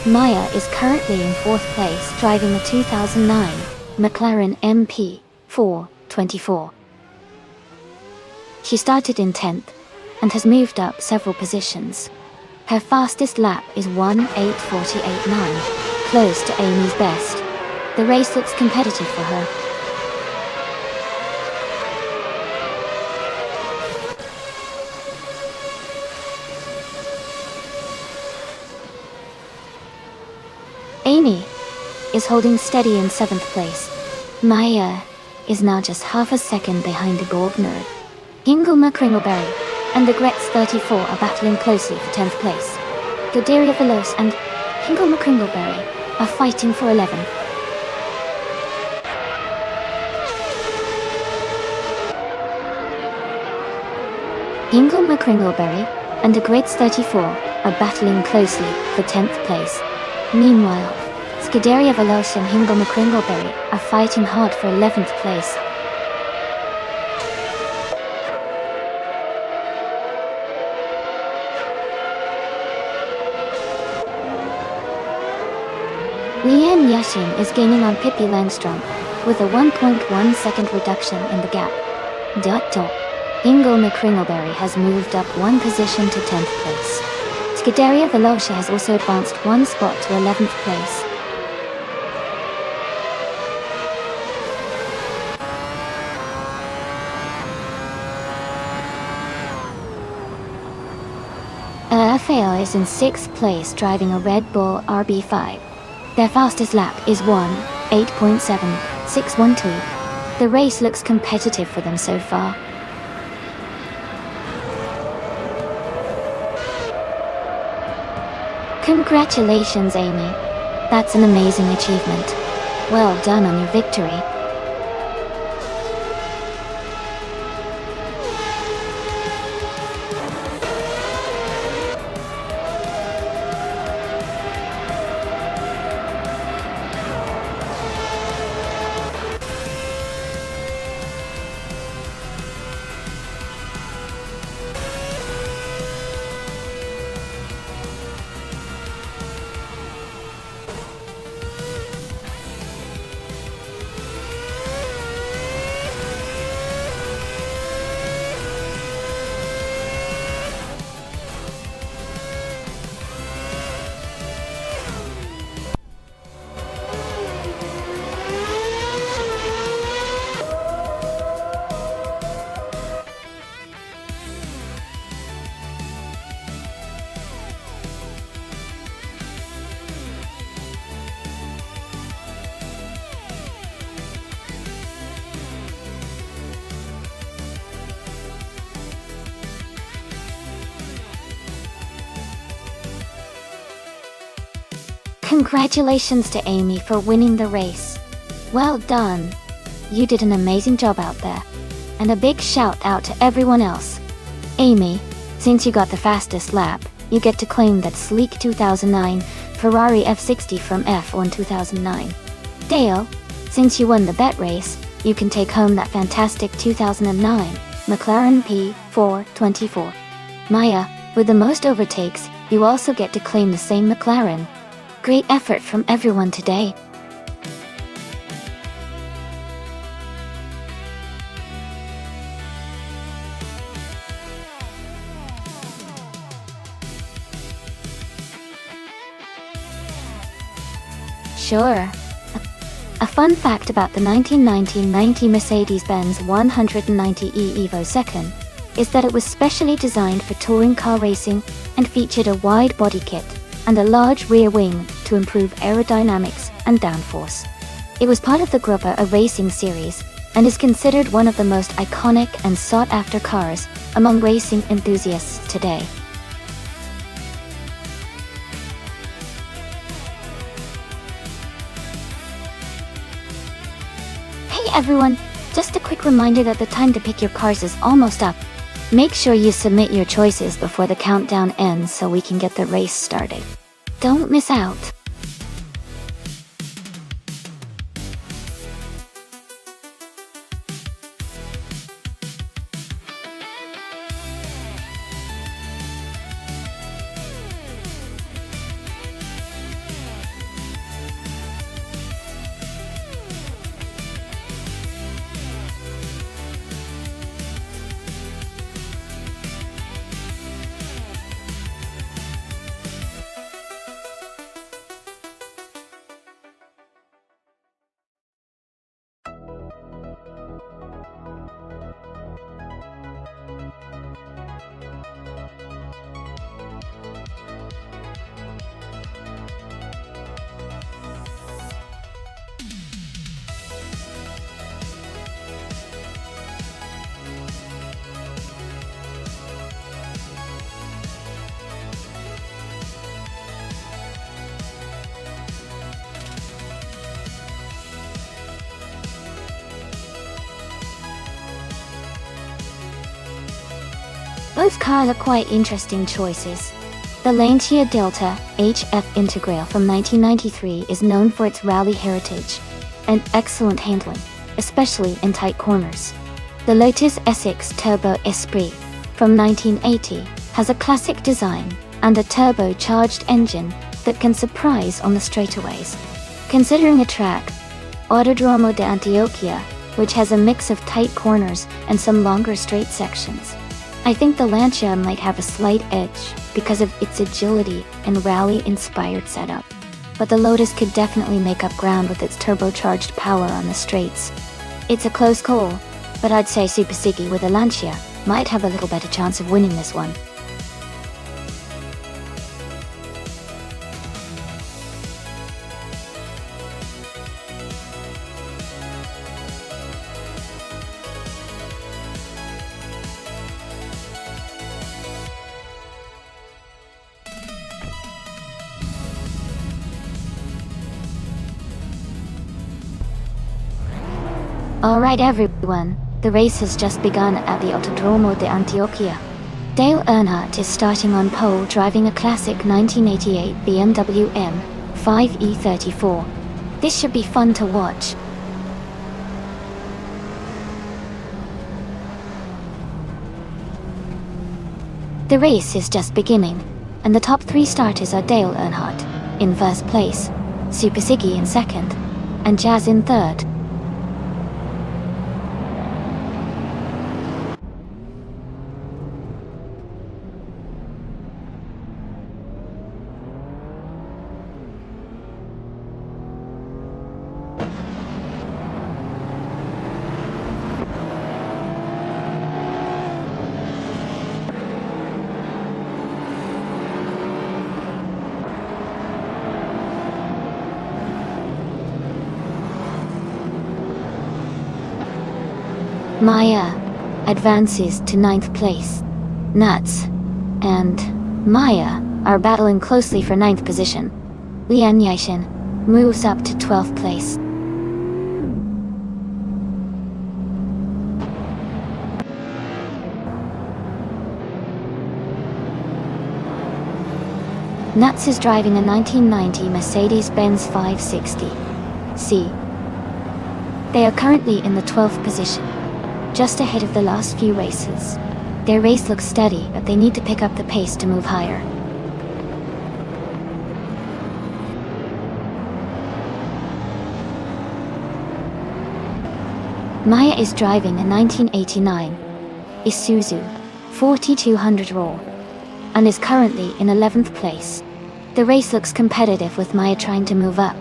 Maya is currently in 4th place, driving a 2009 McLaren MP424. She started in 10th and has moved up several positions. Her fastest lap is 1:8:48.9, close to Amy's best. The race looks competitive for her. Amy is holding steady in 7th place. Maya is now just half a second behind the Gold Nerd. Hingle McCringleberry and the Gretz 34 are battling closely for 10th place. Scuderia Veloce and Hingle McCringleberry are fighting for 11th. Hingle McCringleberry and the Gretz 34 are battling closely for 10th place. Meanwhile, Scuderia Veloce and Hingle McCringleberry are fighting hard for 11th place. Lian Yashin is gaining on Pippi Langstrom, with a 1.1 second reduction in the gap. Hingle McCringleberry has moved up one position to 10th place. Scuderia Veloce has also advanced one spot to 11th place. FAO is in 6th place driving a Red Bull RB5. Their fastest lap is 1:8.7612. The race looks competitive for them so far. Congratulations, Amy. That's an amazing achievement. Well done on your victory. Congratulations to Amy for winning the race. Well done. You did an amazing job out there. And a big shout out to everyone else. Amy, since you got the fastest lap, you get to claim that sleek 2009 Ferrari F60 from F1 2009. Dale, since you won the bet race, you can take home that fantastic 2009 McLaren P424. Maya, with the most overtakes, you also get to claim the same McLaren. Great effort from everyone today. Sure. A fun fact about the 1990 Mercedes-Benz 190e Evo 2nd is that it was specially designed for touring car racing and featured a wide body kit and a large rear wing to improve aerodynamics and downforce. It was part of the Gruppa A racing series and is considered one of the most iconic and sought-after cars among racing enthusiasts today. Hey everyone, just a quick reminder that the time to pick your cars is almost up. Make sure you submit your choices before the countdown ends so we can get the race started. Don't miss out. Both cars are quite interesting choices. The Lancia Delta HF Integral from 1993 is known for its rally heritage and excellent handling, especially in tight corners. The Lotus SX Turbo Esprit from 1980 has a classic design and a turbocharged engine that can surprise on the straightaways. Considering a track, Autodromo de Antioquia, which has a mix of tight corners and some longer straight sections, I think the Lancia might have a slight edge because of its agility and rally-inspired setup. But the Lotus could definitely make up ground with its turbocharged power on the straights. It's a close call, but I'd say Super Siggy with a Lancia might have a little better chance of winning this one. Alright everyone, the race has just begun at the Autodromo de Antioquia. Dale Earnhardt is starting on pole driving a classic 1988 BMW M5E34. This should be fun to watch. The race is just beginning, and the top 3 starters are Dale Earnhardt in first place, Super Siggy in second, and Jazz in third. Maya advances to 9th place. Nuts and Maya are battling closely for 9th position. Lian Yishin moves up to 12th place. Nuts is driving a 1990 Mercedes-Benz 560C. They are currently in the 12th position, just ahead of the last few races. Their race looks steady, but they need to pick up the pace to move higher. Maya is driving a 1989 Isuzu 4200 Raw and is currently in 11th place. The race looks competitive with Maya trying to move up.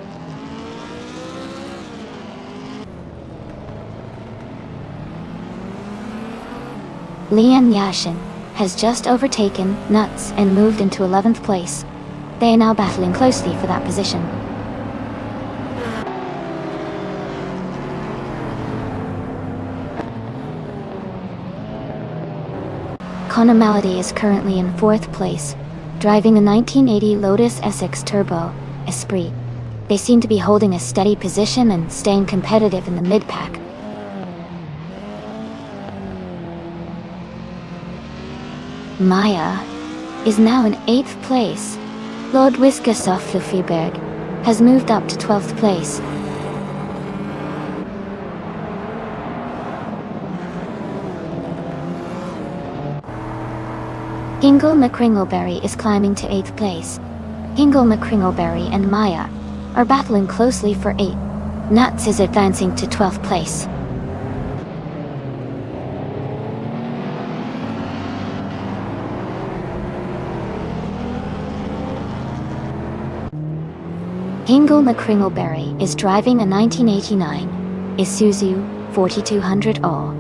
Lian Yashin has just overtaken Nuts and moved into 11th place. They are now battling closely for that position. Connor Malady is currently in 4th place, driving a 1980 Lotus SX Turbo Esprit. They seem to be holding a steady position and staying competitive in the mid-pack. Maya is now in 8th place. Lord Wiskasoff Fluffyberg has moved up to 12th place. Hingle McCringleberry is climbing to 8th place. Hingle McCringleberry and Maya are battling closely for 8. Nuts is advancing to 12th place. Hingle McCringleberry is driving a 1989 Isuzu 4200R.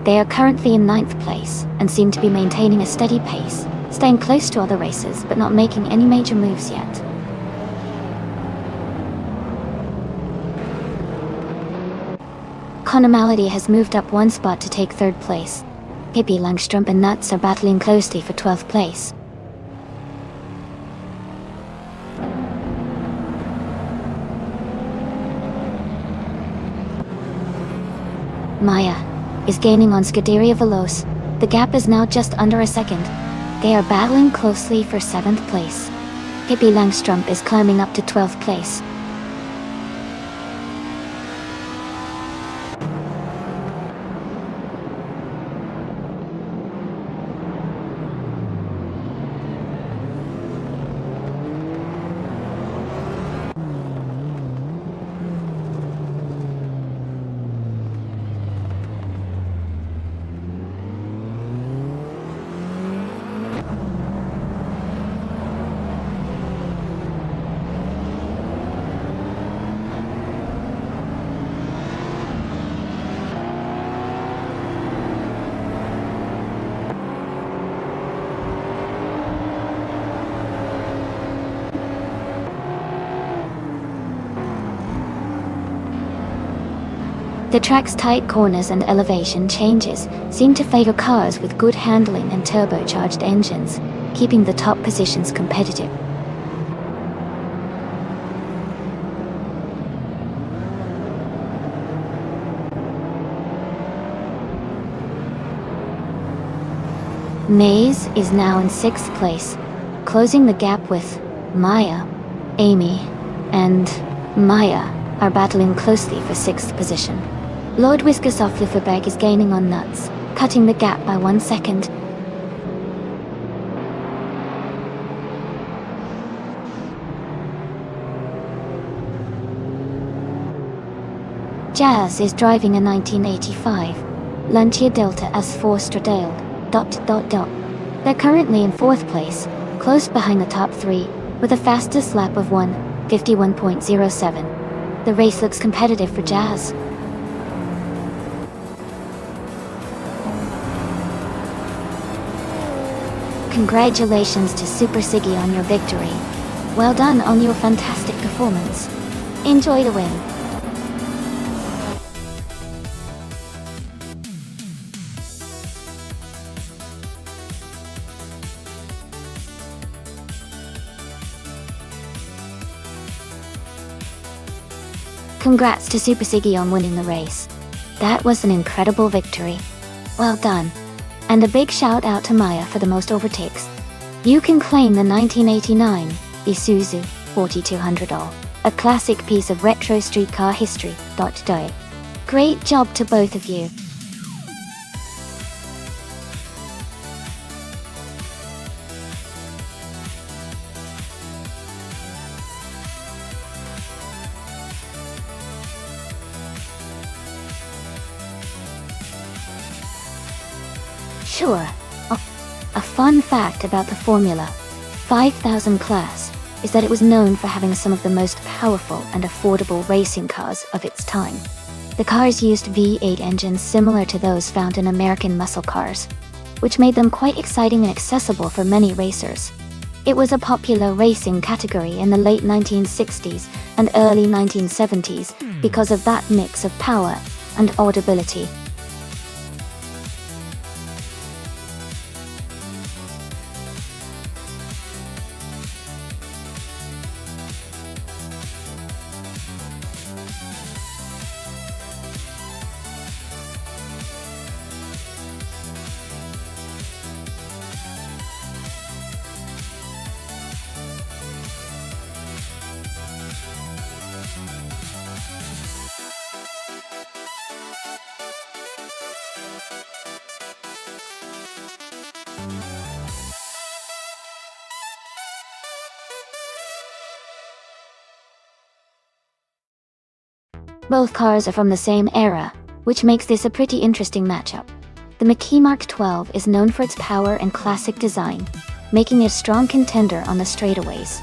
They are currently in 9th place and seem to be maintaining a steady pace, staying close to other racers but not making any major moves yet. Connor Malady has moved up 1 spot to take 3rd place. Hippie Langstrom and Nuts are battling closely for 12th place. Maya is gaining on Scuderia Veloce. The gap is now just under a second. They are battling closely for 7th place. Pippi Langstrumpf is climbing up to 12th place. The track's tight corners and elevation changes seem to favor cars with good handling and turbocharged engines, keeping the top positions competitive. Maze is now in 6th place, closing the gap with Maya. Amy and Maya are battling closely for 6th position. Lord Wiskersoff Lufferberg is gaining on Nuts, cutting the gap by 1 second. Jazz is driving a 1985 Lancia Delta S4 Stradale. They're currently in 4th place, close behind the top 3, with a fastest lap of 1:51.07. The race looks competitive for Jazz. Congratulations to Super Siggy on your victory. Well done on your fantastic performance. Enjoy the win. Congrats to Super Siggy on winning the race. That was an incredible victory. Well done. And a big shout out to Maya for the most overtakes. You can claim the 1989 Isuzu 4200L, a classic piece of retro streetcar history. Great job to both of you. Sure. A fun fact about the Formula 5000 class is that it was known for having some of the most powerful and affordable racing cars of its time. The cars used V8 engines similar to those found in American muscle cars, which made them quite exciting and accessible for many racers. It was a popular racing category in the late 1960s and early 1970s because of that mix of power and audibility. Both cars are from the same era, which makes this a pretty interesting matchup. The McKee Mark 12 is known for its power and classic design, making it a strong contender on the straightaways.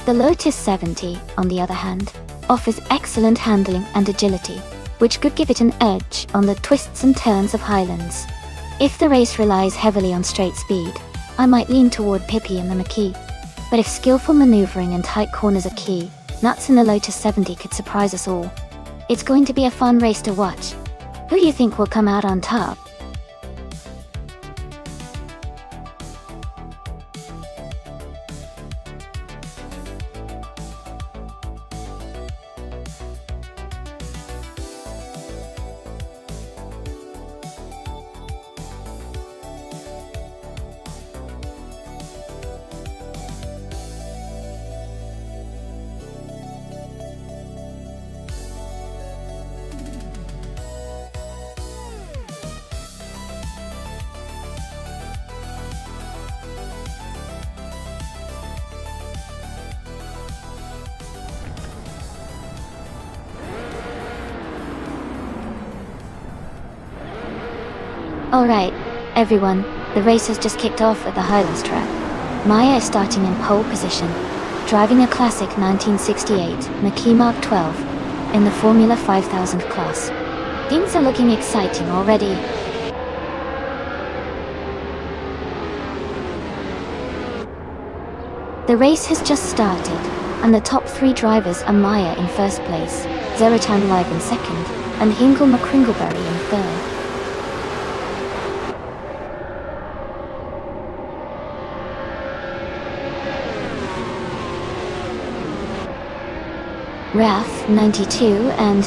The Lotus 70, on the other hand, offers excellent handling and agility, which could give it an edge on the twists and turns of Highlands. If the race relies heavily on straight speed, I might lean toward Pippi and the McKee. But if skillful maneuvering and tight corners are key, Nuts in the Lotus 70 could surprise us all. It's going to be a fun race to watch. Who do you think will come out on top? Alright, everyone, the race has just kicked off at the Highlands track. Maya is starting in pole position, driving a classic 1968 Mackie Mark 12 in the Formula 5000 class. Things are looking exciting already. The race has just started, and the top three drivers are Maya in first place, Zeratan Live in second, and Hingle McCringleberry in third. Raf 92 and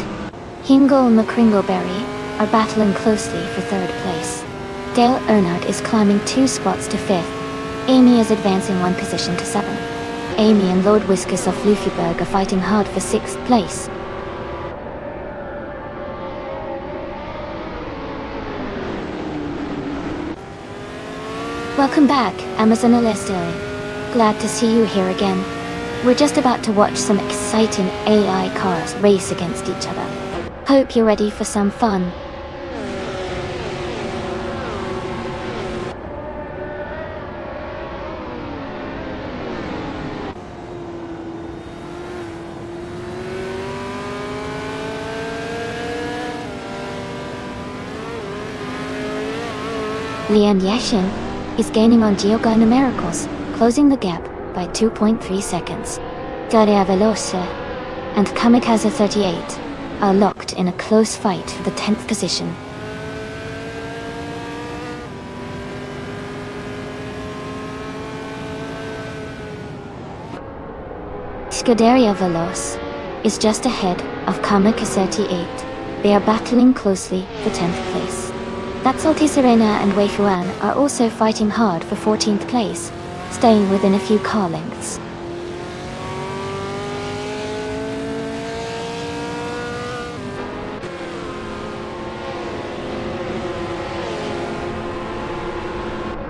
Hingle McCringleberry are battling closely for third place. Dale Earnhardt is climbing 2 spots to fifth. Amy is advancing 1 position to 7th. Amy and Lord Whiskers of Luffyberg are fighting hard for 6th place. Welcome back, Amazon Alestere. Glad to see you here again. We're just about to watch some exciting AI cars race against each other. Hope you're ready for some fun. Lian Yashin is gaining on Giovanni Miracles, closing the gap by 2.3 seconds. Daria Veloce and Kamikaze 38 are locked in a close fight for the 10th position. Scuderia Veloce is just ahead of Kamikaze 38. They are battling closely for 10th place. Datsalti Serena and Wei Fuan are also fighting hard for 14th place, staying within a few car lengths.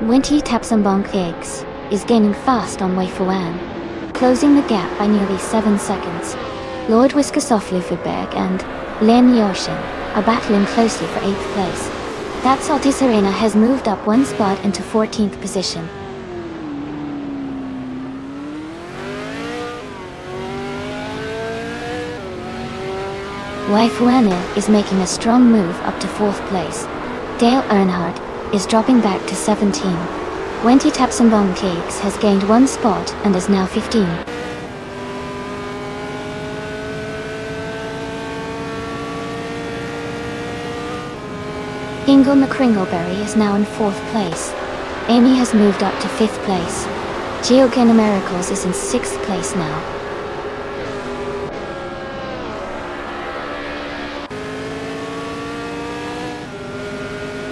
Winty Tapsambong Eggs is gaining fast on Wei Fuan, closing the gap by nearly 7 seconds. Lord Whiskers Luffyberg and Len Yoshin are battling closely for 8th place. Datsalti Serena has moved up 1 spot into 14th position. Wei Fuan is making a strong move up to 4th place. Dale Earnhardt is dropping back to 17. Wenty Tapsambong Cakes has gained 1 spot and is now 15. Hingle McCringleberry is now in 4th place. Amy has moved up to 5th place. Giovanni Miracles is in 6th place now.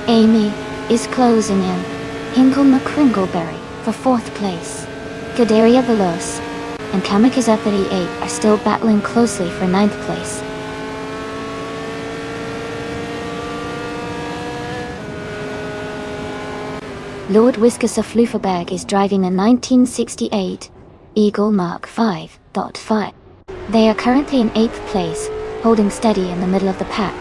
Amy is closing in. Hingle McCringleberry for 4th place. Scuderia Veloce and Kamikaze 38 are still battling closely for 9th place. Lord Whiskers of Luffyberg is driving a 1968 Eagle Mark 5.5. They are currently in 8th place, holding steady in the middle of the pack.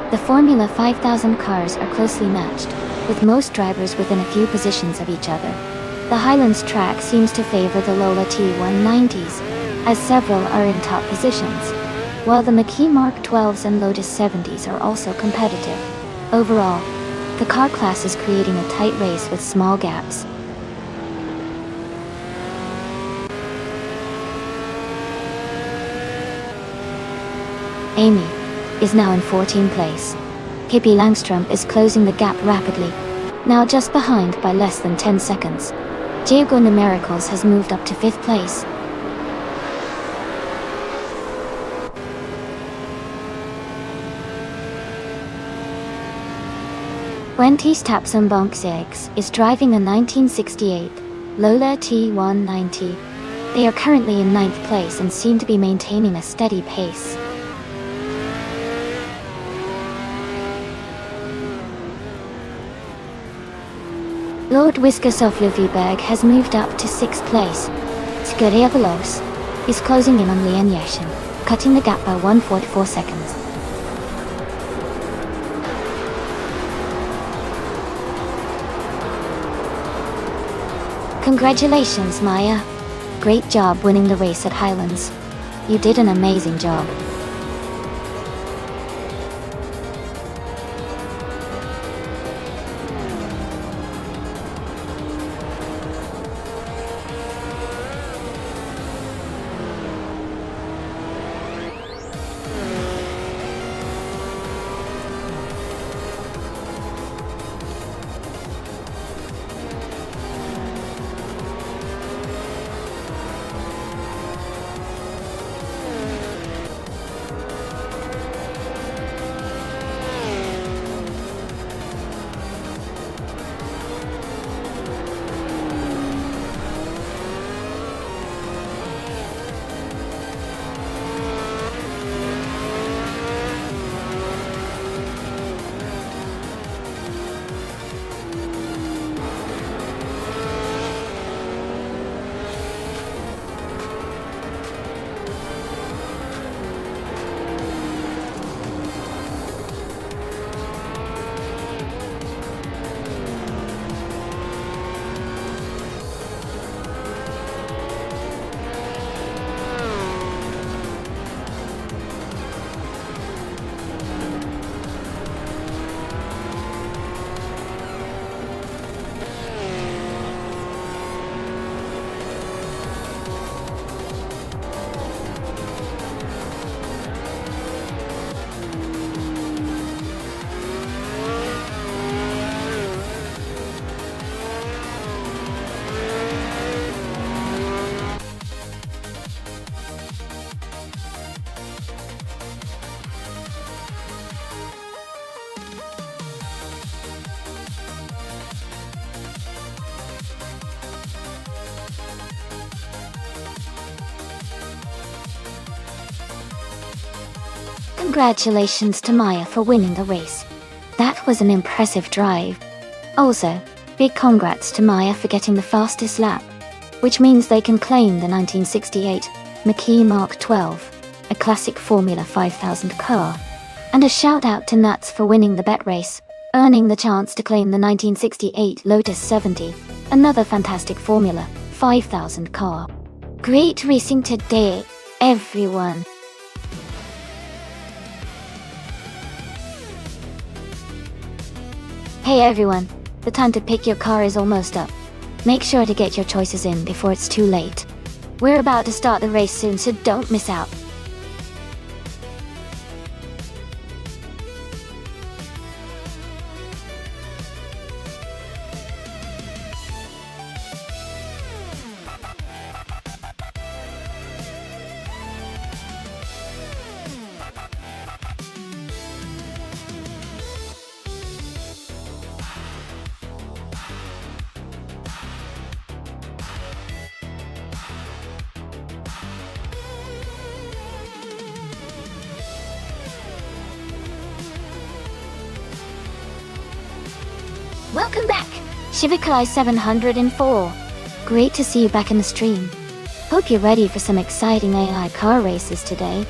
The Formula 5000 cars are closely matched, with most drivers within a few positions of each other. The Highlands track seems to favor the Lola T190s, as several are in top positions, while the Mackie Mark 12s and Lotus 70s are also competitive. Overall, the car class is creating a tight race with small gaps. Amy is now in 14th place. Pippi Langstrom is closing the gap rapidly, now just behind by less than 10 seconds. Giovanni Miracles has moved up to 5th place. Wenty's Tapsambong Eggs is driving a 1968 Lola T190. They are currently in 9th place and seem to be maintaining a steady pace. Lord Wiskersoff Luviberg has moved up to 6th place. Skiriavelos is closing in on Lianyashin, cutting the gap by 144 seconds. Congratulations, Maya. Great job winning the race at Highlands. You did an amazing job. Congratulations to Maya for winning the race. That was an impressive drive. Also, big congrats to Maya for getting the fastest lap, which means they can claim the 1968 McKee Mark 12, a classic Formula 5000 car. And a shout out to Nuts for winning the bet race, earning the chance to claim the 1968 Lotus 70, another fantastic Formula 5000 car. Great racing today, everyone. Hey everyone, the time to pick your car is almost up. Make sure to get your choices in before it's too late. We're about to start the race soon, so don't miss out. Welcome back, Shivakai 704. Great to see you back in the stream. Hope you're ready for some exciting AI car races today.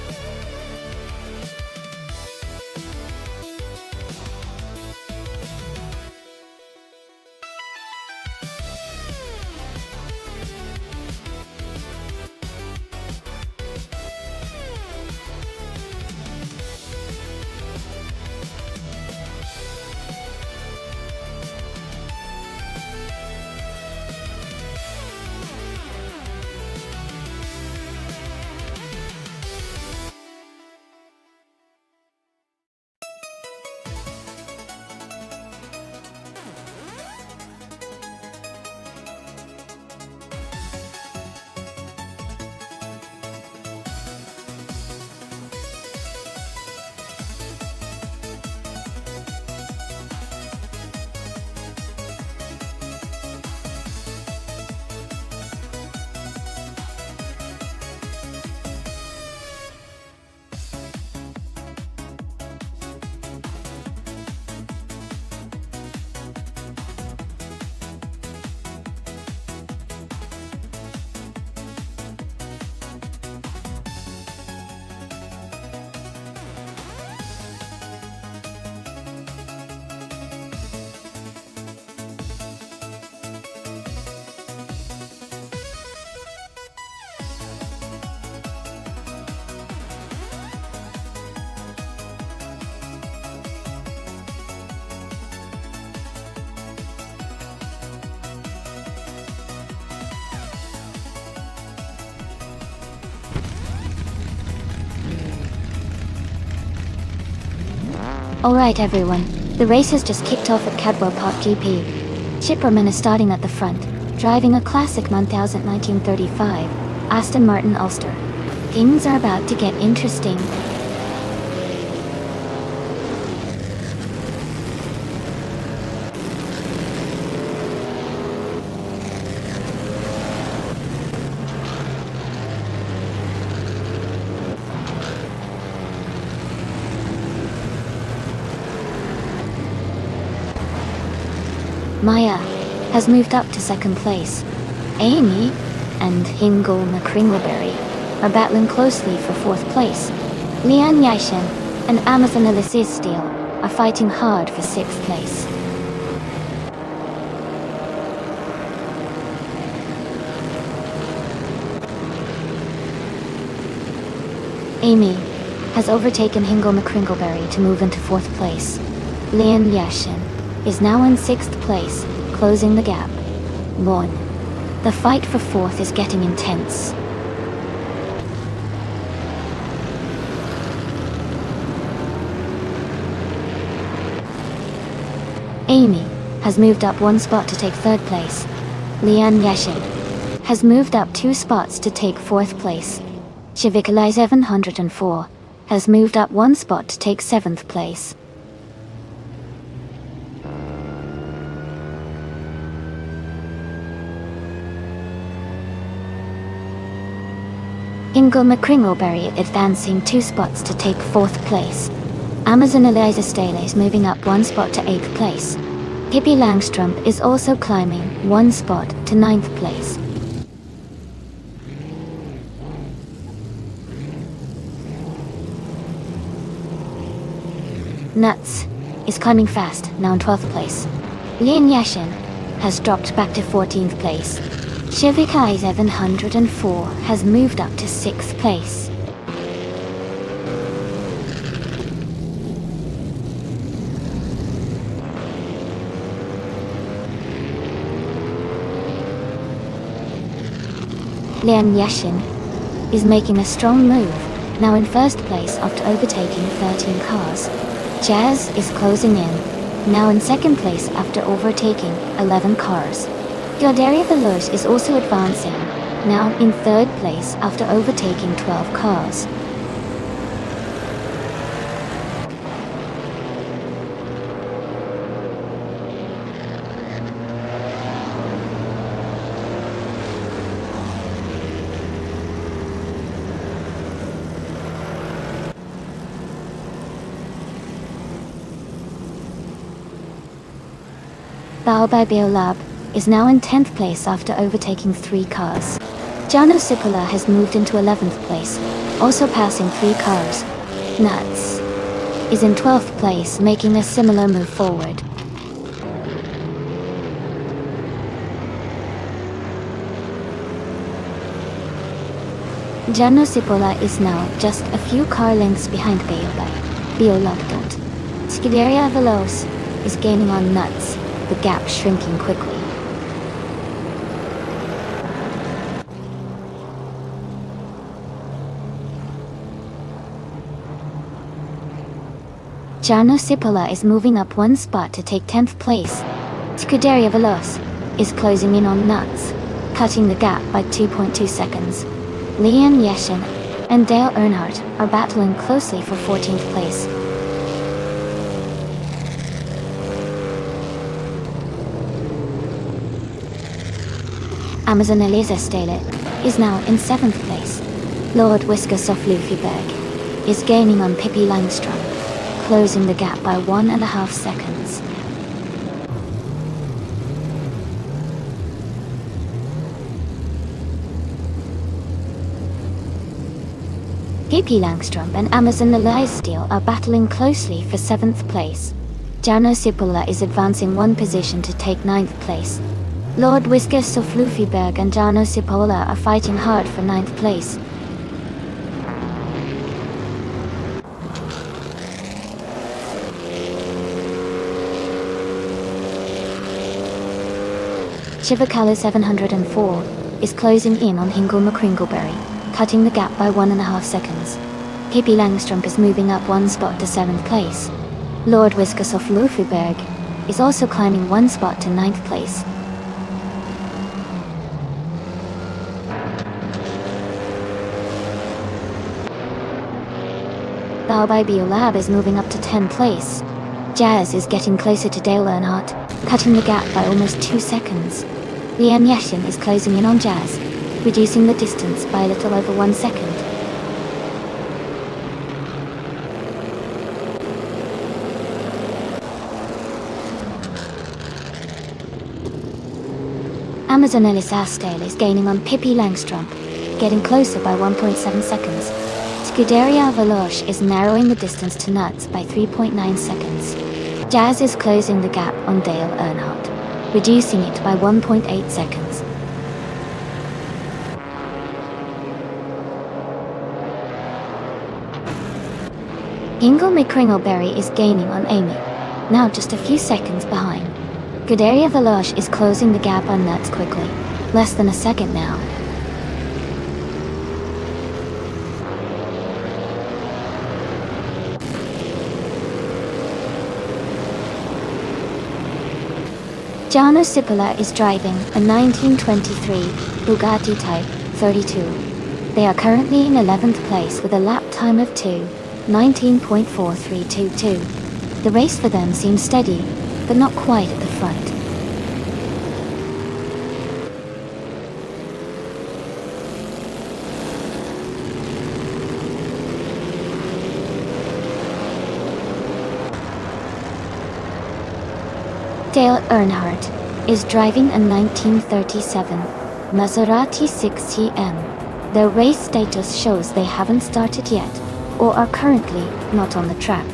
Alright everyone, the race has just kicked off at Cadwell Park GP. Chipperman is starting at the front, driving a classic 1935 Aston Martin Ulster. Things are about to get interesting. Maya has moved up to second place. Amy and Hingle McCringleberry are battling closely for fourth place. Lian Yashin and Amazon Elysees Steele are fighting hard for sixth place. Amy has overtaken Hingle McCringleberry to move into fourth place. Lian Yashin is now in sixth place, closing the gap. 1. The fight for fourth is getting intense. Amy has moved up one spot to take third place. Lian Yashin has moved up 2 spots to take fourth place. Shivikalai 704 has moved up 1 spot to take seventh place. Hingle McCringleberry advancing 2 spots to take fourth place. Amazon Eliza Staley is moving up 1 spot to 8th place. Pippi Langstrup is also climbing 1 spot to 9th place. Nuts is climbing fast, now in 12th place. Lian Yashin has dropped back to 14th place. Shivikai 704 has moved up to 6th place. Lian Yashin is making a strong move, now in first place after overtaking 13 cars. Jazz is closing in, now in second place after overtaking 11 cars. Gildaria Veloz is also advancing, now in third place after overtaking 12 cars. Bao by Beolab is now in 10th place after overtaking 3 cars. Jano Sipola has moved into 11th place, also passing 3 cars. Nuts is in 12th place, making a similar move forward. Jano Sipola is now just a few car lengths behind Beolab. Scuderia Veloz is gaining on Nuts, the gap shrinking quickly. Jarno Sipola is moving up 1 spot to take 10th place. Scuderia Veloz is closing in on Nuts, cutting the gap by 2.2 seconds. Lian Yashin and Dale Earnhardt are battling closely for 14th place. Amazon Eliza Staley is now in 7th place. Lord Whisker Soflufiberg is gaining on Pippi Langstrup, closing the gap by 1.5 seconds. Pippi Langstrup and Amazon Eliza Steele are battling closely for 7th place. Jarno Sipola is advancing 1 position to take 9th place. Lord Whisker Soflufiberg and Jarno Sipola are fighting hard for 9th place. Shivakala 704 is closing in on Hingle McCringleberry, cutting the gap by 1.5 seconds. Pippi Langstrup is moving up 1 spot to 7th place. Lord Whiskas of Lufuberg is also climbing one spot to 9th place. Baobei Biolab is moving up to 10th place. Jazz is getting closer to Dale Earnhardt, cutting the gap by almost 2 seconds. Lian Yashin is closing in on Jazz, reducing the distance by a little over 1 second. Amazon Ellis Asdale is gaining on Pippi Langstrup, getting closer by 1.7 seconds. Scuderia Veloce is narrowing the distance to Nuts by 3.9 seconds. Jazz is closing the gap on Dale Earnhardt, reducing it by 1.8 seconds. Ingle McCringleberry is gaining on Amy, now just a few seconds behind. Scuderia Veloce is closing the gap on Nuts quickly, less than a second now. Gianno Cipolla is driving a 1923 Bugatti Type 32. They are currently in 11th place with a lap time of 2:19.4322. The race for them seems steady, but not quite at the front. Dale Earnhardt is driving a 1937 Maserati 6CM. Their race status shows they haven't started yet, or are currently not on the track.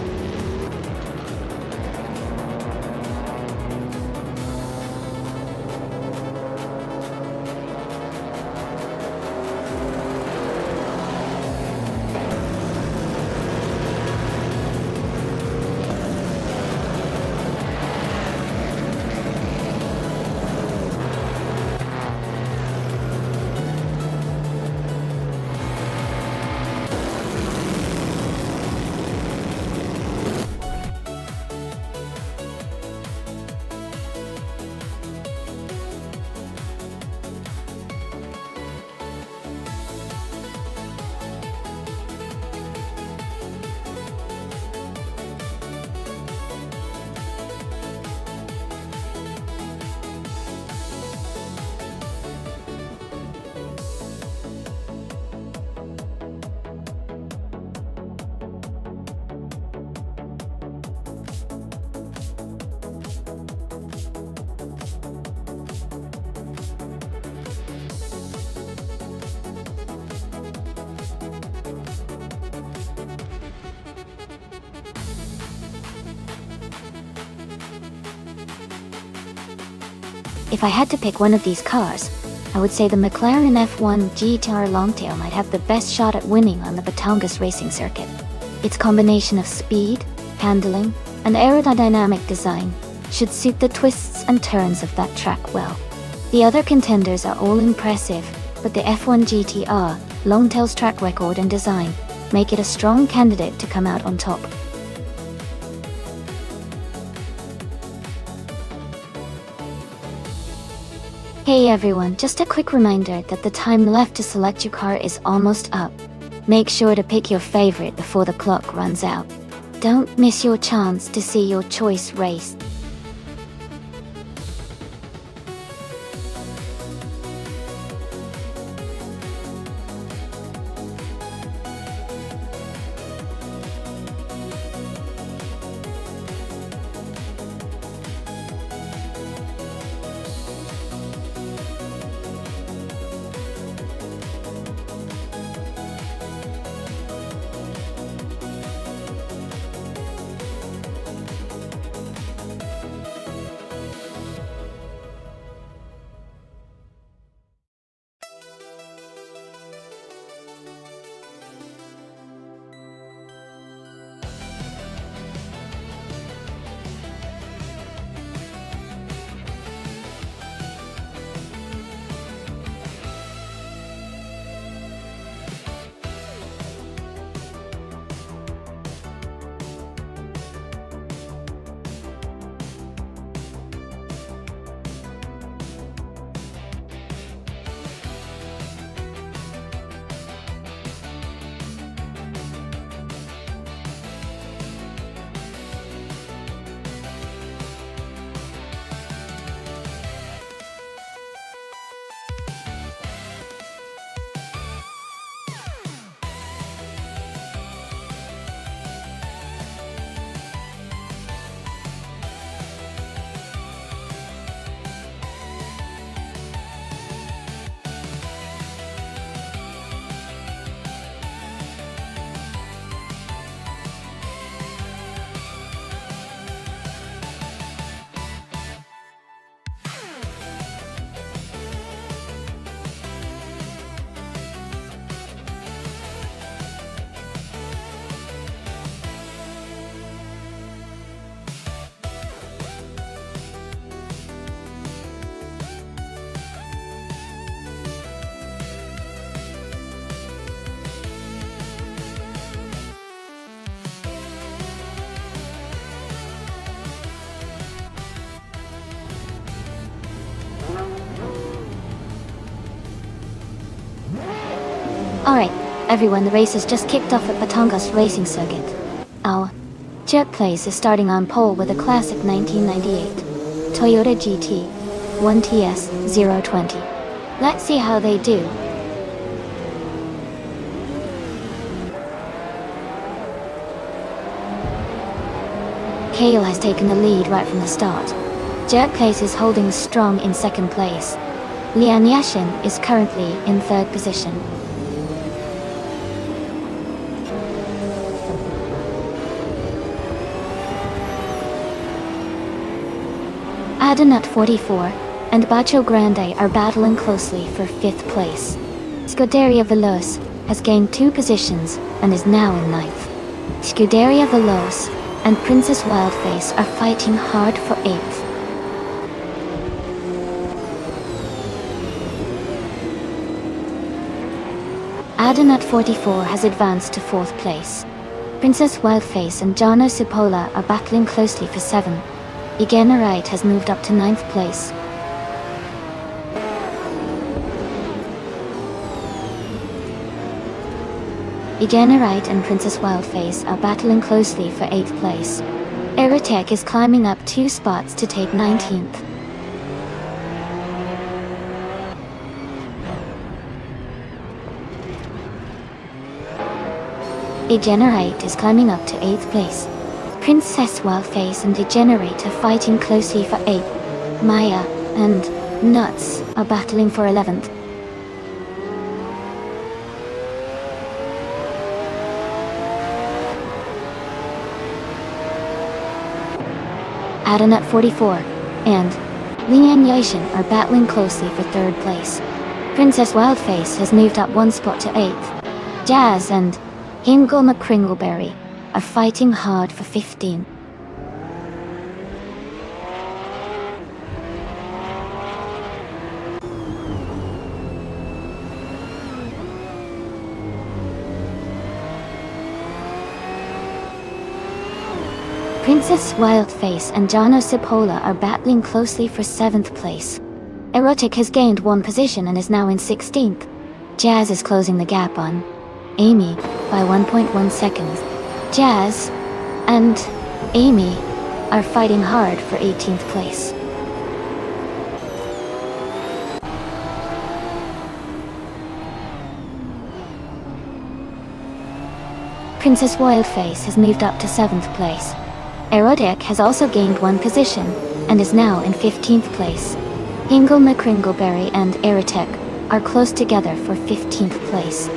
If I had to pick one of these cars, I would say the McLaren F1 GTR Longtail might have the best shot at winning on the Batangas racing circuit. Its combination of speed, handling, and aerodynamic design should suit the twists and turns of that track well. The other contenders are all impressive, but the F1 GTR Longtail's track record and design make it a strong candidate to come out on top. Hey everyone, just a quick reminder that the time left to select your car is almost up. Make sure to pick your favorite before the clock runs out. Don't miss your chance to see your choice race. Alright, everyone, the race has just kicked off at Batangas Racing Circuit. Our Jet Place is starting on pole with a classic 1998 Toyota GT 1TS 020. Let's see how they do. Kale has taken the lead right from the start. Jet Place is holding strong in second place. Lian Yashin is currently in third position. Adanut 44 and Bacho Grande are battling closely for 5th place. Scuderia Veloz has gained 2 positions and is now in 9th. Scuderia Veloz and Princess Wildface are fighting hard for 8th. Adanut 44 has advanced to 4th place. Princess Wildface and Jano Cipolla are battling closely for 7th. Igenarite has moved up to 9th place. Igenarite and Princess Wildface are battling closely for 8th place. Aerotech is climbing up 2 spots to take 19th. Igenarite is climbing up to 8th place. Princess Wildface and Degenerate are fighting closely for 8th. Maya and Nuts are battling for 11th. Adanut 44 and Lian Yashin are battling closely for 3rd place. Princess Wildface has moved up 1 spot to 8th. Jazz and Hingle McCringleberry are fighting hard for 15. Princess Wildface and Jano Cipolla are battling closely for 7th place. Erotic has gained 1 position and is now in 16th. Jazz is closing the gap on Amy by 1.1 seconds. Jazz and Amy are fighting hard for 18th place. Princess Wildface has moved up to 7th place. Erotic has also gained 1 position and is now in 15th place. Hingle McCringleberry and Erotic are close together for 15th place.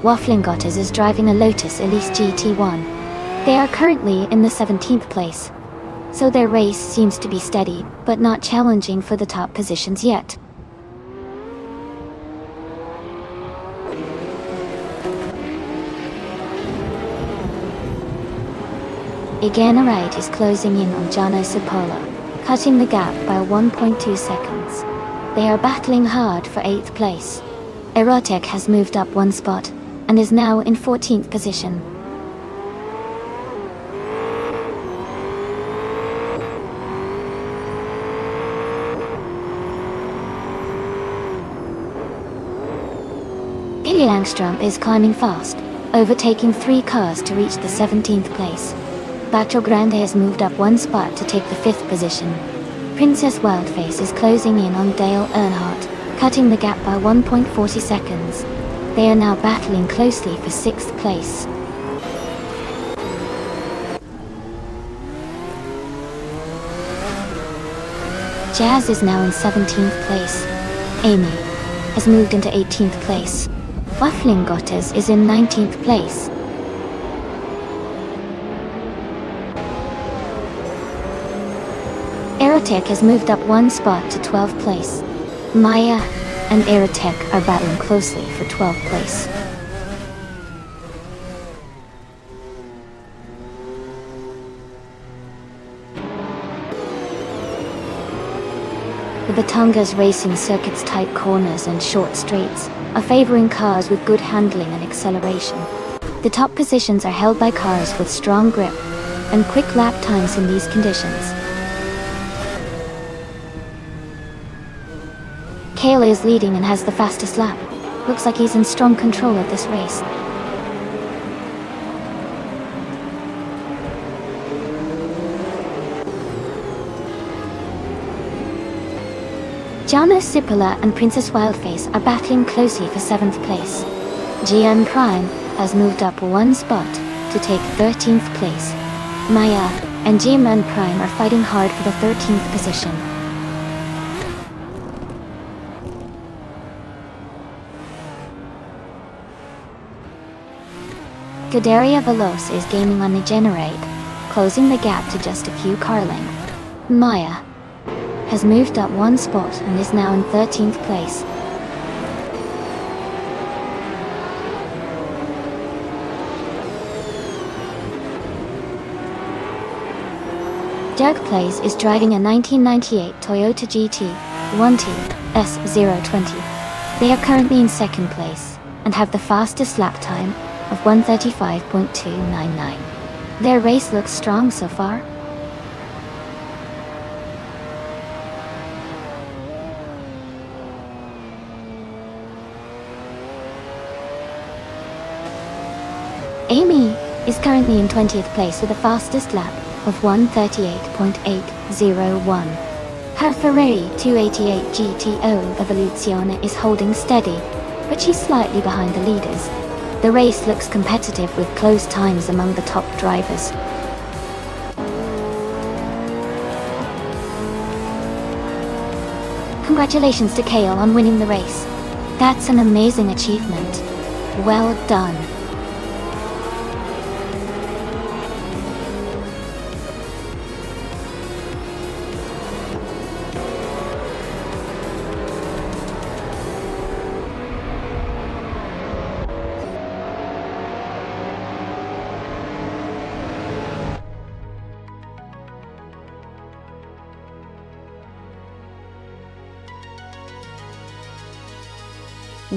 Waffling Gotters is driving a Lotus Elise GT1. They are currently in the 17th place, so their race seems to be steady, but not challenging for the top positions yet. Igenarite is closing in on Jano Cipolla, cutting the gap by 1.2 seconds. They are battling hard for 8th place. Erotic has moved up 1 spot and is now in 14th position. Billy Langstrom is climbing fast, overtaking 3 cars to reach the 17th place. Bacho Grande has moved up 1 spot to take the 5th position. Princess Wildface is closing in on Dale Earnhardt, cutting the gap by 1.40 seconds. They are now battling closely for 6th place. Jazz is now in 17th place. Amy has moved into 18th place. Waffling Gotters is in 19th place. Erotic has moved up 1 spot to 12th place. Maya and Erotic are battling closely for 12th place. The Batangas Racing Circuit's tight corners and short straights are favoring cars with good handling and acceleration. The top positions are held by cars with strong grip and quick lap times in these conditions. Kale is leading and has the fastest lap. Looks like he's in strong control of this race. Jano Sipola and Princess Wildface are battling closely for 7th place. GM Prime has moved up one spot to take 13th place. Maya and GM Prime are fighting hard for the 13th position. Godaria Veloz is gaining on Degenerate, closing the gap to just a few car lengths. Maya has moved up one spot and is now in 13th place. Dirk Plays is driving a 1998 Toyota GT 1T S020. They are currently in 2nd place and have the fastest lap time of 1:35.299. Their race looks strong so far. Amy is currently in 20th place with the fastest lap of 1:38.801. Her Ferrari 288 GTO Evoluzione is holding steady, but she's slightly behind the leaders. The race looks competitive with close times among the top drivers. Congratulations to Kale on winning the race. That's an amazing achievement. Well done.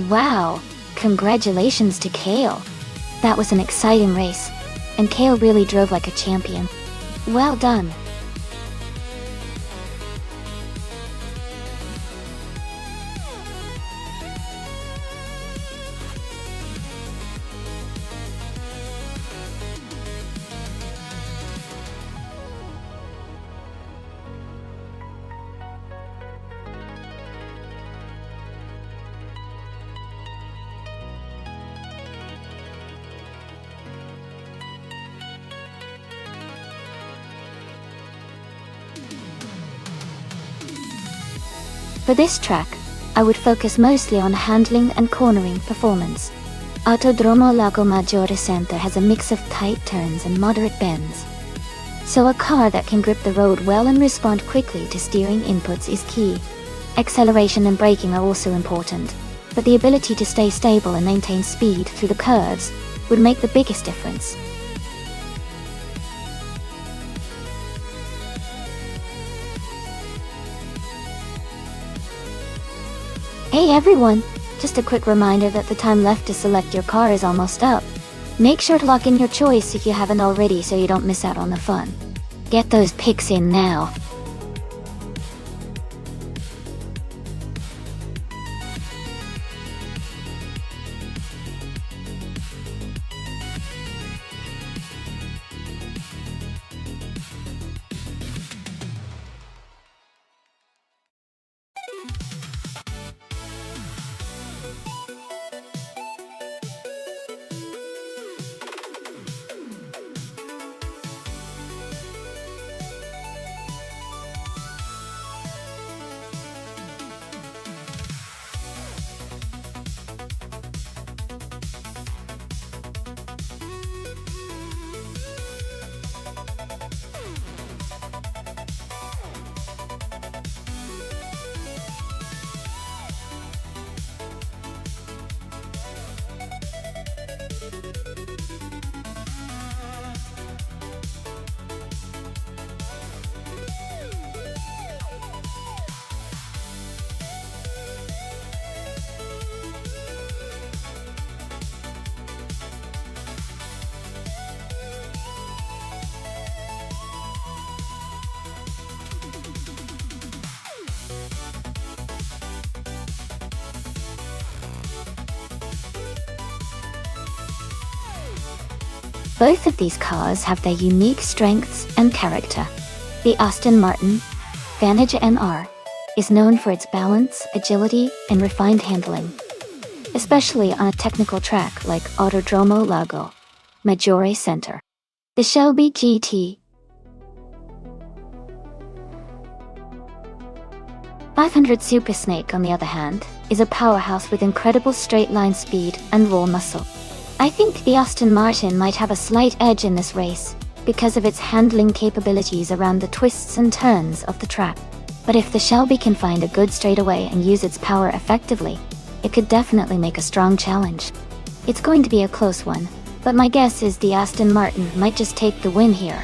Wow, congratulations to Kale. That was an exciting race, and Kale really drove like a champion. Well done. For this track, I would focus mostly on handling and cornering performance. Autodromo Lago Maggiore Center has a mix of tight turns and moderate bends. So a car that can grip the road well and respond quickly to steering inputs is key. Acceleration and braking are also important, but the ability to stay stable and maintain speed through the curves would make the biggest difference. Hey everyone! Just a quick reminder that the time left to select your car is almost up. Make sure to lock in your choice if you haven't already so you don't miss out on the fun. Get those picks in now. Both of these cars have their unique strengths and character. The Aston Martin Vantage NR is known for its balance, agility, and refined handling, especially on a technical track like Autodromo Lago Maggiore Center. The Shelby GT 500 Super Snake, on the other hand, is a powerhouse with incredible straight-line speed and raw muscle. I think the Aston Martin might have a slight edge in this race because of its handling capabilities around the twists and turns of the track. But if the Shelby can find a good straightaway and use its power effectively, it could definitely make a strong challenge. It's going to be a close one, but my guess is the Aston Martin might just take the win here.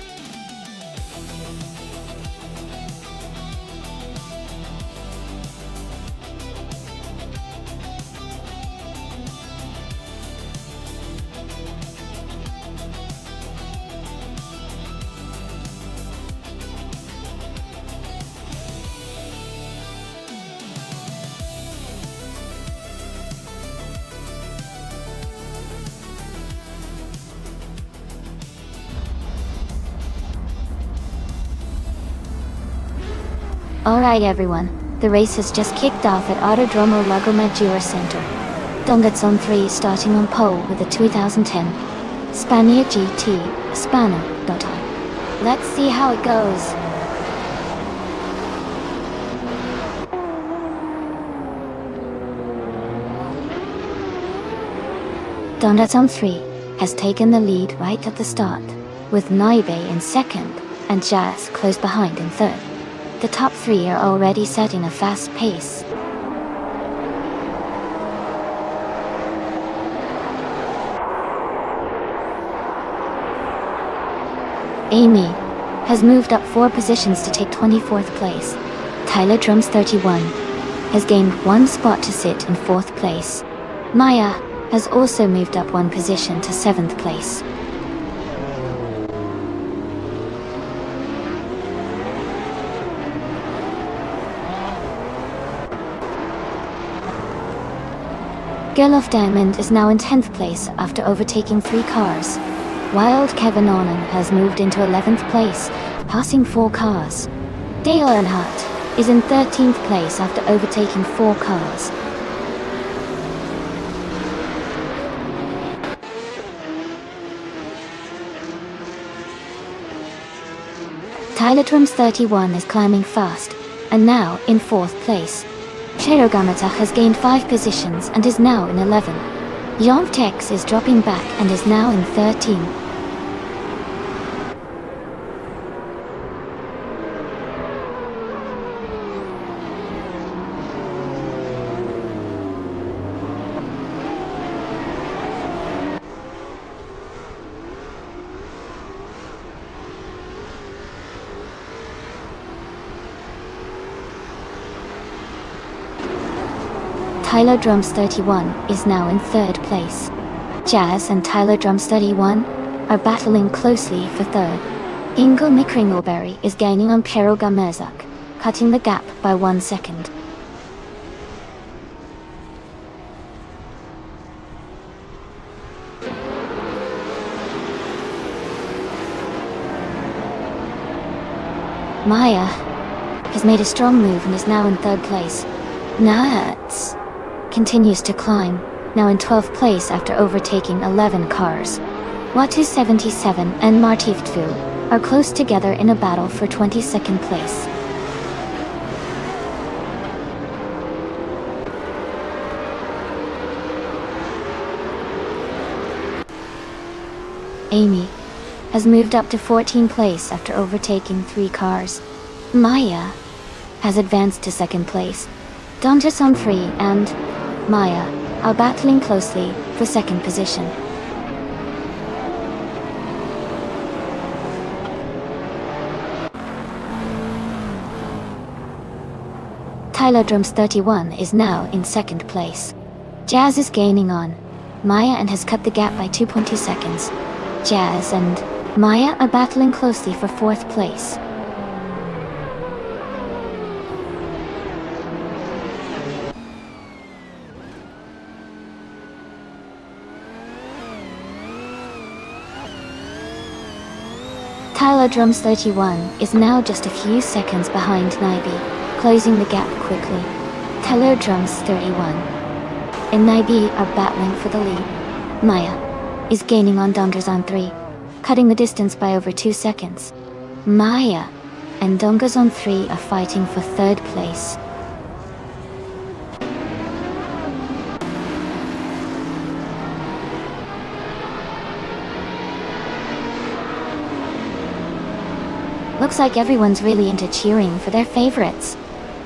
Alright everyone, the race has just kicked off at Autodromo Lago Maggiore Center. Dongat's on 3, starting on pole with the 2010 Spania GT Hispano. Let's see how it goes. Dongat's on 3 has taken the lead right at the start, with Naibe in second and Jazz close behind in third. The top 3 are already setting a fast pace. Amy has moved up 4 positions to take 24th place. Tyler Drums 31 has gained 1 spot to sit in 4th place. Maya has also moved up 1 position to 7th place. Girl of Diamond is now in 10th place after overtaking 3 cars. Wild Kevin Onan has moved into 11th place, passing 4 cars. Dale Earnhardt is in 13th place after overtaking 4 cars. Tyler Drums 31 is climbing fast, and now in 4th place. Shiro Gamata has gained 5 positions and is now in 11. Yonv Tex is dropping back and is now in 13. Tyler Drums 31 is now in 3rd place. Jazz and Tyler Drums 31 are battling closely for 3rd. Ingo Mikringleberry is gaining on Pero Gamerzak, cutting the gap by 1 second. Maya has made a strong move and is now in 3rd place. Nats continues to climb, now in 12th place after overtaking 11 cars. Watu 77 and Martiftvu are close together in a battle for 22nd place. Amy has moved up to 14th place after overtaking 3 cars. Maya has advanced to 2nd place. Dantas on 3 and Maya are battling closely for 2nd position. Tyler Drums 31 is now in 2nd place. Jazz is gaining on Maya and has cut the gap by 2.2 seconds. Jazz and Maya are battling closely for 4th place. Tylodrums 31 is now just a few seconds behind Naibi, closing the gap quickly. Tylodrums 31 and Naibi are battling for the lead. Maya is gaining on Dongazon 3, cutting the distance by over 2 seconds. Maya and Dongazon 3 are fighting for third place. Looks like everyone's really into cheering for their favorites.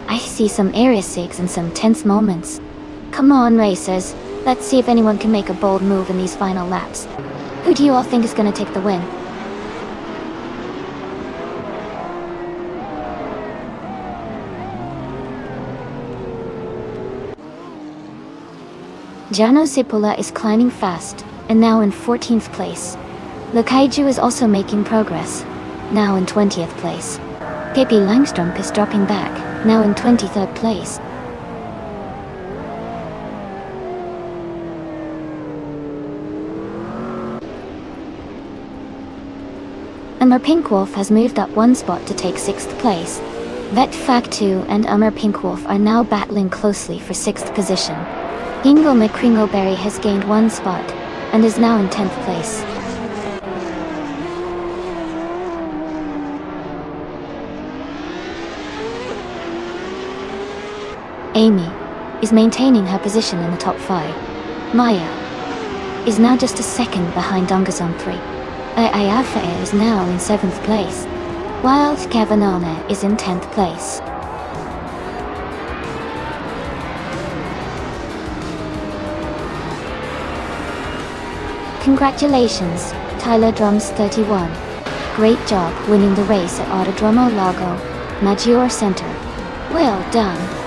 I see some area sigs and some tense moments. Come on, racers. Let's see if anyone can make a bold move in these final laps. Who do you all think is gonna take the win? Jano Sipula is climbing fast, and now in 14th place. Lakaiju is also making progress, now in 20th place. Pippi Langström is dropping back, now in 23rd place. Amar Pinkwolf has moved up one spot to take 6th place. Vet Factu and Amar Pinkwolf are now battling closely for 6th position. Ingo McCringleberry has gained one spot, and is now in 10th place. Amy is maintaining her position in the top 5. Maya is now just a second behind Dongazon 3. Ayafa is now in 7th place. Wild Kavanana is in 10th place. Congratulations, Tylodrums 31. Great job winning the race at Autodromo Lago Maggiore Center. Well done.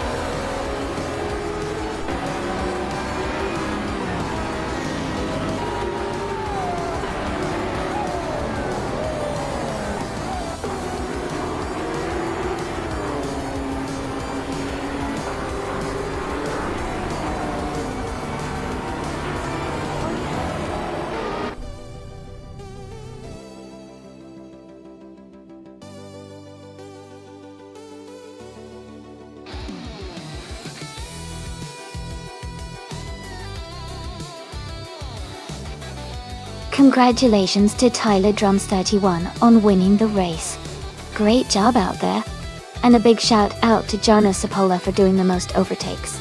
Congratulations to Tylodrums 31 on winning the race. Great job out there. And a big shout out to Jano Sipula for doing the most overtakes.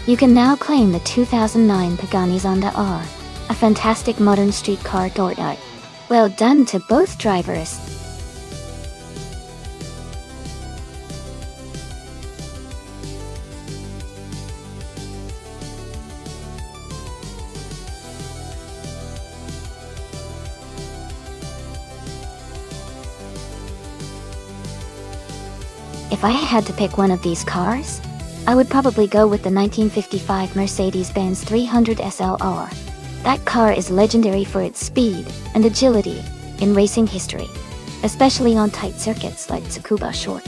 You can now claim the 2009 Pagani Zonda R, a fantastic modern street car go-kart. Well done to both drivers. If I had to pick one of these cars, I would probably go with the 1955 Mercedes-Benz 300 SLR. That car is legendary for its speed and agility in racing history, especially on tight circuits like Tsukuba Short.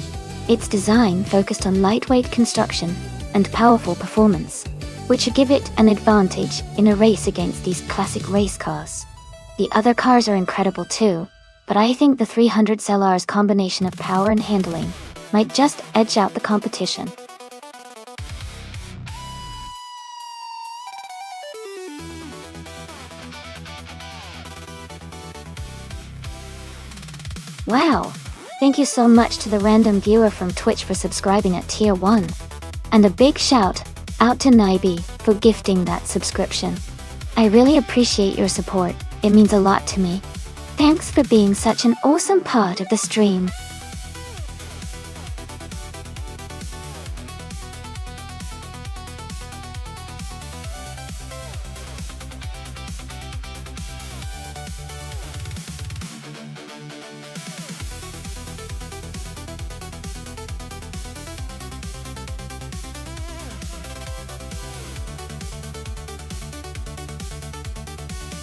Its design focused on lightweight construction and powerful performance, which should give it an advantage in a race against these classic race cars. The other cars are incredible too, but I think the 300 SLR's combination of power and handling might just edge out the competition. Wow! Thank you so much to the random viewer from Twitch for subscribing at Tier 1. And a big shout out to Naibi for gifting that subscription. I really appreciate your support, it means a lot to me. Thanks for being such an awesome part of the stream.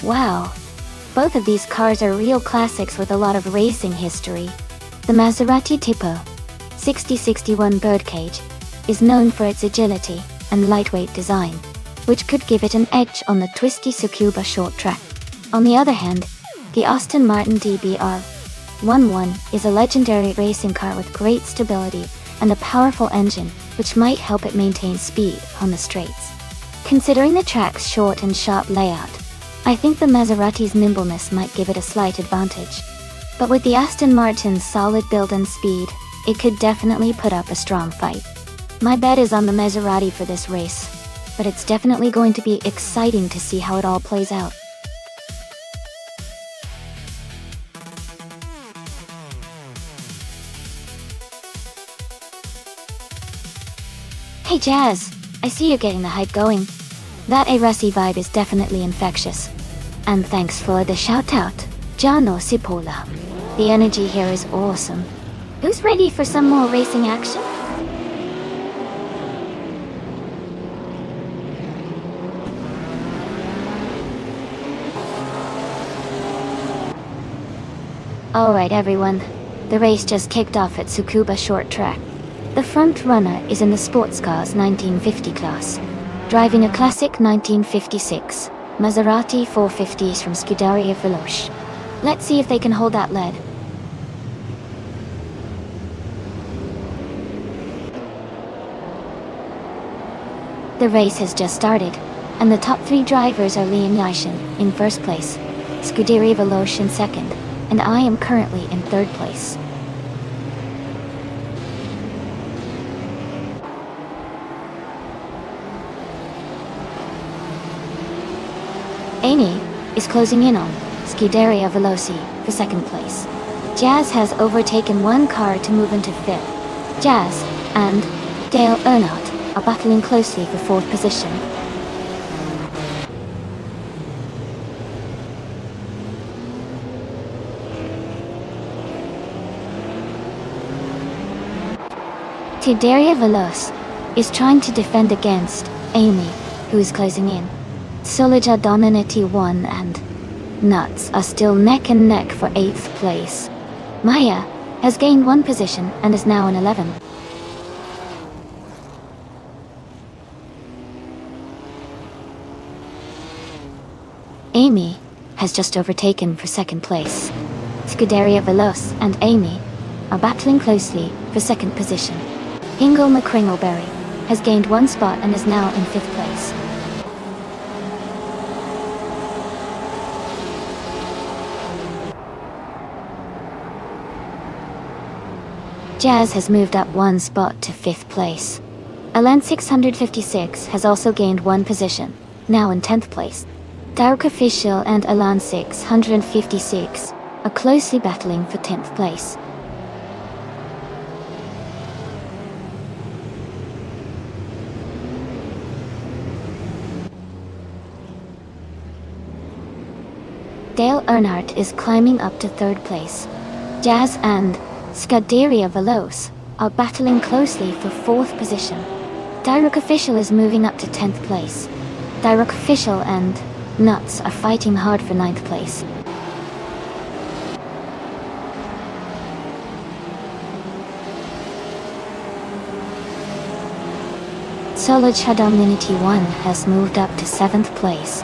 Wow! Both of these cars are real classics with a lot of racing history. The Maserati Tipo 6061 Birdcage is known for its agility and lightweight design, which could give it an edge on the twisty Tsukuba short track. On the other hand, the Aston Martin DBR 1-1 is a legendary racing car with great stability and a powerful engine, which might help it maintain speed on the straights. Considering the track's short and sharp layout, I think the Maserati's nimbleness might give it a slight advantage. But with the Aston Martin's solid build and speed, it could definitely put up a strong fight. My bet is on the Maserati for this race, but it's definitely going to be exciting to see how it all plays out. Hey Jazz, I see you're getting the hype going. That A-Rusty vibe is definitely infectious. And thanks for the shout out, Jano Sipola. The energy here is awesome. Who's ready for some more racing action? Alright everyone, the race just kicked off at Tsukuba Short Track. The front runner is in the sports cars 1950 class, driving a classic 1956 Maserati 450s from Scuderia Veloce. Let's see if they can hold that lead. The race has just started, and the top three drivers are Liam Yashin in first place, Scuderia Veloce in second, and I am currently in third place. Amy is closing in on Scuderia Veloce for second place. Jazz has overtaken one car to move into fifth. Jazz and Dale Earnhardt are battling closely for fourth position. Scuderia Veloce is trying to defend against Amy, who is closing in. Solija Dominity 1 and Nuts are still neck and neck for 8th place. Maya has gained one position and is now in 11th. Amy has just overtaken for second place. Scuderia Veloce and Amy are battling closely for second position. Ingo McCringleberry has gained one spot and is now in 5th place. Jazz has moved up one spot to 5th place. Alan 656 has also gained one position, now in 10th place. Dark Official and Alan 656 are closely battling for 10th place. Dale Earnhardt is climbing up to 3rd place. Jazz and Scuderia Veloce are battling closely for 4th position. Direct Official is moving up to 10th place. Direct Official and Nuts are fighting hard for 9th place. Solid Shadominity 1 has moved up to 7th place.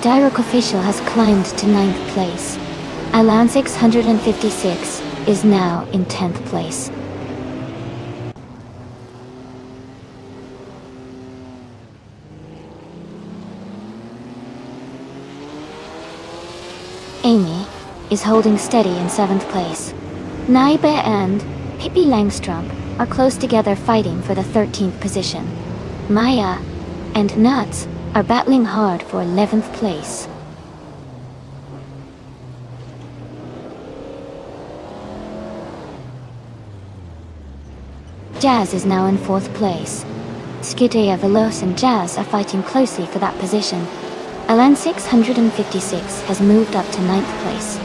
Direct Official has climbed to 9th place. Alan 656 is now in 10th place. Amy is holding steady in 7th place. Naibe and Pippi Langstrom are close together fighting for the 13th position. Maya and Nuts are battling hard for 11th place. Jazz is now in 4th place. Scuderia Veloce and Jazz are fighting closely for that position. Alan 656 has moved up to 9th place.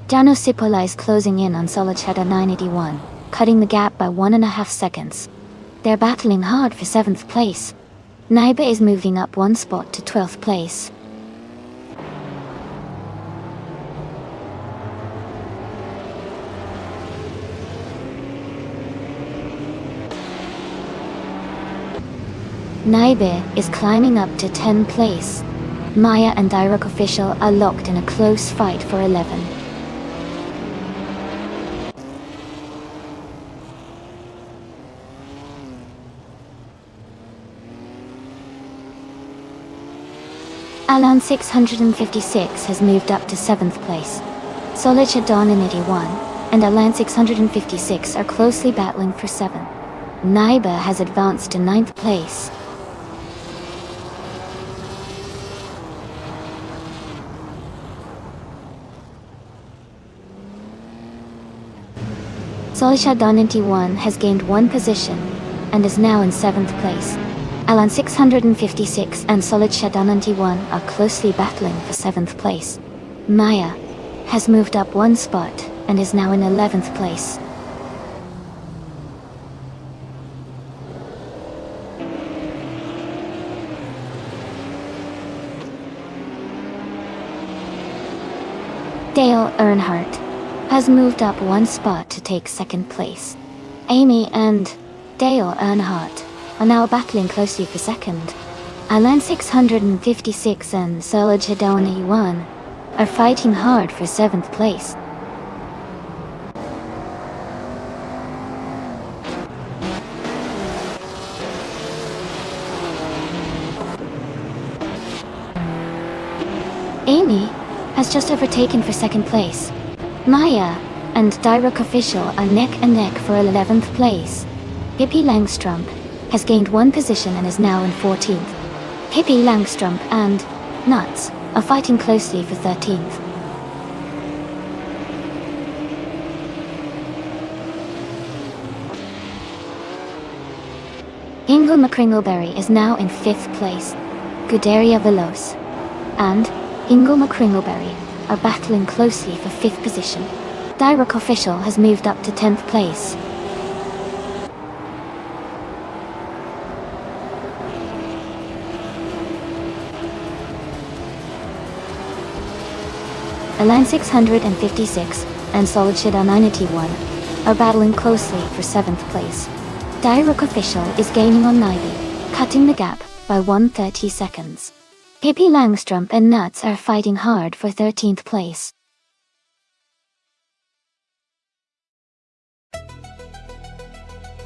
Jano Sipola is closing in on Solid Shadow 981, cutting the gap by 1.5 seconds. They're battling hard for 7th place. Naiba is moving up one spot to 12th place. Naibe is climbing up to 10th place. Maya and Direct Official are locked in a close fight for 11. Alan 656 has moved up to 7th place. Solid Shadon in 81 and Alan 656 are closely battling for 7. Naiba has advanced to 9th place. Solid Shadon 91 has gained 1 position and is now in 7th place. Alan 656 and Solid Shadon 91 are closely battling for 7th place. Maya has moved up 1 spot and is now in 11th place. Dale Earnhardt has moved up 1 spot to take 2nd place. Amy and Dale Earnhardt are now battling closely for 2nd. Alan 656 and Solid Shadon 81 are fighting hard for 7th place. Amy has just overtaken for 2nd place. Maya and Direct Official are neck and neck for 11th place. Hippie Langstrom has gained 1 position and is now in 14th. Hippie Langstrom and Nuts are fighting closely for 13th. Hingle McCringleberry is now in 5th place. Guderia Veloz and Hingle McCringleberry are battling closely for 5th position. Direct Official has moved up to 10th place. Alan 656 and Solid Shadon 91 are battling closely for 7th place. Direct Official is gaining on Naibi, cutting the gap by 130 seconds. Hippie Langstrom and Nuts are fighting hard for 13th place.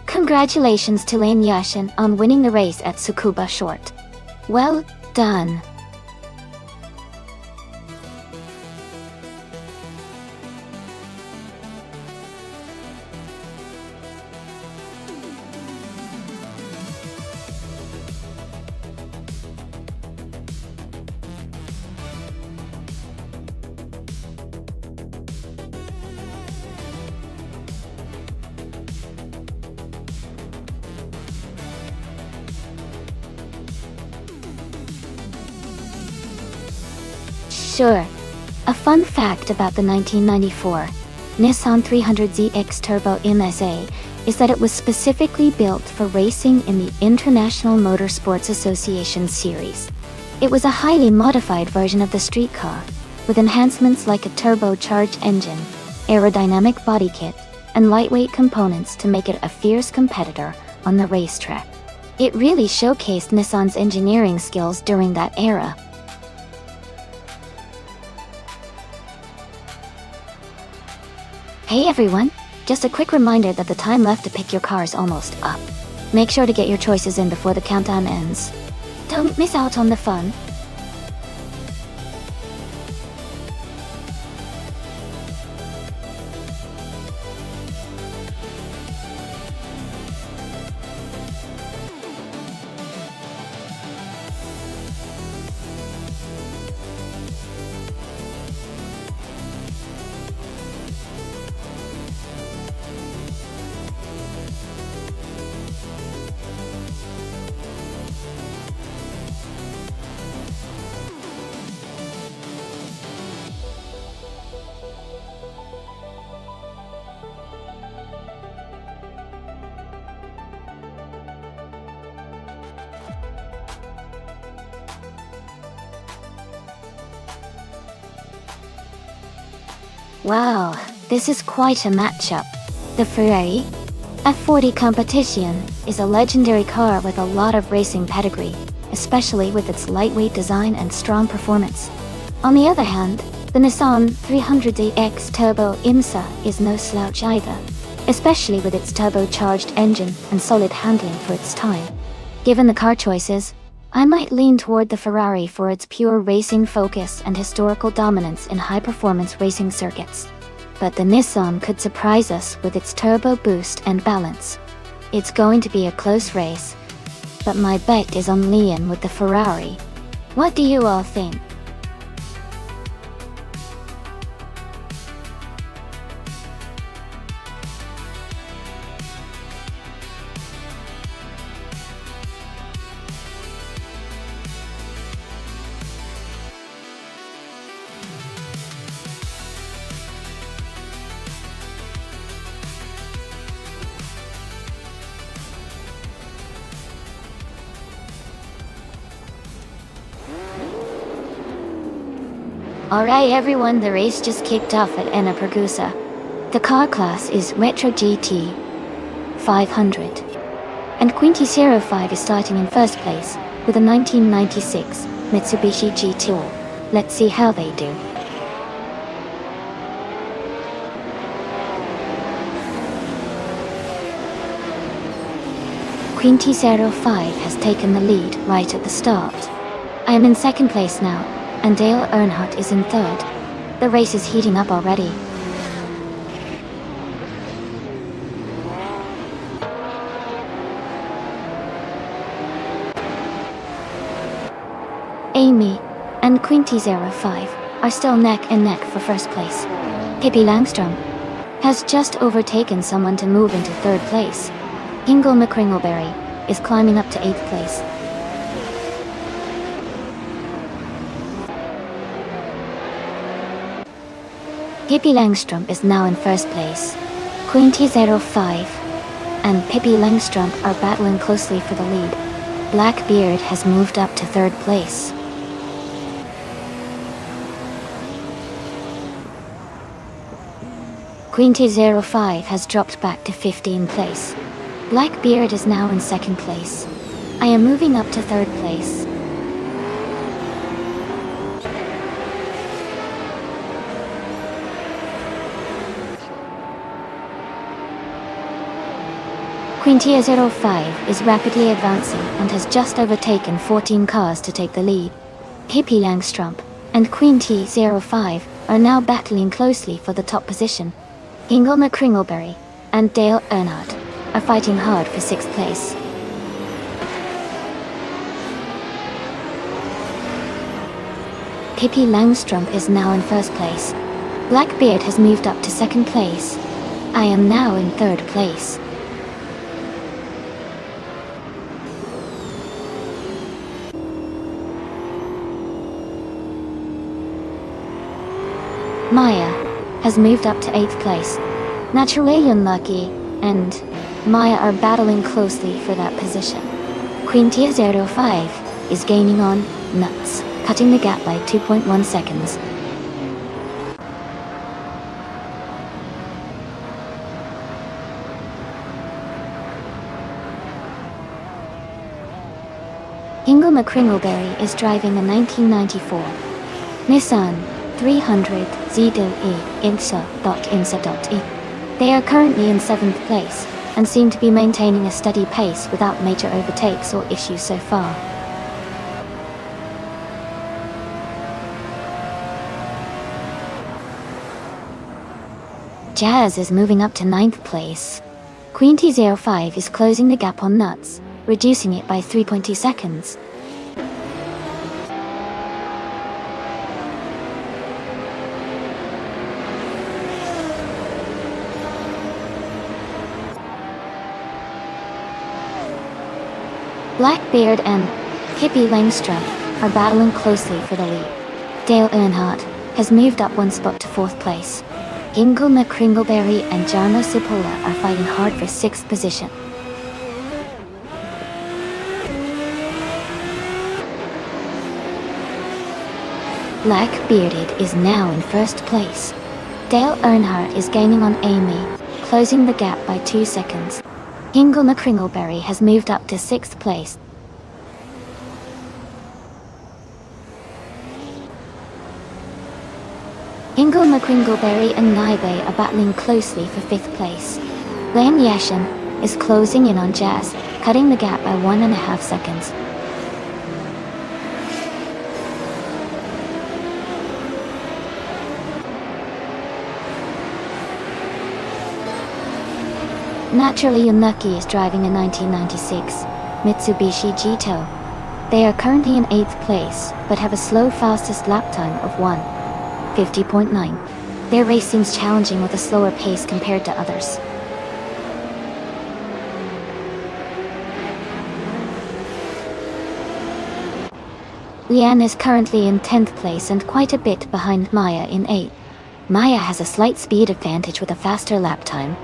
Congratulations to Lane Yashin on winning the race at Tsukuba Short. Well done. Sure. A fun fact about the 1994 Nissan 300ZX Turbo MSA is that it was specifically built for racing in the International Motorsports Association series. It was a highly modified version of the street car, with enhancements like a turbocharged engine, aerodynamic body kit, and lightweight components to make it a fierce competitor on the racetrack. It really showcased Nissan's engineering skills during that era. Hey everyone, just a quick reminder that the time left to pick your car is almost up. Make sure to get your choices in before the countdown ends. Don't miss out on the fun. Wow, this is quite a matchup. The Ferrari F40 Competition is a legendary car with a lot of racing pedigree, especially with its lightweight design and strong performance. On the other hand, the Nissan 300DX Turbo IMSA is no slouch either, especially with its turbocharged engine and solid handling for its time. Given the car choices, I might lean toward the Ferrari for its pure racing focus and historical dominance in high-performance racing circuits. But the Nissan could surprise us with its turbo boost and balance. It's going to be a close race, but my bet is on Leon with the Ferrari. What do you all think? Alright everyone, the race just kicked off at Enna-Pergusa. The car class is Retro GT 500. And Quinty 05 is starting in first place with a 1996 Mitsubishi GT. Let's see how they do. Quinty 05 has taken the lead right at the start. I am in second place now, and Dale Earnhardt is in third. The race is heating up already. Amy and Quinty 05 are still neck and neck for first place. Pippi Langstrom has just overtaken someone to move into third place. Ingle McCringleberry is climbing up to 8th place. Pippi Langstrom is now in first place. Quinty 05 and Pippi Langstrom are battling closely for the lead. Blackbeard has moved up to third place. Quinty 05 has dropped back to 15th place. Blackbeard is now in second place. I am moving up to third place. Quinty 05 is rapidly advancing and has just overtaken 14 cars to take the lead. Pippi Langstrom and Quinty 05 are now battling closely for the top position. Ingle McCringleberry and Dale Earnhardt are fighting hard for 6th place. Pippi Langstrom is now in first place. Blackbeard has moved up to second place. I am now in third place. Maya has moved up to 8th place. Naturally Unlucky and Maya are battling closely for that position. Quinty 05 is gaining on Nuts, cutting the gap by 2.1 seconds. Ingle McCringleberry is driving a 1994 Nissan 300 ZDE IMSA.IMSA.E. They are currently in 7th place and seem to be maintaining a steady pace without major overtakes or issues so far. Jazz is moving up to 9th place. Quinty 05 is closing the gap on Nuts, reducing it by 3.2 seconds. Blackbeard and Pippi Langstrom are battling closely for the lead. Dale Earnhardt has moved up one spot to 4th place. Ingle McCringleberry and Jarno Cipolla are fighting hard for 6th position. Blackbearded is now in 1st place. Dale Earnhardt is gaining on Amy, closing the gap by 2 seconds. Hingle McCringleberry has moved up to 6th place. Hingle McCringleberry and Naibe are battling closely for 5th place. Lane Yashin is closing in on Jazz, cutting the gap by 1.5 seconds. Naturally Unlucky is driving a 1996 Mitsubishi Jito. They are currently in 8th place, but have a slow fastest lap time of 1:50.9. Their race seems challenging with a slower pace compared to others. Lian is currently in 10th place and quite a bit behind Maya in 8th. Maya has a slight speed advantage with a faster lap time.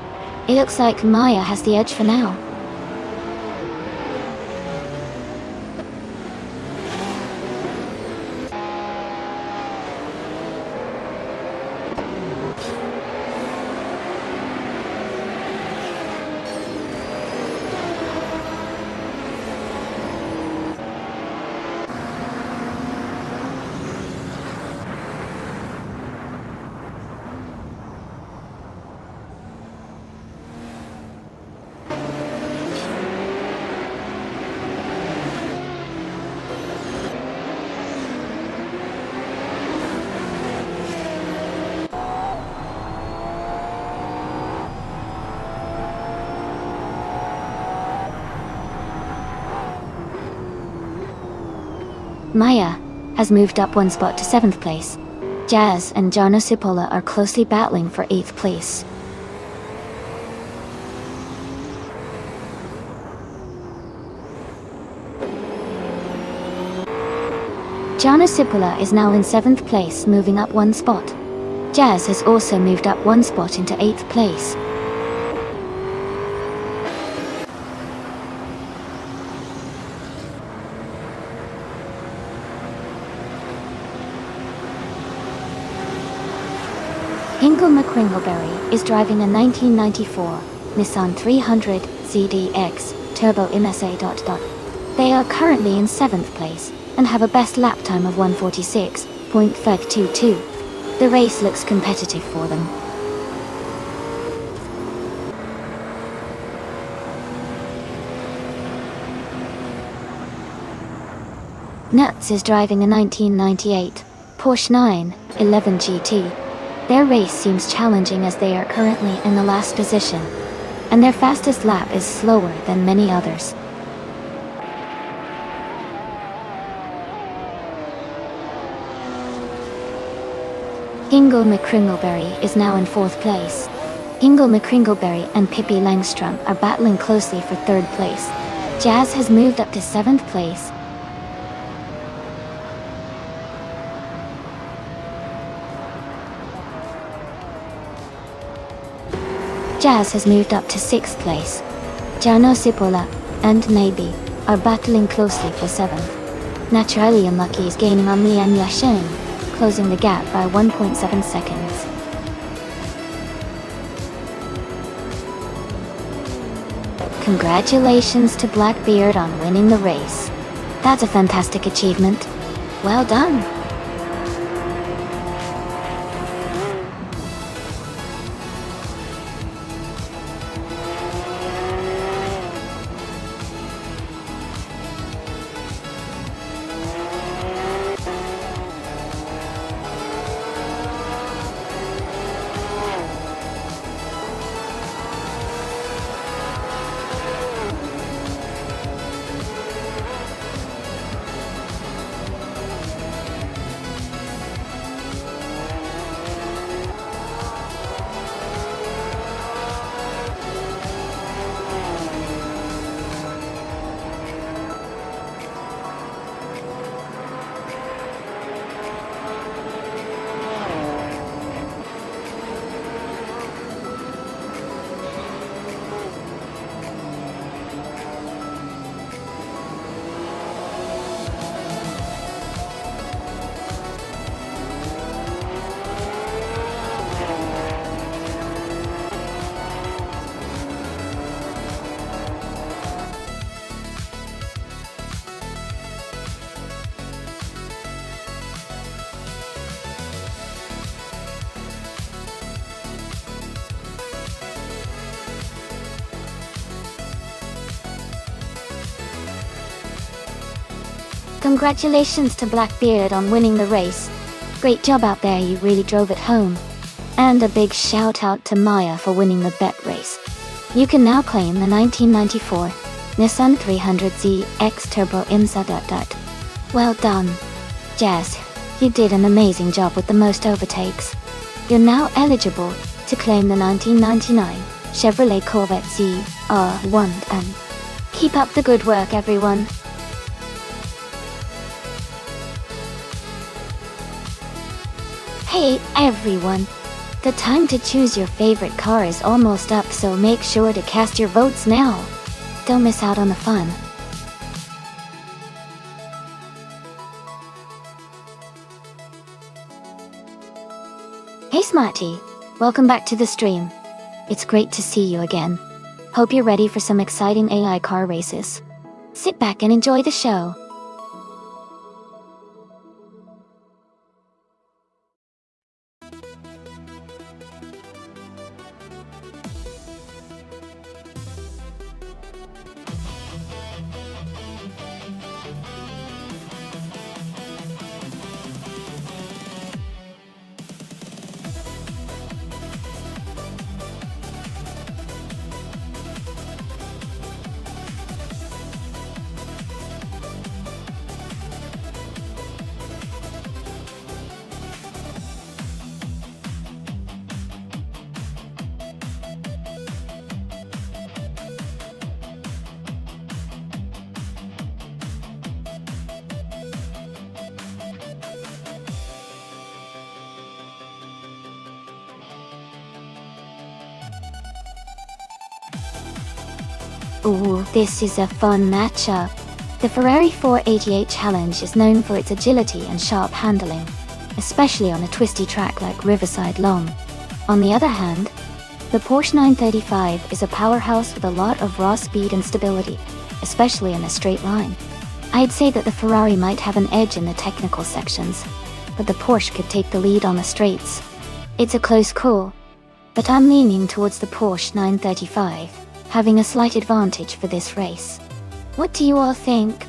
It looks like Maya has the edge for now. Maya has moved up 1 spot to 7th place. Jazz and Jano Sipola are closely battling for 8th place. Jano Sipola is now in 7th place, moving up 1 spot. Jazz has also moved up 1 spot into 8th place. Hingle McCringleberry is driving a 1994 Nissan 300 ZDX Turbo MSA. They are currently in 7th place and have a best lap time of 1:46.522. The race looks competitive for them. Nuts is driving a 1998 Porsche 911 GT. Their race seems challenging as they are currently in the last position, and their fastest lap is slower than many others. Hingle McCringleberry is now in 4th place. Hingle McCringleberry and Pippi Langstrom are battling closely for 3rd place. Jazz has moved up to 7th place. Jazz has moved up to 6th place. Jano Sipola and Nabi are battling closely for 7th. Naturally Unlucky is gaining on Lian Yashin, closing the gap by 1.7 seconds. Congratulations to Blackbeard on winning the race. That's a fantastic achievement. Well done! Congratulations to Blackbeard on winning the race. Great job out there, you really drove it home. And a big shout out to Maya for winning the bet race. You can now claim the 1994 Nissan 300Z X Turbo Imsa. Well done, Jazz. You did an amazing job with the most overtakes. You're now eligible to claim the 1999 Chevrolet Corvette ZR1. Keep up the good work, everyone. Hey everyone, the time to choose your favorite car is almost up, so make sure to cast your votes now. Don't miss out on the fun. Hey Smarty, welcome back to the stream. It's great to see you again. Hope you're ready for some exciting AI car races. Sit back and enjoy the show. Ooh, this is a fun matchup. The Ferrari 488 Challenge is known for its agility and sharp handling, especially on a twisty track like Riverside Long. On the other hand, the Porsche 935 is a powerhouse with a lot of raw speed and stability, especially in a straight line. I'd say that the Ferrari might have an edge in the technical sections, but the Porsche could take the lead on the straights. It's a close call, but I'm leaning towards the Porsche 935, having a slight advantage for this race. What do you all think?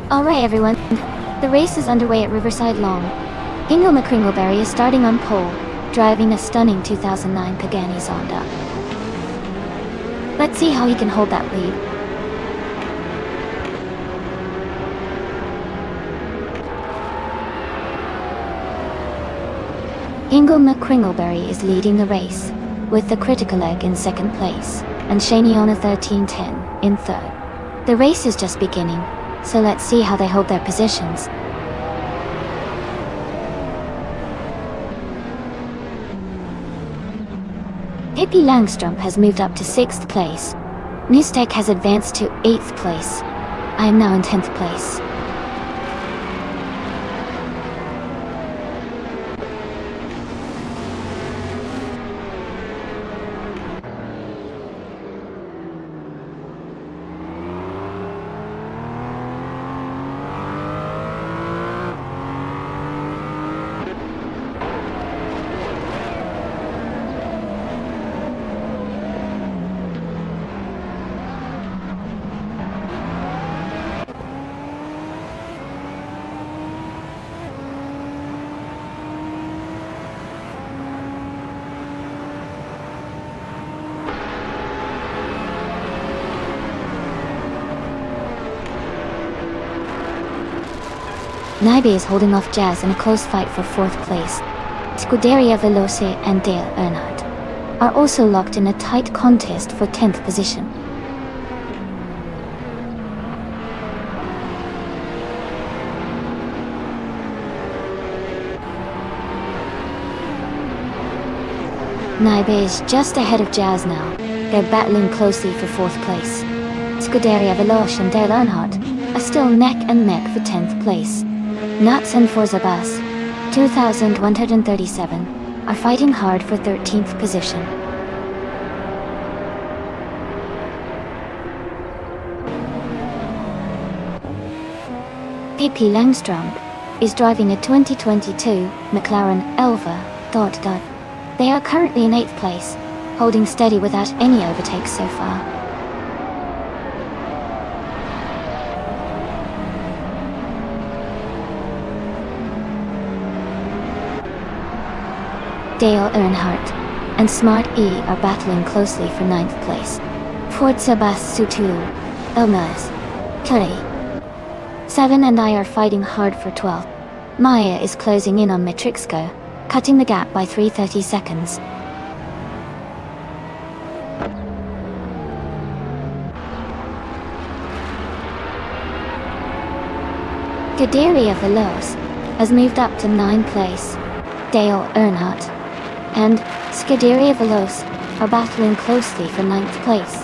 Alright everyone, the race is underway at Riverside Long. Ingo McCringleberry is starting on pole, driving a stunning 2009 Pagani Zonda. Let's see how he can hold that lead. Ingo McCringleberry is leading the race, with the Critical Egg in second place, and Shaniona 1310 in third. The race is just beginning, so let's see how they hold their positions. Pippi Langstrom has moved up to 6th place. Newstek has advanced to 8th place. I am now in 10th place. Nybe is holding off Jazz in a close fight for 4th place. Scuderia Veloce and Dale Earnhardt are also locked in a tight contest for 10th position. Naibe is just ahead of Jazz now. They're battling closely for 4th place. Scuderia Veloce and Dale Earnhardt are still neck and neck for 10th place. Nuts and Forza Bus, 2,137, are fighting hard for 13th position. Pippi Langstrom is driving a 2022 McLaren Elva. They are currently in 8th place, holding steady without any overtakes so far. Dale Earnhardt and Smart E are battling closely for 9th place. Forza Bus Sutulu, Elmas, Curry, 7 and I are fighting hard for 12th. Maya is closing in on Matrixco, cutting the gap by 330 seconds. Scuderia Veloce has moved up to 9th place. Dale Earnhardt and Scuderia Veloce are battling closely for 9th place.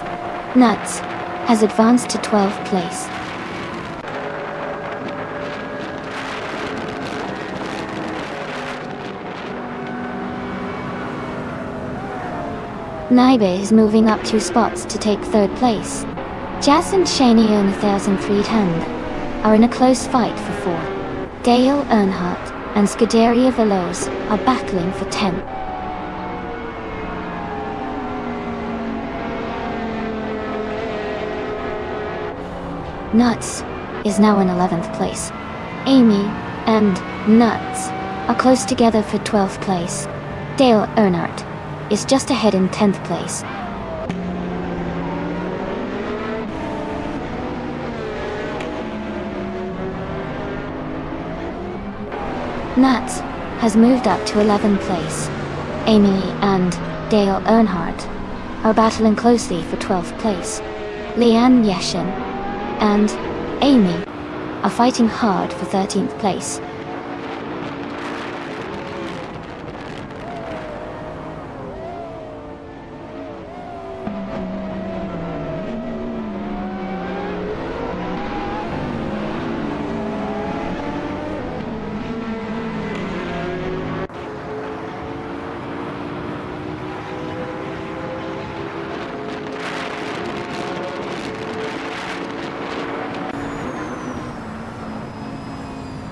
Nuts has advanced to 12th place. Naibe is moving up 2 spots to take 3rd place. Jazz and Shaney earn 1,300 are in a close fight for 4th. Dale Earnhardt and Scuderia Veloce are battling for 10th. Nuts is now in 11th place. Amy and Nuts are close together for 12th place. Dale Earnhardt is just ahead in 10th place. Nuts has moved up to 11th place. Amy and Dale Earnhardt are battling closely for 12th place. Leanne Yeshin and Amy are fighting hard for 13th place.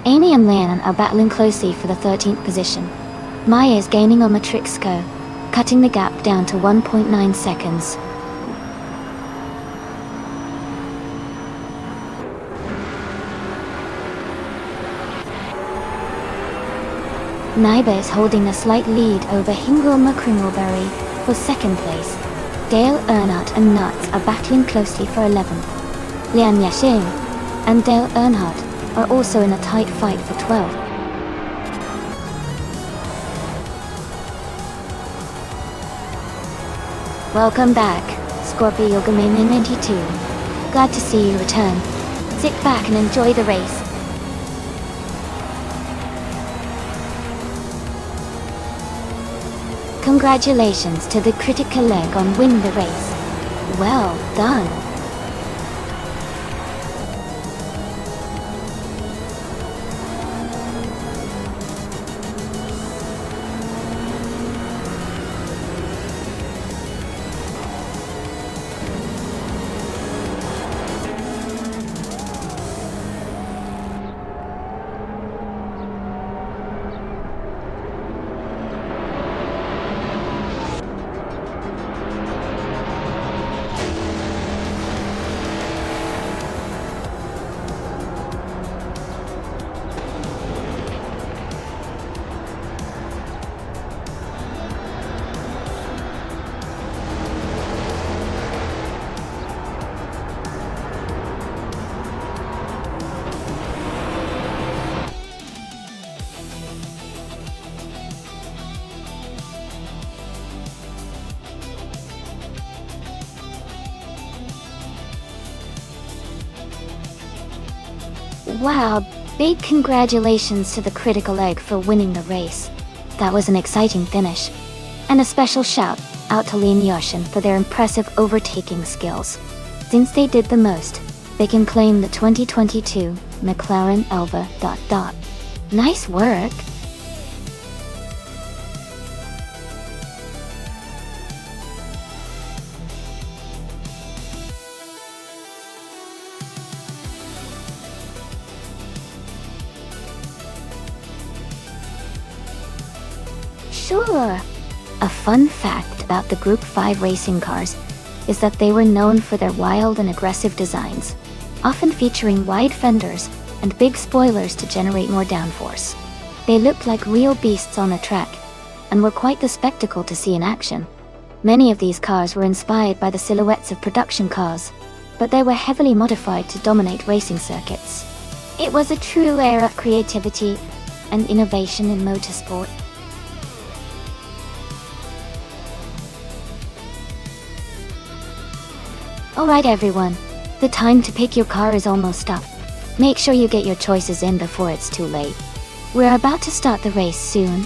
Amy and Leanne are battling closely for the 13th position. Maya is gaining on Matrixco, cutting the gap down to 1.9 seconds. Naibe is holding a slight lead over Hingle McCringleberry for 2nd place. Dale Earnhardt and Nuts are battling closely for 11th. Leanne Yashing and Dale Earnhardt are also in a tight fight for 12th. Welcome back, Scorpio Gaming 92. Glad to see you return. Sit back and enjoy the race. Congratulations to the critical leg on winning the race. Well done. Wow, big congratulations to the critical leg for winning the race. That was an exciting finish. And a special shout out to Lin Yoshin for their impressive overtaking skills. Since they did the most, they can claim the 2022 McLaren Elva ... Nice work! Sure! A fun fact about the Group 5 racing cars is that they were known for their wild and aggressive designs, often featuring wide fenders and big spoilers to generate more downforce. They looked like real beasts on the track, and were quite the spectacle to see in action. Many of these cars were inspired by the silhouettes of production cars, but they were heavily modified to dominate racing circuits. It was a true era of creativity and innovation in motorsport. Alright everyone, the time to pick your car is almost up. Make sure you get your choices in before it's too late. We're about to start the race soon.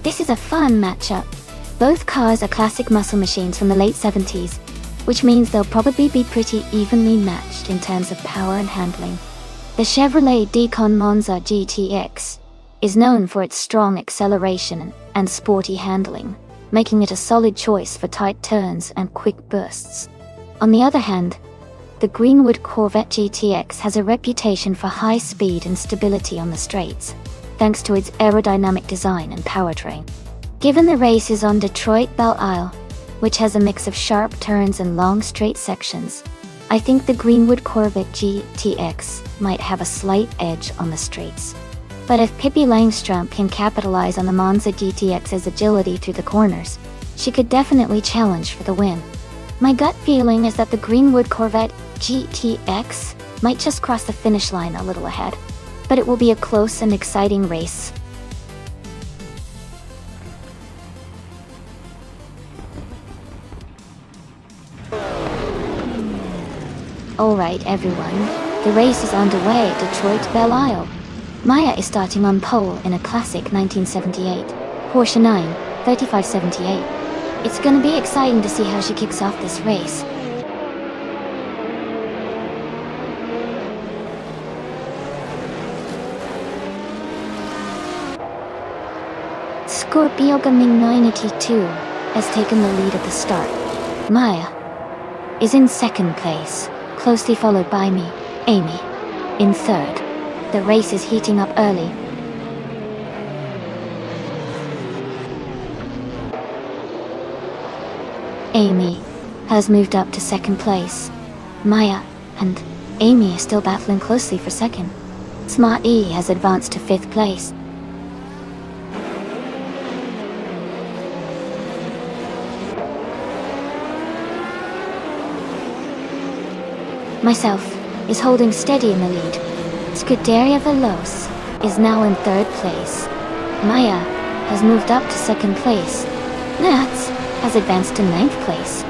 This is a fun matchup. Both cars are classic muscle machines from the late 70s, which means they'll probably be pretty evenly matched in terms of power and handling. The Chevrolet Decon Monza GTX is known for its strong acceleration and sporty handling, making it a solid choice for tight turns and quick bursts. On the other hand, the Greenwood Corvette GTX has a reputation for high speed and stability on the straights, thanks to its aerodynamic design and powertrain. Given the race is on Detroit Belle Isle, which has a mix of sharp turns and long straight sections, I think the Greenwood Corvette GTX might have a slight edge on the straights. But if Pippi Langstrom can capitalize on the Monza GTX's agility through the corners, she could definitely challenge for the win. My gut feeling is that the Greenwood Corvette GTX might just cross the finish line a little ahead, but it will be a close and exciting race. Alright everyone, the race is underway at Detroit Belle Isle. Maya is starting on pole in a classic 1978 Porsche 93578. It's gonna be exciting to see how she kicks off this race. Scorpio Gaming 982 has taken the lead at the start. Maya is in second place, closely followed by me, Amy, in third. The race is heating up early. Amy has moved up to second place. Maya and Amy are still battling closely for second. Smart E has advanced to fifth place. Myself is holding steady in the lead. Scuderia Veloce is now in third place. Maya has moved up to second place. Nats has advanced to ninth place.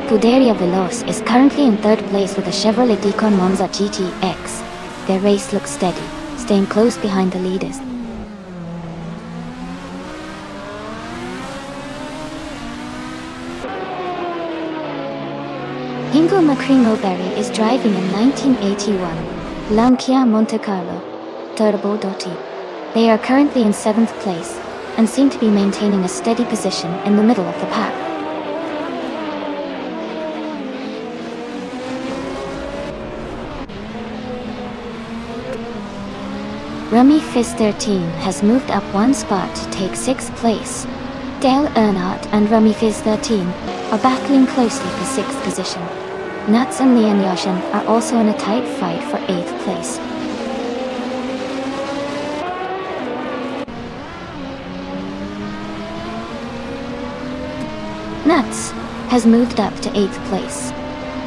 Scuderia Veloce is currently in third place with a Chevrolet Decon Monza GTX. Their race looks steady, staying close behind the leaders. Ingo Macrimilberry is driving a 1981 Lancia Monte Carlo Turbo Dotti. They are currently in 7th place and seem to be maintaining a steady position in the middle of the pack. Rummy Fizz 13 has moved up one spot to take 6th place. Dale Earnhardt and Rummy Fizz 13 are battling closely for 6th position. Nuts and Lian Yashin are also in a tight fight for 8th place. Nuts has moved up to 8th place.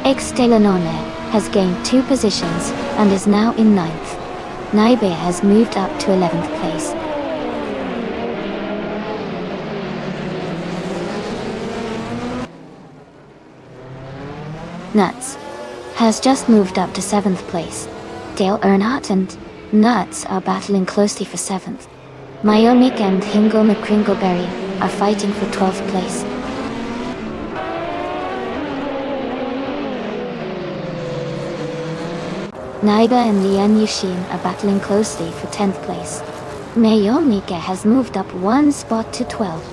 X Delanone has gained 2 positions and is now in 9th. Naibe has moved up to 11th place. Nuts has just moved up to 7th place. Dale Earnhardt and Nuts are battling closely for 7th. Myomik and Hingle McCringleberry are fighting for 12th place. Naiba and Lian Yushin are battling closely for 10th place. Mayomika has moved up one spot to 12.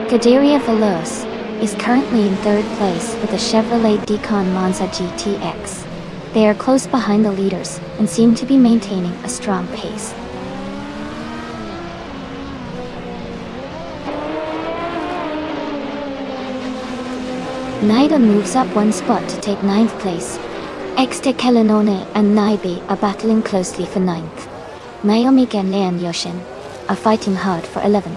Kadiria Veloz is currently in 3rd place with a Chevrolet Decon Monza GTX. They are close behind the leaders and seem to be maintaining a strong pace. Naida moves up one spot to take 9th place. Exte Kelanone and Naibi are battling closely for 9th. Mayomik and Lian Yoshin are fighting hard for 11th.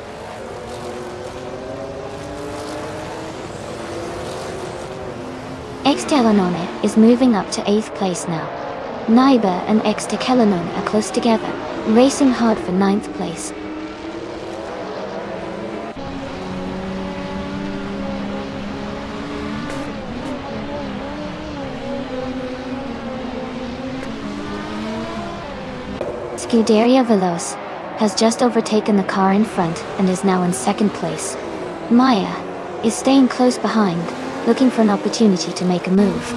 Exte Kelanone is moving up to 8th place now. Naiba and Exte Kelanone are close together, racing hard for 9th place. Scuderia Veloz has just overtaken the car in front and is now in 2nd place. Maya is staying close behind, looking for an opportunity to make a move.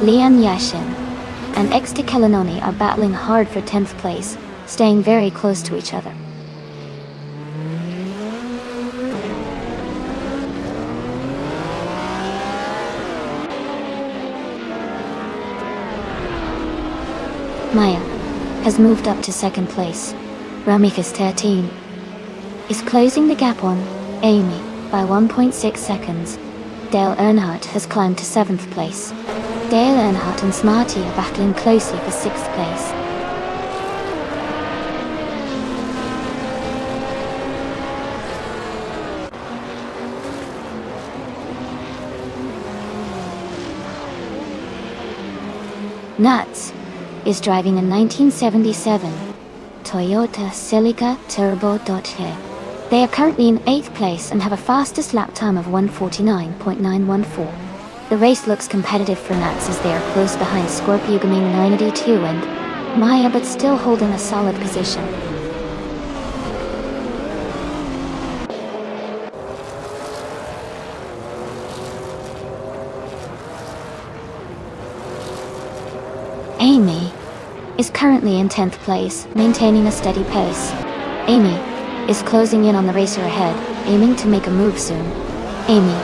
Lian Yashin and Exte Kelanone are battling hard for 10th place, staying very close to each other. Maya has moved up to 2nd place. Ramifis 13 is closing the gap on Amy by 1.6 seconds. Dale Earnhardt has climbed to 7th place. Dale Earnhardt and Smarty are battling closely for 6th place. Nuts is driving a 1977 Toyota Celica Turbo Dodge. They are currently in 8th place and have a fastest lap time of 1:49.914. The race looks competitive for Nuts as they are close behind Scorpio Gaming 92 and Maya, but still holding a solid position. Amy is currently in 10th place, maintaining a steady pace. Amy is closing in on the racer ahead, aiming to make a move soon. Amy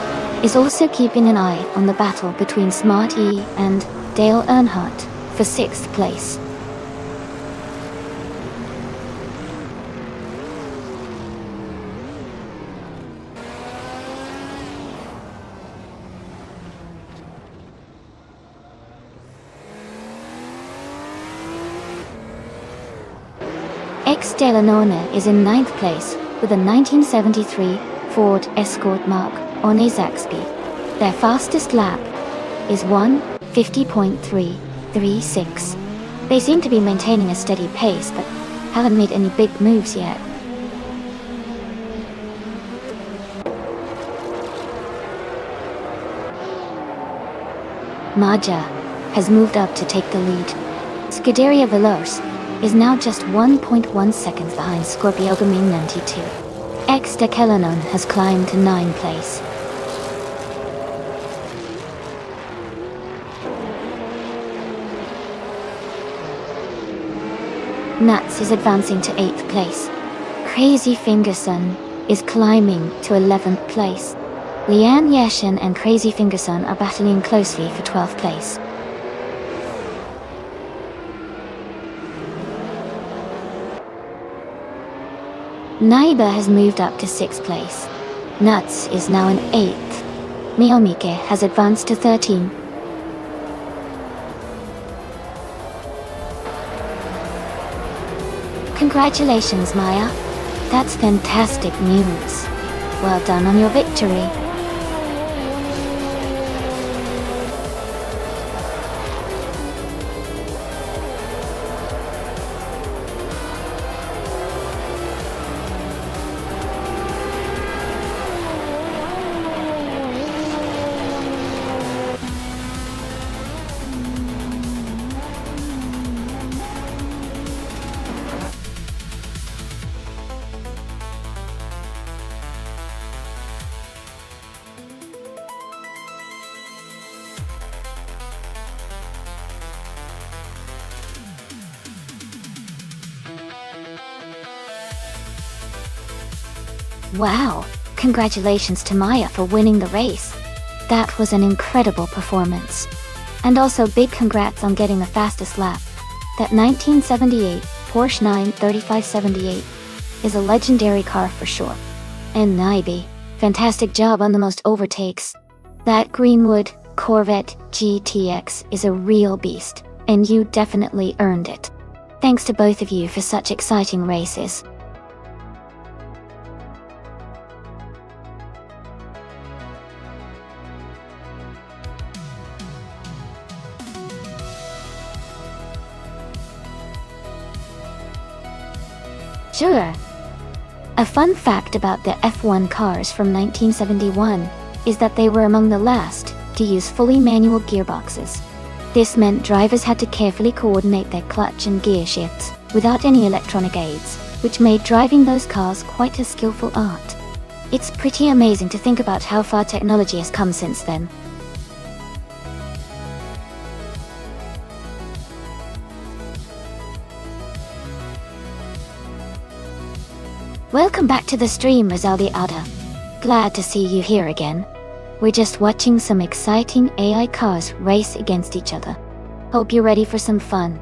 is also keeping an eye on the battle between Smarty and Dale Earnhardt for 6th place. X Delanone is in 9th place with a 1973 Ford Escort Mark on AZAC speed. Their fastest lap is 1:50.336. They seem to be maintaining a steady pace but haven't made any big moves yet. Maja has moved up to take the lead. Scuderia Veloz is now just 1.1 seconds behind Scorpio Gaming 92. X de Kelanon has climbed to 9th place. Nuts is advancing to 8th place. Crazy Fingerson is climbing to 11th place. Lian Yeshin and Crazy Fingerson are battling closely for 12th place. Naiba has moved up to 6th place. Nuts is now in 8th. Miyomike has advanced to 13. Congratulations, Maya. That's fantastic news. Well done on your victory. Wow, congratulations to Maya for winning the race. That was an incredible performance. And also big congrats on getting the fastest lap. That 1978 Porsche 93578 is a legendary car for sure. And Naibi, fantastic job on the most overtakes. That Greenwood Corvette GTX is a real beast, and you definitely earned it. Thanks to both of you for such exciting races. Sure. A fun fact about the F1 cars from 1971 is that they were among the last to use fully manual gearboxes. This meant drivers had to carefully coordinate their clutch and gear shifts without any electronic aids, which made driving those cars quite a skillful art. It's pretty amazing to think about how far technology has come since then. Welcome back to the stream, Rizaldi Ada. Glad to see you here again. We're just watching some exciting AI cars race against each other. Hope you're ready for some fun.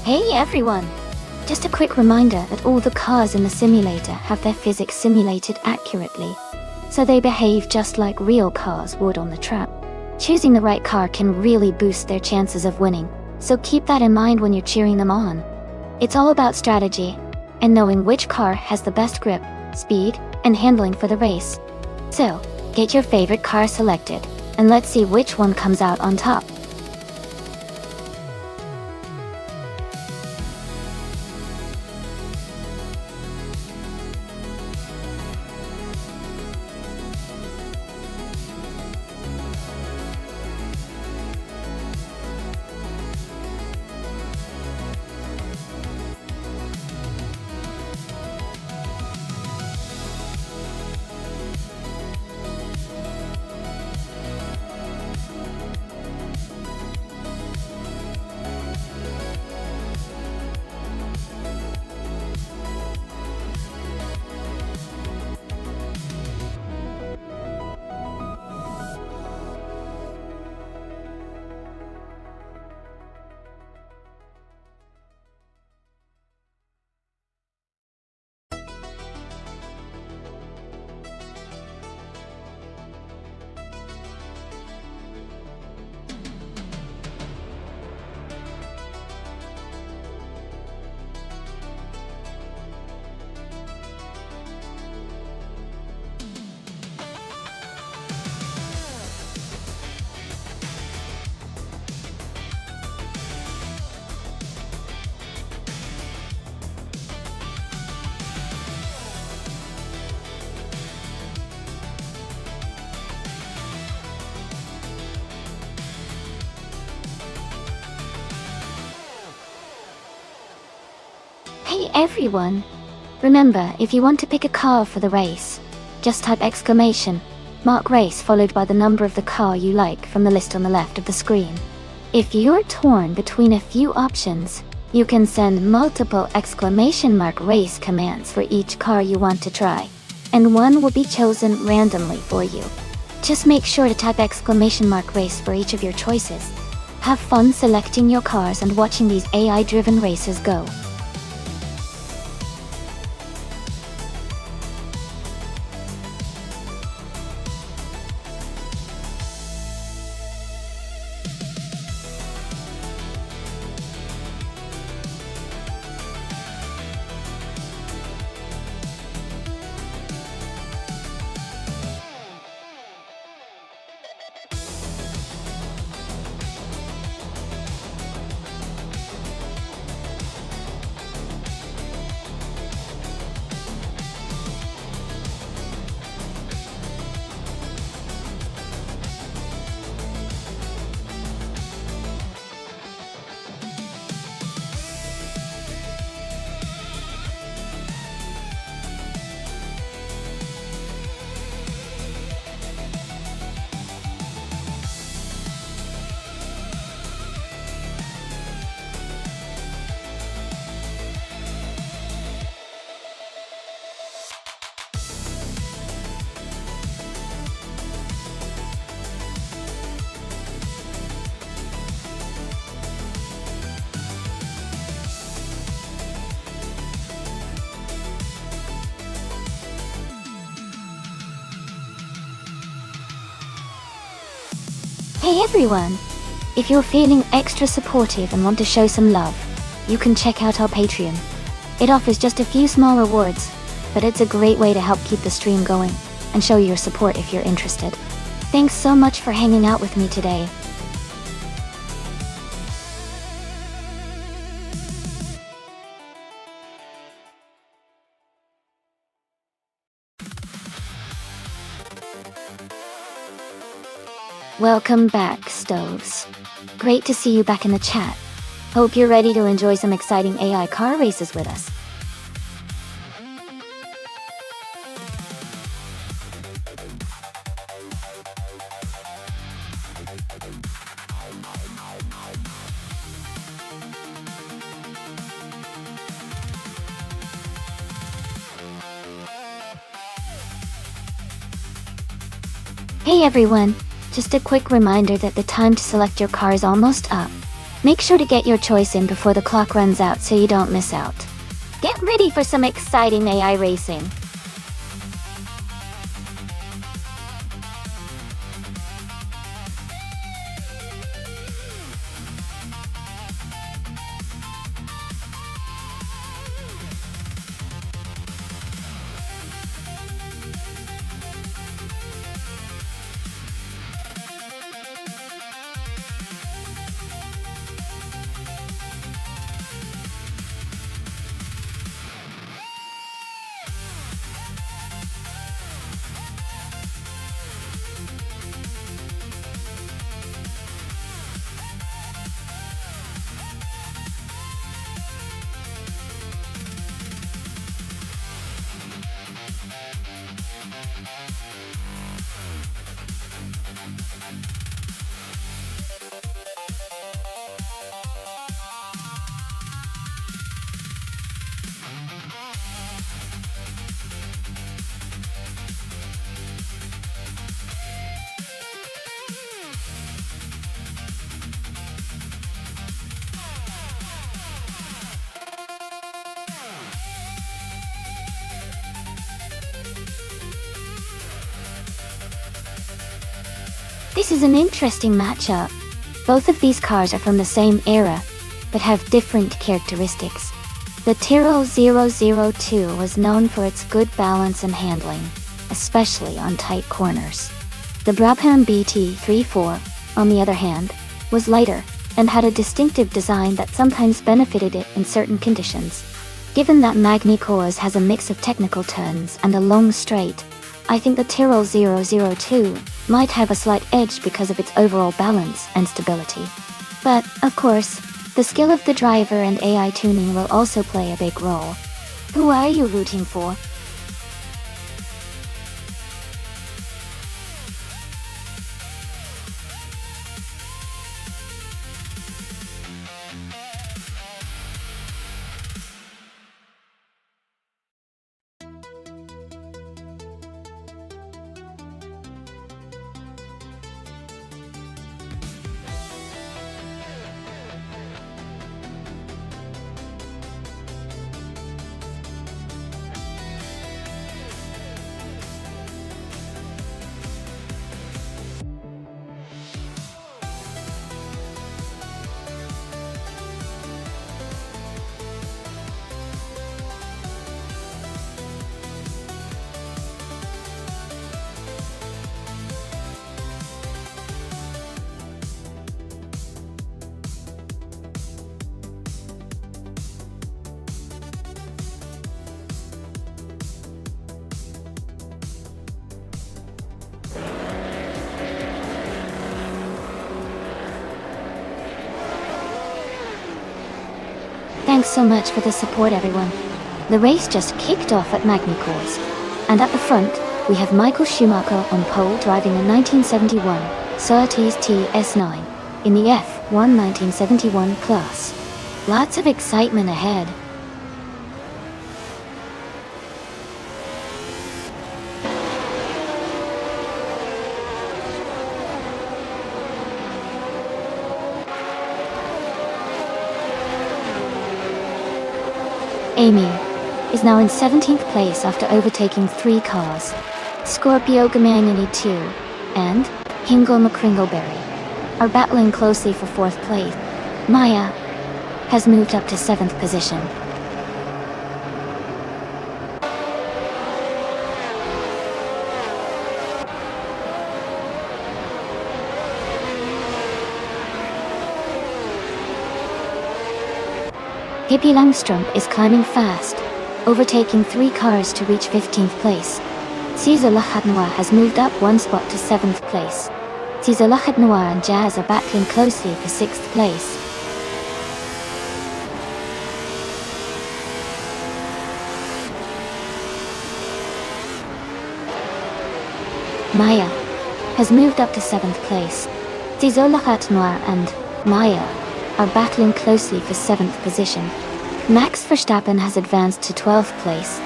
Hey everyone! Just a quick reminder that all the cars in the simulator have their physics simulated accurately, so they behave just like real cars would on the track. Choosing the right car can really boost their chances of winning, so keep that in mind when you're cheering them on. It's all about strategy, and knowing which car has the best grip, speed, and handling for the race. So, get your favorite car selected, and let's see which one comes out on top. Hey everyone! Remember, if you want to pick a car for the race, just type exclamation mark race followed by the number of the car you like from the list on the left of the screen. If you're torn between a few options, you can send multiple exclamation mark race commands for each car you want to try, and one will be chosen randomly for you. Just make sure to type exclamation mark race for each of your choices. Have fun selecting your cars and watching these AI-driven races go. Hey everyone! If you're feeling extra supportive and want to show some love, you can check out our Patreon. It offers just a few small rewards, but it's a great way to help keep the stream going and show your support if you're interested. Thanks so much for hanging out with me today. Welcome back, Stoves. Great to see you back in the chat. Hope you're ready to enjoy some exciting AI car races with us. Hey everyone! Just a quick reminder that the time to select your car is almost up. Make sure to get your choice in before the clock runs out so you don't miss out. Get ready for some exciting AI racing! This is an interesting matchup. Both of these cars are from the same era, but have different characteristics. The Tyrrell 002 was known for its good balance and handling, especially on tight corners. The Brabham BT34, on the other hand, was lighter, and had a distinctive design that sometimes benefited it in certain conditions. Given that Magny Coors has a mix of technical turns and a long straight, I think the Tyrrell 002 might have a slight edge because of its overall balance and stability. But, of course, The skill of the driver and AI tuning will also play a big role. Who are you rooting for? Thanks so much for the support, everyone. The race just kicked off at Magny-Cours. And at the front, we have Michael Schumacher on pole driving a 1971 Surtees TS9 in the F1 1971 class. Lots of excitement ahead. Amy is now in 17th place after overtaking 3 cars. Scorpio Gamanini 2 and Hingle McCringleberry are battling closely for 4th place. Maya has moved up to 7th position. Pippi Langström is climbing fast, overtaking 3 cars to reach 15th place. Cesar Lachatnoir has moved up 1 spot to 7th place. Cesar Lachatnoir and Jazz are battling closely for 6th place. Maya has moved up to 7th place. Cesar Lachatnoir and Maya are battling closely for 7th position. Max Verstappen has advanced to 12th place.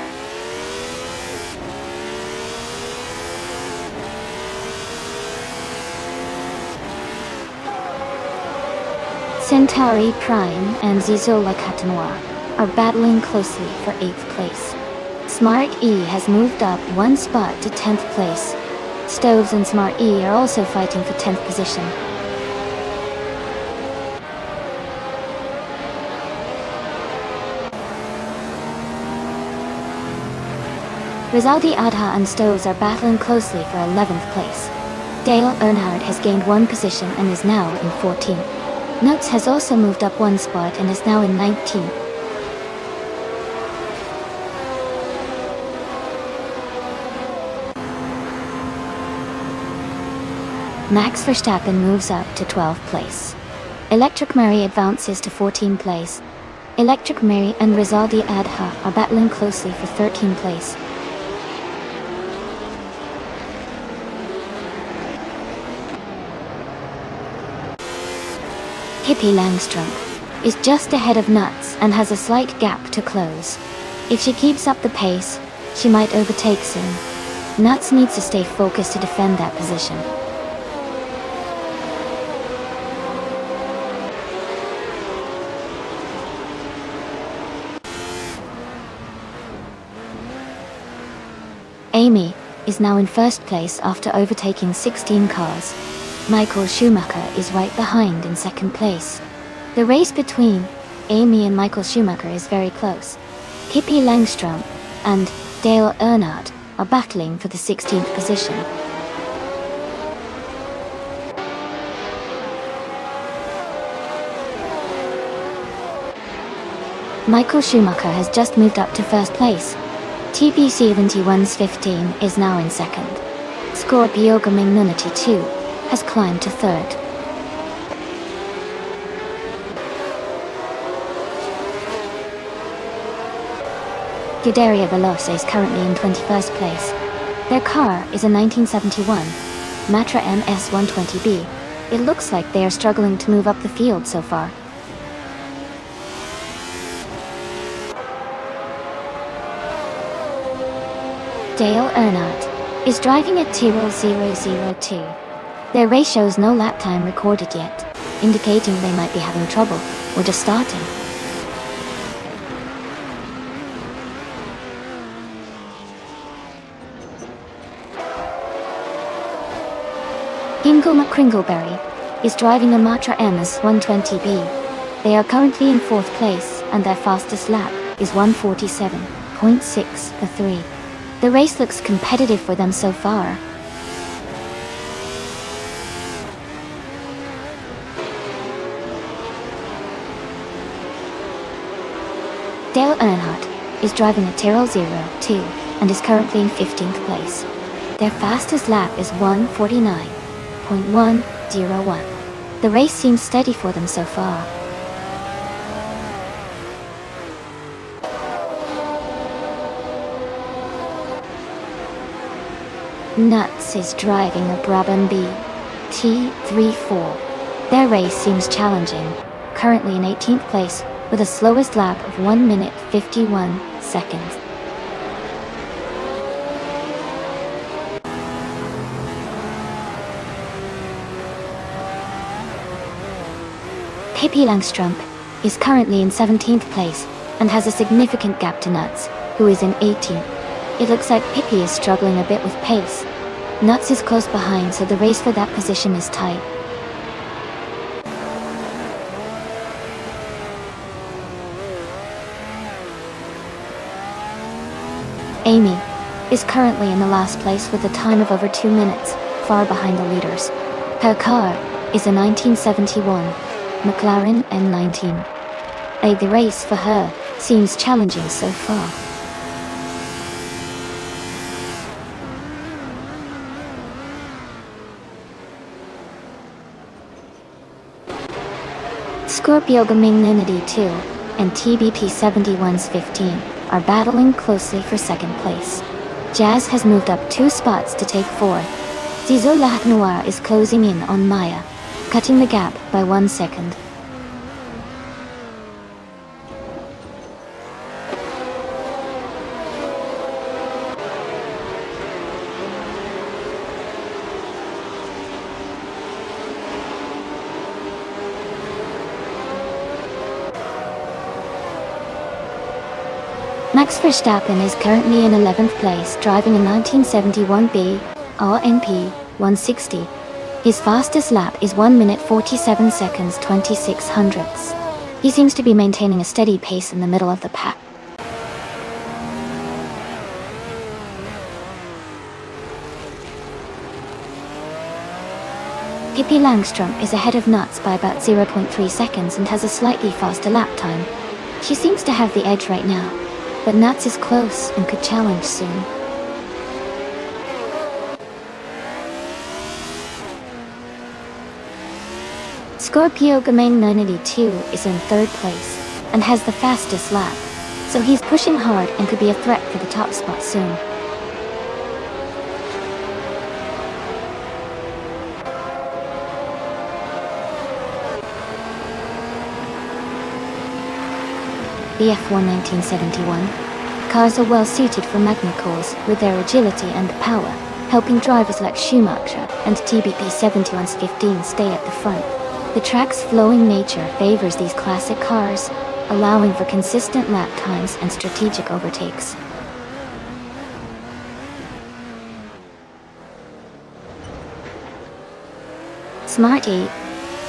Centauri Prime and Zizola Catanoir are battling closely for 8th place. Smart E has moved up 1 spot to 10th place. Stoves and Smart E are also fighting for 10th position. Rizaldi Adha and Stoves are battling closely for 11th place. Dale Earnhardt has gained 1 position and is now in 14th. Notes has also moved up 1 spot and is now in 19th. Max Verstappen moves up to 12th place. Electric Murray advances to 14th place. Electric Murray and Rizaldi Adha are battling closely for 13th place. Pippi Langström is just ahead of Nuts and has a slight gap to close. If she keeps up the pace, she might overtake soon. Nuts needs to stay focused to defend that position. Amy is now in 1st place after overtaking 16 cars. Michael Schumacher is right behind in 2nd place. The race between Amy and Michael Schumacher is very close. Pippi Langström and Dale Earnhardt are battling for the 16th position. Michael Schumacher has just moved up to 1st place. TP71's 15 is now in 2nd. Scorpio Gaminunity 2 has climbed to 3rd. Scuderia Veloce is currently in 21st place. Their car is a 1971 Matra MS120B. It looks like they are struggling to move up the field so far. Dale Earnhardt is driving a Tyrrell 002. Their race shows no lap time recorded yet, indicating they might be having trouble or just starting. Ingo McCringleberry is driving a Matra MS120B. They are currently in 4th place and their fastest lap is 1:47.6 for 3. The race looks competitive for them so far. Dale Earnhardt is driving a Tyrrell 02 and is currently in 15th place. Their fastest lap is 1:49.101. The race seems steady for them so far. Nuts is driving a Brabham B T34. Their race seems challenging, currently in 18th place with a slowest lap of 1 minute 51 seconds. Pippi Langstrup is currently in 17th place and has a significant gap to Nuts, who is in 18th. It looks like Pippi is struggling a bit with pace. Nuts is close behind, so the race for that position is tight. Amy is currently in the last place with a time of over 2 minutes, far behind the leaders. Her car is a 1971 McLaren N19. The race for her seems challenging so far. Scorpio Gaming 2 and TBP 71's 15 are battling closely for 2nd place. Jazz has moved up 2 spots to take 4th. Zizo Lahat Noir is closing in on Maya, cutting the gap by 1 second. Max Verstappen is currently in 11th place, driving a 1971B RNP 160. His fastest lap is 1 minute 47 seconds 26 hundredths. He seems to be maintaining a steady pace in the middle of the pack. Pippi Langstrup is ahead of Nuts by about 0.3 seconds and has a slightly faster lap time. She seems to have the edge right now, but Nuts is close and could challenge soon. Scorpio Gaming 92 is in 3rd place and has the fastest lap, so he's pushing hard and could be a threat for the top spot soon. The F1 1971 cars are well suited for Magna-Cars with their agility and power, helping drivers like Schumacher and TBP 71's 15 stay at the front. The track's flowing nature favors these classic cars, allowing for consistent lap times and strategic overtakes. Smarty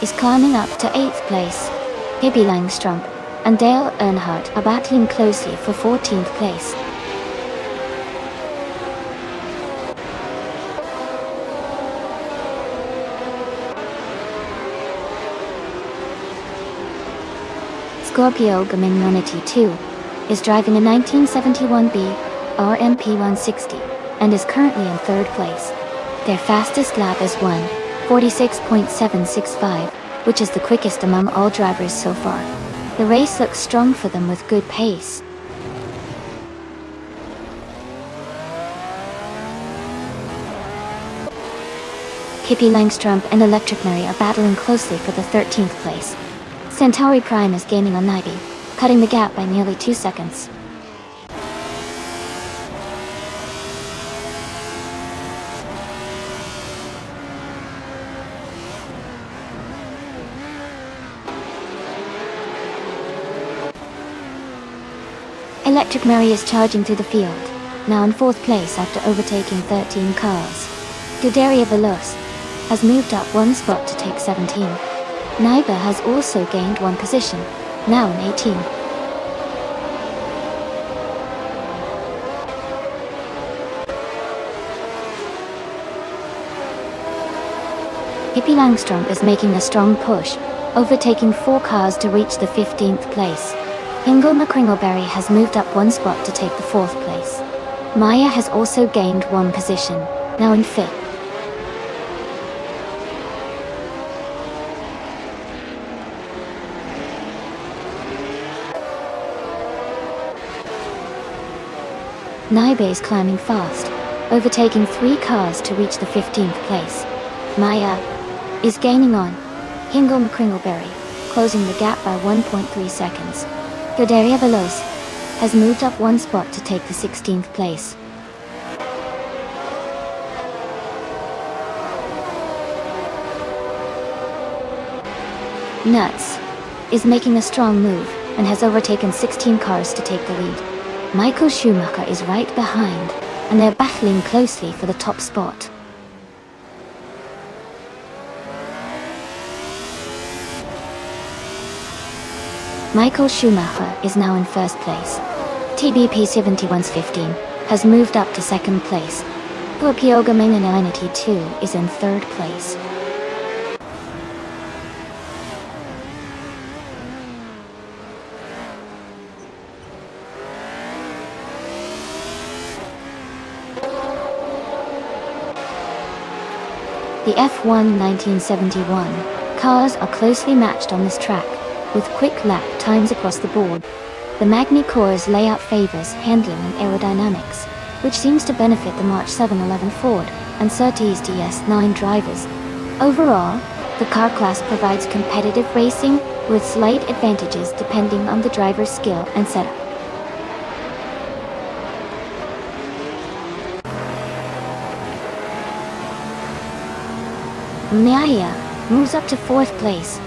is climbing up to 8th place. Pippi Langstrup and Dale Earnhardt are battling closely for 14th place. Scorpio Gaming 92 is driving a 1971B RMP 160 and is currently in 3rd place. Their fastest lap is 1:46.765, which is the quickest among all drivers so far. The race looks strong for them with good pace. Hippie Langstrumpf and Electric Mary are battling closely for the 13th place. Centauri Prime is gaining on Naibi, cutting the gap by nearly 2 seconds. Electric Mary is charging through the field, now in 4th place after overtaking 13 cars. Scuderia Veloce has moved up 1 spot to take 17. Naiba has also gained 1 position, now in 18. Hippie Langstrumpf is making a strong push, overtaking 4 cars to reach the 15th place. Hingle McCringleberry has moved up 1 spot to take the 4th place. Maya has also gained 1 position, now in 5th. Naibe is climbing fast, overtaking 3 cars to reach the 15th place. Maya is gaining on Hingle McCringleberry, closing the gap by 1.3 seconds. Scuderia Veloce has moved up 1 spot to take the 16th place. Nuts is making a strong move and has overtaken 16 cars to take the lead. Michael Schumacher is right behind, and they're battling closely for the top spot. Michael Schumacher is now in 1st place. TBP 7115 has moved up to 2nd place. Purpioga Minganelity 2 is in 3rd place. The F1 1971 cars are closely matched on this track, with quick lap times across the board. The Magny Core's layout favors handling and aerodynamics, which seems to benefit the March 711 Ford and Surtees DS9 drivers. Overall, the car class provides competitive racing with slight advantages depending on the driver's skill and setup. Maya moves up to 4th place.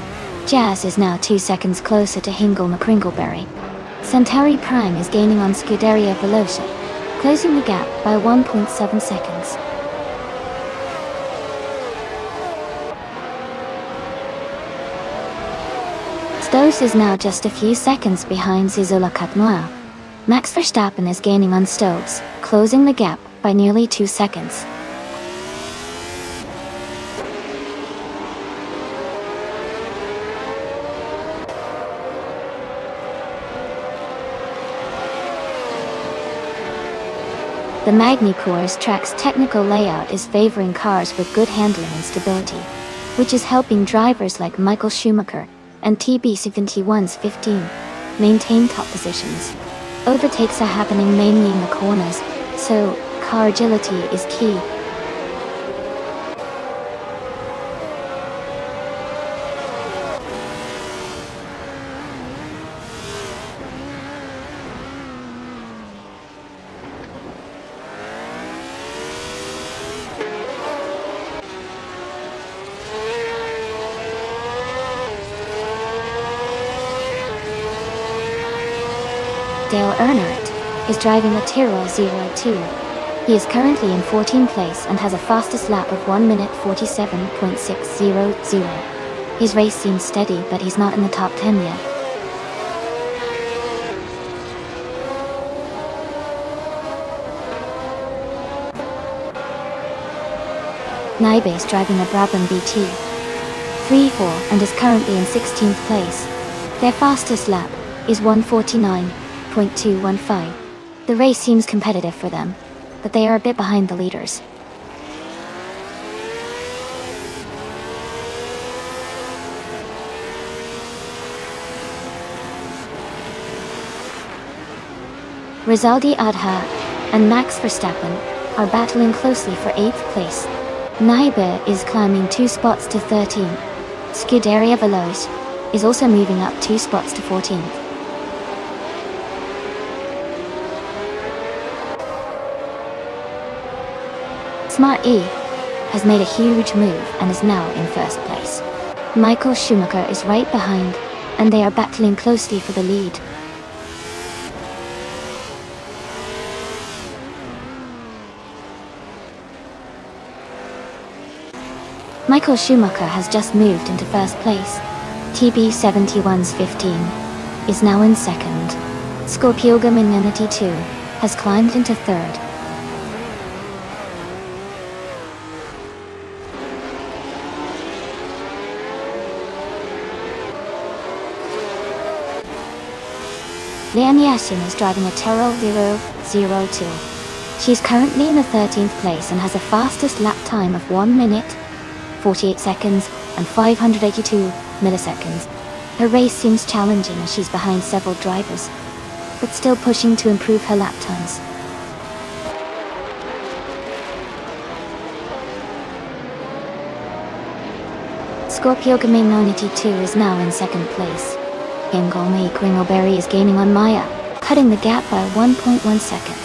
Jazz is now 2 seconds closer to Hingle McCringleberry. Centauri Prime is gaining on Scuderia Veloce, closing the gap by 1.7 seconds. Stoss is now just a few seconds behind Zizola Katnoa. Max Verstappen is gaining on Stoss, closing the gap by nearly 2 seconds. The Magny Core's track's technical layout is favoring cars with good handling and stability, which is helping drivers like Michael Schumacher and TB71's 15 maintain top positions. Overtakes are happening mainly in the corners, so car agility is key. Dale Earnhardt is driving a Tyrrell 02. He is currently in 14th place and has a fastest lap of 1 minute 47.600. His race seems steady, but he's not in the top 10 yet. Naibe is driving a Brabham BT 3-4 and is currently in 16th place. Their fastest lap is 1:49.215. The race seems competitive for them, but they are a bit behind the leaders. Rizaldi Adha and Max Verstappen are battling closely for 8th place. Naibe is climbing 2 spots to 13th. Scuderia Veloce is also moving up 2 spots to 14th. Smart E has made a huge move and is now in first place. Michael Schumacher is right behind, and they are battling closely for the lead. Michael Schumacher has just moved into first place. TB71's 15 is now in second. Scorpio Gamininity 2 has climbed into third. Lian Yashin is driving a Terrell 002. She's currently in the 13th place and has the fastest lap time of 1 minute, 48 seconds, and 582 milliseconds. Her race seems challenging as she's behind several drivers, but still pushing to improve her lap times. Scorpio Gaming 92 is now in second place. Ingolme Kringleberry is gaining on Maya, cutting the gap by 1.1 seconds.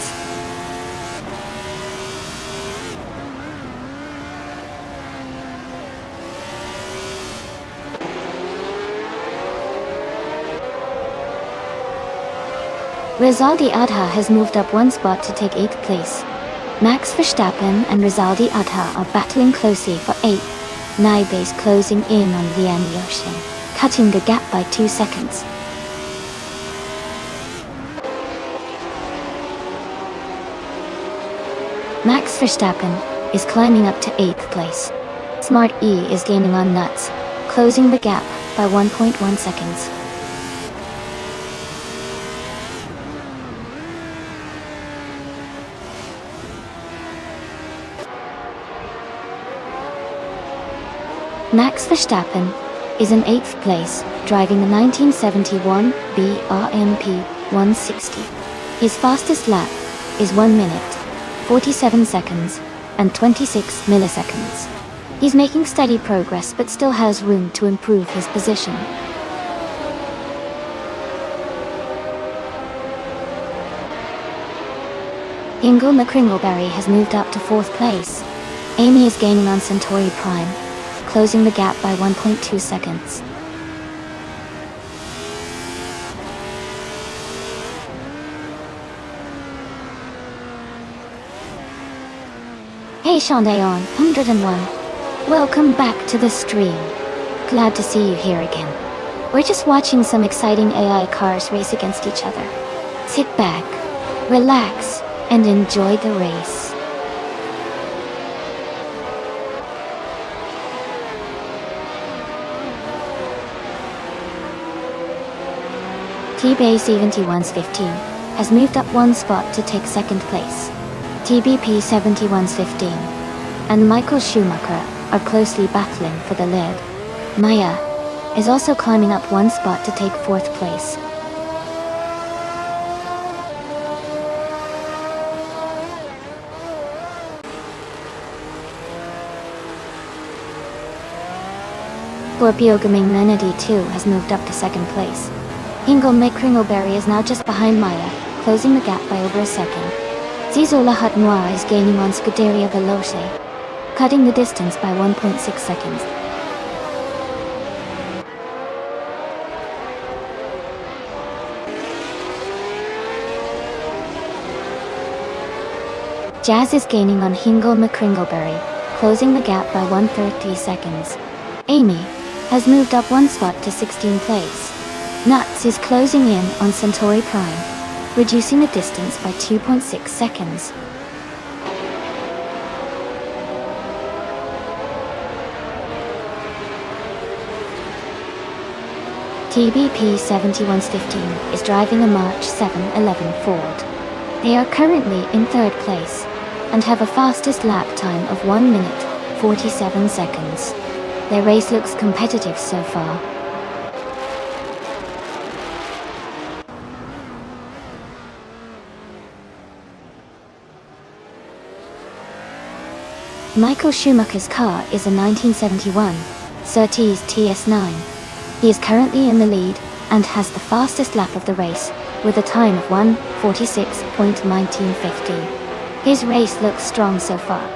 Rizaldi Adha has moved up 1 spot to take 8th place. Max Verstappen and Rizaldi Adha are battling closely for 8th. Naibe is closing in on Lian Yashin, cutting the gap by 2 seconds. Max Verstappen is climbing up to 8th place. Smart E is gaining on Nuts, closing the gap by 1.1 seconds. Max Verstappen is in 8th place, driving the 1971 BRMP 160. His fastest lap is 1 minute, 47 seconds, and 26 milliseconds. He's making steady progress but still has room to improve his position. Ingo McCringleberry has moved up to 4th place. Amy is gaining on Centauri Prime, closing the gap by 1.2 seconds. Hey Shandayon, 101. Welcome back to the stream. Glad to see you here again. We're just watching some exciting AI cars race against each other. Sit back, relax, and enjoy the race. TB71's 15 has moved up 1 spot to take 2nd place. TBP 71's 15 and Michael Schumacher are closely battling for the lead. Maya is also climbing up 1 spot to take 4th place. Scorpio Gaming 92 has moved up to 2nd place. Hingle McCringleberry is now just behind Maya, closing the gap by over a second. Zizo Lahat Noir is gaining on Scuderia Veloce, cutting the distance by 1.6 seconds. Jazz is gaining on Hingle McCringleberry, closing the gap by 1.30 seconds. Amy has moved up 1 spot to 16th place. Nuts is closing in on Centauri Prime, reducing the distance by 2.6 seconds. TBP 71's 15 is driving a March 711 Ford. They are currently in 3rd place and have a fastest lap time of 1 minute, 47 seconds. Their race looks competitive so far. Michael Schumacher's car is a 1971 Surtees TS9. He is currently in the lead and has the fastest lap of the race, with a time of 1:46.1950. His race looks strong so far.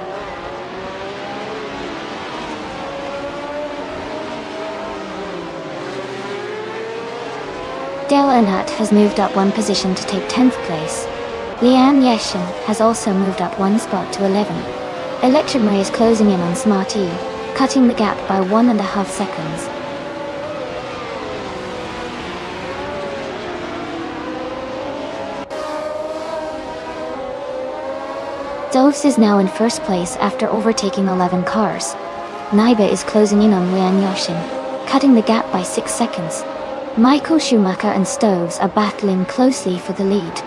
Dale Earnhardt has moved up one position to take 10th place. Leanne Yeshin has also moved up one spot to 11th. Electric Ray is closing in on Smart E, cutting the gap by 1.5 seconds. Doves is now in first place after overtaking 11 cars. Naiba is closing in on Lian Yoshin, cutting the gap by 6 seconds. Michael Schumacher and Stoves are battling closely for the lead.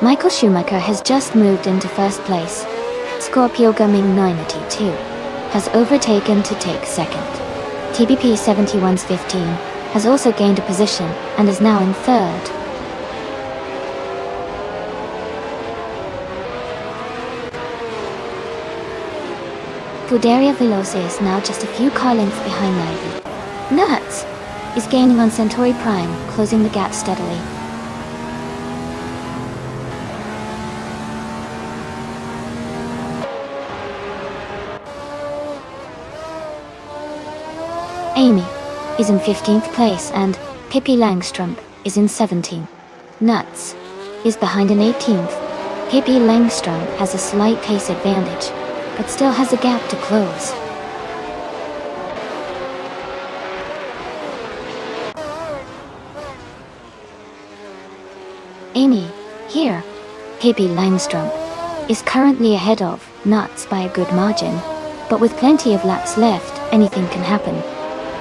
Michael Schumacher has just moved into first place. Scorpio Gumming 982 has overtaken to take second. TBP 7115 has also gained a position and is now in third. Scuderia Veloce is now just a few car lengths behind Naibi. Nuts is gaining on Centauri Prime, closing the gap steadily. Amy is in 15th place and Pippi Langstrump is in 17th. Nuts is behind in 18th. Pippi Langstrump has a slight pace advantage, but still has a gap to close. Amy, here, Pippi Langstrump is currently ahead of Nuts by a good margin, but with plenty of laps left, anything can happen.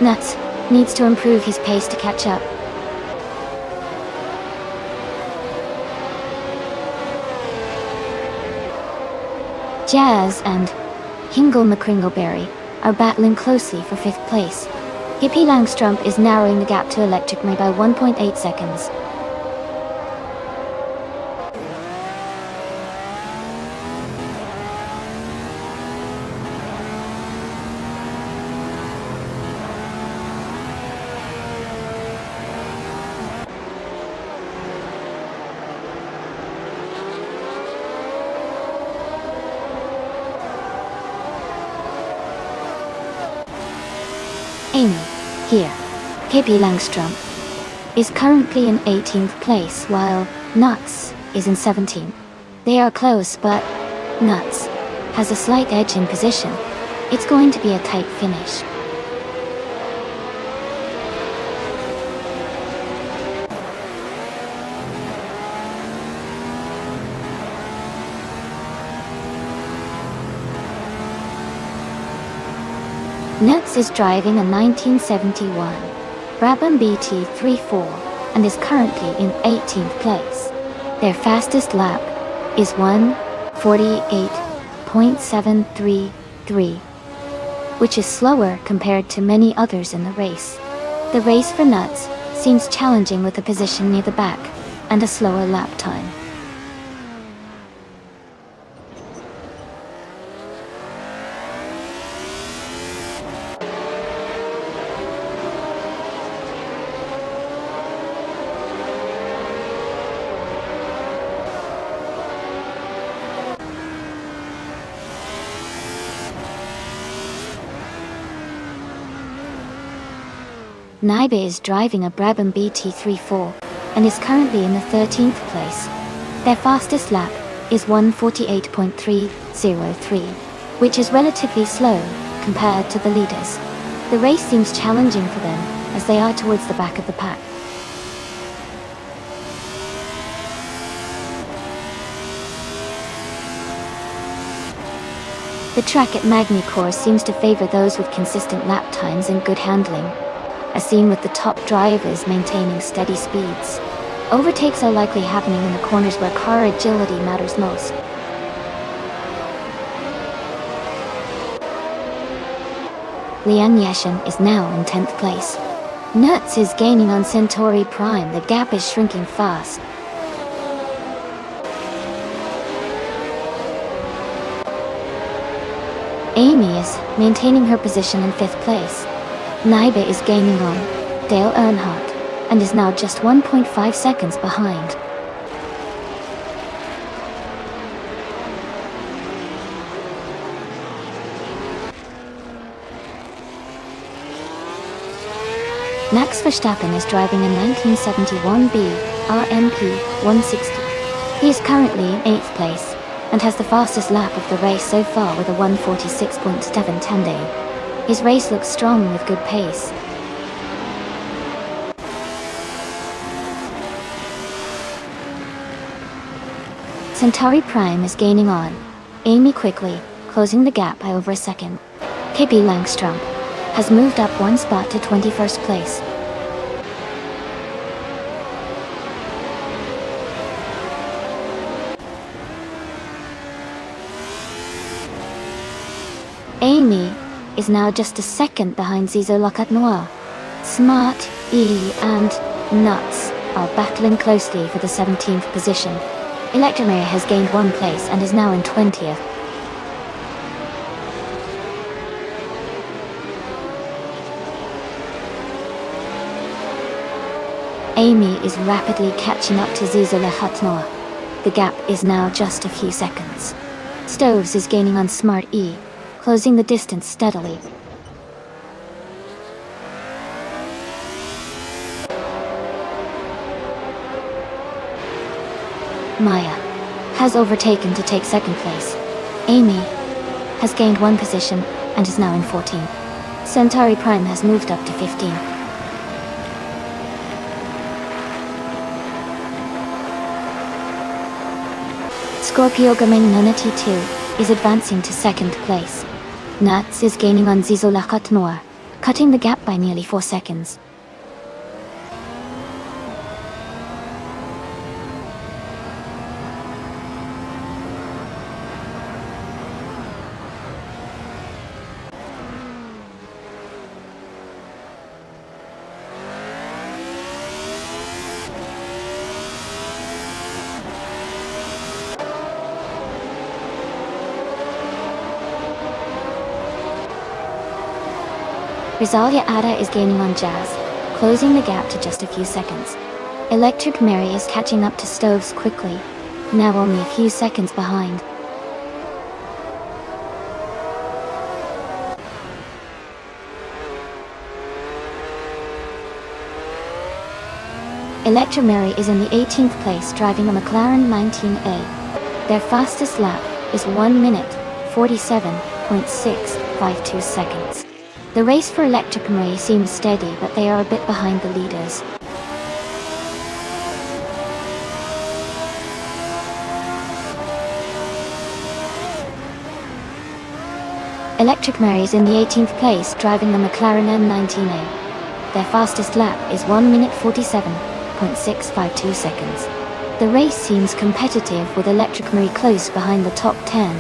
Nuts needs to improve his pace to catch up. Jazz and Hingle McCringleberry are battling closely for 5th place. Pippi Langstrump is narrowing the gap to Electric Ray by 1.8 seconds. Amy, here, Pippi Langstrump is currently in 18th place while Nuts is in 17th. They are close, but Nuts has a slight edge in position. It's going to be a tight finish. Nuts is driving a 1971 Brabham BT34 and is currently in 18th place. Their fastest lap is 1:48.733, which is slower compared to many others in the race. The race for Nuts seems challenging with a position near the back and a slower lap time. Naibe is driving a Brabham BT34 and is currently in the 13th place. Their fastest lap is 1:48.303, which is relatively slow compared to the leaders. The race seems challenging for them as they are towards the back of the pack. The track at Magny-Cours seems to favor those with consistent lap times and good handling, as seen with the top drivers maintaining steady speeds. Overtakes are likely happening in the corners where car agility matters most. Lian Yeshin is now in 10th place. Nuts is gaining on Centauri Prime. The gap is shrinking fast. Amy is maintaining her position in 5th place. Naibe is gaining on Dale Earnhardt and is now just 1.5 seconds behind. Max Verstappen is driving a 1971B RMP 160. He is currently in 8th place and has the fastest lap of the race so far with a 1:46.710. His race looks strong with good pace. Centauri Prime is gaining on Amy quickly, closing the gap by over a second. Pippi Langstrom has moved up one spot to 21st place. Amy is now just a second behind Zizou Locate-Noir. Smart, E and Nuts are battling closely for the 17th position. Electromary has gained one place and is now in 20th. Amy is rapidly catching up to Zizou Locate-Noir. The gap is now just a few seconds. Stoves is gaining on Smart E, closing the distance steadily. Maya has overtaken to take 2nd place. Amy has gained one position and is now in 14th. Centauri Prime has moved up to 15. Scorpio Gaming Nunity 2 is advancing to 2nd place. Nuts is gaining on Zizou Locate-Noir, cutting the gap by nearly 4 seconds. Rosalia Ada is gaining on Jazz, closing the gap to just a few seconds. Electric Mary is catching up to Stoves quickly, now only a few seconds behind. Electra Mary is in the 18th place driving a McLaren 19A. Their fastest lap is 1 minute, 47.652 seconds. The race for Electric Mary seems steady, but they are a bit behind the leaders. Electric Mary is in the 18th place driving the McLaren M19A. Their fastest lap is 1 minute 47.652 seconds. The race seems competitive with Electric Mary close behind the top 10.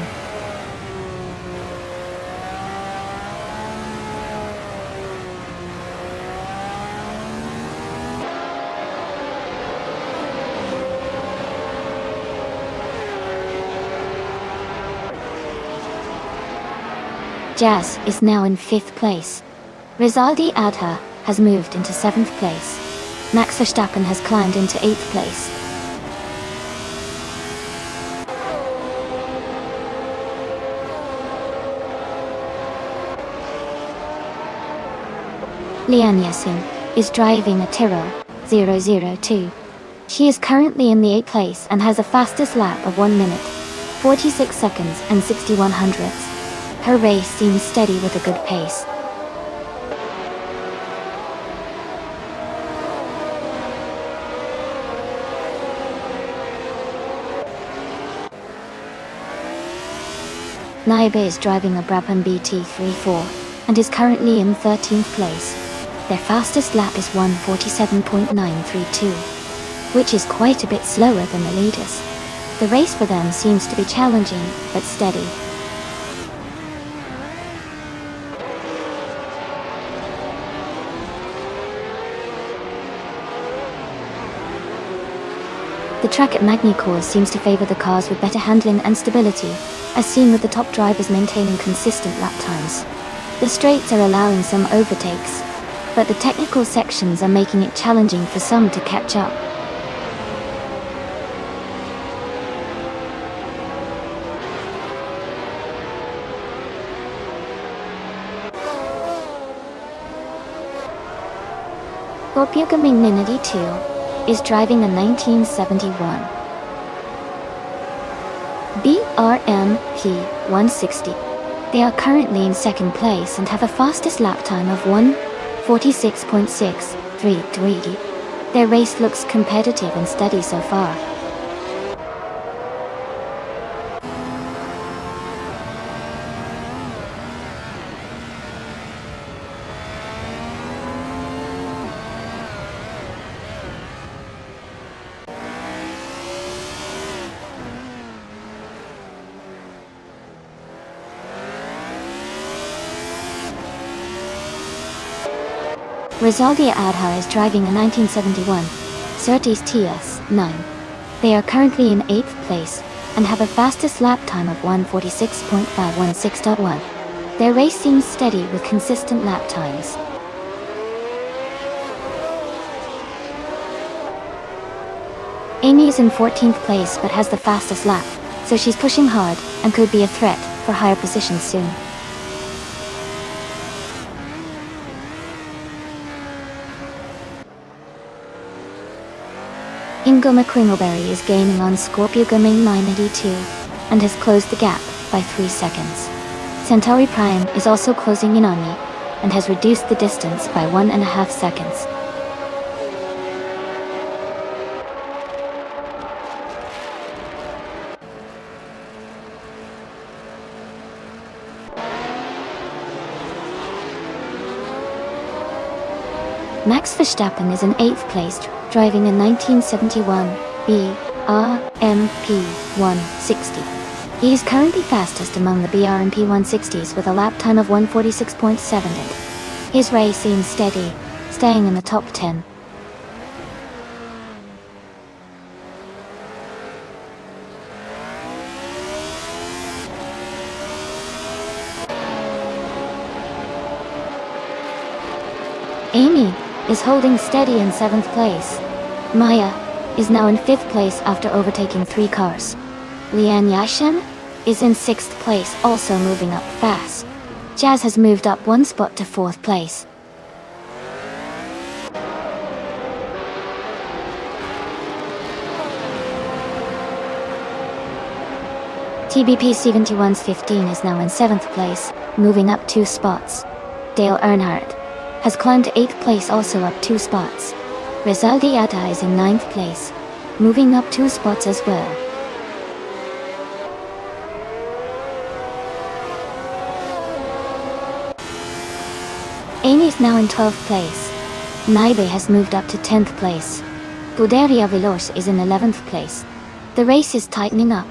Jazz is now in 5th place. Rizaldi Adha has moved into 7th place. Max Verstappen has climbed into 8th place. Lian Yassin is driving a Tyrrell 002. She is currently in the 8th place and has a fastest lap of 1 minute, 46 seconds and 61 hundredths. Her race seems steady with a good pace. Naibe is driving a Brabham BT34 and is currently in 13th place. Their fastest lap is 1:47.932, which is quite a bit slower than the leaders. The race for them seems to be challenging, but steady. The track at Magny-Cours seems to favor the cars with better handling and stability, as seen with the top drivers maintaining consistent lap times. The straights are allowing some overtakes, but the technical sections are making it challenging for some to catch up. Scorpio Ninety 2 is driving a 1971 BRMP 160. They are currently in second place and have a fastest lap time of 1:46.633. Their race looks competitive and steady so far. Rizaldia Adha is driving a 1971 Surtees TS9. They are currently in 8th place and have a fastest lap time of 1:46.516.1. Their race seems steady with consistent lap times. Amy is in 14th place but has the fastest lap, so she's pushing hard and could be a threat for higher positions soon. Ingo McCringleberry is gaining on Scorpio Gaming 982 and has closed the gap by 3 seconds. Centauri Prime is also closing in on me and has reduced the distance by 1.5 seconds. Max Verstappen is in 8th place, driving a 1971 BRMP 160. He is currently fastest among the BRMP 160s with a lap time of 1:46.78. His race seems steady, staying in the top 10. Amy is holding steady in 7th place. Maya is now in 5th place after overtaking 3 cars. Lian Yashen is in 6th place, also moving up fast. Jazz has moved up 1 spot to 4th place. TBP 71's 15 is now in 7th place, moving up 2 spots. Dale Earnhardt has climbed to 8th place, also up 2 spots. Rizaldi Atta is in 9th place, moving up 2 spots as well. Amy is now in 12th place. Naibe has moved up to 10th place. Buderia Veloz is in 11th place. The race is tightening up.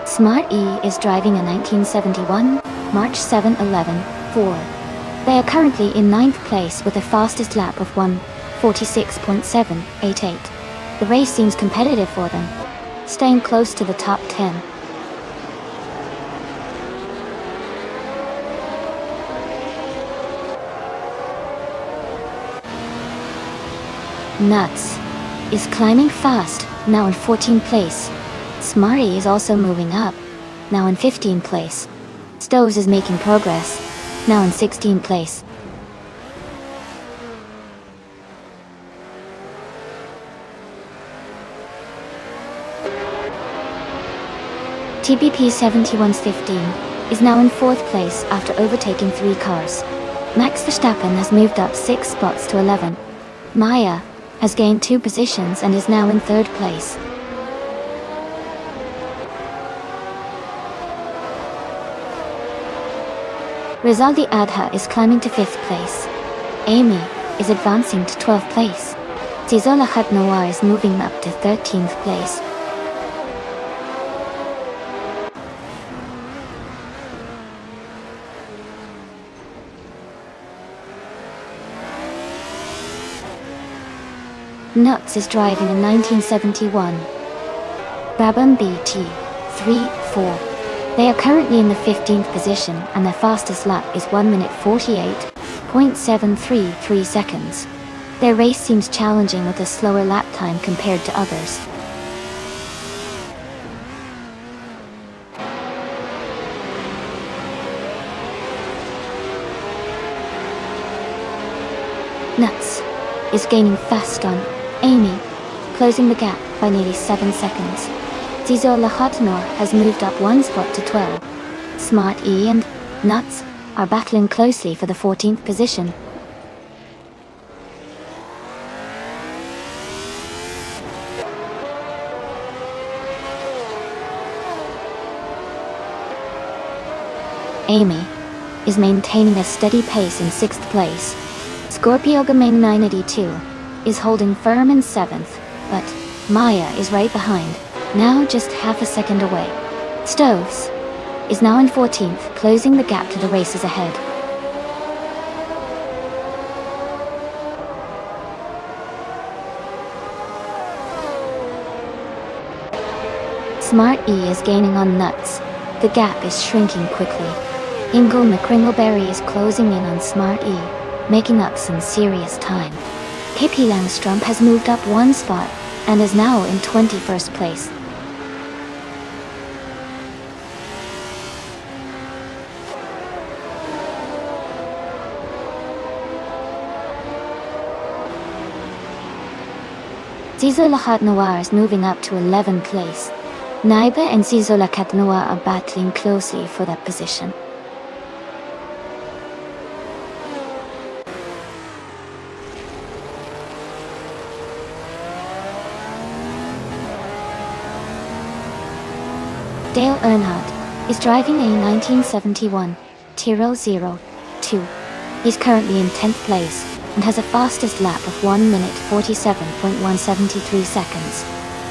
Smart E is driving a 1971 March 711-4. They are currently in 9th place with a fastest lap of 1:46.788. The race seems competitive for them, staying close to the top 10. Nuts is climbing fast, now in 14th place. Smarty is also moving up, now in 15th place. Stoves is making progress, now in 16th place. TBP 71's 15 is now in 4th place after overtaking 3 cars. Max Verstappen has moved up 6 spots to 11. Maya has gained 2 positions and is now in 3rd place. Rizaldi Adha is climbing to 5th place. Amy is advancing to 12th place. Tizola Khat Noir is moving up to 13th place. Nuts is driving a 1971 Brabham BT 3-4. They are currently in the 15th position and their fastest lap is 1 minute 48.733 seconds. Their race seems challenging with a slower lap time compared to others. Nuts is gaining fast on Amy, closing the gap by nearly 7 seconds. Zizo Lahatnor has moved up 1 spot to 12. Smart E and Nuts are battling closely for the 14th position. Amy is maintaining a steady pace in 6th place. Scorpio Gaming 982 is holding firm in 7th, but Maya is right behind, now just half a second away. Stoves is now in 14th, closing the gap to the races ahead. Smart E is gaining on Nuts. The gap is shrinking quickly. Ingle McCringleberry is closing in on Smart E, making up some serious time. Pippi Langstrom has moved up 1 spot and is now in 21st place. Zizo Lahat Noir is moving up to 11th place. Naiba and Zizo Lahat Noir are battling closely for that position. Dale Earnhardt is driving a 1971 Tyrrell 02. He's currently in 10th place and has a fastest lap of 1 minute 47.173 seconds.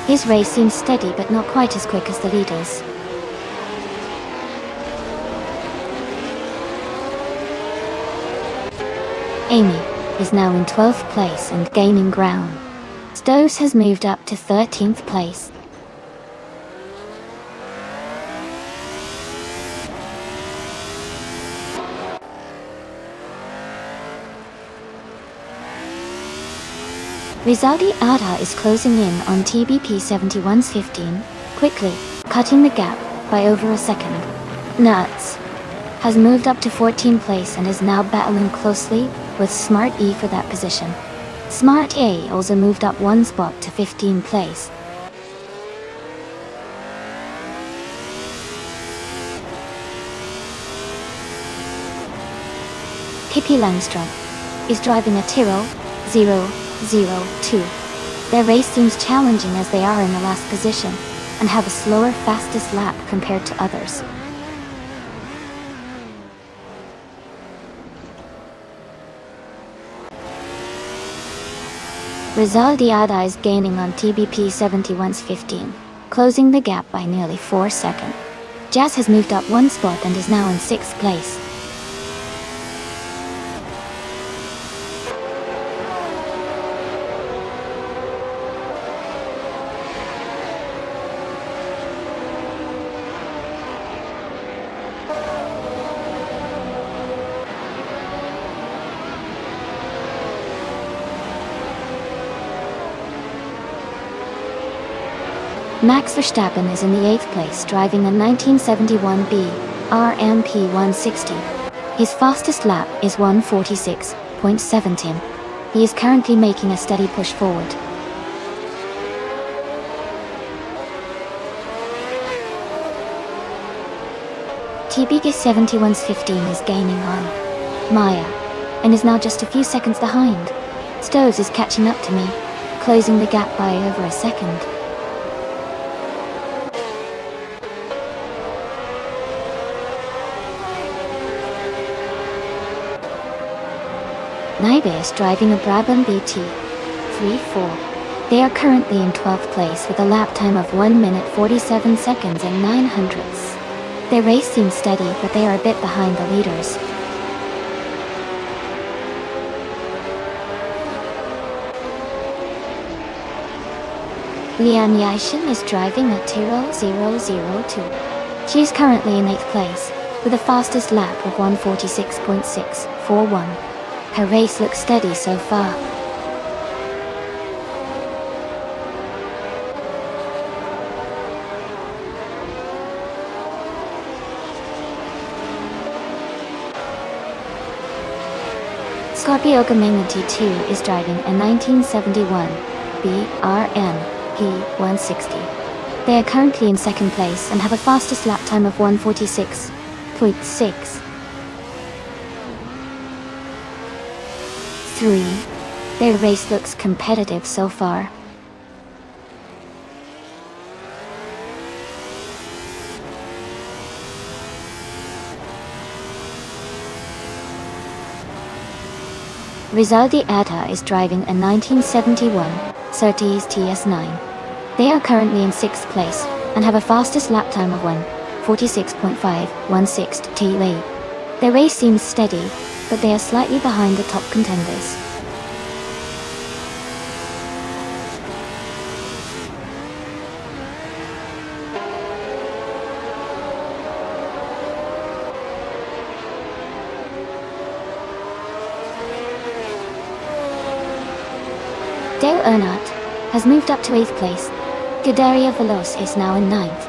His race seems steady but not quite as quick as the leaders. Amy is now in 12th place and gaining ground. Stoves has moved up to 13th place. Rizaldi Ada is closing in on TBP 71's 15, quickly cutting the gap by over a second. Nuts has moved up to 14th place and is now battling closely with Smart E for that position. Smart A also moved up 1 spot to 15th place. Pippi Langstrom is driving a Tyrrell 002. Their race seems challenging as they are in the last position and have a slower fastest lap compared to others. Rizaldi Ada is gaining on TBP 71's 15, closing the gap by nearly 4 seconds. Jazz has moved up 1 spot and is now in 6th place. Max Verstappen is in the 8th place, driving a 1971B RMP 160. His fastest lap is 1:46.17. He is currently making a steady push forward. TBG 71's 15 is gaining on Maya and is now just a few seconds behind. Stoves is catching up to me, closing the gap by over a second. Naibe is driving a Brabham BT 3-4. They are currently in 12th place with a lap time of 1 minute 47 seconds and 9 hundredths. Their race seems steady, but they are a bit behind the leaders. Lian Yixin is driving a Tiro 002. She is currently in 8th place, with the fastest lap of 146.641. Her race looks steady so far. Scorpio Gaming T2 is driving a 1971 BRM P160. They are currently in 2nd place and have a fastest lap time of 146.6. Their race looks competitive so far. Rizaldi Atta is driving a 1971 Surtees TS9. They are currently in 6th place and have a fastest lap time of 1:46.516 TLE. Their race seems steady, but they are slightly behind the top contenders. Dale Earnhardt has moved up to 8th place. Scuderia Veloce is now in 9th.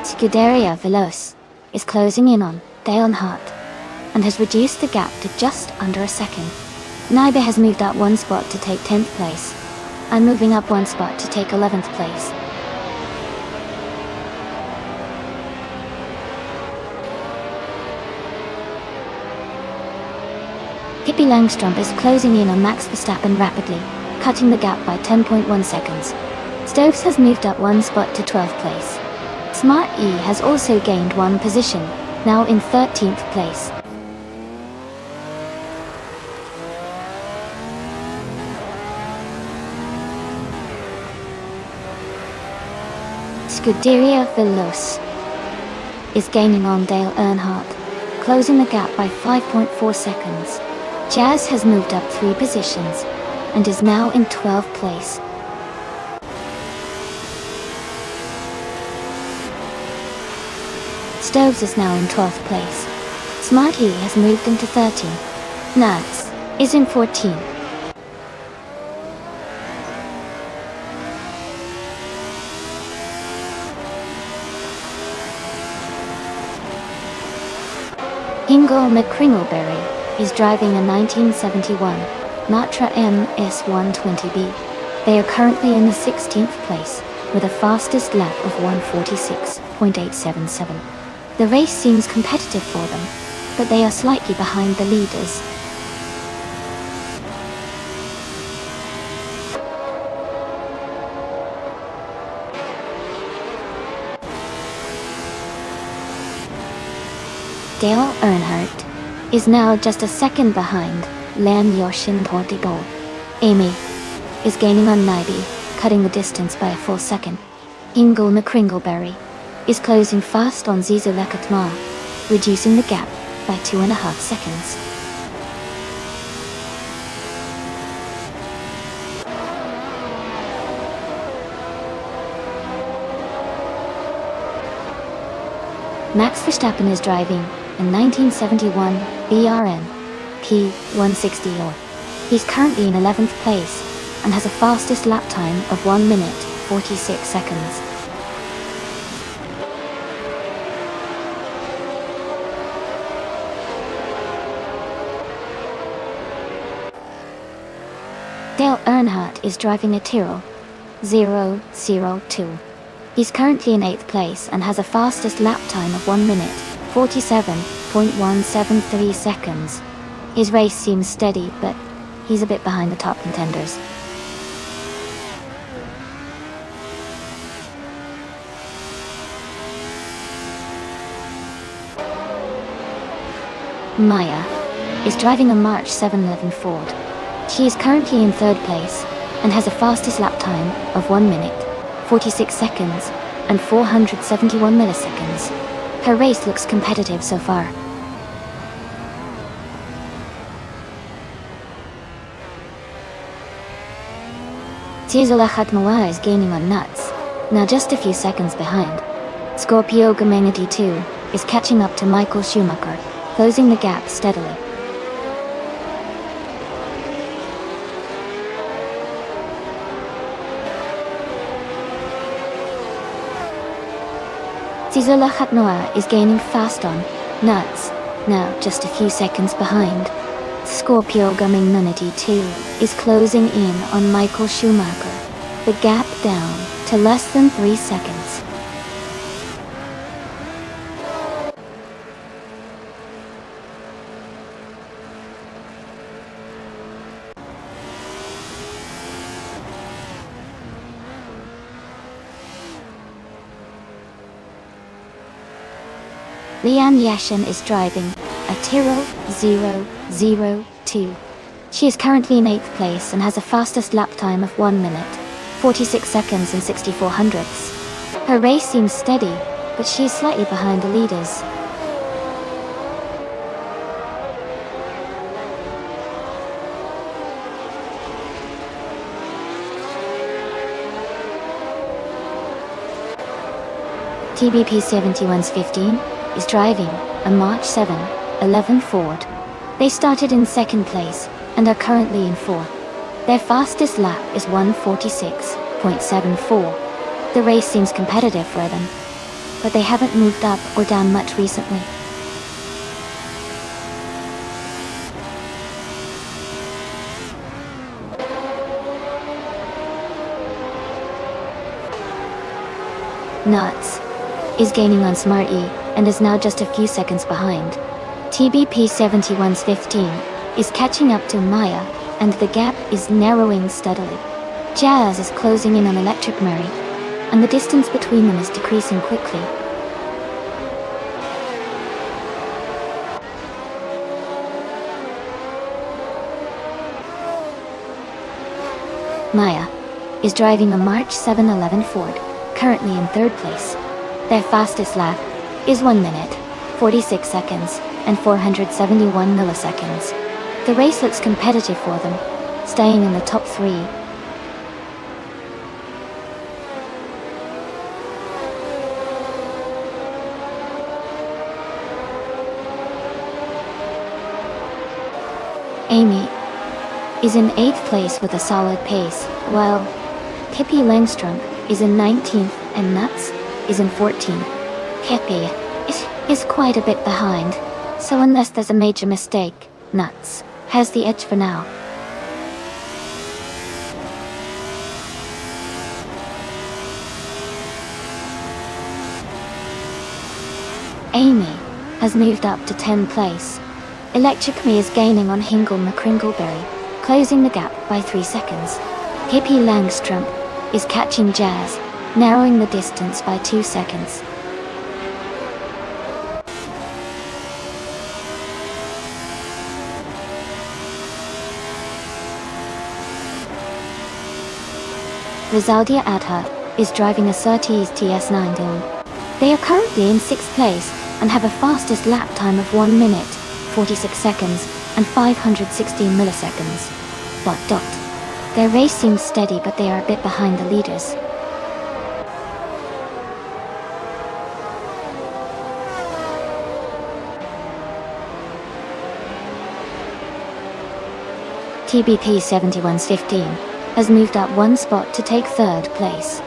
Scuderia Veloce is closing in on Dale Earnhardt and has reduced the gap to just under a second. Naibe has moved up 1 spot to take 10th place. I'm moving up 1 spot to take 11th place. Pippi Langstrom is closing in on Max Verstappen rapidly, cutting the gap by 10.1 seconds. Stokes has moved up 1 spot to 12th place. Smart E has also gained 1 position, now in 13th place. Scuderia Veloce is gaining on Dale Earnhardt, closing the gap by 5.4 seconds. Jazz has moved up 3 positions and is now in 12th place. Stokes is now in 12th place. Smarty has moved into 13th. Nats is in 14th. Ingo McCringleberry is driving a 1971 Matra MS120B. They are currently in the 16th place, with a fastest lap of 146.877. The race seems competitive for them, but they are slightly behind the leaders. Dale Earnhardt is now just a second behind Lian Yixin Portugal. Amy is gaining on Naibe, cutting the distance by a full second. Ingo McCringleberry is closing fast on Zizou Lekatma, reducing the gap by 2.5 seconds. Max Verstappen is driving a 1971 BRM P160. He's currently in 11th place and has a fastest lap time of 1 minute 46 seconds. Dale Earnhardt is driving a Tyrrell 002. He's currently in 8th place and has a fastest lap time of 1 minute 47.173 seconds. His race seems steady, but he's a bit behind the top contenders. Maya is driving a March 711 Ford. She is currently in 3rd place and has a fastest lap time of 1 minute 46 seconds and 471 milliseconds. Her race looks competitive so far. Gisela Khatmoua is gaining on Nuts, now just a few seconds behind. Scorpio Gamenadi 2 is catching up to Michael Schumacher, closing the gap steadily. Gisela Khatmoua is gaining fast on Nuts, now just a few seconds behind. Scorpio Gamenadi 2 is closing in on Michael Schumacher, the gap down to less than 3 seconds. Lian Yashin is driving a Tyrrell 002. She is currently in 8th place and has a fastest lap time of 1 minute, 46 seconds and 64 hundredths. Her race seems steady, but she is slightly behind the leaders. TBP 71's15 is driving a March 711 Ford. They started in 2nd place and are currently in 4th. Their fastest lap is 1:46.74. The race seems competitive for them, but they haven't moved up or down much recently. Nuts is gaining on Smart E and is now just a few seconds behind. TBP 71's 15 is catching up to Maya, and the gap is narrowing steadily. Jazz is closing in on Electric Mary, and the distance between them is decreasing quickly. Maya is driving a March 711 Ford, currently in 3rd place. Their fastest lap is 1 minute, 46 seconds, and 471 milliseconds. The race looks competitive for them, staying in the top 3. Amy is in 8th place with a solid pace, while Pippi Langstrom is in 19th and Nuts is in 14th. Pippi is quite a bit behind, so unless there's a major mistake, Nuts has the edge for now. Amy has moved up to 10th place. Electric Me is gaining on Hingle McCringleberry, closing the gap by 3 seconds. Pippi Langstrom is catching Jazz, narrowing the distance by 2 seconds. Rizaldia Adha is driving a Surtees TS9. They are currently in 6th place and have a fastest lap time of 1 minute, 46 seconds, and 516 milliseconds. ... Their race seems steady, but they are a bit behind the leaders. TBP 71's 15 has moved up 1 spot to take 3rd place.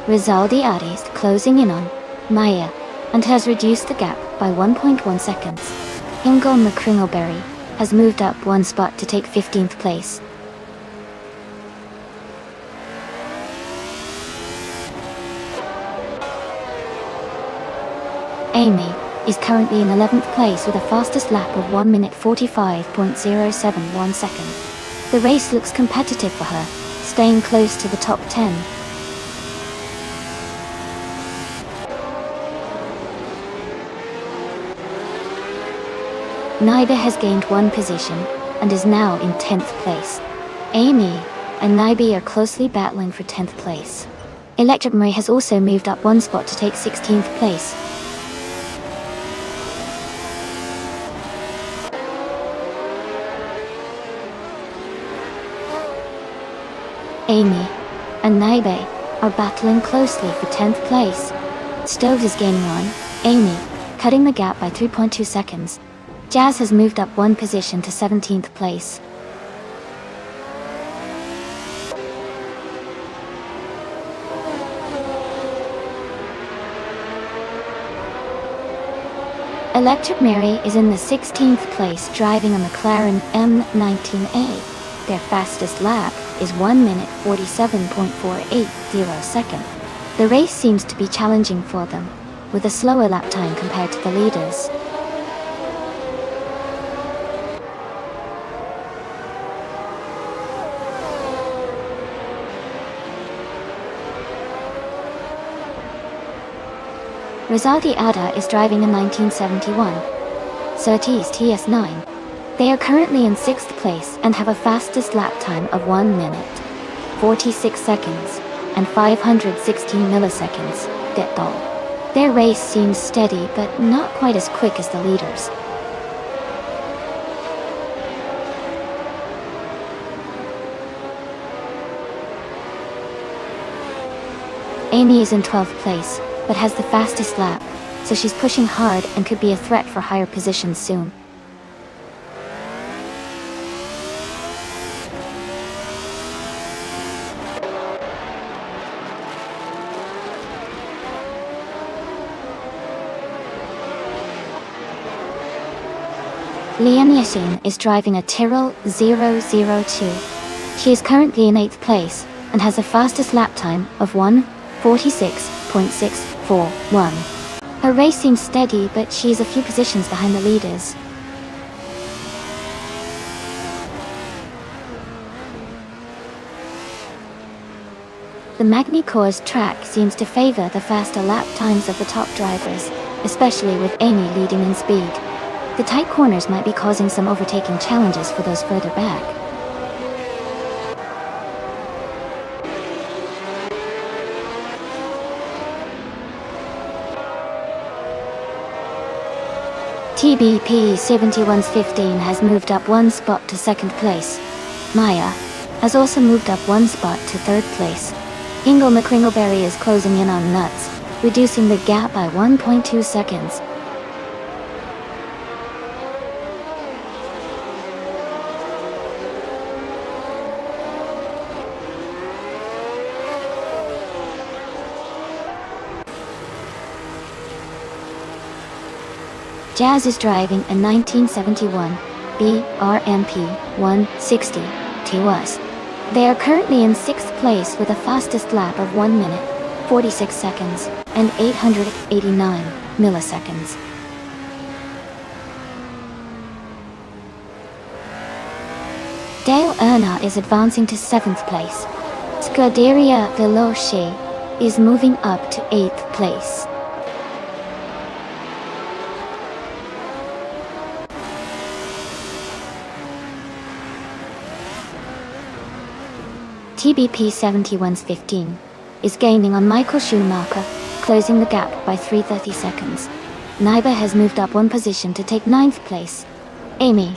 Rizaldi Adi is closing in on Maya and has reduced the gap by 1.1 seconds. Hingle McCringleberry has moved up 1 spot to take 15th place. Amy is currently in 11th place with a fastest lap of 1 minute 45.071 seconds. The race looks competitive for her, staying close to the top 10. Naiba has gained 1 position and is now in 10th place. Amy and Naiba are closely battling for 10th place. Electric Marie has also moved up one spot to take 16th place. Amy and Naibe are battling closely for 10th place. Stoves is gaining on Amy, cutting the gap by 3.2 seconds. Jazz has moved up one position to 17th place. Electric Mary is in the 16th place driving a McLaren M19A. Their fastest lap is 1 minute 47.480 seconds. The race seems to be challenging for them, with a slower lap time compared to the leaders. Rizaldi Ada is driving a 1971 Surtees TS9. They are currently in 6th place and have a fastest lap time of 1 minute, 46 seconds, and 516 milliseconds. Their race seems steady but not quite as quick as the leaders. Amy is in 12th place, but has the fastest lap, so she's pushing hard and could be a threat for higher positions soon. Lian Yashin is driving a Tyrrell 002. She is currently in 8th place and has a fastest lap time of 1:46.641. Her race seems steady, but she is a few positions behind the leaders. The Magny Cours track seems to favor the faster lap times of the top drivers, especially with Amy leading in speed. The tight corners might be causing some overtaking challenges for those further back. TBP 7115 has moved up one spot to 2nd place. Maya has also moved up one spot to 3rd place. Ingle McCringleberry is closing in on Nuts, reducing the gap by 1.2 seconds. Jazz is driving a 1971 BRMP 160 TWS. They are currently in 6th place with a fastest lap of 1 minute, 46 seconds, and 889 milliseconds. Dale Erna is advancing to 7th place. Scuderia Veloce is moving up to 8th place. TBP 7115 is gaining on Michael Schumacher, closing the gap by 330 seconds. Naiba has moved up one position to take 9th place. Amy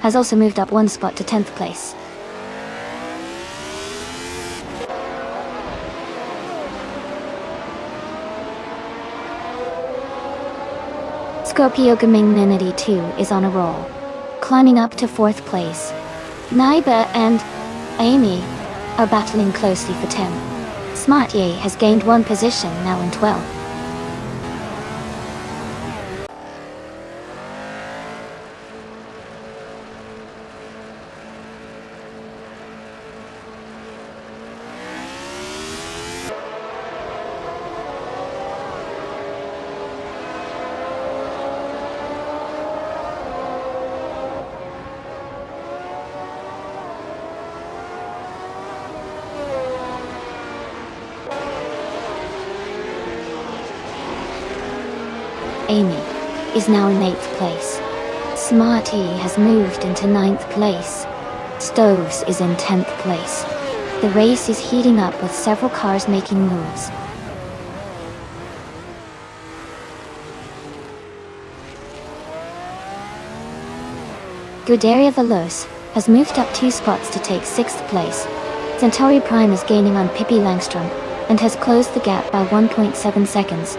has also moved up one spot to 10th place. Scorpio Gaming Ninity 2 is on a roll, climbing up to 4th place. Naiba and Amy are battling closely for 10. Smart Ye has gained one position, now in 12th. Amy is now in 8th place. Smarty has moved into 9th place. Stoves is in 10th place. The race is heating up with several cars making moves. Scuderia Veloce has moved up 2 spots to take 6th place. Centauri Prime is gaining on Pippi Langstrup and has closed the gap by 1.7 seconds.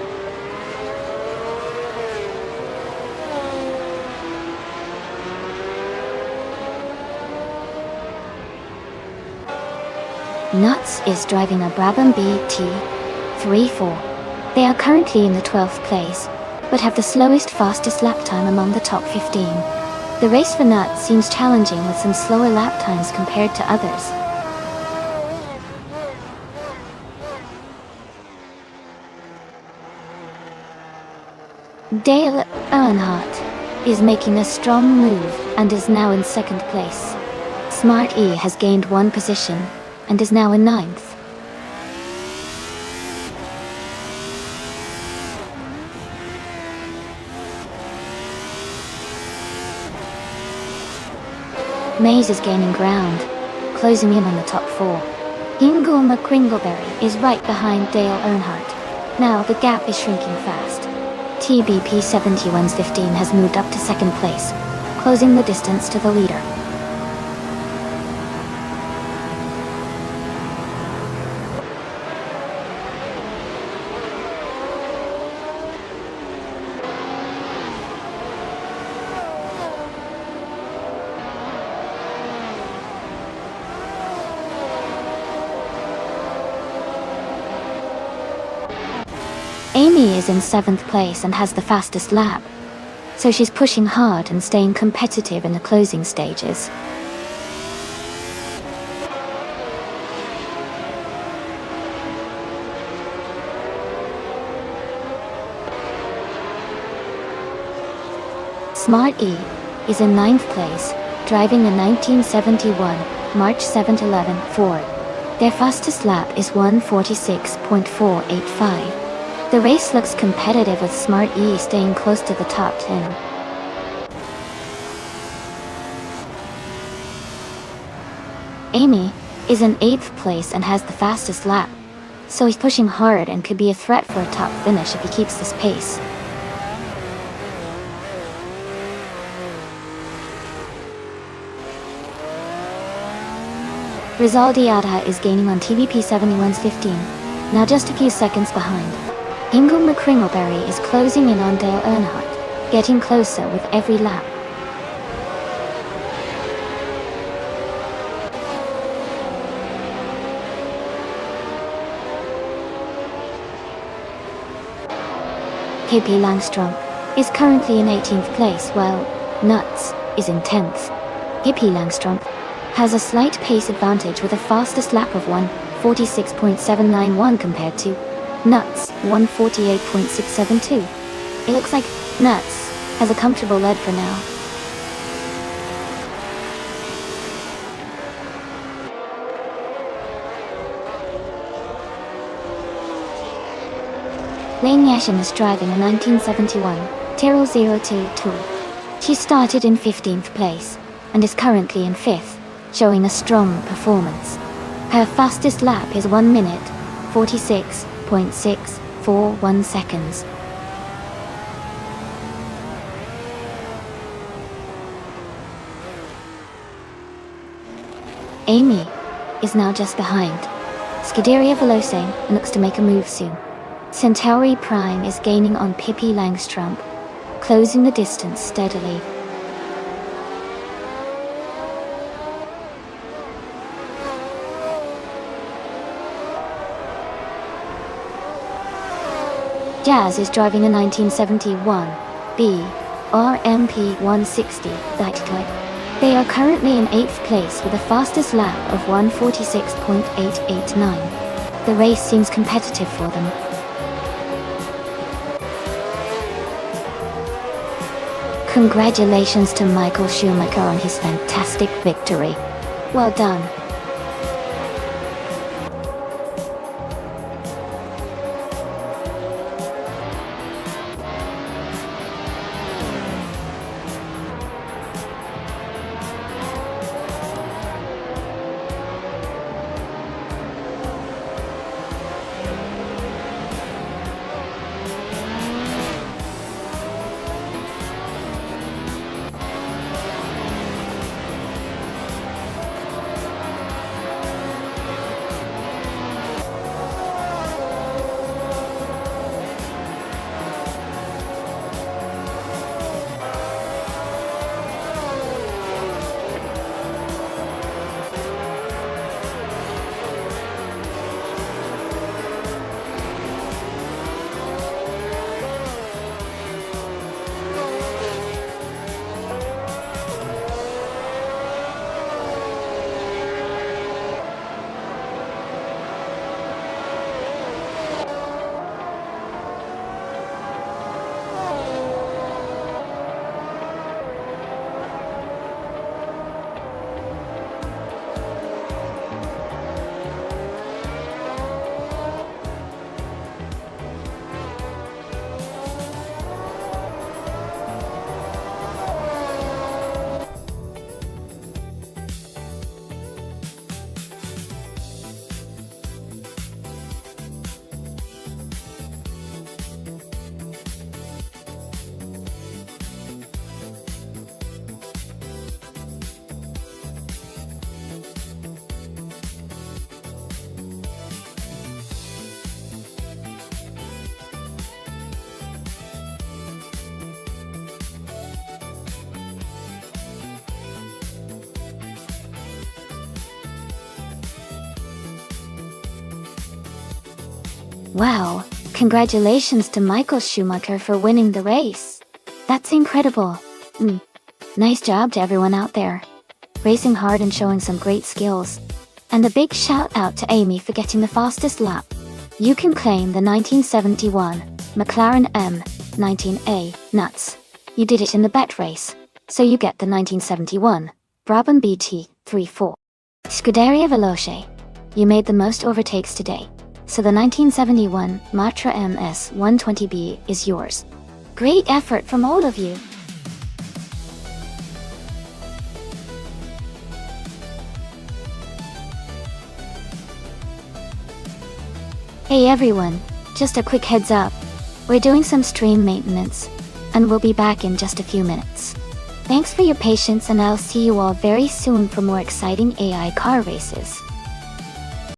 Nuts is driving a Brabham BT34. They are currently in the 12th place, but have the slowest fastest lap time among the top 15. The race for Nuts seems challenging with some slower lap times compared to others. Dale Earnhardt is making a strong move and is now in 2nd place. Smart E has gained 1 position and is now in 9th. Maze is gaining ground, closing in on the top 4. Ingle McCringleberry is right behind Dale Earnhardt. Now the gap is shrinking fast. TBP 7115 has moved up to 2nd place, closing the distance to the leader. Amy is in 7th place and has the fastest lap, so she's pushing hard and staying competitive in the closing stages. Smart E is in 9th place, driving a 1971 March 711 Ford. Their fastest lap is 1:46.485. The race looks competitive with Smart E staying close to the top 10. Amy is in 8th place and has the fastest lap, so he's pushing hard and could be a threat for a top finish if he keeps this pace. Rizaldiata is gaining on TBP 7115, now just a few seconds behind. Ingle McCringleberry is closing in on Dale Earnhardt, getting closer with every lap. Pippi Langstrup is currently in 18th place while Nuts is in 10th. Pippi Langstrup has a slight pace advantage with a fastest lap of 1:46.791 compared to Nuts 1:48.672. It looks like Nuts has a comfortable lead for now. Lane Yashin is driving a 1971 Tyrrell 022. She started in 15th place and is currently in 5th, showing a strong performance. Her fastest lap is 1 minute, 46.641 seconds. Amy is now just behind. Scuderia Veloce looks to make a move soon. Centauri Prime is gaining on Pippi Langstrup, closing the distance steadily. Jazz is driving a 1971 B RMP 160 light type. They are currently in 8th place with a fastest lap of 1:46.889. The race seems competitive for them. Congratulations to Michael Schumacher on his fantastic victory. Well done. Wow, congratulations to Michael Schumacher for winning the race. That's incredible. Nice job to everyone out there, racing hard and showing some great skills. And a big shout out to Amy for getting the fastest lap. You can claim the 1971 McLaren M19A nuts. You did it in the bet race, so you get the 1971 Brabham BT34 Scuderia Veloce. You made the most overtakes today, so the 1971 Matra MS 120B is yours. Great effort from all of you. Hey everyone, just a quick heads up. We're doing some stream maintenance, and we'll be back in just a few minutes. Thanks for your patience, and I'll see you all very soon for more exciting AI car races.